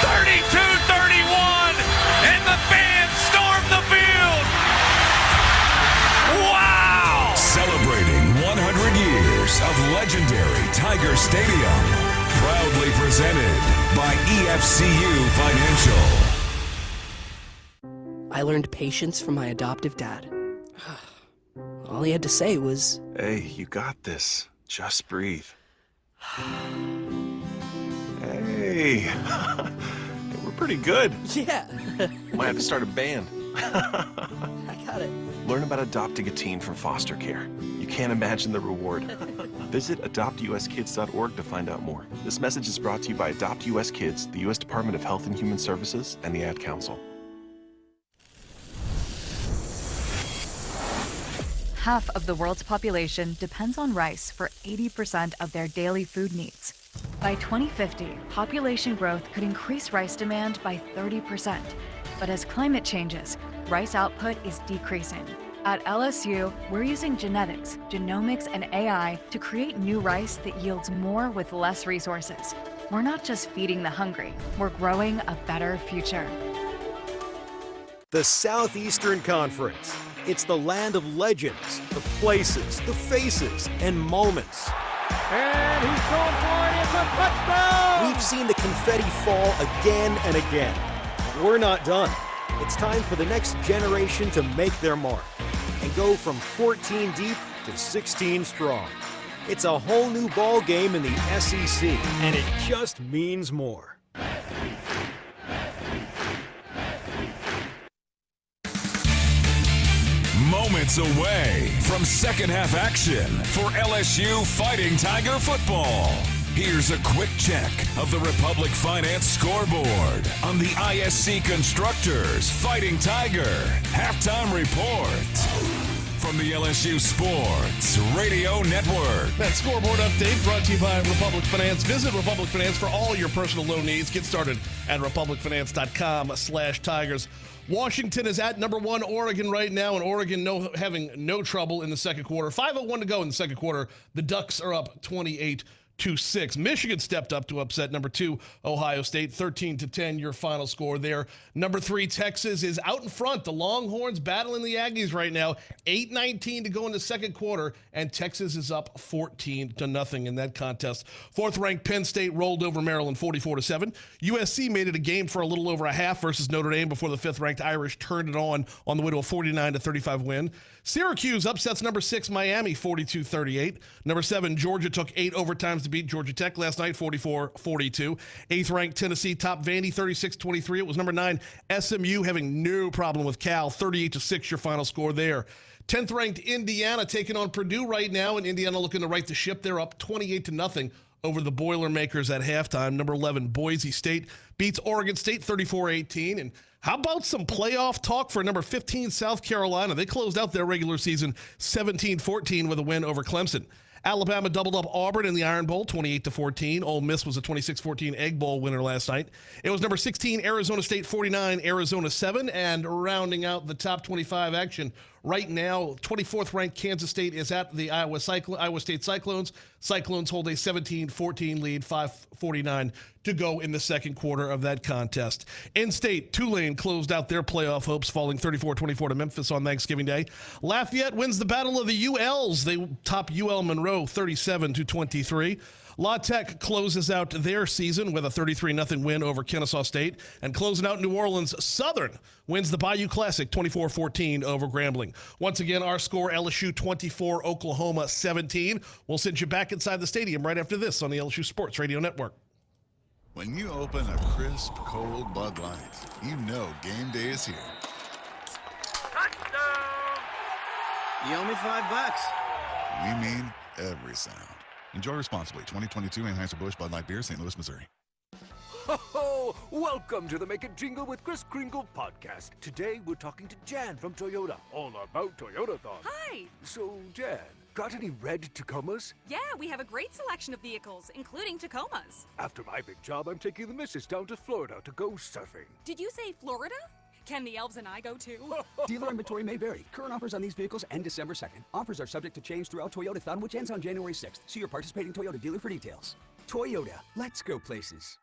32-31! And the fans storm the field! Wow! Celebrating 100 years of legendary Tiger Stadium. Proudly presented by EFCU Financial. I learned patience from my adoptive dad. All he had to say was, "Hey, you got this. Just breathe." Hey, we're pretty good. yeah. Might have to start a band. I got it. Learn about adopting a teen from foster care. You can't imagine the reward. Visit adoptuskids.org to find out more. This message is brought to you by Adopt US Kids, the U.S. Department of Health and Human Services, and the Ad Council. Half of the world's population depends on rice for 80% of their daily food needs. By 2050, population growth could increase rice demand by 30%. But as climate changes, rice output is decreasing. At LSU, we're using genetics, genomics, and AI to create new rice that yields more with less resources. We're not just feeding the hungry, we're growing a better future. The Southeastern Conference. It's the land of legends, the places, the faces, and moments. And he's going for it. It's a touchdown! We've seen the confetti fall again and again. We're not done. It's time for the next generation to make their mark and go from 14 deep to 16 strong. It's a whole new ball game in the SEC, and it just means more. Moments away from second half action for LSU Fighting Tiger football. Here's a quick check of the Republic Finance scoreboard on the ISC Constructors Fighting Tiger halftime report from the LSU Sports Radio Network. That scoreboard update brought to you by Republic Finance. Visit Republic Finance for all your personal loan needs. Get started at republicfinance.com/Tigers. Washington is at number 1 Oregon right now, and Oregon having no trouble in the second quarter. 5:01 to go in the second quarter. The Ducks are up 28-6. Michigan stepped up to upset number 2 Ohio State, 13-10. Your final score there. Number 3 Texas is out in front. The Longhorns battling the Aggies right now. 8:19 to go in the second quarter, and Texas is up 14-0 in that contest. 4th-ranked Penn State rolled over Maryland 44-7. USC made it a game for a little over a half versus Notre Dame before the 5th-ranked Irish turned it on the way to a 49-35 win. Syracuse upsets number 6 Miami 42-38. Number 7 Georgia took 8 overtimes to beat Georgia Tech last night 44-42. 8th-ranked Tennessee topped Vandy 36-23. It was number 9 SMU having no problem with Cal 38-6 your final score there. 10th-ranked Indiana taking on Purdue right now, and Indiana looking to right the ship. They're up 28-0 over the Boilermakers at halftime. Number 11 Boise State beats Oregon State 34-18. And how about some playoff talk for number 15 South Carolina? They closed out their regular season 17-14 with a win over Clemson. Alabama doubled up Auburn in the Iron Bowl, 28-14. Ole Miss was a 26-14 Egg Bowl winner last night. It was number 16 Arizona State 49, Arizona 7, and rounding out the top 25 action right now, 24th ranked Kansas State is at the Iowa State Cyclones. Cyclones hold a 17-14 lead, 5:49 to go in the second quarter of that contest. In-state, Tulane closed out their playoff hopes, falling 34-24 to Memphis on Thanksgiving Day. Lafayette wins the Battle of the ULs. They top UL Monroe 37-23. La Tech closes out their season with a 33-0 win over Kennesaw State. And closing out New Orleans, Southern wins the Bayou Classic 24-14 over Grambling. Once again, our score, LSU 24, Oklahoma 17. We'll send you back inside the stadium right after this on the LSU Sports Radio Network. When you open a crisp, cold Bud Light, you know game day is here. Touchdown! You owe me $5. We mean every sound. Enjoy responsibly. 2022 Anheuser-Busch Bud Light Beer, St. Louis, Missouri. Ho-ho! Welcome to the Make It Jingle with Kris Kringle podcast. Today we're talking to Jan from Toyota, all about Toyotathon. Hi! So, Jan, got any red Tacomas? Yeah, we have a great selection of vehicles, including Tacomas. After my big job, I'm taking the missus down to Florida to go surfing. Did you say Florida? Can the elves and I go too? Dealer inventory may vary. Current offers on these vehicles end December 2nd. Offers are subject to change throughout Toyotathon, which ends on January 6th. See your participating Toyota dealer for details. Toyota, let's go places.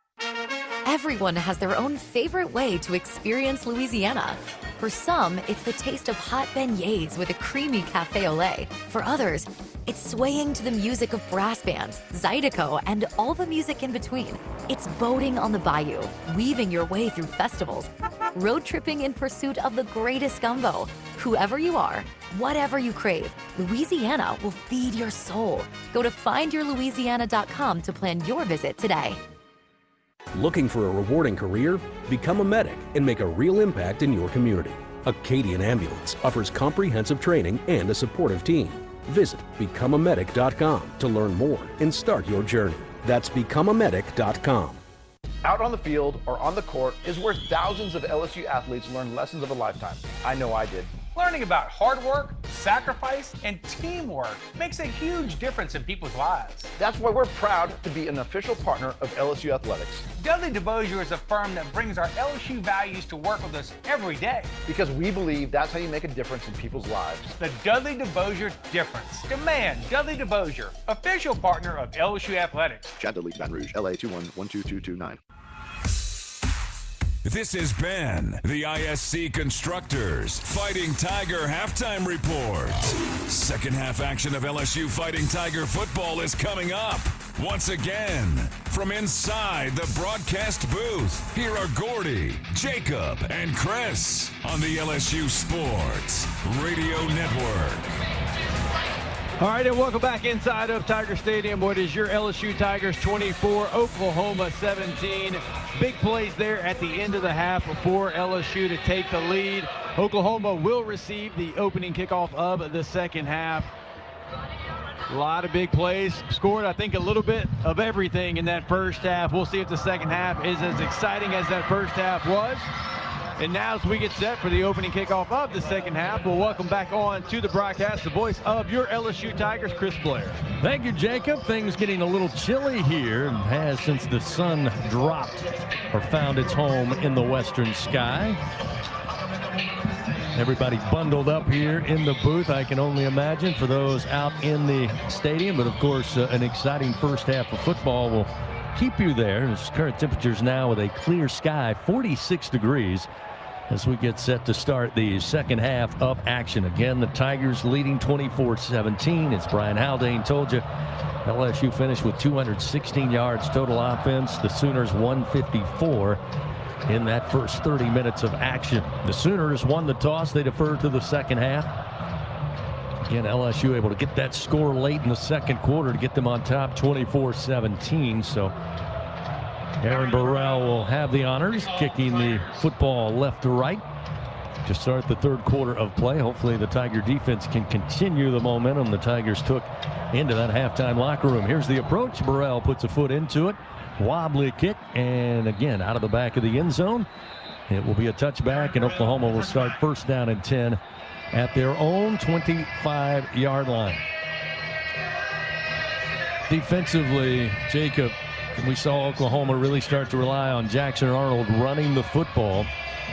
Everyone has their own favorite way to experience Louisiana. For some, it's the taste of hot beignets with a creamy cafe au lait. For others, it's swaying to the music of brass bands, Zydeco, and all the music in between. It's boating on the bayou, weaving your way through festivals, road tripping in pursuit of the greatest gumbo. Whoever you are, whatever you crave, Louisiana will feed your soul. Go to findyourlouisiana.com to plan your visit today. Looking for a rewarding career? Become a medic and make a real impact in your community. Acadian Ambulance offers comprehensive training and a supportive team. Visit becomeamedic.com to learn more and start your journey. That's becomeamedic.com. Out on the field or on the court is where thousands of LSU athletes learn lessons of a lifetime. I know I did. Learning about hard work, sacrifice, and teamwork makes a huge difference in people's lives. That's why we're proud to be an official partner of LSU Athletics. Dudley DeBosier is a firm that brings our LSU values to work with us every day. Because we believe that's how you make a difference in people's lives. The Dudley DeBosier difference. Demand Dudley DeBosier, official partner of LSU Athletics. Chad Dudley, Baton Rouge, LA 2112229. This has been the ISC Constructors Fighting Tiger Halftime Report. Second half action of LSU Fighting Tiger football is coming up. Once again, from inside the broadcast booth, here are Gordy, Jacob, and Chris on the LSU Sports Radio Network. All right, and welcome back inside of Tiger Stadium. What is your LSU Tigers 24, Oklahoma 17. Big plays there at the end of the half for LSU to take the lead. Oklahoma will receive the opening kickoff of the second half. A lot of big plays. Scored, I think, a little bit of everything in that first half. We'll see if the second half is as exciting as that first half was. And now as we get set for the opening kickoff of the second half, we'll welcome back on to the broadcast the voice of your LSU Tigers, Chris Blair. Thank you, Jacob. Things getting a little chilly here and has since the sun dropped or found its home in the western sky. Everybody bundled up here in the booth, I can only imagine, for those out in the stadium. But, of course, an exciting first half of football will keep you there. It's current temperatures now with a clear sky, 46 degrees, as we get set to start the second half of action. Again, the Tigers leading 24-17. It's Brian Haldane told you. LSU finished with 216 yards total offense. The Sooners 154 in that first 30 minutes of action. The Sooners won the toss. They deferred to the second half. Again, LSU able to get that score late in the second quarter to get them on top 24-17. So Aaron Burrell will have the honors, kicking the football left to right to start the third quarter of play. Hopefully the Tiger defense can continue the momentum the Tigers took into that halftime locker room. Here's the approach. Burrell puts a foot into it. Wobbly kick, and again out of the back of the end zone. It will be a touchback, and Oklahoma will start first down and 10 at their own 25-yard line. Defensively, Jacob, we saw Oklahoma really start to rely on Jackson Arnold running the football,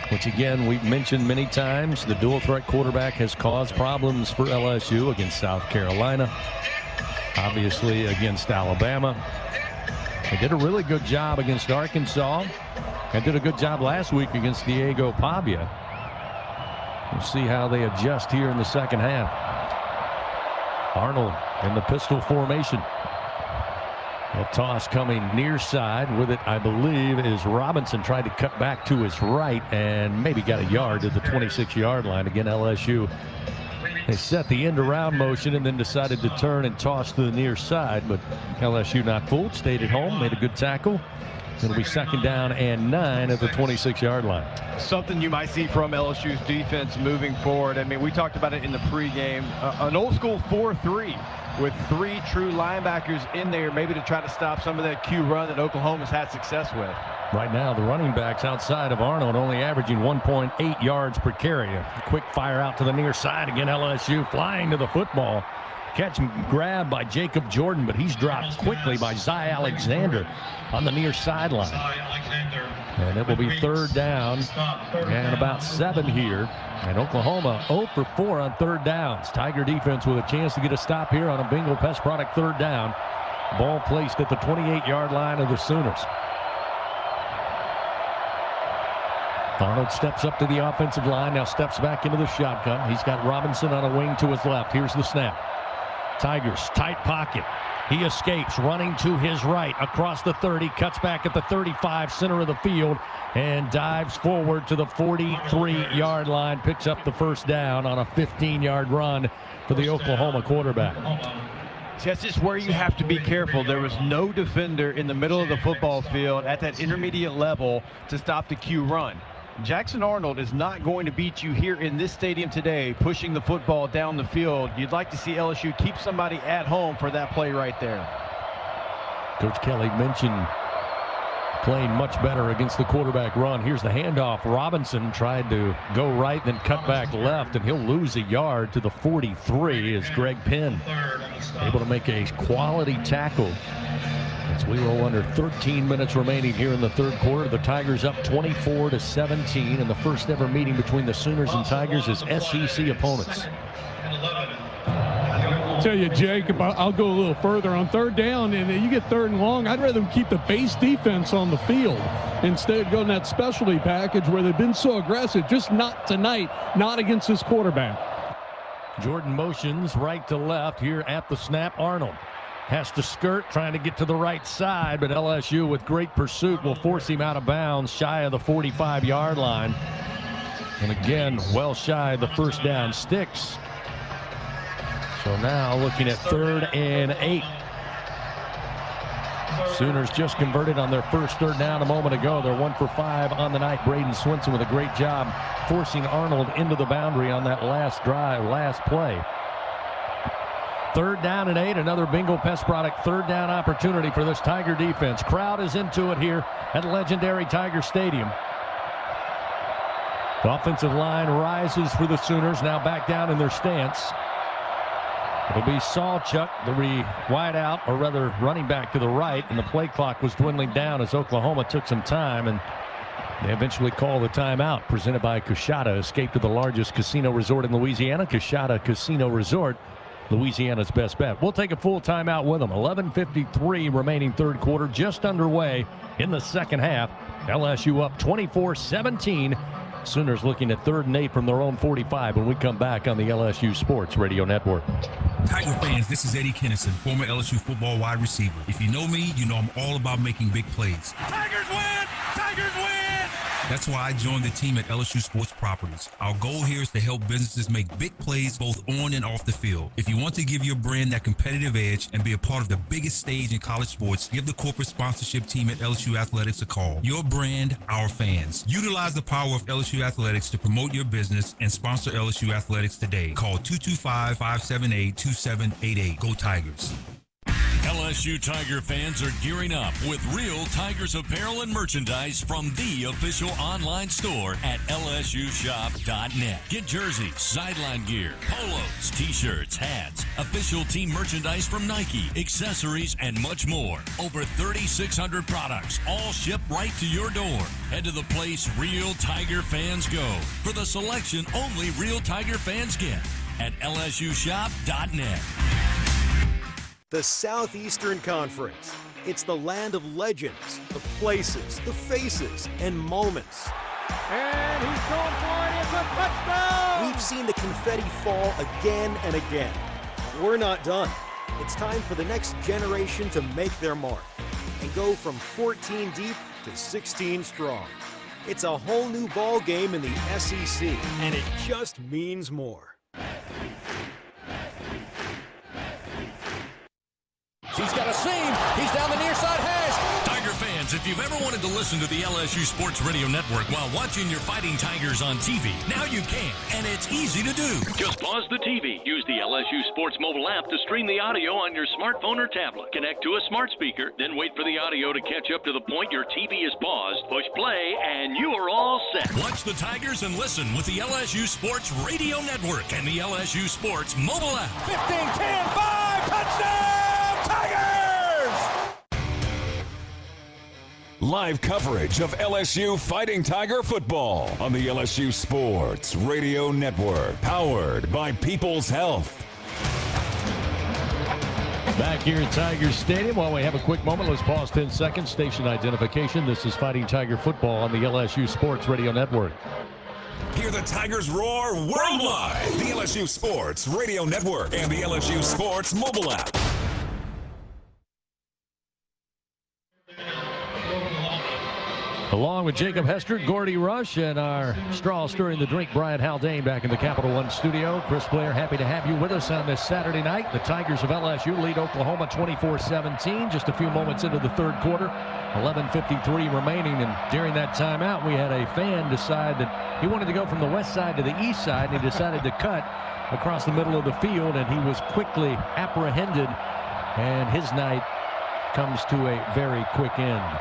which again we've mentioned many times. The dual threat quarterback has caused problems for LSU against South Carolina, obviously against Alabama. They did a really good job against Arkansas and did a good job last week against Diego Pavia. We'll see how they adjust here in the second half. Arnold in the pistol formation. A toss coming near side. With it, I believe, is Robinson. Tried to cut back to his right and maybe got a yard to the 26-yard line. Again, LSU They set the end around motion and then decided to turn and toss to the near side, but LSU not fooled, stayed at home, made a good tackle. It'll be 2nd down and 9 at the 26-yard line. Something you might see from LSU's defense moving forward. I mean, we talked about it in the pregame. An old school 4-3 with 3 true linebackers in there, maybe to try to stop some of that Q run that Oklahoma's had success with. Right now, the running backs outside of Arnold only averaging 1.8 yards per carry. A quick fire out to the near side. Again, LSU flying to the football. Catch and grab by Jacob Jordan, but he's dropped quickly by Zy Alexander on the near sideline. And it will be 3rd down and about 7 here. And Oklahoma 0 for 4 on 3rd downs. Tiger defense with a chance to get a stop here on a Bengal Pest Product 3rd down. Ball placed at the 28-yard line of the Sooners. Arnold steps up to the offensive line, now steps back into the shotgun. He's got Robinson on a wing to his left. Here's the snap. Tigers, tight pocket. He escapes, running to his right, across the 30, cuts back at the 35, center of the field, and dives forward to the 43-yard line, picks up the 1st down on a 15-yard run for the Oklahoma quarterback. See, that's just where you have to be careful. There was no defender in the middle of the football field at that intermediate level to stop the Q run. Jackson Arnold is not going to beat you here in this stadium today, pushing the football down the field. You'd like to see LSU keep somebody at home for that play right there. Coach Kelly mentioned playing much better against the quarterback run. Here's the handoff. Robinson tried to go right, then cut back left, and he'll lose a yard to the 43 as Greg Penn able to make a quality tackle. As we roll under 13 minutes remaining here in the 3rd quarter, the Tigers up 24-17 in the first ever meeting between the Sooners and Tigers as SEC opponents. Tell you, Jacob, I'll go a little further on 3rd down, and you get 3rd and long. I'd rather them keep the base defense on the field instead of going that specialty package where they've been so aggressive. Just not tonight, not against this quarterback. Jordan motions right to left here at the snap. Arnold has to skirt, trying to get to the right side, but LSU with great pursuit will force him out of bounds, shy of the 45-yard line. And again, well shy of the 1st down. Sticks. So now looking at 3rd and 8. Sooners just converted on their first 3rd down a moment ago. They're 1 for 5 on the night. Braden Swinson with a great job forcing Arnold into the boundary on that last drive, last play. 3rd down and 8, another Bengal Pest Product 3rd down opportunity for this Tiger defense. Crowd is into it here at legendary Tiger Stadium. The offensive line rises for the Sooners, now back down in their stance. It'll be Sawchuk, the wide out, or rather running back to the right, and the play clock was dwindling down as Oklahoma took some time, and they eventually call the timeout presented by Coushatta. Escape to the largest casino resort in Louisiana, Coushatta Casino Resort, Louisiana's best bet. We'll take a full timeout with them. 11:53 remaining 3rd quarter, just underway in the 2nd half. LSU up 24-17. Sooners looking at 3rd and 8 from their own 45 when we come back on the LSU Sports Radio Network. Tiger fans, this is Eddie Kennison, former LSU football wide receiver. If you know me, you know I'm all about making big plays. Tigers win! Tigers win! That's why I joined the team at LSU Sports Properties. Our goal here is to help businesses make big plays both on and off the field. If you want to give your brand that competitive edge and be a part of the biggest stage in college sports, give the corporate sponsorship team at LSU Athletics a call. Your brand, our fans. Utilize the power of LSU Athletics to promote your business and sponsor LSU Athletics today. Call 225-578-2788. Go Tigers. LSU Tiger fans are gearing up with real Tigers apparel and merchandise from the official online store at lsushop.net. Get jerseys, sideline gear, polos, t-shirts, hats, official team merchandise from Nike, accessories, and much more. Over 3,600 products, all shipped right to your door. Head to the place real Tiger fans go for the selection only real Tiger fans get at lsushop.net. The Southeastern Conference. It's the land of legends, the places, the faces, and moments. And he's going for it. It's a touchdown! We've seen the confetti fall again and again. We're not done. It's time for the next generation to make their mark and go from 14 deep to 16 strong. It's a whole new ball game in the SEC, and it just means more. He's got a seam. He's down the near side hash. Tiger fans, if you've ever wanted to listen to the LSU Sports Radio Network while watching your Fighting Tigers on TV, now you can, and it's easy to do. Just pause the TV. Use the LSU Sports mobile app to stream the audio on your smartphone or tablet. Connect to a smart speaker, then wait for the audio to catch up to the point your TV is paused. Push play, and you are all set. Watch the Tigers and listen with the LSU Sports Radio Network and the LSU Sports mobile app. 15-10-5, touchdown, Tigers! Live coverage of LSU Fighting Tiger football on the LSU Sports Radio Network, powered by People's Health. Back here at Tiger Stadium, while we have a quick moment, let's pause 10 seconds. Station identification. This is Fighting Tiger football on the LSU Sports Radio Network. Hear the Tigers roar worldwide. The LSU Sports Radio Network and the LSU Sports mobile app. Along with Jacob Hester, Gordy Rush, and our straw stirring the drink, Brian Haldane, back in the Capital One studio. Chris Blair, happy to have you with us on this Saturday night. The Tigers of LSU lead Oklahoma 24-17, just a few moments into the third quarter. 11:53 remaining, and during that timeout, we had a fan decide that he wanted to go from the west side to the east side, and he decided to cut across the middle of the field, and he was quickly apprehended, and his night comes to a very quick end.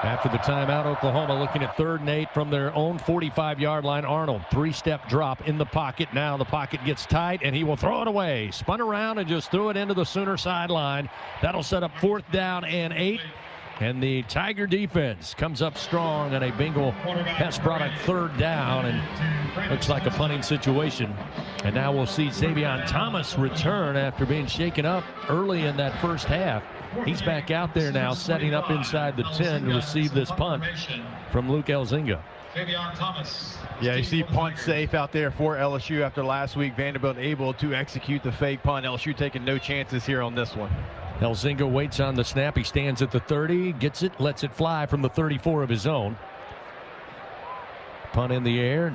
After the timeout, Oklahoma looking at 3rd and 8 from their own 45-yard line. Arnold, 3-step drop in the pocket. Now the pocket gets tight, and he will throw it away. Spun around and just threw it into the Sooner sideline. That'll set up 4th down and 8. And the Tiger defense comes up strong on a Bengal Hess product 3rd down, and looks like a punting situation. And now we'll see Xavion Thomas return after being shaken up early in that first half. He's back out there now, setting up inside the 10 to receive this punt from Luke Elzinga. Yeah, you see punt safe out there for LSU after last week. Vanderbilt able to execute the fake punt. LSU taking no chances here on this one. Elzinga waits on the snap. He stands at the 30, gets it, lets it fly from the 34 of his own. Punt in the air.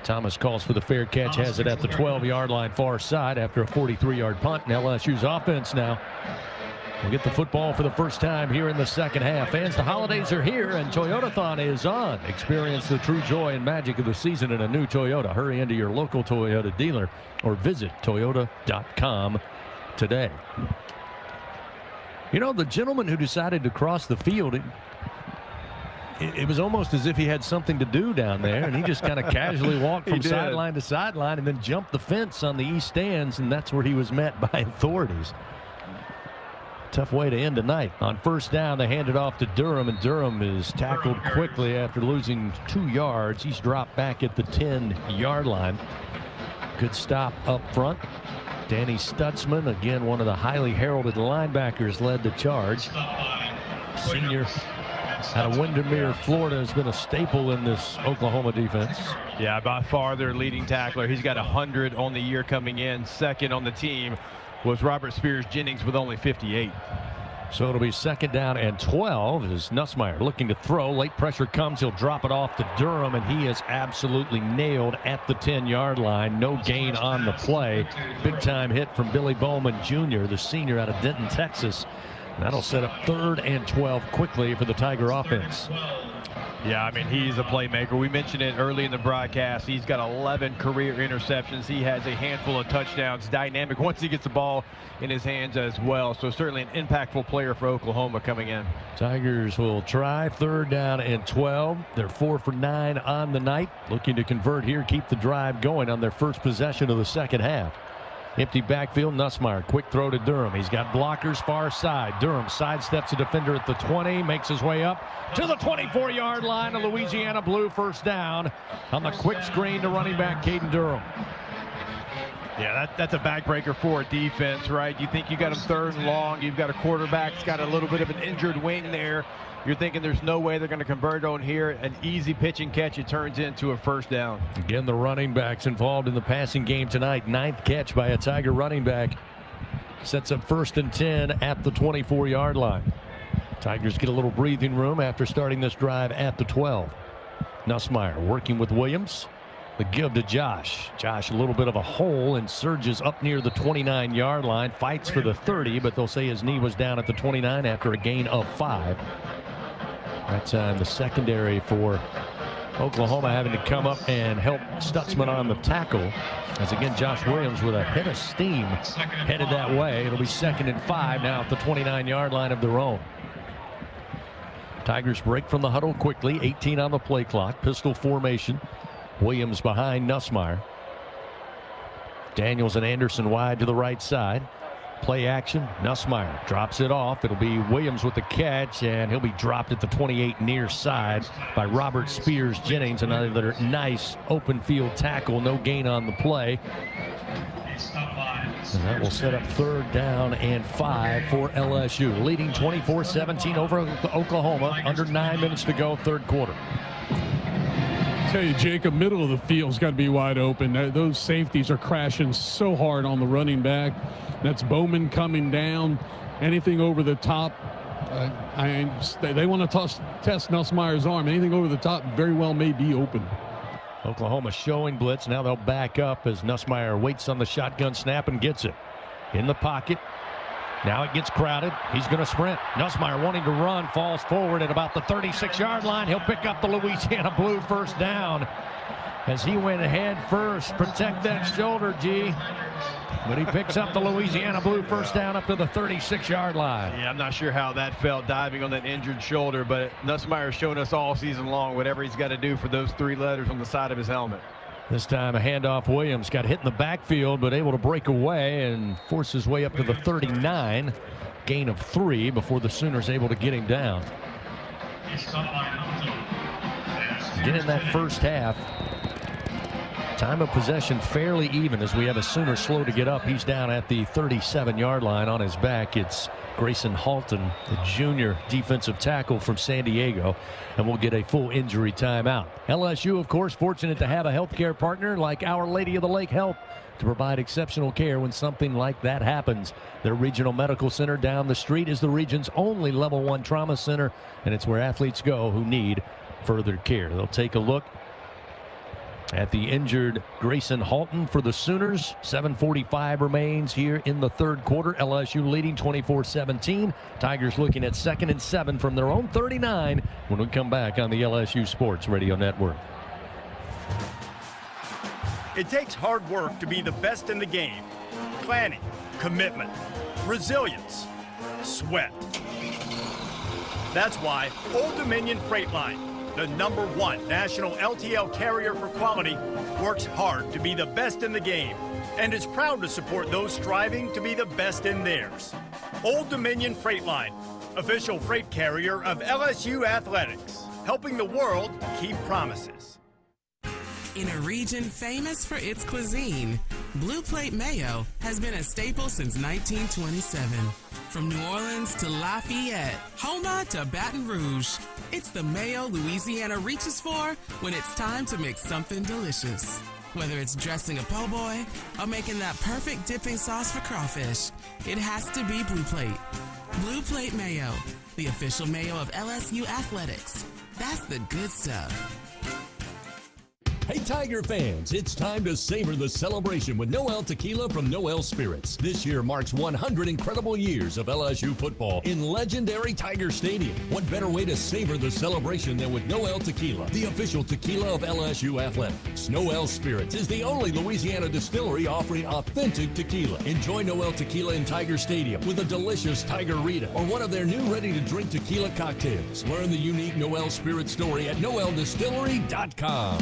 Thomas calls for the fair catch, has it at the 12-yard line far side after a 43-yard punt. And LSU's offense now will get the football for the first time here in the second half. Fans, the holidays are here, and Toyotathon is on. Experience the true joy and magic of the season in a new Toyota. Hurry into your local Toyota dealer or visit Toyota.com today. You know, the gentleman who decided to cross the field, it was almost as if he had something to do down there, and he just kind of casually walked from sideline to sideline and then jumped the fence on the east stands, and that's where he was met by authorities. Tough way to end the night. On 1st down, they hand it off to Durham, and Durham is tackled quickly after losing 2 yards. He's dropped back at the 10-yard line. Good stop up front. Danny Stutzman, again, one of the highly heralded linebackers, led the charge. Senior out of Windermere, Florida, has been a staple in this Oklahoma defense. Yeah, by far their leading tackler. He's got 100 on the year coming in. Second on the team was Robert Spears Jennings with only 58. So it'll be 2nd down and 12 as Nussmeier looking to throw. Late pressure comes. He'll drop it off to Durham, and he is absolutely nailed at the 10-yard line. No gain on the play. Big-time hit from Billy Bowman Jr., the senior out of Denton, Texas. That'll set up 3rd and 12 quickly for the Tiger offense. Yeah, I mean, he's a playmaker. We mentioned it early in the broadcast. He's got 11 career interceptions. He has a handful of touchdowns. Dynamic once he gets the ball in his hands as well. So certainly an impactful player for Oklahoma coming in. Tigers will try 3rd down and 12. They're 4 for 9 on the night. Looking to convert here, keep the drive going on their first possession of the second half. Empty backfield, Nussmeier, quick throw to Durham. He's got blockers far side. Durham sidesteps a defender at the 20, makes his way up to the 24-yard line. A Louisiana Blue 1st down on the quick screen to running back Caden Durham. Yeah, that's a backbreaker for a defense, right? You think you got him 3rd and long. You've got a quarterback that's got a little bit of an injured wing there. You're thinking there's no way they're going to convert on here. An easy pitch and catch. It turns into a 1st down. Again, the running backs involved in the passing game tonight. 9th catch by a Tiger running back. Sets up 1st and 10 at the 24-yard line. Tigers get a little breathing room after starting this drive at the 12. Nussmeier working with Williams. The give to Josh. Josh, a little bit of a hole, and surges up near the 29-yard line. Fights for the 30, but they'll say his knee was down at the 29 after a gain of 5. That time the secondary for Oklahoma having to come up and help Stutzman on the tackle. As again, Josh Williams with a hit of steam headed that way. It'll be 2nd and 5 now at the 29-yard line of their own. Tigers break from the huddle quickly. 18 on the play clock. Pistol formation. Williams behind Nussmeier. Daniels and Anderson wide to the right side. Play action. Nussmeier drops it off. It'll be Williams with the catch, and he'll be dropped at the 28 near side by Robert Spears Jennings. Another nice open field tackle. No gain on the play. And that will set up 3rd down and 5 for LSU. Leading 24-17 over Oklahoma. Under 9 minutes to go, 3rd quarter. Tell you, Jacob, middle of the field's got to be wide open. Those safeties are crashing so hard on the running back. That's Bowman coming down. Anything over the top, they want to test Nussmeier's arm. Anything over the top very well may be open. Oklahoma showing blitz. Now they'll back up as Nussmeier waits on the shotgun snap and gets it. In the pocket. Now it gets crowded. He's going to sprint. Nussmeier wanting to run, falls forward at about the 36-yard line. He'll pick up the Louisiana Blue 1st down as he went head first. Protect that shoulder, G. But he picks up the Louisiana Blue 1st down up to the 36-yard line. Yeah, I'm not sure how that felt, diving on that injured shoulder, but Nussmeier's shown us all season long whatever he's got to do for those 3 letters on the side of his helmet. This time a handoff. Williams got hit in the backfield, but able to break away and force his way up to the 39. Gain of 3 before the Sooners able to get him down. Again in that first half, time of possession fairly even as we have a Sooner slow to get up. He's down at the 37-yard line. On his back, it's Grayson Halton, the junior defensive tackle from San Diego, and we'll get a full injury timeout. LSU, of course, fortunate to have a healthcare partner like Our Lady of the Lake Health to provide exceptional care when something like that happens. Their regional medical center down the street is the region's only level 1 trauma center, and it's where athletes go who need further care. They'll take a look at the injured Grayson Halton for the Sooners. 7:45 remains here in the 3rd quarter. LSU leading 24-17. Tigers looking at 2nd and 7 from their own 39 when we come back on the LSU Sports Radio Network. It takes hard work to be the best in the game. Planning, commitment, resilience, sweat. That's why Old Dominion Freight Line, the #1 national LTL carrier for quality, works hard to be the best in the game and is proud to support those striving to be the best in theirs. Old Dominion Freight Line, official freight carrier of LSU Athletics, helping the world keep promises. In a region famous for its cuisine, Blue Plate Mayo has been a staple since 1927. From New Orleans to Lafayette, Houma to Baton Rouge, it's the mayo Louisiana reaches for when it's time to make something delicious. Whether it's dressing a po' boy or making that perfect dipping sauce for crawfish, it has to be Blue Plate. Blue Plate Mayo, the official mayo of LSU Athletics. That's the good stuff. Hey Tiger fans, it's time to savor the celebration with Noel Tequila from Noel Spirits. This year marks 100 incredible years of LSU football in legendary Tiger Stadium. What better way to savor the celebration than with Noel Tequila, the official tequila of LSU Athletics. Noel Spirits is the only Louisiana distillery offering authentic tequila. Enjoy Noel Tequila in Tiger Stadium with a delicious Tiger Rita or one of their new ready-to-drink tequila cocktails. Learn the unique Noel Spirits story at noeldistillery.com.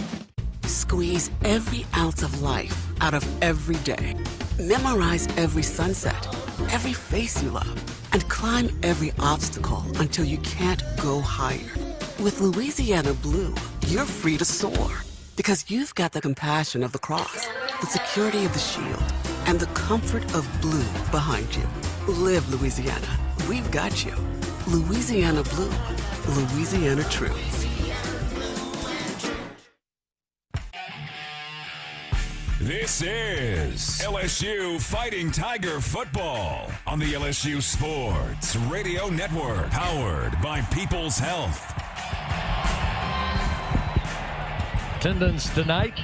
Squeeze every ounce of life out of every day. Memorize every sunset, every face you love, and climb every obstacle until you can't go higher. With Louisiana Blue, you're free to soar because you've got the compassion of the cross, the security of the shield, and the comfort of blue behind you. Live Louisiana. We've got you. Louisiana Blue. Louisiana True. This is LSU Fighting Tiger Football on the LSU Sports Radio Network, powered by People's Health. Attendance tonight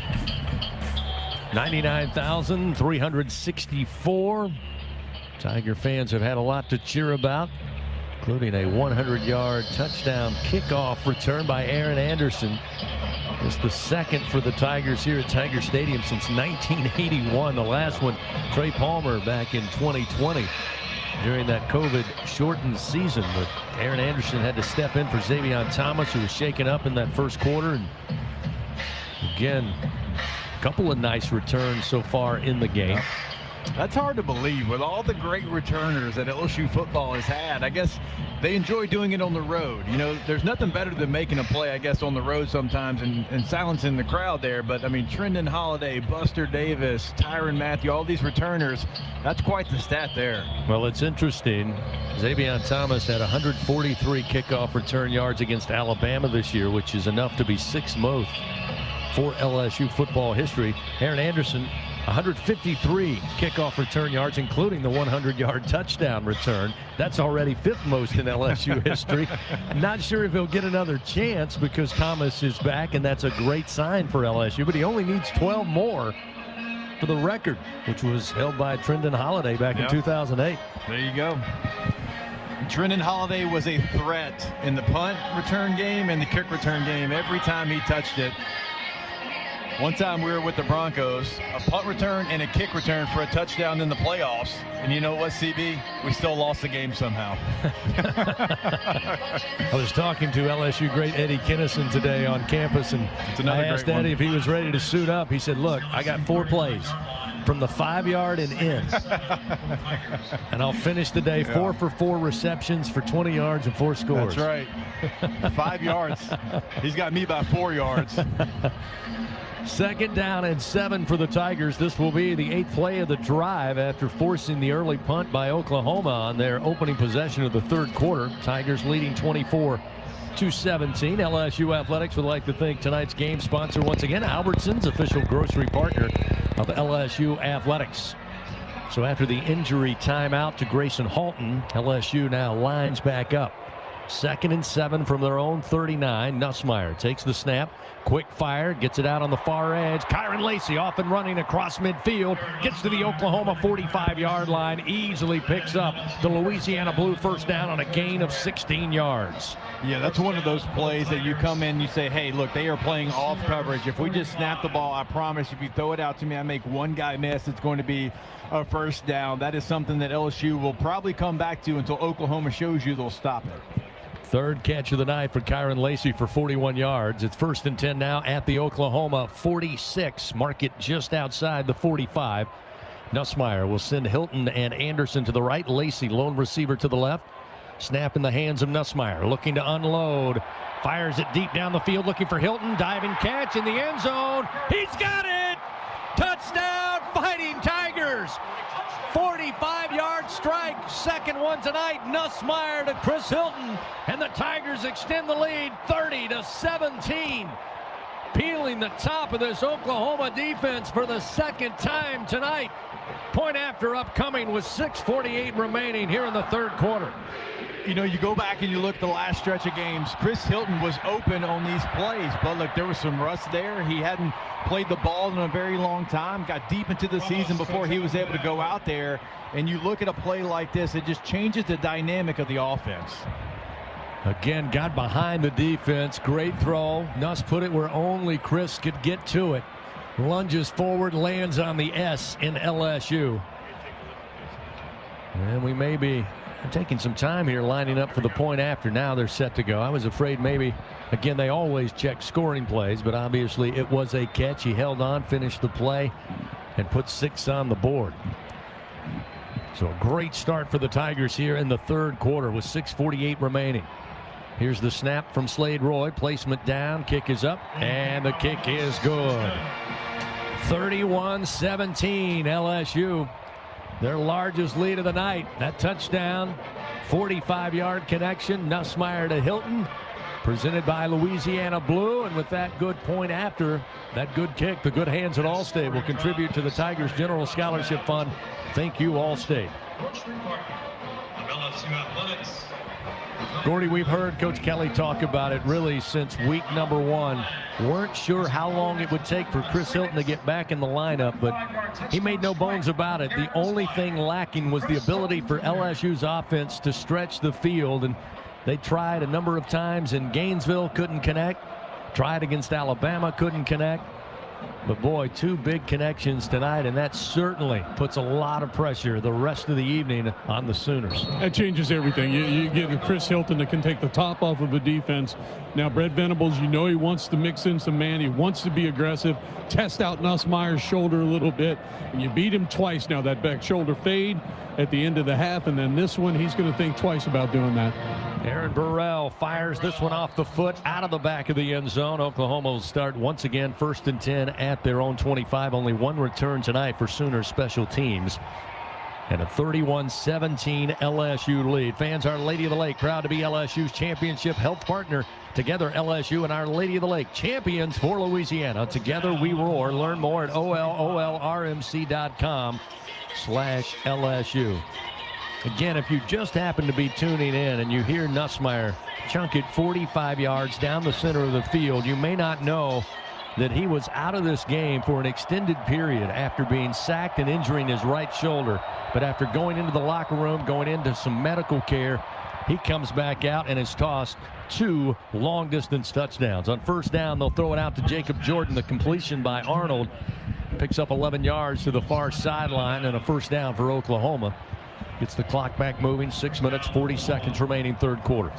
99,364. Tiger fans have had a lot to cheer about, including a 100-yard touchdown kickoff return by Aaron Anderson. It's the second for the Tigers here at Tiger Stadium since 1981. The last one, Trey Palmer, back in 2020 during that COVID-shortened season. But Aaron Anderson had to step in for Xavier Thomas, who was shaken up in that first quarter. And again, a couple of nice returns so far in the game. That's hard to believe with all the great returners that LSU football has had. I guess they enjoy doing it on the road. You know, there's nothing better than making a play, I guess, on the road sometimes and silencing the crowd there. But, I mean, Trendon Holiday, Buster Davis, Tyrann Mathieu, all these returners, that's quite the stat there. Well, it's interesting. Xavier Thomas had 143 kickoff return yards against Alabama this year, which is enough to be sixth most for LSU football history. Aaron Anderson, 153 kickoff return yards, including the 100-yard touchdown return. That's already fifth most in LSU history. I'm not sure if he'll get another chance because Thomas is back, and that's a great sign for LSU. But he only needs 12 more for the record, which was held by Trendon Holiday back in 2008. There you go. Trendon Holiday was a threat in the punt return game and the kick return game every time he touched it. One time we were with the Broncos, a punt return and a kick return for a touchdown in the playoffs. And you know what, CB? We still lost the game somehow. I was talking to LSU great Eddie Kinnison today on campus, and I asked Eddie if he was ready to suit up. He said, look, I got 4 plays from the 5-yard and in. And I'll finish the day 4 for 4 receptions for 20 yards and 4 scores. That's right. 5 yards. He's got me by 4 yards. 2nd down and 7 for the Tigers. This will be the 8th play of the drive after forcing the early punt by Oklahoma on their opening possession of the 3rd quarter. Tigers leading 24-17. LSU Athletics would like to thank tonight's game sponsor once again, Albertsons, official grocery partner of LSU Athletics. So after the injury timeout to Grayson Halton, LSU now lines back up. 2nd and 7 from their own 39. Nussmeier takes the snap. Quick fire. Gets it out on the far edge. Kyron Lacey off and running across midfield. Gets to the Oklahoma 45-yard line. Easily picks up the Louisiana Blue first down on a gain of 16 yards. Yeah, that's one of those plays that you come in and you say, hey, look, they are playing off coverage. If we just snap the ball, I promise if you throw it out to me, I make one guy miss, it's going to be a first down. That is something that LSU will probably come back to until Oklahoma shows you they'll stop it. 3rd catch of the night for Kyron Lacey for 41 yards. It's 1st and 10 now at the Oklahoma 46. Mark it just outside the 45. Nussmeier will send Hilton and Anderson to the right. Lacey, lone receiver, to the left. Snap in the hands of Nussmeier, looking to unload. Fires it deep down the field, looking for Hilton. Diving catch in the end zone. He's got it! Touchdown, Fighting Tigers! 45-yard strike, 2nd one tonight. Nussmeier to Chris Hilton, and the Tigers extend the lead 30-17. Peeling the top of this Oklahoma defense for the 2nd time tonight. Point after upcoming with 6:48 remaining here in the 3rd quarter. You know, you go back and you look at the last stretch of games, Chris Hilton was open on these plays, but look, there was some rust there. He hadn't played the ball in a very long time, got deep into the season before he was able to go out there. And you look at a play like this, it just changes the dynamic of the offense. Again, got behind the defense. Great throw. Nuss put it where only Chris could get to it. Lunges forward, lands on the S in LSU. And we may be taking some time here lining up for the point after. Now they're set to go. I was afraid maybe, again, they always check scoring plays, but obviously it was a catch. He held on, finished the play, and put 6 on the board. So a great start for the Tigers here in the 3rd quarter with 6:48 remaining. Here's the snap from Slade Roy. Placement down. Kick is up, and the kick is good. 31-17 LSU. Their largest lead of the night. That touchdown, 45-yard connection. Nussmeier to Hilton. Presented by Louisiana Blue. And with that good point after, that good kick, the good hands at Allstate will contribute to the Tigers General Scholarship Fund. Thank you, Allstate. Gordy, we've heard Coach Kelly talk about it really since week number 1. Weren't sure how long it would take for Chris Hilton to get back in the lineup, but he made no bones about it. The only thing lacking was the ability for LSU's offense to stretch the field, and they tried a number of times in Gainesville, couldn't connect. Tried against Alabama, couldn't connect. But boy, 2 big connections tonight, and that certainly puts a lot of pressure the rest of the evening on the Sooners. That changes everything. You get Chris Hilton that can take the top off of a defense. Now, Brett Venables, he wants to mix in some man. He wants to be aggressive, test out Nussmeier's shoulder a little bit. And you beat him twice now, that back shoulder fade at the end of the half. And then this one, he's going to think twice about doing that. Aaron Burrell fires this one off the foot out of the back of the end zone. Oklahoma will start once again 1st and 10 at their own 25. Only 1 return tonight for Sooners special teams. And a 31-17 LSU lead. Fans, Our Lady of the Lake, proud to be LSU's championship health partner. Together, LSU and Our Lady of the Lake, champions for Louisiana. Together we roar. Learn more at ololrmc.com/LSU. Again, if you just happen to be tuning in and you hear Nussmeier chunk it 45 yards down the center of the field, you may not know that he was out of this game for an extended period after being sacked and injuring his right shoulder. But after going into the locker room, going into some medical care, he comes back out and has tossed 2 long-distance touchdowns. On first down, they'll throw it out to Jacob Jordan. The completion by Arnold picks up 11 yards to the far sideline and a first down for Oklahoma. Gets the clock back moving. 6 minutes, 40 seconds remaining, third quarter.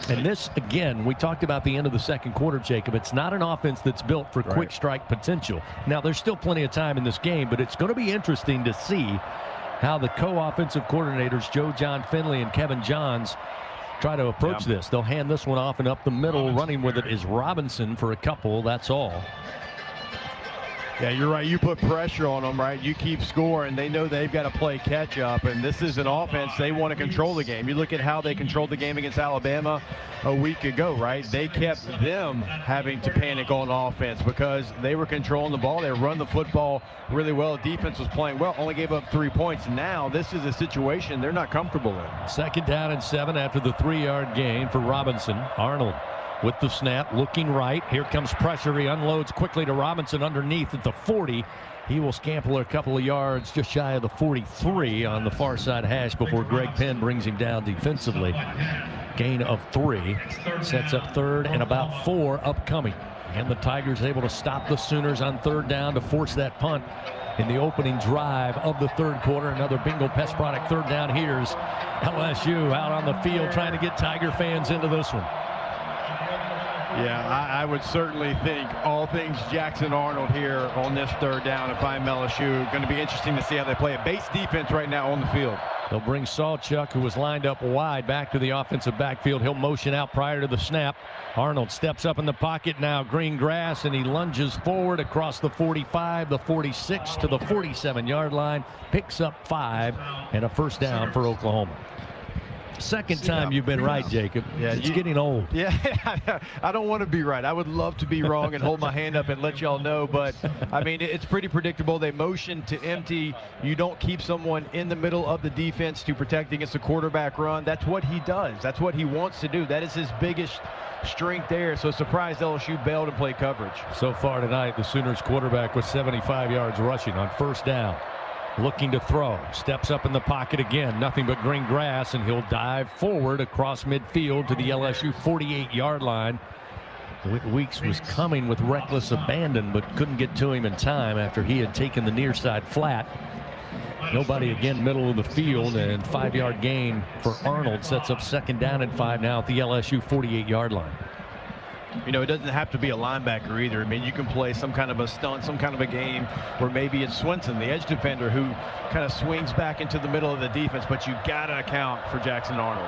And this, again, we talked about the end of the second quarter, Jacob. It's not an offense that's built for quick strike potential. Now, there's still plenty of time in this game, but it's going to be interesting to see how the co-offensive coordinators, Joe John Finley and Kevin Johns, try to approach this. They'll hand this one off, and up the middle, running with it is Robinson for a couple. That's all. Yeah, you're right. You put pressure on them, right? You keep scoring. They know they've got to play catch up, and this is an offense. They want to control the game. You look at how they controlled the game against Alabama a week ago, right? They kept them having to panic on offense because they were controlling the ball. They run the football really well. The defense was playing well, only gave up 3 points. Now this is a situation they're not comfortable in. 2nd down and 7 after the 3-yard gain for Robinson. Arnold with the snap, looking right. Here comes pressure. He unloads quickly to Robinson underneath at the 40. He will scamper a couple of yards just shy of the 43 on the far side hash before Greg Penn brings him down defensively. Gain of 3. Sets up 3rd and about 4 upcoming. And the Tigers able to stop the Sooners on 3rd down to force that punt in the opening drive of the 3rd quarter. Another bingo pest product 3rd down. Here's LSU out on the field trying to get Tiger fans into this one. Yeah, I would certainly think all things Jackson Arnold here on this 3rd down if I'm LSU. Going to be interesting to see how they play a base defense right now on the field. They'll bring Sawchuk, who was lined up wide, back to the offensive backfield. He'll motion out prior to the snap. Arnold steps up in the pocket now, green grass, and he lunges forward across the 45, the 46 to the 47-yard line. Picks up 5 and a first down for Oklahoma. Second time you've been right, Jacob. Yeah, it's getting old. Yeah, I don't want to be right. I would love to be wrong and hold my hand up and let y'all know, but I mean, it's pretty predictable. They motion to empty. You don't keep someone in the middle of the defense to protect against a quarterback run. That's what he does. That's what he wants to do. That is his biggest strength there. So surprised LSU bailed and played coverage. So far tonight, the Sooners quarterback was 75 yards rushing on first down. Looking to throw, steps up in the pocket again, nothing but green grass, and he'll dive forward across midfield to the LSU 48-yard line. Weeks was coming with reckless abandon, but couldn't get to him in time after he had taken the near side flat. Nobody again, middle of the field, and 5-yard gain for Arnold sets up 2nd down and 5 now at the LSU 48-yard line. You know, it doesn't have to be a linebacker either. I mean, you can play some kind of a stunt, some kind of a game where maybe it's Swinson, the edge defender, who kind of swings back into the middle of the defense, but you got to account for Jackson Arnold.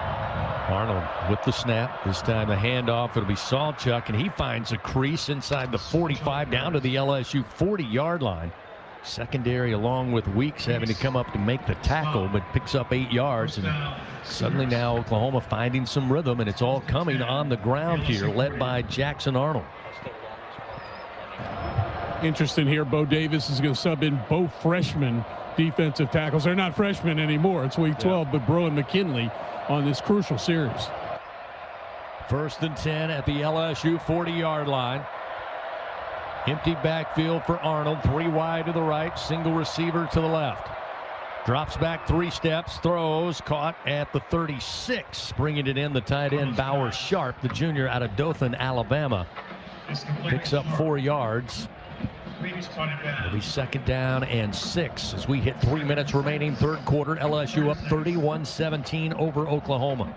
Arnold with the snap. This time the handoff. It'll be Sawchuk, and he finds a crease inside the 45 down to the LSU 40-yard line. Secondary, along with Weeks, having to come up to make the tackle, but picks up 8 yards. And suddenly now Oklahoma finding some rhythm, and it's all coming on the ground here, led by Jackson Arnold. Interesting here, Bo Davis is going to sub in both freshman defensive tackles. They're not freshmen anymore. It's week 12, but Bro and McKinley on this crucial series. 1st and 10 at the LSU 40-yard line. Empty backfield for Arnold. 3 wide to the right. Single receiver to the left. Drops back 3 steps. Throws. Caught at the 36. Bringing it in, the tight end Bauer Sharp, the junior out of Dothan, Alabama. Picks up 4 yards. It'll be 2nd down and 6 as we hit 3 minutes remaining. 3rd quarter. LSU up 31-17 over Oklahoma.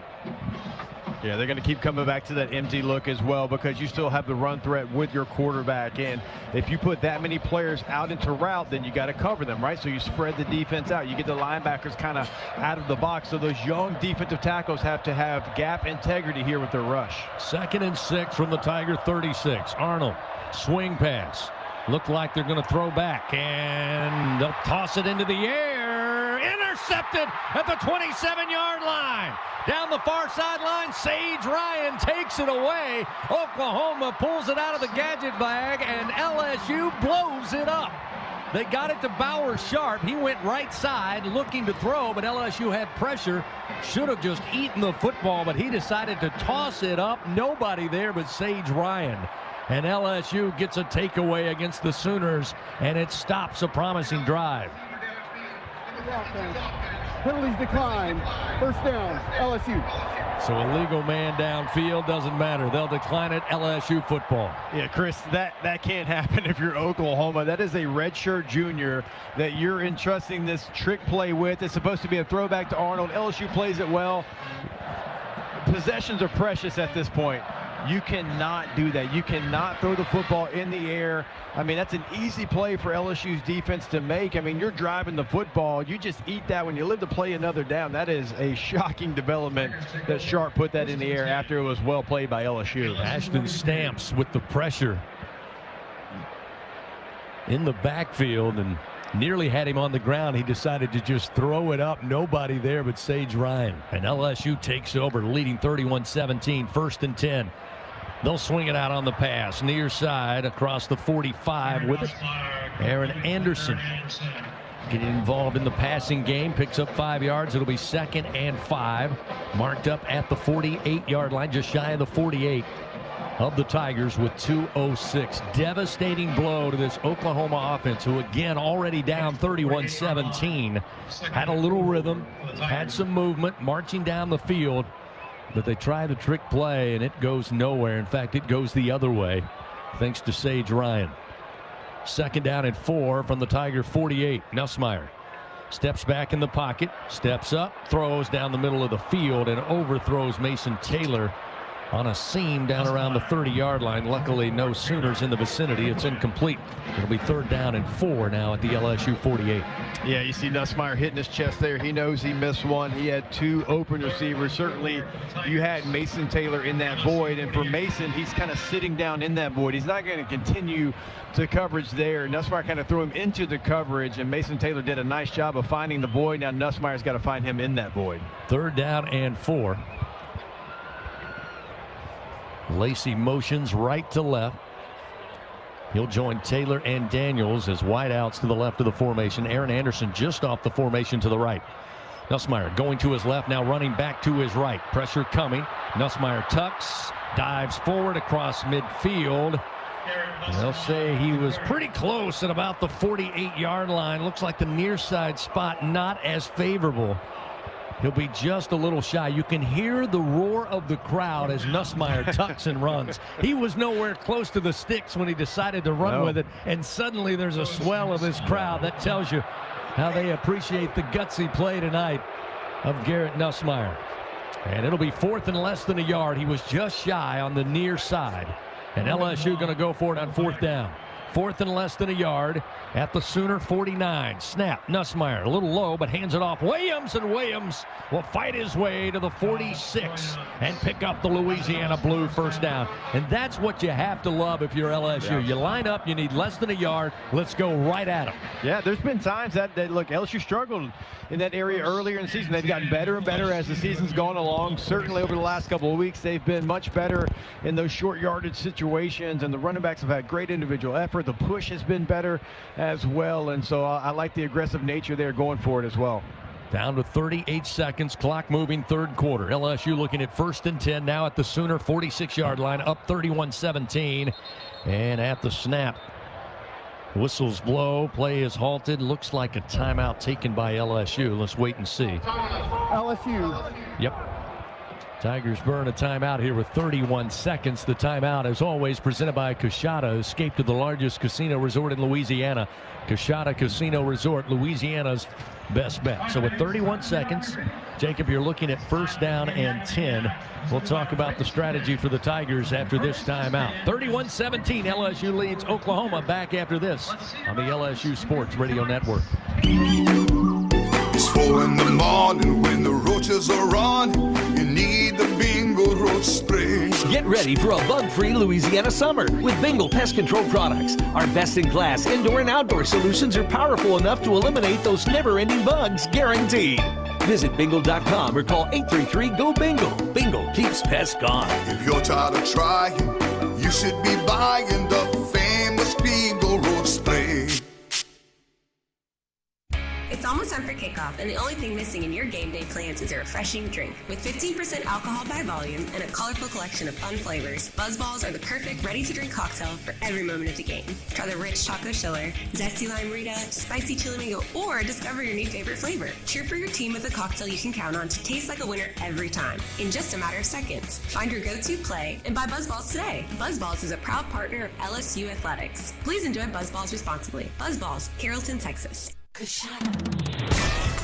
Yeah, they're going to keep coming back to that empty look as well because you still have the run threat with your quarterback. And if you put that many players out into route, then you got to cover them, right? So you spread the defense out. You get the linebackers kind of out of the box. So those young defensive tackles have to have gap integrity here with their rush. 2nd and 6 from the Tiger 36. Arnold, swing pass. Look like they're going to throw back, and they'll toss it into the air. Intercepted at the 27-yard line. Down the far sideline, Sage Ryan takes it away. Oklahoma pulls it out of the gadget bag, and LSU blows it up. They got it to Bauer Sharp. He went right side looking to throw, but LSU had pressure. Should have just eaten the football, but he decided to toss it up. Nobody there but Sage Ryan. And LSU gets a takeaway against the Sooners, and it stops a promising drive. Penalties decline. 1st down, LSU. So a legal man downfield doesn't matter. They'll decline it. LSU football. Yeah, Chris, that can't happen if you're Oklahoma. That is a redshirt junior that you're entrusting this trick play with. It's supposed to be a throwback to Arnold. LSU plays it well. Possessions are precious at this point. You cannot do that. You cannot throw the football in the air. I mean, that's an easy play for LSU's defense to make. I mean, you're driving the football. You just eat that when you live to play another down. That is a shocking development that Sharp put that in the air after it was well played by LSU. Ashton Stamps with the pressure in the backfield and nearly had him on the ground. He decided to just throw it up. Nobody there but Sage Ryan. And LSU takes over, leading 31-17, 1st and 10. They'll swing it out on the pass, near side across the 45 with it. Aaron Anderson getting involved in the passing game, picks up 5 yards. It'll be 2nd and 5, marked up at the 48-yard line, just shy of the 48 of the Tigers with 2:06. Devastating blow to this Oklahoma offense, who again already down 31-17. Had a little rhythm, had some movement, marching down the field. But they try the trick play, and it goes nowhere. In fact, it goes the other way, thanks to Sage Ryan. 2nd down and 4 from the Tiger 48. Nussmeier steps back in the pocket, steps up, throws down the middle of the field, and overthrows Mason Taylor on a seam down around the 30-yard line. Luckily, no Sooners in the vicinity. It's incomplete. It'll be 3rd down and 4 now at the LSU 48. Yeah, you see Nussmeier hitting his chest there. He knows he missed one. He had 2 open receivers. Certainly, you had Mason Taylor in that void. And for Mason, he's kind of sitting down in that void. He's not going to continue to coverage there. Nussmeier kind of threw him into the coverage, and Mason Taylor did a nice job of finding the void. Now Nussmeier's got to find him in that void. 3rd down and 4. Lacey motions right to left. He'll join Taylor and Daniels as wideouts to the left of the formation. Aaron Anderson just off the formation to the right. Nussmeier going to his left, now running back to his right. Pressure coming. Nussmeier tucks, dives forward across midfield. They'll say he was pretty close at about the 48-yard line. Looks like the near side spot not as favorable. He'll be just a little shy. You can hear the roar of the crowd as Nussmeier tucks and runs. He was nowhere close to the sticks when he decided to run with it, and suddenly there's a swell of this crowd. That tells you how they appreciate the gutsy play tonight of Garrett Nussmeier. And it'll be 4th and less than a yard. He was just shy on the near side. And LSU going to go for it on 4th down. 4th and less than a yard at the Sooner 49. Snap, Nussmeier, a little low, but hands it off Williams, and Williams will fight his way to the 46 and pick up the Louisiana Blue 1st down. And that's what you have to love if you're LSU. Yeah. You line up, you need less than a yard. Let's go right at them. Yeah, there's been times that look, LSU struggled in that area earlier in the season. They've gotten better and better as the season's gone along. Certainly over the last couple of weeks, they've been much better in those short yardage situations, and the running backs have had great individual effort. The push has been better as well, and so I like the aggressive nature there going for it as well. Down to 38 seconds, clock moving, third quarter. LSU looking at 1st and 10 now at the Sooner 46-yard line, up 31-17. And at the snap, whistles blow, play is halted. Looks like a timeout taken by LSU. Let's wait and see. LSU. Yep. Tigers burn a timeout here with 31 seconds. The timeout, as always, presented by Coshada. Escape to the largest casino resort in Louisiana. Coshada Casino Resort, Louisiana's best bet. So with 31 seconds, Jacob, you're looking at 1st down and 10. We'll talk about the strategy for the Tigers after this timeout. 31-17, LSU leads Oklahoma. Back after this on the LSU Sports Radio Network. It's 4 in the morning when the roaches are on. You need the Bingo Roach Spray. Get ready for a bug-free Louisiana summer with Bingo Pest Control products. Our best-in-class indoor and outdoor solutions are powerful enough to eliminate those never-ending bugs, guaranteed. Visit bingo.com or call 833-GO-BINGO. Bingo keeps pests gone. If you're tired of trying, you should be buying the famous Bingo Roach Spray. It's almost time for kickoff, and the only thing missing in your game day plans is a refreshing drink. With 15% alcohol by volume and a colorful collection of fun flavors, BuzzBalls are the perfect ready-to-drink cocktail for every moment of the game. Try the rich chocolate chiller, zesty lime Rita, spicy chili mango, or discover your new favorite flavor. Cheer for your team with a cocktail you can count on to taste like a winner every time, in just a matter of seconds. Find your go-to play and buy BuzzBalls today. BuzzBalls is a proud partner of LSU Athletics. Please enjoy BuzzBalls responsibly. BuzzBalls, Carrollton, Texas.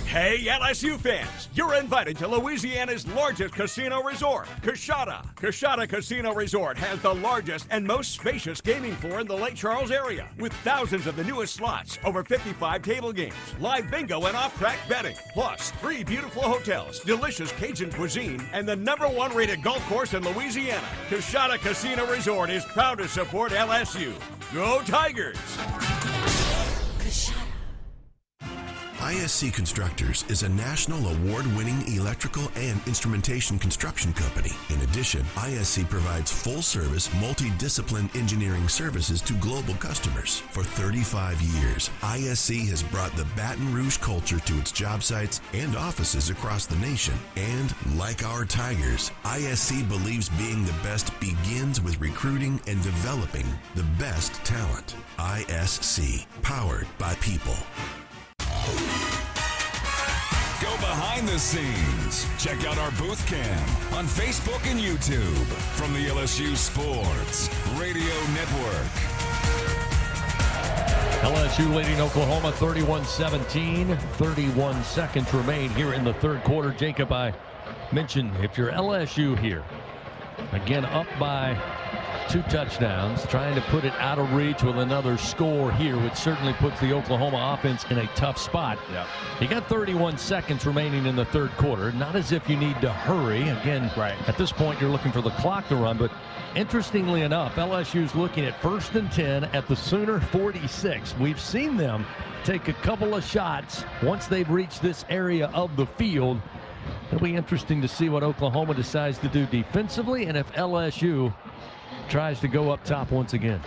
Hey, LSU fans, you're invited to Louisiana's largest casino resort, Coshada. Coshada Casino Resort has the largest and most spacious gaming floor in the Lake Charles area, with thousands of the newest slots, over 55 table games, live bingo and off-track betting, plus 3 beautiful hotels, delicious Cajun cuisine, and the #1 rated golf course in Louisiana. Coshada Casino Resort is proud to support LSU. Go Tigers! ISC Constructors is a national award-winning electrical and instrumentation construction company. In addition, ISC provides full-service, multi-discipline engineering services to global customers. For 35 years, ISC has brought the Baton Rouge culture to its job sites and offices across the nation. And like our Tigers, ISC believes being the best begins with recruiting and developing the best talent. ISC, powered by people. Go behind the scenes. Check out our booth cam on Facebook and YouTube from the LSU Sports Radio Network. LSU leading Oklahoma 31-17. 31 seconds remain here in the third quarter. Jacob, I mentioned if you're LSU here, again up by 2 touchdowns, trying to put it out of reach with another score here, which certainly puts the Oklahoma offense in a tough spot. Yeah. You got 31 seconds remaining in the third quarter. Not as if you need to hurry. Again, at this point, you're looking for the clock to run. But interestingly enough, LSU's looking at 1st and 10 at the Sooner 46. We've seen them take a couple of shots once they've reached this area of the field. It'll be interesting to see what Oklahoma decides to do defensively and if LSU tries to go up top once again.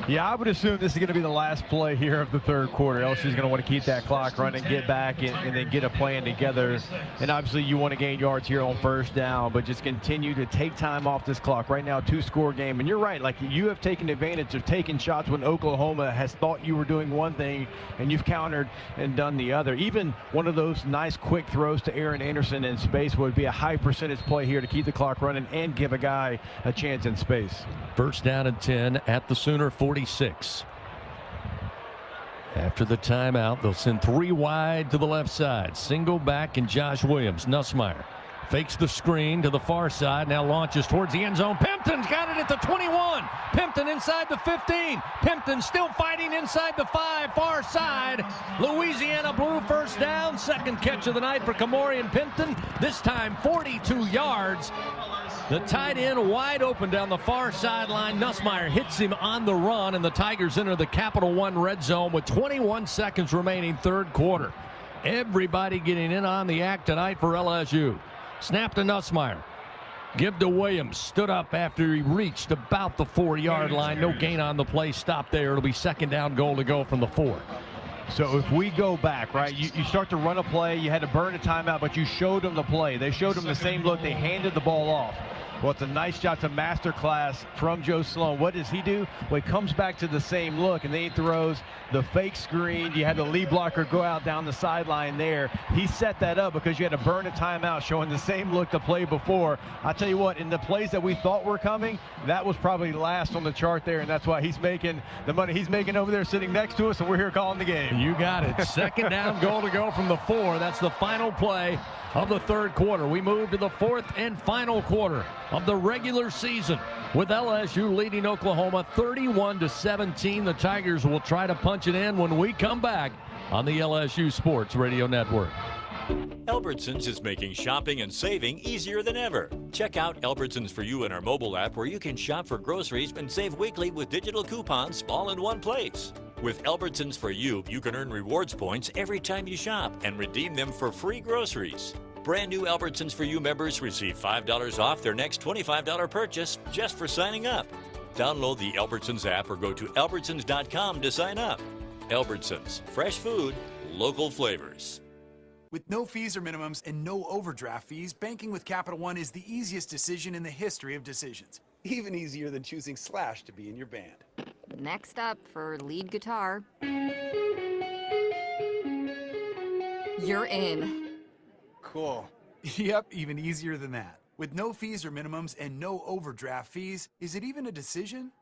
Yeah, I would assume this is going to be the last play here of the third quarter. LSU's going to want to keep that clock running, get back, and then get a plan together. And obviously you want to gain yards here on 1st down, but just continue to take time off this clock. Right now, 2-score game. And you're right, like you have taken advantage of taking shots when Oklahoma has thought you were doing one thing and you've countered and done the other. Even one of those nice quick throws to Aaron Anderson in space would be a high percentage play here to keep the clock running and give a guy a chance in space. 1st down and 10 at the Sooner 46. After the timeout, they'll send 3 wide to the left side. Single back and Josh Williams. Nussmeier fakes the screen to the far side. Now launches towards the end zone. Pimpton's got it at the 21. Pimpton inside the 15. Pimpton still fighting inside the 5, far side. Louisiana Blue 1st down. 2nd catch of the night for Kamorian Pimpton. This time 42 yards. The tight end wide open down the far sideline. Nussmeier hits him on the run, and the Tigers enter the Capital One red zone with 21 seconds remaining, third quarter. Everybody getting in on the act tonight for LSU. Snap to Nussmeier. Give to Williams. Stood up after he reached about the 4-yard line. No gain on the play. Stop there. It'll be 2nd down, goal to go from the 4. So if we go back, right, you start to run a play, you had to burn a timeout, but you showed them the play. They showed them the same look. They handed the ball off. Well, it's a nice shot to masterclass from Joe Sloan. What does he do? Well, he comes back to the same look, and then he throws the fake screen. You had the lead blocker go out down the sideline there. He set that up because you had to burn a timeout, showing the same look the play before. I tell you what, in the plays that we thought were coming, that was probably last on the chart there, and that's why he's making the money he's making over there sitting next to us, and we're here calling the game. You got it. Second down goal to go from the 4. That's the final play of the third quarter. We move to the fourth and final quarter of the regular season with LSU leading Oklahoma 31-17. The Tigers will try to punch it in when we come back on the LSU Sports Radio Network. Albertsons is making shopping and saving easier than ever. Check out Albertsons For You in our mobile app, where you can shop for groceries and save weekly with digital coupons all in one place. With Albertsons For You, you can earn rewards points every time you shop and redeem them for free groceries. Brand new Albertsons For You members receive $5 off their next $25 purchase just for signing up. Download the Albertsons app or go to albertsons.com to sign up. Albertsons, fresh food, local flavors. With no fees or minimums and no overdraft fees, banking with Capital One is the easiest decision in the history of decisions. Even easier than choosing Slash to be in your band. Next up for lead guitar. You're in. Cool. Yep, even easier than that. With no fees or minimums and no overdraft fees, is it even a decision?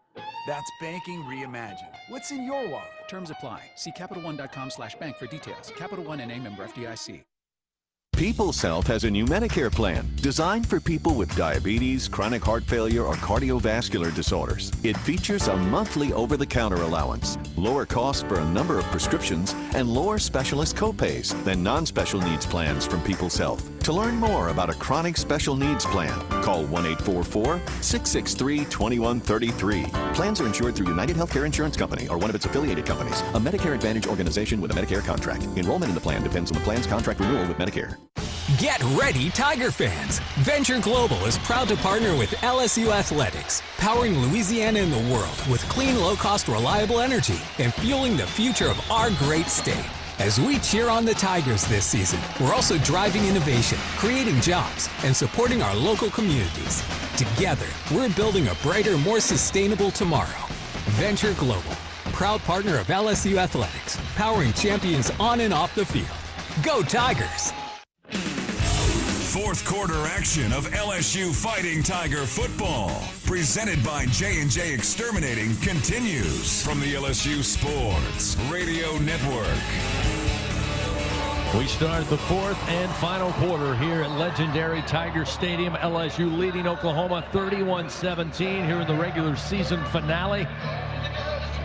That's banking reimagined. What's in your wallet? Terms apply. See CapitalOne.com/bank for details. Capital One NA, member FDIC. People's Health has a new Medicare plan designed for people with diabetes, chronic heart failure, or cardiovascular disorders. It features a monthly over-the-counter allowance, lower costs for a number of prescriptions, and lower specialist copays than non-special needs plans from People's Health. To learn more about a chronic special needs plan, call 1-844-663-2133. Plans are insured through United Healthcare Insurance Company or one of its affiliated companies, a Medicare Advantage organization with a Medicare contract. Enrollment in the plan depends on the plan's contract renewal with Medicare. Get ready, Tiger fans! Venture Global is proud to partner with LSU Athletics, powering Louisiana and the world with clean, low-cost, reliable energy and fueling the future of our great state. As we cheer on the Tigers this season, we're also driving innovation, creating jobs, and supporting our local communities. Together, we're building a brighter, more sustainable tomorrow. Venture Global, proud partner of LSU Athletics, powering champions on and off the field. Go Tigers! Fourth quarter action of LSU Fighting Tiger football, presented by J&J Exterminating, continues from the LSU Sports Radio Network. We start the fourth and final quarter here at legendary Tiger Stadium. LSU leading Oklahoma 31-17 here in the regular season finale.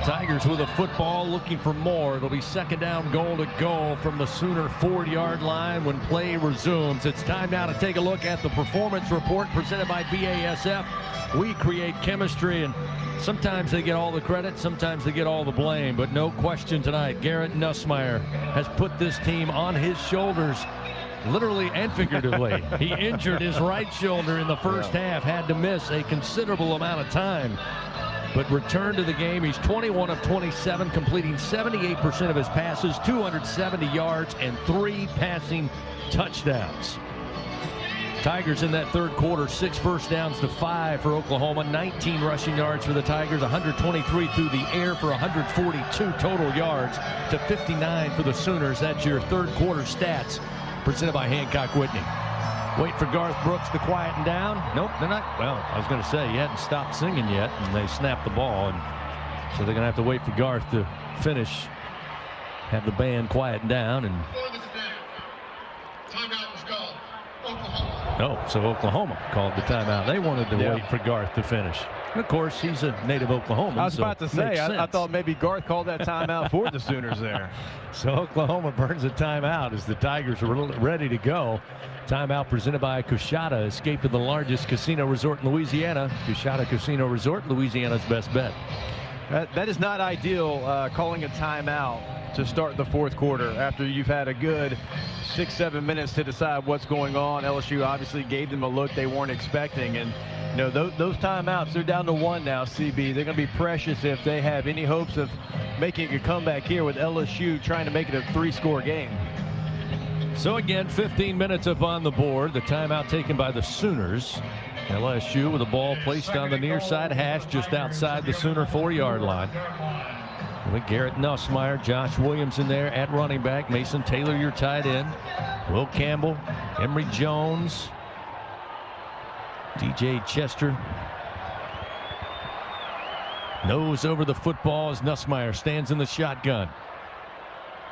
Tigers with a football, looking for more. It'll be second down goal to go from the Sooner 4-yard line when play resumes. It's time now to take a look at the performance report presented by BASF. We create chemistry, and sometimes they get all the credit, sometimes they get all the blame. But no question tonight, Garrett Nussmeier has put this team on his shoulders, literally and figuratively. He injured his right shoulder in the first half, had to miss a considerable amount of time, but returned to the game. He's 21 of 27, completing 78% of his passes, 270 yards, and 3 passing touchdowns. Tigers in that third quarter, 6 first downs to 5 for Oklahoma, 19 rushing yards for the Tigers, 123 through the air for 142 total yards to 59 for the Sooners. That's your third quarter stats presented by Hancock Whitney. Wait for Garth Brooks to quieten down. Nope, they're not. Well, I was going to say, he hadn't stopped singing yet, and they snapped the ball. And so they're going to have to wait for Garth to finish, have the band quieten down. And timeout was called. Oklahoma. Oh, so Oklahoma called the timeout. They wanted to wait for Garth to finish. And of course, he's a native Oklahoman. I was about to say, I thought maybe Garth called that timeout for the Sooners there. So Oklahoma burns a timeout as the Tigers are ready to go. Timeout presented by Coushatta. Escape to the largest casino resort in Louisiana. Coushatta Casino Resort, Louisiana's best bet. That is not ideal, calling a timeout to start the fourth quarter after you've had a good 6-7 minutes to decide what's going on. LSU obviously gave them a look they weren't expecting, and those timeouts, they're down to 1 now, CB. They're going to be precious if they have any hopes of making a comeback here with LSU trying to make it a 3-score game. So again, 15 minutes up on the board. The timeout taken by the Sooners. LSU with the ball placed on the near side hash just outside the Sooner 4-yard line. With Garrett Nussmeier, Josh Williams in there at running back. Mason Taylor, your tight end. Will Campbell, Emory Jones, DJ Chester. Nose over the football as Nussmeier stands in the shotgun.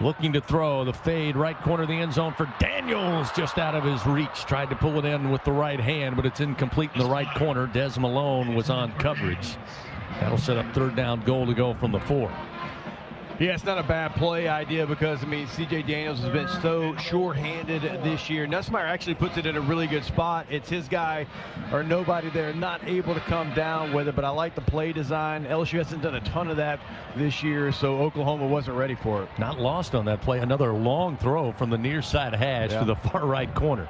Looking to throw the fade right corner of the end zone for Daniels, just out of his reach. Tried to pull it in with the right hand, but it's incomplete in the right corner. Des Malone was on coverage. That'll set up 3rd down goal to go from the 4. Yeah, it's not a bad play idea because, C.J. Daniels has been so sure-handed this year. Nussmeier actually puts it in a really good spot. It's his guy or nobody there, not able to come down with it, but I like the play design. LSU hasn't done a ton of that this year, so Oklahoma wasn't ready for it. Not lost on that play. Another long throw from the near side hash to the far right corner.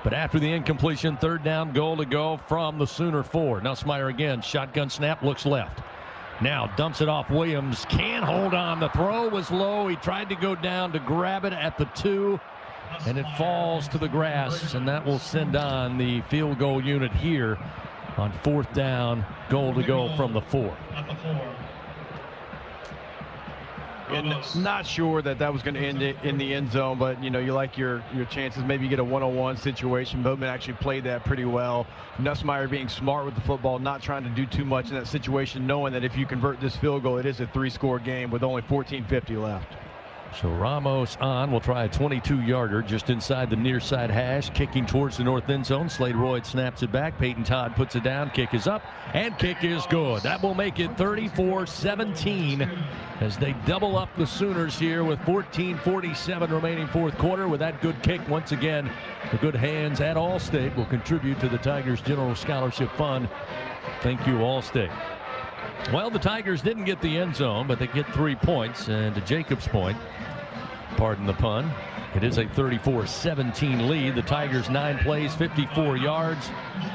But after the incompletion, 3rd down goal to go from the Sooner 4. Nussmeier again, shotgun snap, looks left. Now dumps it off Williams. Can't hold on. The throw was low. He tried to go down to grab it at the 2, and it falls to the grass, and that will send on the field goal unit here on 4th down, goal to go from the 4. And not sure that was going to end it in the end zone, but you like your chances. Maybe you get a 1-on-1 situation. Bowman actually played that pretty well. Nussmeier being smart with the football, not trying to do too much in that situation, knowing that if you convert this field goal, it is a 3-score game with only 14:50 left. So Ramos on will try a 22-yarder just inside the near side hash, kicking towards the north end zone. Slade Royd snaps it back. Peyton Todd puts it down. Kick is up, and kick is good. That will make it 34-17 as they double up the Sooners here with 14:47 remaining fourth quarter. With that good kick, once again, the good hands at Allstate will contribute to the Tigers General Scholarship Fund. Thank you, Allstate. Well, the Tigers didn't get the end zone, but they get 3 points. And to Jacob's point, pardon the pun, it is a 34-17 lead. The Tigers 9 plays, 54 yards.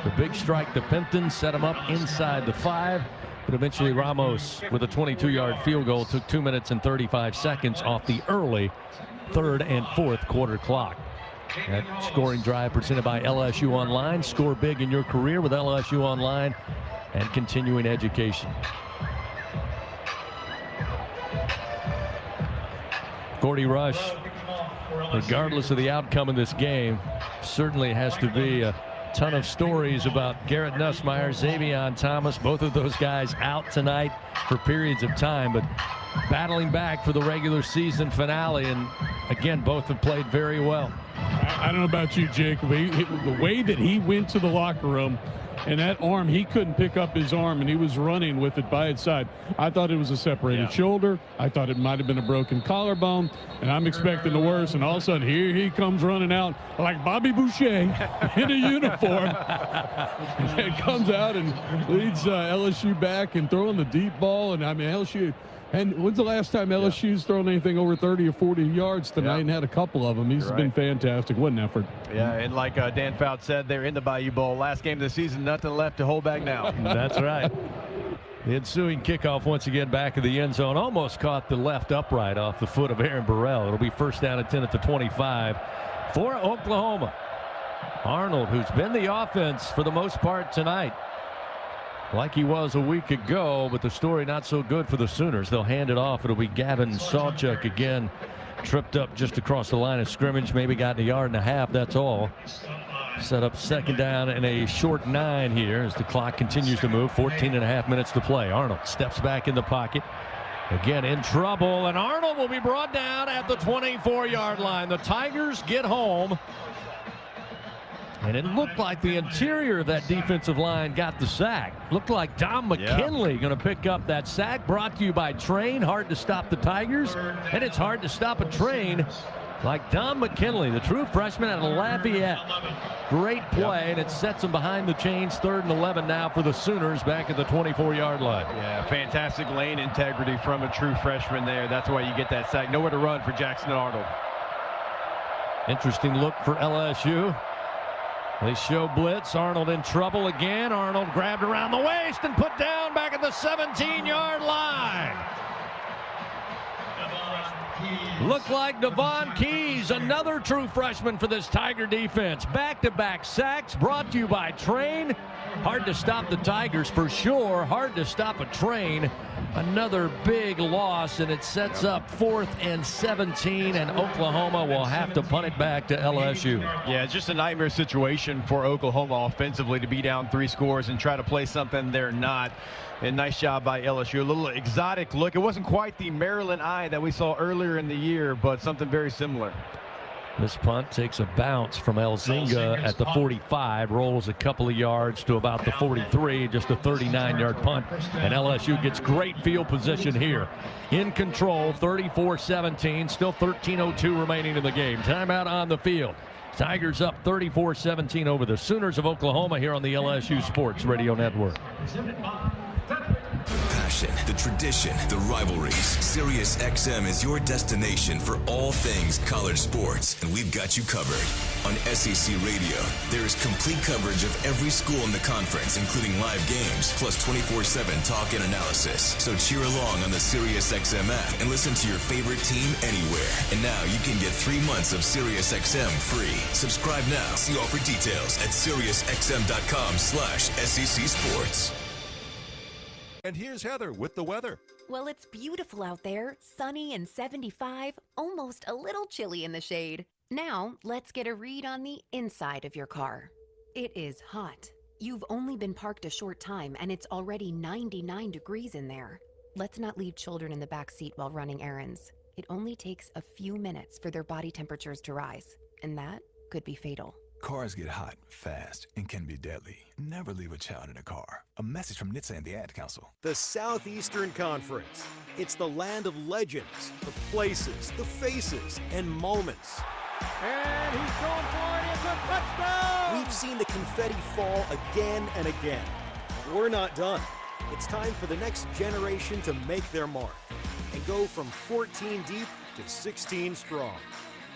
The big strike to Pimpton set them up inside the 5. But eventually Ramos with a 22-yard field goal took 2 minutes and 35 seconds off the early 3rd and 4th quarter clock. That scoring drive presented by LSU Online. Score big in your career with LSU Online and continuing education. Gordy Rush, regardless of the outcome of this game, certainly has to be a ton of stories about Garrett Nussmeier, Xavion Thomas, both of those guys out tonight for periods of time, but battling back for the regular season finale, and again, both have played very well. I don't know about you, Jake, but the way that he went to the locker room, and that arm, he couldn't pick up his arm, and he was running with it by its side. I thought it was a separated shoulder. I thought it might have been a broken collarbone, and I'm expecting the worst. And all of a sudden, here he comes running out like Bobby Boucher in a uniform. And comes out and leads LSU back and throwing the deep ball. And, LSU – and when's the last time LSU's thrown anything over 30 or 40 yards tonight and had a couple of them? He's been fantastic. What an effort. Yeah, and like Dan Fouts said, they're in the Bayou Bowl. Last game of the season, nothing left to hold back now. That's right. The ensuing kickoff once again back of the end zone. Almost caught the left upright off the foot of Aaron Burrell. It'll be 1st down and 10 at the 25 for Oklahoma. Arnold, who's been the offense for the most part tonight, like he was a week ago, but the story not so good for the Sooners. They'll hand it off. It'll be Gavin Sawchuk again, tripped up just across the line of scrimmage, maybe got a yard and a half, that's all. Set up 2nd down and a short 9 here as the clock continues to move. 14.5 minutes to play. Arnold steps back in the pocket. Again in trouble, and Arnold will be brought down at the 24-yard line. The Tigers get home. And it looked like the interior of that defensive line got the sack. Looked like Dom McKinley going to pick up that sack. Brought to you by Train. Hard to stop the Tigers, and it's hard to stop a train like Don McKinley, the true freshman out of Lafayette. Great play, and it sets them behind the chains. 3rd and 11 now for the Sooners back at the 24-yard line. Yeah, fantastic lane integrity from a true freshman there. That's why you get that sack. Nowhere to run for Jackson Arnold. Interesting look for LSU. They show blitz. Arnold in trouble again. Arnold grabbed around the waist and put down back at the 17-yard line. Looked like Devon Keys, another true freshman for this Tiger defense. Back-to-back sacks brought to you by Train. Hard to stop the Tigers for sure. Hard to stop a train. Another big loss, and it sets up 4th and 17, and Oklahoma will have to punt it back to LSU. Yeah, it's just a nightmare situation for Oklahoma offensively to be down 3 scores and try to play something they're not. And nice job by LSU. A little exotic look. It wasn't quite the Maryland eye that we saw earlier in the year, but something very similar. This punt takes a bounce from Elzinga at the 45, rolls a couple of yards to about the 43, just a 39-yard punt, and LSU gets great field position here. In control, 34-17, still 13:02 remaining in the game. Timeout on the field. Tigers up 34-17 over the Sooners of Oklahoma here on the LSU Sports Radio Network. Passion, the tradition, the rivalries. Sirius XM is your destination for all things college sports, and we've got you covered. On SEC Radio, there is complete coverage of every school in the conference, including live games, plus 24/7 talk and analysis. So cheer along on the Sirius XM app and listen to your favorite team anywhere. And now you can get 3 months of Sirius XM free. Subscribe now. See all for details at SiriusXM.com/SEC Sports. And here's Heather with the weather. Well, it's beautiful out there, sunny and 75, almost a little chilly in the shade. Now, let's get a read on the inside of your car. It is hot. You've only been parked a short time and it's already 99 degrees in there. Let's not leave children in the back seat while running errands. It only takes a few minutes for their body temperatures to rise, and that could be fatal. Cars get hot fast and can be deadly. Never leave a child in a car. A message from NHTSA and the Ad Council. The Southeastern Conference. It's the land of legends, the places, the faces, and moments. And he's going for it. It's a touchdown! We've seen the confetti fall again and again. We're not done. It's time for the next generation to make their mark and go from 14 deep to 16 strong.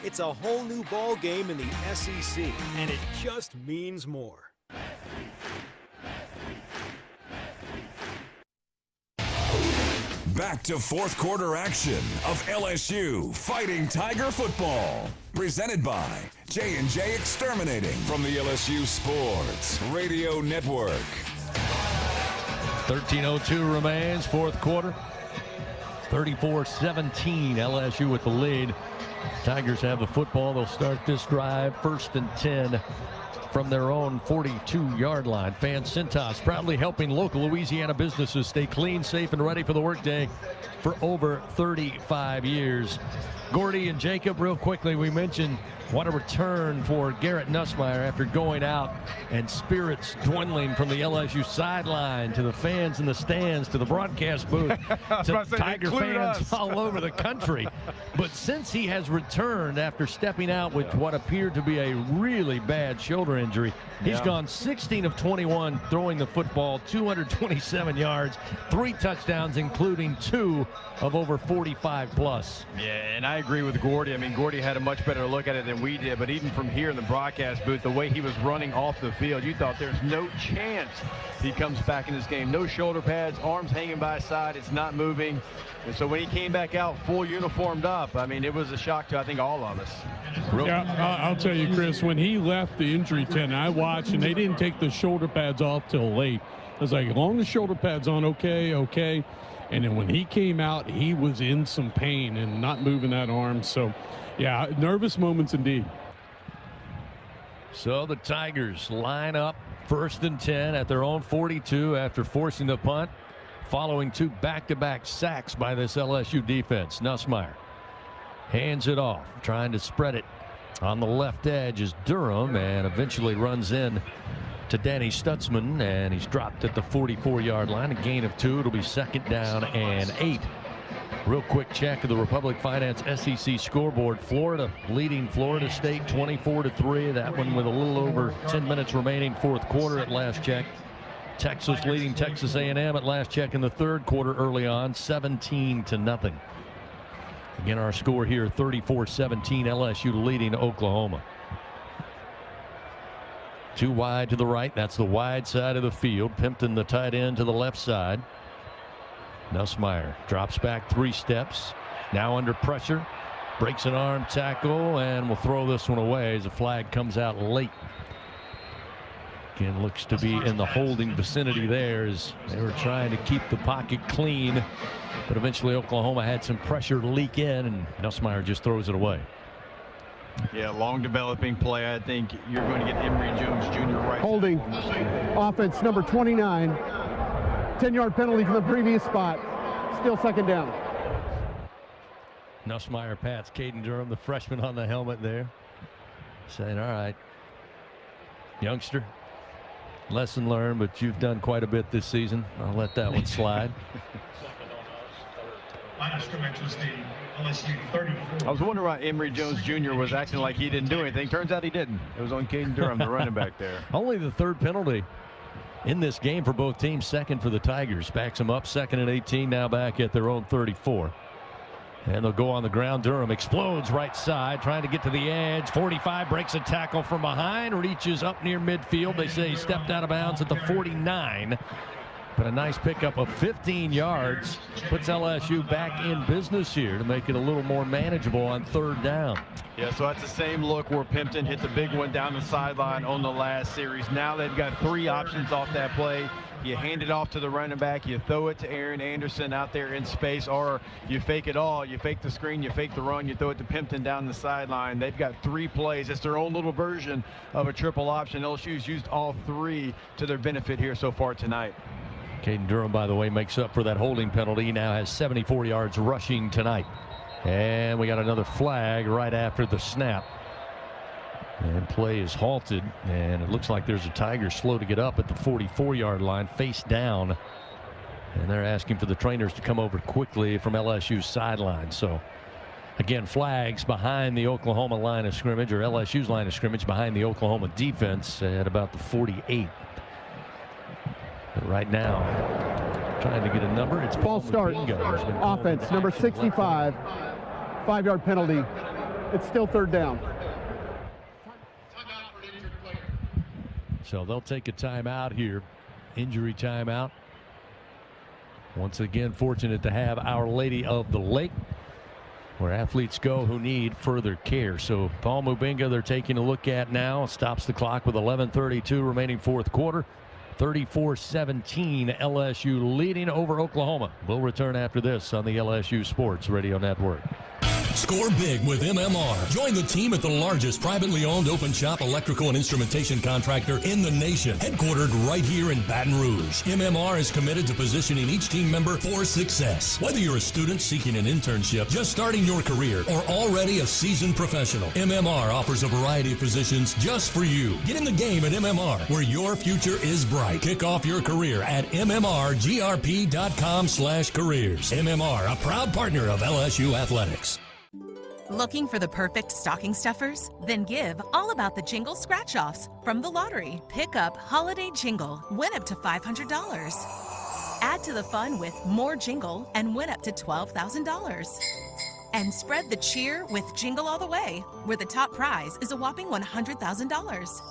It's a whole new ball game in the SEC, and it just means more. Back to fourth quarter action of LSU Fighting Tiger Football. Presented by J&J Exterminating from the LSU Sports Radio Network. 13:02 remains, fourth quarter. 34-17, LSU with the lead. Tigers have the football. They'll start this drive 1st and 10 from their own 42-yard line. Fan Cintas proudly helping local Louisiana businesses stay clean, safe, and ready for the workday for over 35 years. Gordy and Jacob, real quickly, we mentioned what a return for Garrett Nussmeier after going out and spirits dwindling from the LSU sideline to the fans in the stands to the broadcast booth to Tiger fans all over the country. But since he has returned after stepping out with what appeared to be a really bad shoulder injury, he's gone 16 of 21 throwing the football, 227 yards, 3 touchdowns, including 2 of over 45 plus. Yeah, and I agree with Gordy. I mean, Gordy had a much better look at it than we did, but even from here in the broadcast booth, the way he was running off the field, you thought there's no chance he comes back in this game. No shoulder pads, arms hanging by his side, it's not moving. And so when he came back out full uniformed up, I mean, it was a shock to, I think, all of us. Yeah, I'll tell you, Chris, when he left the injury tent, I watched, and they didn't take the shoulder pads off till late. I was like, as long as shoulder pads on, okay. And then when he came out, he was in some pain and not moving that arm. So, yeah, nervous moments indeed. So the Tigers line up 1st and 10 at their own 42 after forcing the punt, following 2 back-to-back sacks by this LSU defense. Nussmeier hands it off, trying to spread it on the left edge is Durham, and eventually runs in to Danny Stutzman, and he's dropped at the 44-yard line. A gain of 2. It'll be 2nd down and 8. Real quick check of the Republic Finance SEC scoreboard. Florida leading Florida State 24-3. That one with a little over 10 minutes remaining, fourth quarter at last check. Texas leading Texas A&M at last check in the third quarter early on, 17-0. Again, our score here, 34-17, LSU leading Oklahoma. Too wide to the right. That's the wide side of the field. Pimpton, the tight end, to the left side. Nussmeier drops back 3 steps. Now under pressure. Breaks an arm tackle and will throw this one away as a flag comes out late. Again, looks to be in the holding vicinity there as they were trying to keep the pocket clean. But eventually Oklahoma had some pressure leak in, and Nussmeier just throws it away. Yeah, long developing play. I think you're going to get Emory Jones Jr. right. Holding offense number 29. 10-yard penalty from the previous spot. Still second down. Nussmeier pats Caden Durham, the freshman, on the helmet there, saying, all right, youngster, lesson learned, but you've done quite a bit this season. I'll let that one slide. Line of scrimmage was the LSU 34. I was wondering why Emory Jones Jr. was acting like he didn't do anything. Turns out he didn't. It was on Caden Durham, the running back there. Only the third penalty in this game for both teams. Second for the Tigers. Backs them up, 2nd and 18, now back at their own 34. And they'll go on the ground. Durham explodes right side, trying to get to the edge. 45, breaks a tackle from behind, reaches up near midfield. They say he stepped out of bounds at the 49. But a nice pickup of 15 yards puts LSU back in business here to make it a little more manageable on third down. Yeah, so that's the same look where Pimpton hit the big one down the sideline on the last series. Now they've got 3 options off that play. You hand it off to the running back, you throw it to Aaron Anderson out there in space, or you fake it all. You fake the screen, you fake the run, you throw it to Pimpton down the sideline. They've got 3 plays. It's their own little version of a triple option. LSU's used all 3 to their benefit here so far tonight. Caden Durham, by the way, makes up for that holding penalty. He now has 74 yards rushing tonight. And we got another flag right after the snap. And play is halted, and it looks like there's a Tiger slow to get up at the 44-yard line, face down. And they're asking for the trainers to come over quickly from LSU's sideline. So, again, flags behind the Oklahoma line of scrimmage, or LSU's line of scrimmage behind the Oklahoma defense at about the 48. But right now, trying to get a number. It's false start. Offense number 65. 5-yard penalty. It's still third down. So they'll take a timeout here. Injury timeout. Once again, fortunate to have Our Lady of the Lake, where athletes go who need further care. So Paul Mubinga they're taking a look at now. Stops the clock with 11:32 remaining fourth quarter. 34-17, LSU leading over Oklahoma. We'll return after this on the LSU Sports Radio Network. Score big with MMR. Join the team at the largest privately owned open shop electrical and instrumentation contractor in the nation, headquartered right here in Baton Rouge. MMR is committed to positioning each team member for success. Whether you're a student seeking an internship, just starting your career, or already a seasoned professional, MMR offers a variety of positions just for you. Get in the game at MMR, where your future is bright. Kick off your career at mmrgrp.com/careers. MMR, a proud partner of LSU Athletics. Looking for the perfect stocking stuffers? Then give all about the Jingle scratch-offs from the lottery. Pick up Holiday Jingle, win up to $500. Add to the fun with more Jingle and win up to $12,000. And spread the cheer with Jingle All the Way, where the top prize is a whopping $100,000.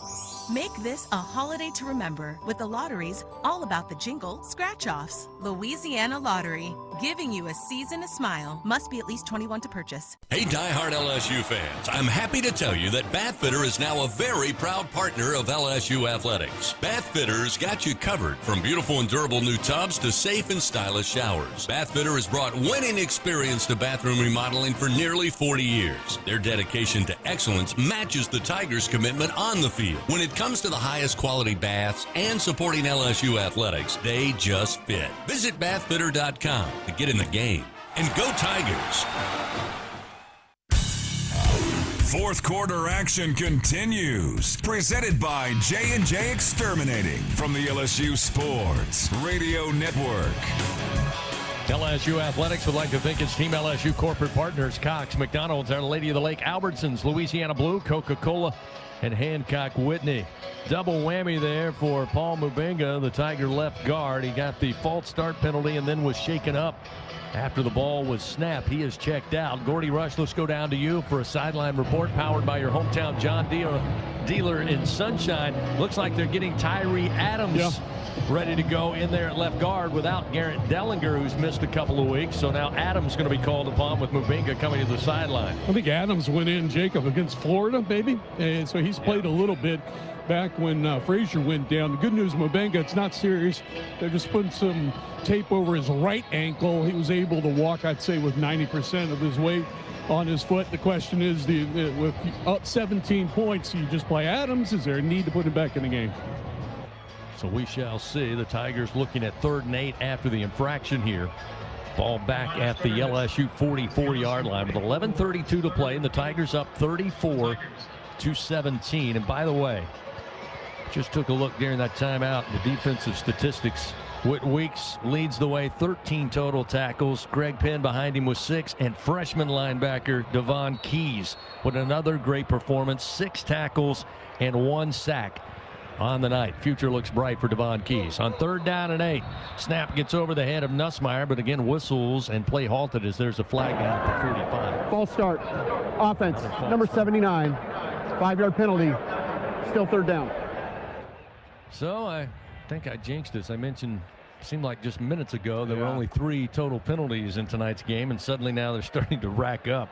Make this a holiday to remember with the lottery's All About the Jingle scratch-offs. Louisiana Lottery, giving you a season to smile. Must be at least 21 to purchase. Hey, diehard LSU fans, I'm happy to tell you that Bathfitter is now a very proud partner of LSU Athletics. Bathfitter's got you covered, from beautiful and durable new tubs to safe and stylish showers. Bathfitter has brought winning experience to bathroom remodeling for nearly 40 years. Their dedication to excellence matches the Tigers' commitment on the field. When it comes to the highest quality baths and supporting LSU Athletics, they just fit. Visit bathfitter.com to get in the game. And go Tigers! Fourth quarter action continues. Presented by J&J Exterminating from the LSU Sports Radio Network. LSU Athletics would like to thank its Team LSU corporate partners, Cox, McDonald's, Our Lady of the Lake, Albertsons, Louisiana Blue, Coca-Cola, and Hancock Whitney. Double whammy there for Paul Mubenga, the Tiger left guard. He got the false start penalty and then was shaken up after the ball was snapped. He is checked out. Gordy Rush, let's go down to you for a sideline report powered by your hometown John dealer in Sunshine. Looks like they're getting Tyree Adams ready to go in there at left guard without Garrett Dellinger, who's missed a couple of weeks. So now Adams going to be called upon with Mubenga coming to the sideline. I think Adams went in, Jacob, against Florida, maybe. And so he's played a little bit back when Frazier went down. The good news, Mubenga, it's not serious. They're just putting some tape over his right ankle. He was able to walk, I'd say, with 90% of his weight on his foot. The question is, with up 17 points, you just play Adams? Is there a need to put him back in the game? So we shall see. The Tigers looking at 3rd and 8 after the infraction here. Ball back at the LSU 44-yard line with 11:32 to play, and the Tigers up 34-17. And by the way, just took a look during that timeout. The defensive statistics. Whit Weeks leads the way, 13 total tackles. Greg Penn behind him with 6, and freshman linebacker Devon Keys with another great performance, 6 tackles and 1 sack on the night. Future looks bright for Devon Keys. On 3rd down and 8, snap gets over the head of Nussmeier, but again whistles and play halted as there's a flag down at the 45. False start. Offense, number 79. 5-yard penalty. Still 3rd down. So I think I jinxed this. I mentioned, seemed like just minutes ago, there were only 3 total penalties in tonight's game, and suddenly now they're starting to rack up.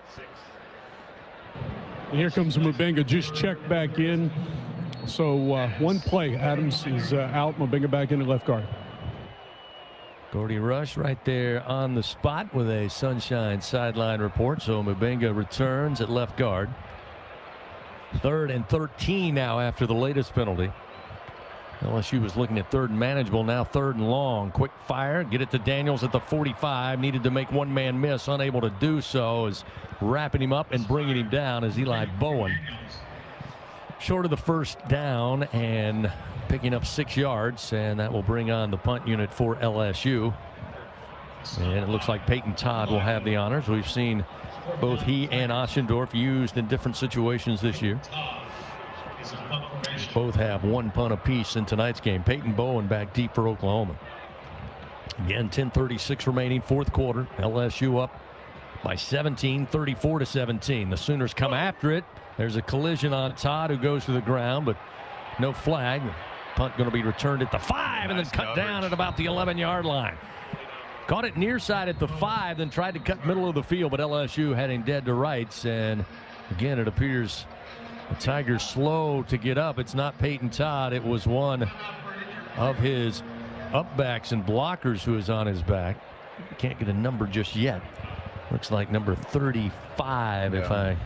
And here comes Mubenga, just checked back in. So 1 play, Adams is out, Mubenga back in the left guard. Gordy Rush right there on the spot with a Sunshine sideline report. So Mubenga returns at left guard. 3rd and 13 now after the latest penalty. LSU was looking at 3rd and manageable, now 3rd and long. Quick fire, get it to Daniels at the 45. Needed to make one man miss, unable to do so, is wrapping him up and bringing him down as Eli Bowen. Short of the 1st down and picking up 6 yards, and that will bring on the punt unit for LSU. And it looks like Peyton Todd will have the honors. We've seen both he and Oschendorf used in different situations this year. Both have 1 punt apiece in tonight's game. Peyton Bowen back deep for Oklahoma. Again, 10:36 remaining, 4th quarter. LSU up by 17, 34-17. The Sooners come after it. There's a collision on Todd, who goes to the ground, but no flag. The punt going to be returned at the 5 and then cut down at about the 11-yard line. Caught it near side at the 5, then tried to cut middle of the field, but LSU had him dead to rights. And again, it appears the Tigers slow to get up. It's not Peyton Todd. It was one of his upbacks and blockers who is on his back. Can't get a number just yet. Looks like number 35, if I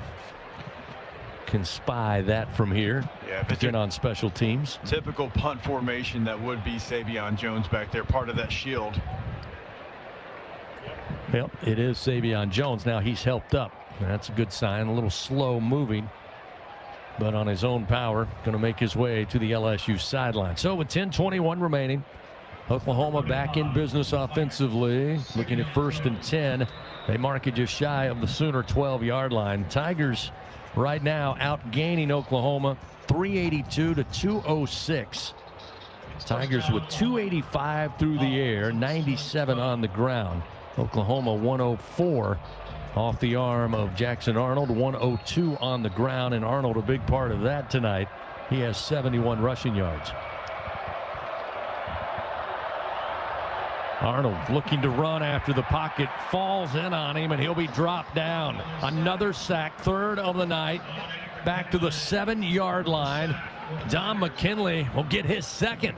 can spy that from here. Yeah, again on special teams. Typical punt formation that would be Savion Jones back there, part of that shield. Yep, it is Savion Jones. Now he's helped up. That's a good sign. A little slow moving, but on his own power, going to make his way to the LSU sideline. So with 10:21 remaining, Oklahoma back in business offensively, looking at 1st and 10. They mark it just shy of the Sooner 12-yard line. Tigers right now outgaining Oklahoma 382-206. Tigers with 285 through the air, 97 on the ground. Oklahoma 104 off the arm of Jackson Arnold, 102 on the ground, and Arnold a big part of that tonight. He has 71 rushing yards. Arnold looking to run after the pocket falls in on him, and he'll be dropped down. Another sack, 3rd of the night, back to the 7-yard line. Don McKinley will get his 2nd.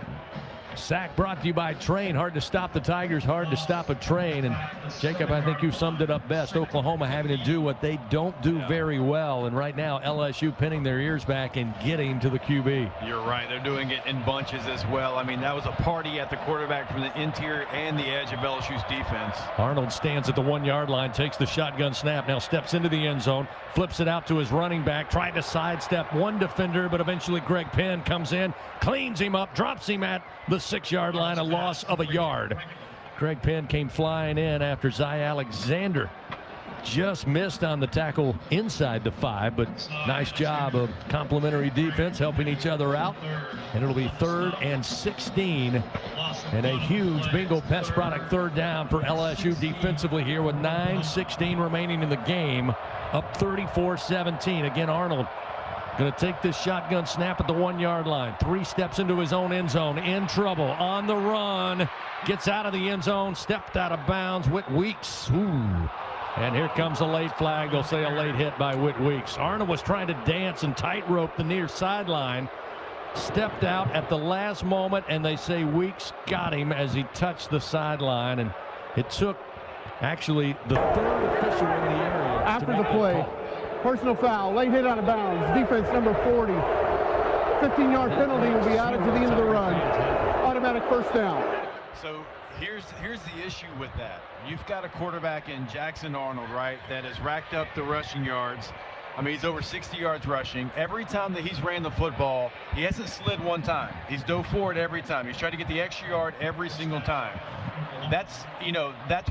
Sack brought to you by Train. Hard to stop the Tigers, hard to stop a train. And Jacob, I think you summed it up best. Oklahoma having to do what they don't do very well. And right now, LSU pinning their ears back and getting to the QB. You're right. They're doing it in bunches as well. I mean, that was a party at the quarterback from the interior and the edge of LSU's defense. Arnold stands at the 1-yard line, takes the shotgun snap, now steps into the end zone, flips it out to his running back, tried to sidestep one defender, but eventually Greg Penn comes in, cleans him up, drops him at the 6-yard line, a loss of a yard. Craig Penn came flying in after Zy Alexander just missed on the tackle inside the 5, but nice job of complementary defense helping each other out. And it'll be 3rd and 16 and a huge Bengal Pest Product 3rd down for LSU defensively here with 9:16 remaining in the game, up 34-17. Again, Arnold going to take this shotgun snap at the 1-yard line. 3 steps into his own end zone, in trouble, on the run, gets out of the end zone, stepped out of bounds. Whit Weeks, and here comes a late flag. They'll say a late hit by Whit Weeks. Arnold was trying to dance and tightrope the near sideline. Stepped out at the last moment, and they say Weeks got him as he touched the sideline. And it took actually the 3rd official in the area. After the play, personal foul, late hit out of bounds, defense number 40. 15-yard penalty will be added to the end of the run. Automatic first down. So here's the issue with that. You've got a quarterback in Jackson Arnold, right, that has racked up the rushing yards. I mean, he's over 60 yards rushing. Every time that he's ran the football, he hasn't slid one time. He's dove forward every time. He's tried to get the extra yard every single time. That's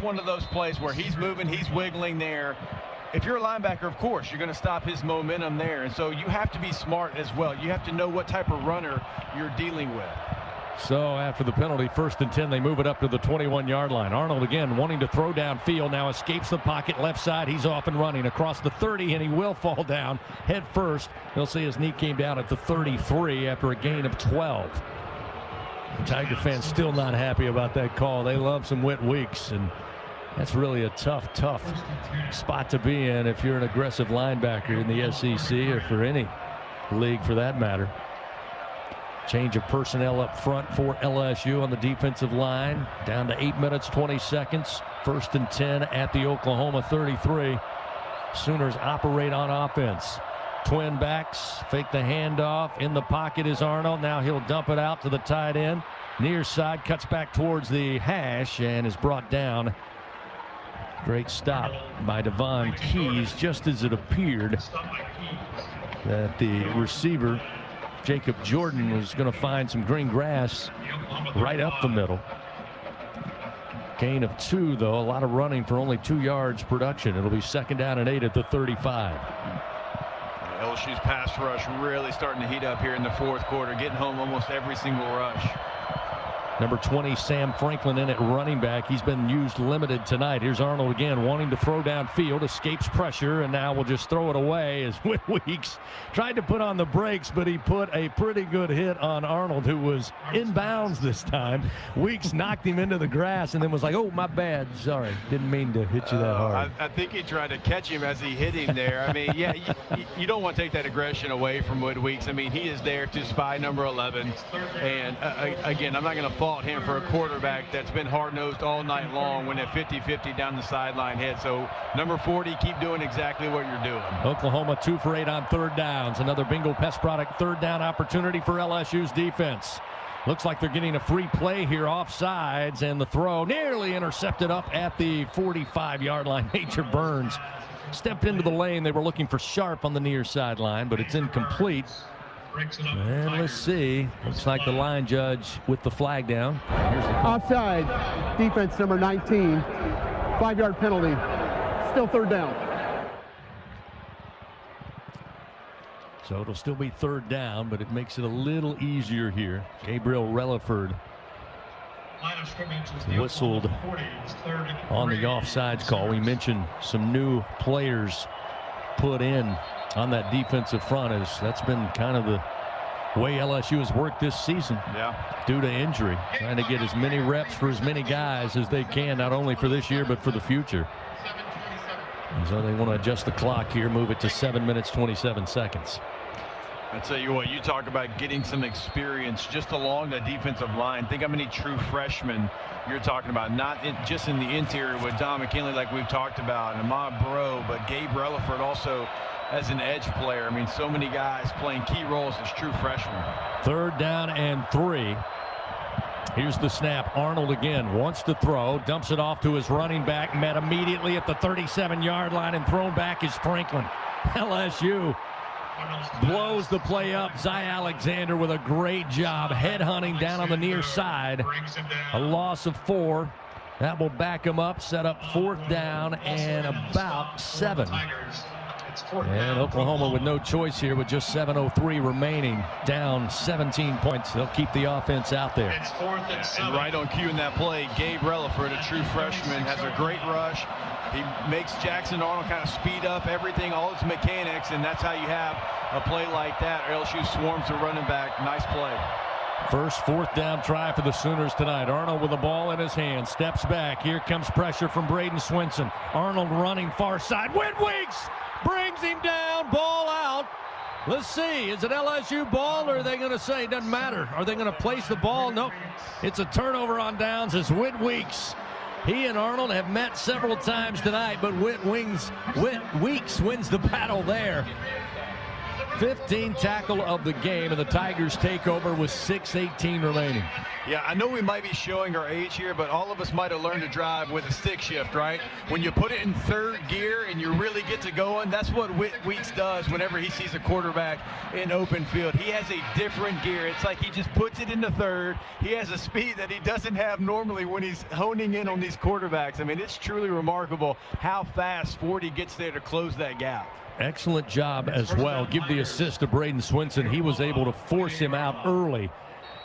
one of those plays where he's moving, he's wiggling there. If you're a linebacker, of course, you're going to stop his momentum there. And so you have to be smart as well. You have to know what type of runner you're dealing with. So after the penalty, 1st and 10, they move it up to the 21-yard line. Arnold again wanting to throw downfield, now escapes the pocket left side. He's off and running across the 30, and he will fall down head first. They'll see his knee came down at the 33 after a gain of 12. The Tiger fans still not happy about that call. They love some Whit Weeks, and that's really a tough spot to be in if you're an aggressive linebacker in the SEC or for any league for that matter. Change of personnel up front for LSU on the defensive line. Down to 8 minutes, 20 seconds. 1st and 10 at the Oklahoma 33. Sooners operate on offense. Twin backs, fake the handoff. In the pocket is Arnold. Now he'll dump it out to the tight end. Near side, cuts back towards the hash and is brought down. Great stop by Devon Keys, just as it appeared that the receiver Jacob Jordan was going to find some green grass right up the middle. Gain of 2, though. A lot of running for only 2 yards production. It'll be 2nd down and 8 at the 35. LSU's pass rush really starting to heat up here in the 4th quarter, getting home almost every single rush. Number 20, Sam Franklin in at running back. He's been used limited tonight. Here's Arnold again wanting to throw downfield, escapes pressure, and now will just throw it away as Whit Weeks tried to put on the brakes, but he put a pretty good hit on Arnold, who was in bounds this time. Weeks knocked him into the grass and then was like, oh, my bad. Sorry, didn't mean to hit you that hard. I think he tried to catch him as he hit him there. I mean, yeah, you don't want to take that aggression away from Whit Weeks. I mean, he is there to spy number 11. And, again, I'm not going to fault him for a quarterback that's been hard-nosed all night long when a 50-50 down the sideline hit. So number 40, keep doing exactly what you're doing. Oklahoma 2 for 8 on 3rd downs. Another Bengal Pest Product 3rd down opportunity for LSU's defense. Looks like they're getting a free play here off sides, and the throw nearly intercepted up at the 45-yard line. Major Burns stepped into the lane. They were looking for Sharp on the near sideline, but it's incomplete. And let's see. Looks like the line judge with the flag down. Here's the offside. Defense number 19. 5-yard penalty. Still 3rd down. So it'll still be 3rd down, but it makes it a little easier here. Gabriel Relaford whistled on the offsides call. We mentioned some new players put in on that defensive front. That's been kind of the way LSU has worked this season due to injury, trying to get as many reps for as many guys as they can, not only for this year but for the future. And so they want to adjust the clock here, move it to 7 minutes 27 seconds. I tell you what, you talk about getting some experience just along the defensive line. Think how many true freshmen you're talking about, not just in the interior with Don McKinley like we've talked about, and Ahmad Bro, but Gabe Relaford also as an edge player. I mean, so many guys playing key roles as true freshmen. 3rd down and 3. Here's the snap. Arnold again wants to throw, dumps it off to his running back, met immediately at the 37-yard line, and thrown back is Franklin. LSU blows the play up. Zy Alexander with a great job head hunting down on the near side. A loss of 4. That will back them up, set up 4th down and about 7. And Oklahoma with no choice here with just 7:03 remaining, down 17 points. They'll keep the offense out there. It's 4th and 7. And right on cue in that play, Gabe Relaford, a true freshman, has a great rush. He makes Jackson Arnold kind of speed up everything, all his mechanics, and that's how you have a play like that. LSU swarms the running back. Nice play. First 4th down try for the Sooners tonight. Arnold with the ball in his hand, steps back. Here comes pressure from Braden Swinson. Arnold running far side. Win Weeks brings him down, ball out. Let's see, is it LSU ball, or are they going to say it doesn't matter? Are they going to place the ball? Nope. It's a turnover on downs as Whit Weeks. He and Arnold have met several times tonight, but Whit Weeks wins the battle there. 15th tackle of the game, and the Tigers take over with 6:18 remaining. Yeah, I know we might be showing our age here, but all of us might have learned to drive with a stick shift, right? When you put it in 3rd gear and you really get to going, that's what Whit Weeks does whenever he sees a quarterback in open field. He has a different gear. It's like he just puts it into 3rd. He has a speed that he doesn't have normally when he's honing in on these quarterbacks. I mean, it's truly remarkable how fast 40 gets there to close that gap. Excellent job as well. Give the assist to Braden Swinson. He was able to force him out early.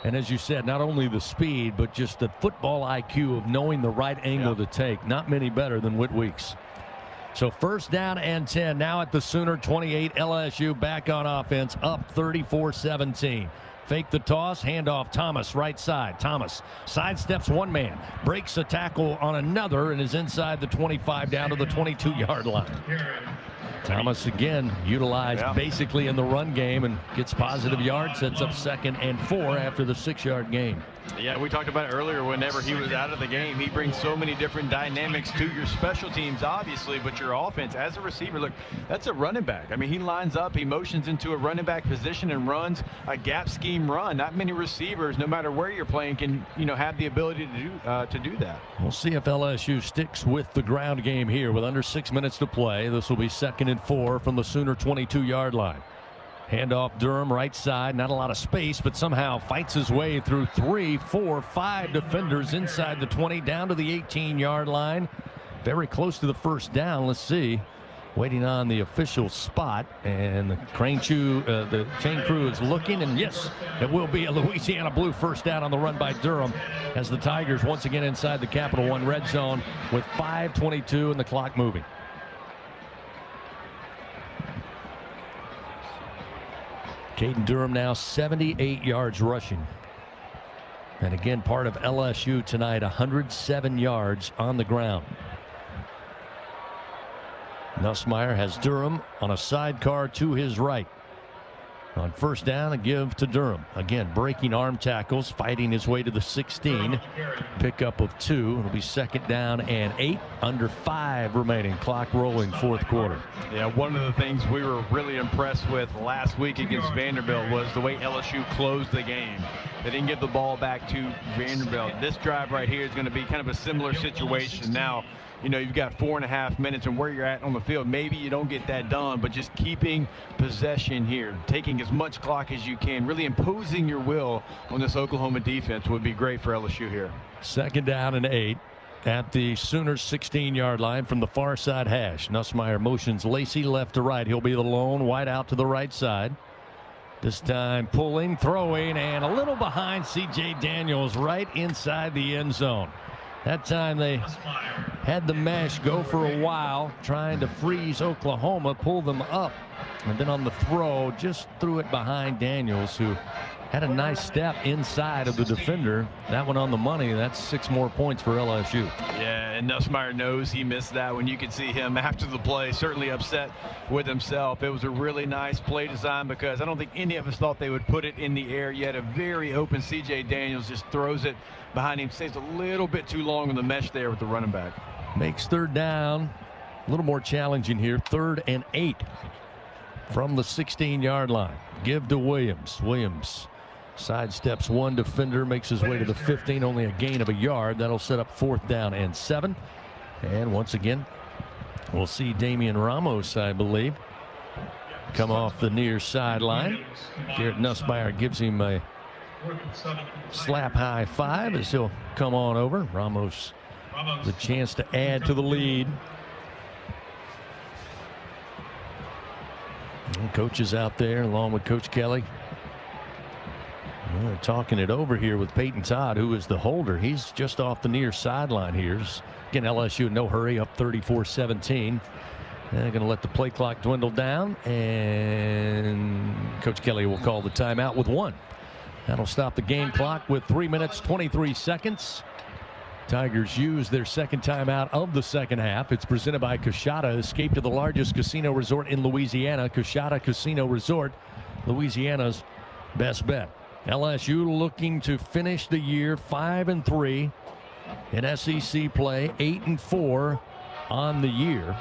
And as you said, not only the speed, but just the football IQ of knowing the right angle to take. Not many better than Whit Weeks. So 1st down and 10. Now at the Sooner 28. LSU back on offense, up 34-17. Fake the toss, handoff Thomas, right side. Thomas sidesteps one man, breaks a tackle on another, and is inside the 25 down to the 22-yard line. Thomas again utilized basically in the run game and gets positive yards, sets up 2nd and 4 after the 6-yard gain. Yeah, we talked about it earlier. Whenever he was out of the game, he brings so many different dynamics to your special teams, obviously, but your offense as a receiver. Look, that's a running back. I mean, he lines up, he motions into a running back position and runs a gap scheme run. Not many receivers, no matter where you're playing, can have the ability to do that. We'll see if LSU sticks with the ground game here with under 6 minutes to play. This will be 2nd and 4 from the Sooner 22-yard line. Handoff Durham, right side. Not a lot of space, but somehow fights his way through 3, 4, 5 defenders inside the 20, down to the 18-yard line. Very close to the 1st down. Let's see. Waiting on the official spot, and the chain crew is looking, and yes, it will be a Louisiana Blue 1st down on the run by Durham as the Tigers once again inside the Capital One red zone with 5:22 and the clock moving. Caden Durham now 78 yards rushing. And again, part of LSU tonight, 107 yards on the ground. Nussmeier has Durham on a sidecar to his right. On 1st down, a give to Durham. Again, breaking arm tackles, fighting his way to the 16. Pickup of 2. It'll be 2nd down and 8. Under 5 remaining. Clock rolling, 4th quarter. Yeah, one of the things we were really impressed with last week against Vanderbilt was the way LSU closed the game. They didn't give the ball back to Vanderbilt. This drive right here is going to be kind of a similar situation. Now, you've got 4.5 minutes, and where you're at on the field, maybe you don't get that done, but just keeping possession here, taking as much clock as you can, really imposing your will on this Oklahoma defense would be great for LSU here. 2nd down and 8 at the Sooners 16-yard line from the far side hash. Nussmeier motions Lacey left to right. He'll be the lone wide out to the right side. This time pulling, throwing, and a little behind C.J. Daniels right inside the end zone. That time they had the mesh go for a while, trying to freeze Oklahoma, pull them up. And then on the throw, just threw it behind Daniels, who had a nice step inside of the defender. That one on the money. That's 6 more points for LSU. Yeah, and Nussmeier knows he missed that one. You could see him after the play, certainly upset with himself. It was a really nice play design because I don't think any of us thought they would put it in the air. Yet a very open C.J. Daniels just throws it behind him. Stays a little bit too long on the mesh there with the running back. Makes 3rd down a little more challenging here. 3rd and 8 from the 16-yard line. Give to Williams. Williams sidesteps one defender, makes his way to the 15, only a gain of a yard. That'll set up 4th down and 7. And once again, we'll see Damian Ramos, I believe, come off the near sideline. Garrett Nussmeier gives him a slap high 5 as he'll come on over. Ramos the chance to add to the lead. And coach is out there along with Coach Kelly. They're talking it over here with Peyton Todd, who is the holder. He's just off the near sideline here. Again, LSU in no hurry, up 34-17. They're going to let the play clock dwindle down, and Coach Kelly will call the timeout with 1. That'll stop the game clock with 3 minutes, 23 seconds. Tigers use their second timeout of the second half. It's presented by Coshada. Escape to the largest casino resort in Louisiana. Coshada Casino Resort, Louisiana's best bet. LSU looking to finish the year 5-3 in SEC play, 8-4 on the year.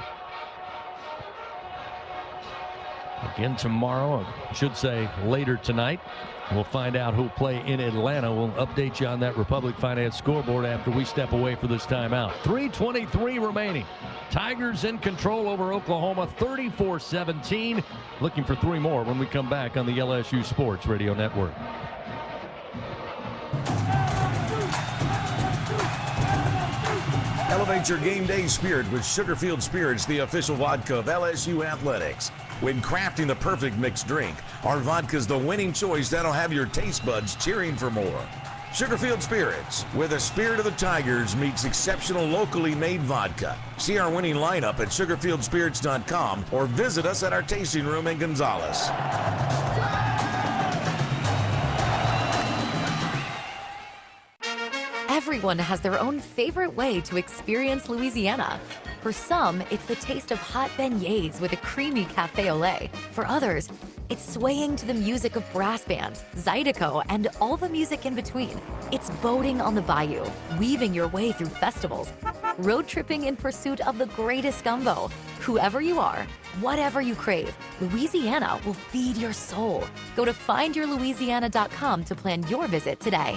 Again tomorrow, I should say later tonight, we'll find out who'll play in Atlanta. We'll update you on that Republic Finance scoreboard after we step away for this timeout. 3:23 remaining. Tigers in control over Oklahoma, 34-17. Looking for 3 more when we come back on the LSU Sports Radio Network. Elevate your game day spirit with Sugarfield Spirits, the official vodka of LSU Athletics. When crafting the perfect mixed drink, our vodka's the winning choice that'll have your taste buds cheering for more. Sugarfield Spirits, where the spirit of the Tigers meets exceptional locally made vodka. See our winning lineup at sugarfieldspirits.com or visit us at our tasting room in Gonzales. Everyone has their own favorite way to experience Louisiana. For some, it's the taste of hot beignets with a creamy cafe au lait. For others, it's swaying to the music of brass bands, Zydeco, and all the music in between. It's boating on the bayou, weaving your way through festivals, road tripping in pursuit of the greatest gumbo. Whoever you are, whatever you crave, Louisiana will feed your soul. Go to findyourlouisiana.com to plan your visit today.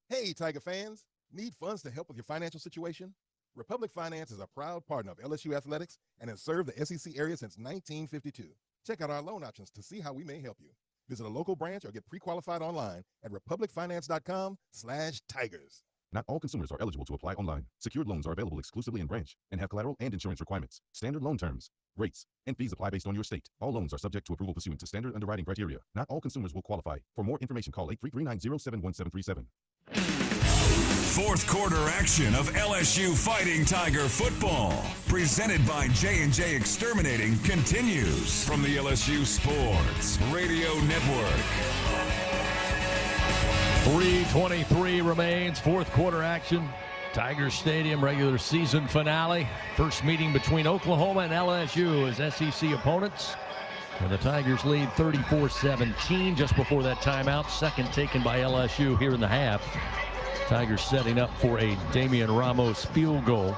Hey, Tiger fans. Need funds to help with your financial situation? Republic Finance is a proud partner of LSU Athletics and has served the SEC area since 1952. Check out our loan options to see how we may help you. Visit a local branch or get pre-qualified online at republicfinance.com/tigers. Not all consumers are eligible to apply online. Secured loans are available exclusively in branch and have collateral and insurance requirements. Standard loan terms, rates, and fees apply based on your state. All loans are subject to approval pursuant to standard underwriting criteria. Not all consumers will qualify. For more information, call 833-907-1737. Fourth quarter action of LSU Fighting Tiger football, presented by J&J Exterminating, continues from the LSU Sports Radio Network. 3:23 remains, fourth quarter action. Tiger Stadium regular season finale. First meeting between Oklahoma and LSU as SEC opponents. And the Tigers lead 34-17 just before that timeout. Second taken by LSU here in the half. Tigers setting up for a Damian Ramos field goal.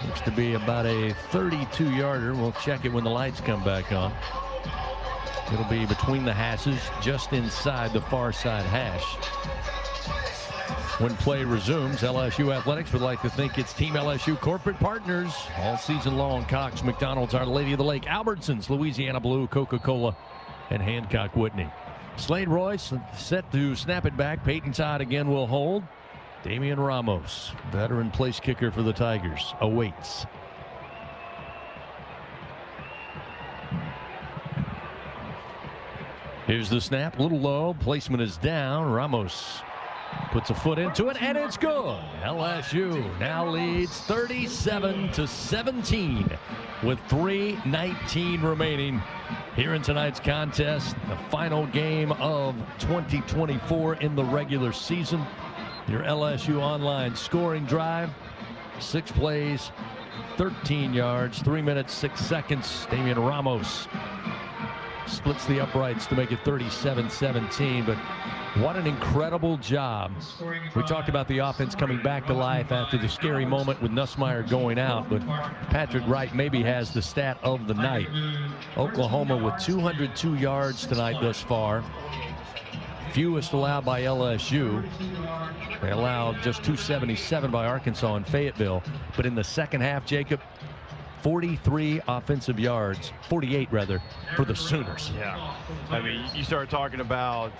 Looks to be about a 32-yarder. We'll check it when the lights come back on. It'll be between the hashes, just inside the far side hash. When play resumes, LSU Athletics would like to thank its Team LSU corporate partners all season long. Cox, McDonald's, Our Lady of the Lake, Albertsons, Louisiana Blue, Coca-Cola, and Hancock Whitney. Slade Royce set to snap it back. Peyton Todd again will hold. Damian Ramos, veteran place kicker for the Tigers, awaits. Here's the snap, a little low. Placement is down. Ramos puts a foot into it, and it's good. LSU now leads 37-17 with 3:19 remaining here in tonight's contest, the final game of 2024 in the regular season. Your LSU online scoring drive, 6 plays, 13 yards, 3 minutes, 6 seconds. Damian Ramos splits the uprights to make it 37-17, but what an incredible job. We talked about the offense coming back to life after the scary moment with Nussmeier going out, but Patrick Wright maybe has the stat of the night. Oklahoma with 202 yards tonight thus far. Fewest allowed by LSU. They allowed just 277 by Arkansas and Fayetteville. But in the second half, Jacob, 43 offensive yards, 48 rather, for the Sooners. Yeah. I mean, you start talking about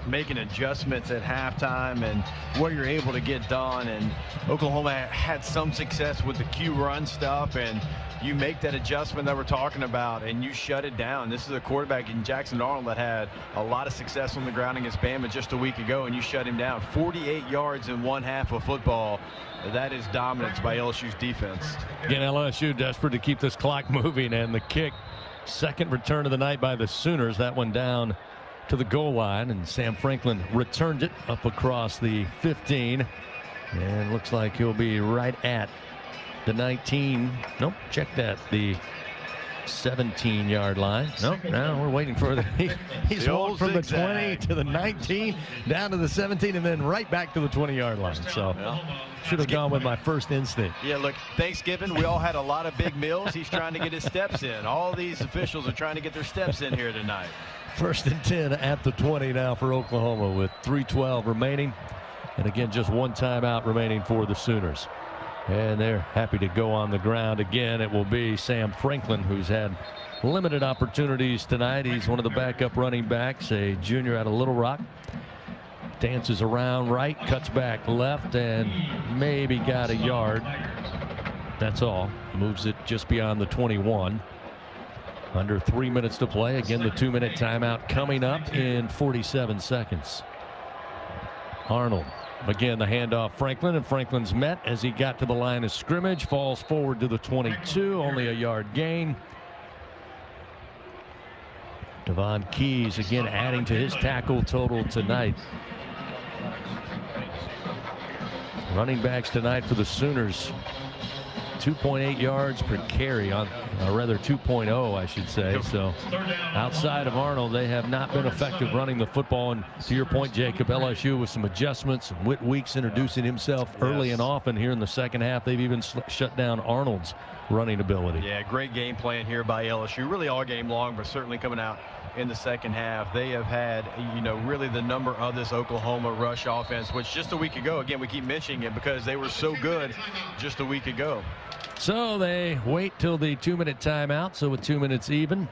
making adjustments at halftime and what you're able to get done. And Oklahoma had some success with the Q run stuff, and you make that adjustment that we're talking about and you shut it down. This is a quarterback in Jackson Arnold that had a lot of success on the ground against Bama just a week ago, and you shut him down. 48 yards in one half of football. That is dominance by LSU's defense. Again, LSU desperate to keep this clock moving, and the kick, second return of the night by the Sooners. That one down to the goal line, and Sam Franklin returned it up across the 15, and looks like he'll be right at the 19. Nope, check that. The 17-yard line. Nope, now we're waiting for he's rolled from the 20 to the 19, down to the 17, and then right back to the 20-yard line. So should have gone with my first instinct. Yeah, look, Thanksgiving, we all had a lot of big meals. He's trying to get his steps in. All these officials are trying to get their steps in here tonight. 1st and 10 at the 20 now for Oklahoma with 3:12 remaining. And again, just one timeout remaining for the Sooners. And they're happy to go on the ground again. It will be Sam Franklin, who's had limited opportunities tonight. He's one of the backup running backs, a junior out of Little Rock. Dances around right, cuts back left, and maybe got a yard. That's all. Moves it just beyond the 21. Under 3 minutes to play. Again, the 2-minute timeout coming up in 47 seconds. Arnold. Again, the handoff Franklin, and Franklin's met as he got to the line of scrimmage. Falls forward to the 22, only a yard gain. Devon Keys again adding to his tackle total tonight. Running backs tonight for the Sooners, 2.8 yards per carry on, rather 2.0, I should say. So outside of Arnold, they have not been effective running the football. And to your point, Jacob, LSU with some adjustments, and Whit Weeks introducing himself early and often here in the second half. They've even shut down Arnold's running ability. Yeah, great game plan here by LSU. Really all game long, but certainly coming out in the second half. They have had, really the number of this Oklahoma rush offense, which just a week ago, again, we keep mentioning it because they were so good just a week ago. So they wait till the 2-minute timeout. So with 2 minutes even,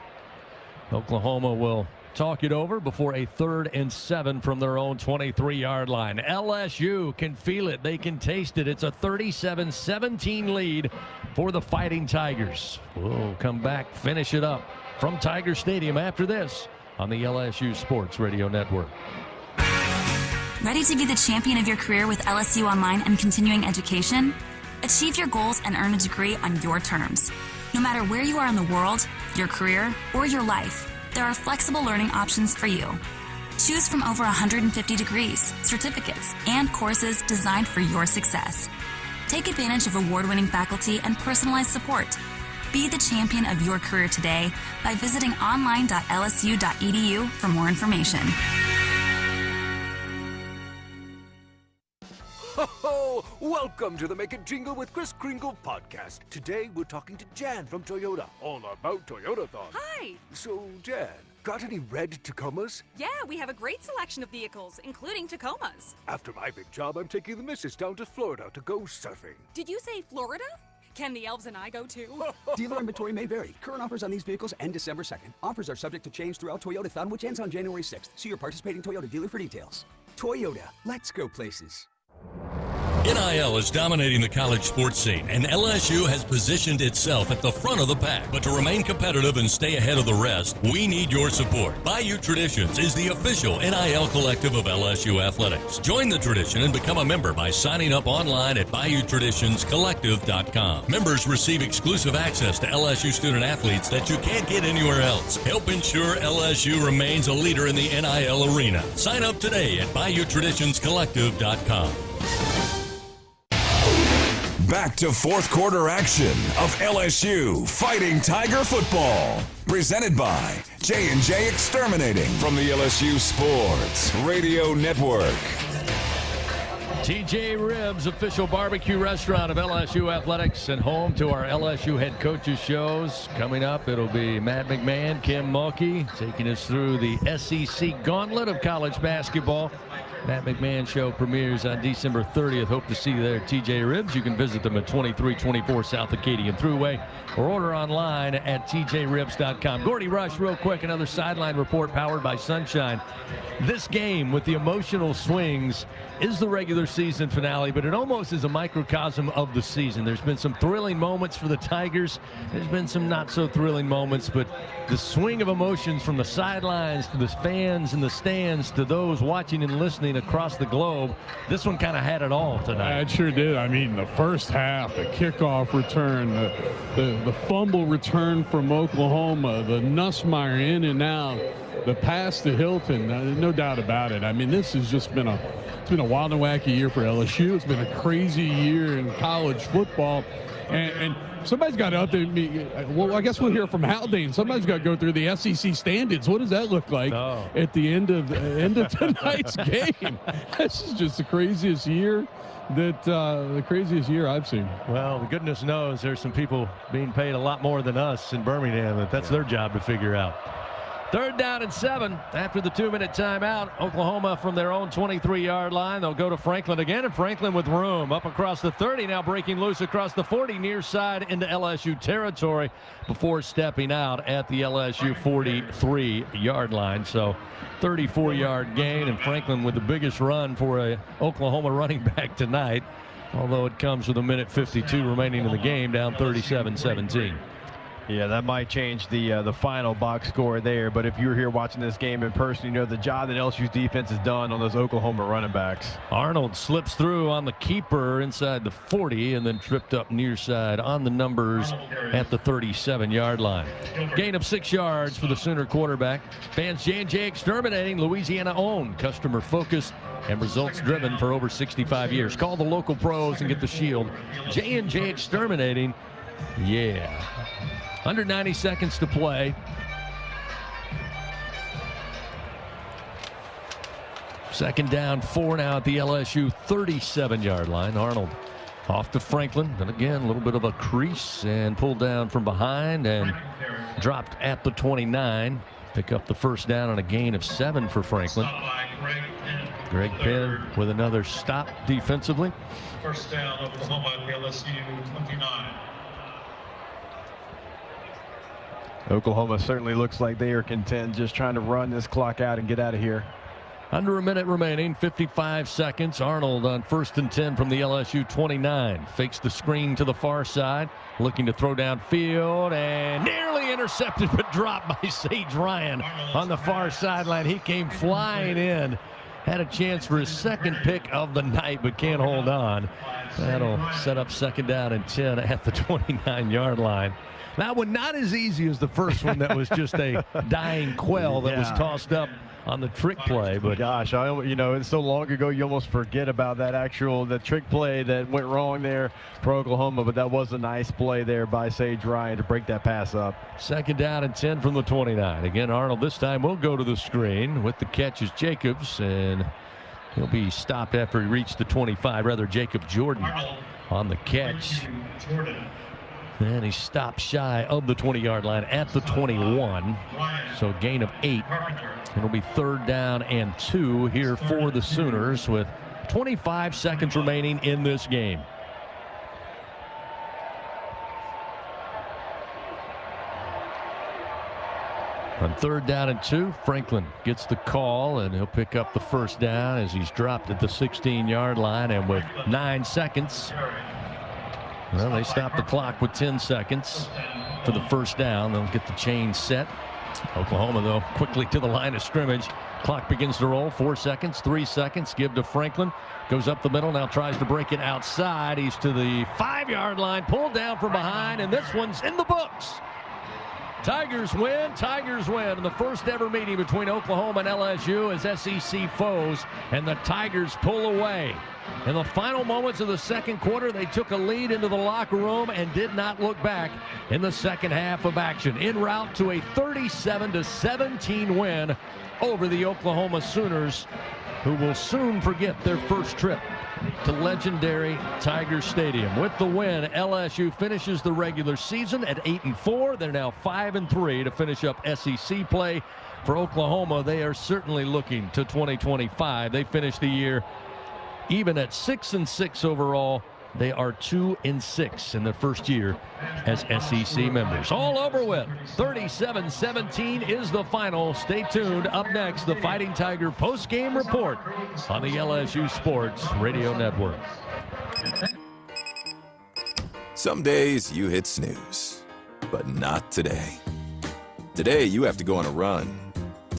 Oklahoma will talk it over before a 3rd and 7 from their own 23-yard line. LSU can feel it. They can taste it. It's a 37-17 lead for the Fighting Tigers. We'll come back, finish it up from Tiger Stadium after this on the LSU Sports Radio Network. Ready to be the champion of your career with LSU Online and continuing education? Achieve your goals and earn a degree on your terms. No matter where you are in the world, your career, or your life, there are flexible learning options for you. Choose from over 150 degrees, certificates, and courses designed for your success. Take advantage of award-winning faculty and personalized support. Be the champion of your career today by visiting online.lsu.edu for more information. Ho-ho! Welcome to the Make It Jingle with Kris Kringle podcast. Today we're talking to Jan from Toyota, all about Toyotathon. Hi! So, Jan, got any red Tacomas? Yeah, we have a great selection of vehicles, including Tacomas. After my big job, I'm taking the missus down to Florida to go surfing. Did you say Florida? Can the elves and I go too? Dealer inventory may vary. Current offers on these vehicles end December 2nd. Offers are subject to change throughout Toyotathon, which ends on January 6th. See your participating Toyota dealer for details. Toyota, let's go places. NIL is dominating the college sports scene, and LSU has positioned itself at the front of the pack. But to remain competitive and stay ahead of the rest, we need your support. Bayou Traditions is the official NIL collective of LSU Athletics. Join the tradition and become a member by signing up online at BayouTraditionsCollective.com. Members receive exclusive access to LSU student athletes that you can't get anywhere else. Help ensure LSU remains a leader in the NIL arena. Sign up today at BayouTraditionsCollective.com. Back to fourth quarter action of LSU Fighting Tiger football. Presented by J&J Exterminating from the LSU Sports Radio Network. TJ Ribs, official barbecue restaurant of LSU Athletics and home to our LSU head coaches shows. Coming up, it'll be Matt McMahon, Kim Mulkey, taking us through the SEC gauntlet of college basketball. Matt McMahon Show premieres on December 30th. Hope to see you there at TJ Ribs. You can visit them at 2324 South Acadian Thruway or order online at tjribs.com. Gordy Rush, real quick, another sideline report powered by Sunshine. This game with the emotional swings is the regular season finale, but it almost is a microcosm of the season. There's been some thrilling moments for the Tigers. There's been some not so thrilling moments, but the swing of emotions from the sidelines to the fans in the stands to those watching and listening across the globe, this one kind of had it all tonight. It sure did. I mean, the first half, the kickoff return, the fumble return from Oklahoma, the Nussmeier in and out, the pass to Hilton, no doubt about it. I mean, this has just been it's been a wild and wacky year for LSU. It's been a crazy year in college football. And somebody's got to update me. Well, I guess we'll hear from Haldane. Somebody's got to go through the SEC standings. What does that look like at the end of tonight's game? This is just the craziest year I've seen. Well, the goodness knows there's some people being paid a lot more than us in Birmingham. That's their job to figure out. 3rd down and 7 after the 2-minute timeout. Oklahoma from their own 23-yard line. They'll go to Franklin again, and Franklin with room. Up across the 30, now breaking loose across the 40, near side into LSU territory before stepping out at the LSU 43-yard line. So 34-yard gain, and Franklin with the biggest run for a Oklahoma running back tonight, although it comes with a minute 52 remaining in the game, down 37-17. Yeah, that might change the final box score there. But if you were here watching this game in person, you know the job that LSU's defense has done on those Oklahoma running backs. Arnold slips through on the keeper inside the 40 and then tripped up near side on the numbers at the 37-yard line. Gain of 6 yards for the Sooner quarterback. Fans J&J Exterminating, Louisiana owned, customer focused, and results driven for over 65 years. Call the local pros and get the shield. J&J Exterminating, yeah. Under 90 seconds to play. Second down, 4 now at the LSU 37-yard line. Arnold off to Franklin. Then again, a little bit of a crease and pulled down from behind and dropped at the 29. Pick up the first down on a gain of 7 for Franklin. Greg Penn with another stop defensively. First down, Oklahoma at the LSU 29. Oklahoma certainly looks like they are content just trying to run this clock out and get out of here. Under a minute remaining, 55 seconds. Arnold on 1st and 10 from the LSU 29. Fakes the screen to the far side, looking to throw downfield and nearly intercepted but dropped by Sage Ryan on the far sideline. He came flying in. Had a chance for his second pick of the night, but can't hold on. That'll set up 2nd down and 10 at the 29-yard line. That one not as easy as the first one that was just a dying quail that was tossed up on the trick play. But gosh, it's so long ago you almost forget about the trick play that went wrong there for Oklahoma. But that was a nice play there by Sage Ryan to break that pass up. 2nd down and 10 from the 29. Again, Arnold this time will go to the screen. With the catch is Jacobs, and he'll be stopped after he reached the 25. Rather, Jacob Jordan on the catch. And he stopped shy of the 20-yard line at the 21. So gain of 8. It'll be 3rd down and 2 here for the Sooners with 25 seconds remaining in this game. On 3rd down and 2, Franklin gets the call, and he'll pick up the first down as he's dropped at the 16-yard line. And with 9 seconds, well, they stop the clock with 10 seconds for the first down. They'll get the chain set. Oklahoma, though, quickly to the line of scrimmage. Clock begins to roll. 4 seconds, 3 seconds. Give to Franklin. Goes up the middle, now tries to break it outside. He's to the 5-yard line, pulled down from behind, and this one's in the books. Tigers win in the first ever meeting between Oklahoma and LSU as SEC foes, and the Tigers pull away. In the final moments of the second quarter, they took a lead into the locker room and did not look back in the second half of action, en route to a 37-17 win over the Oklahoma Sooners who will soon forget their first trip to legendary Tiger Stadium. With the win, LSU finishes the regular season at 8-4. They're now 5-3 to finish up SEC play. For Oklahoma, they are certainly looking to 2025. They finished the year even at 6-6 overall. They are 2-6 in their first year as SEC members. All over with. 37-17 is the final. Stay tuned. Up next, the Fighting Tiger post-game report on the LSU Sports Radio Network. Some days you hit snooze, but not today. Today you have to go on a run.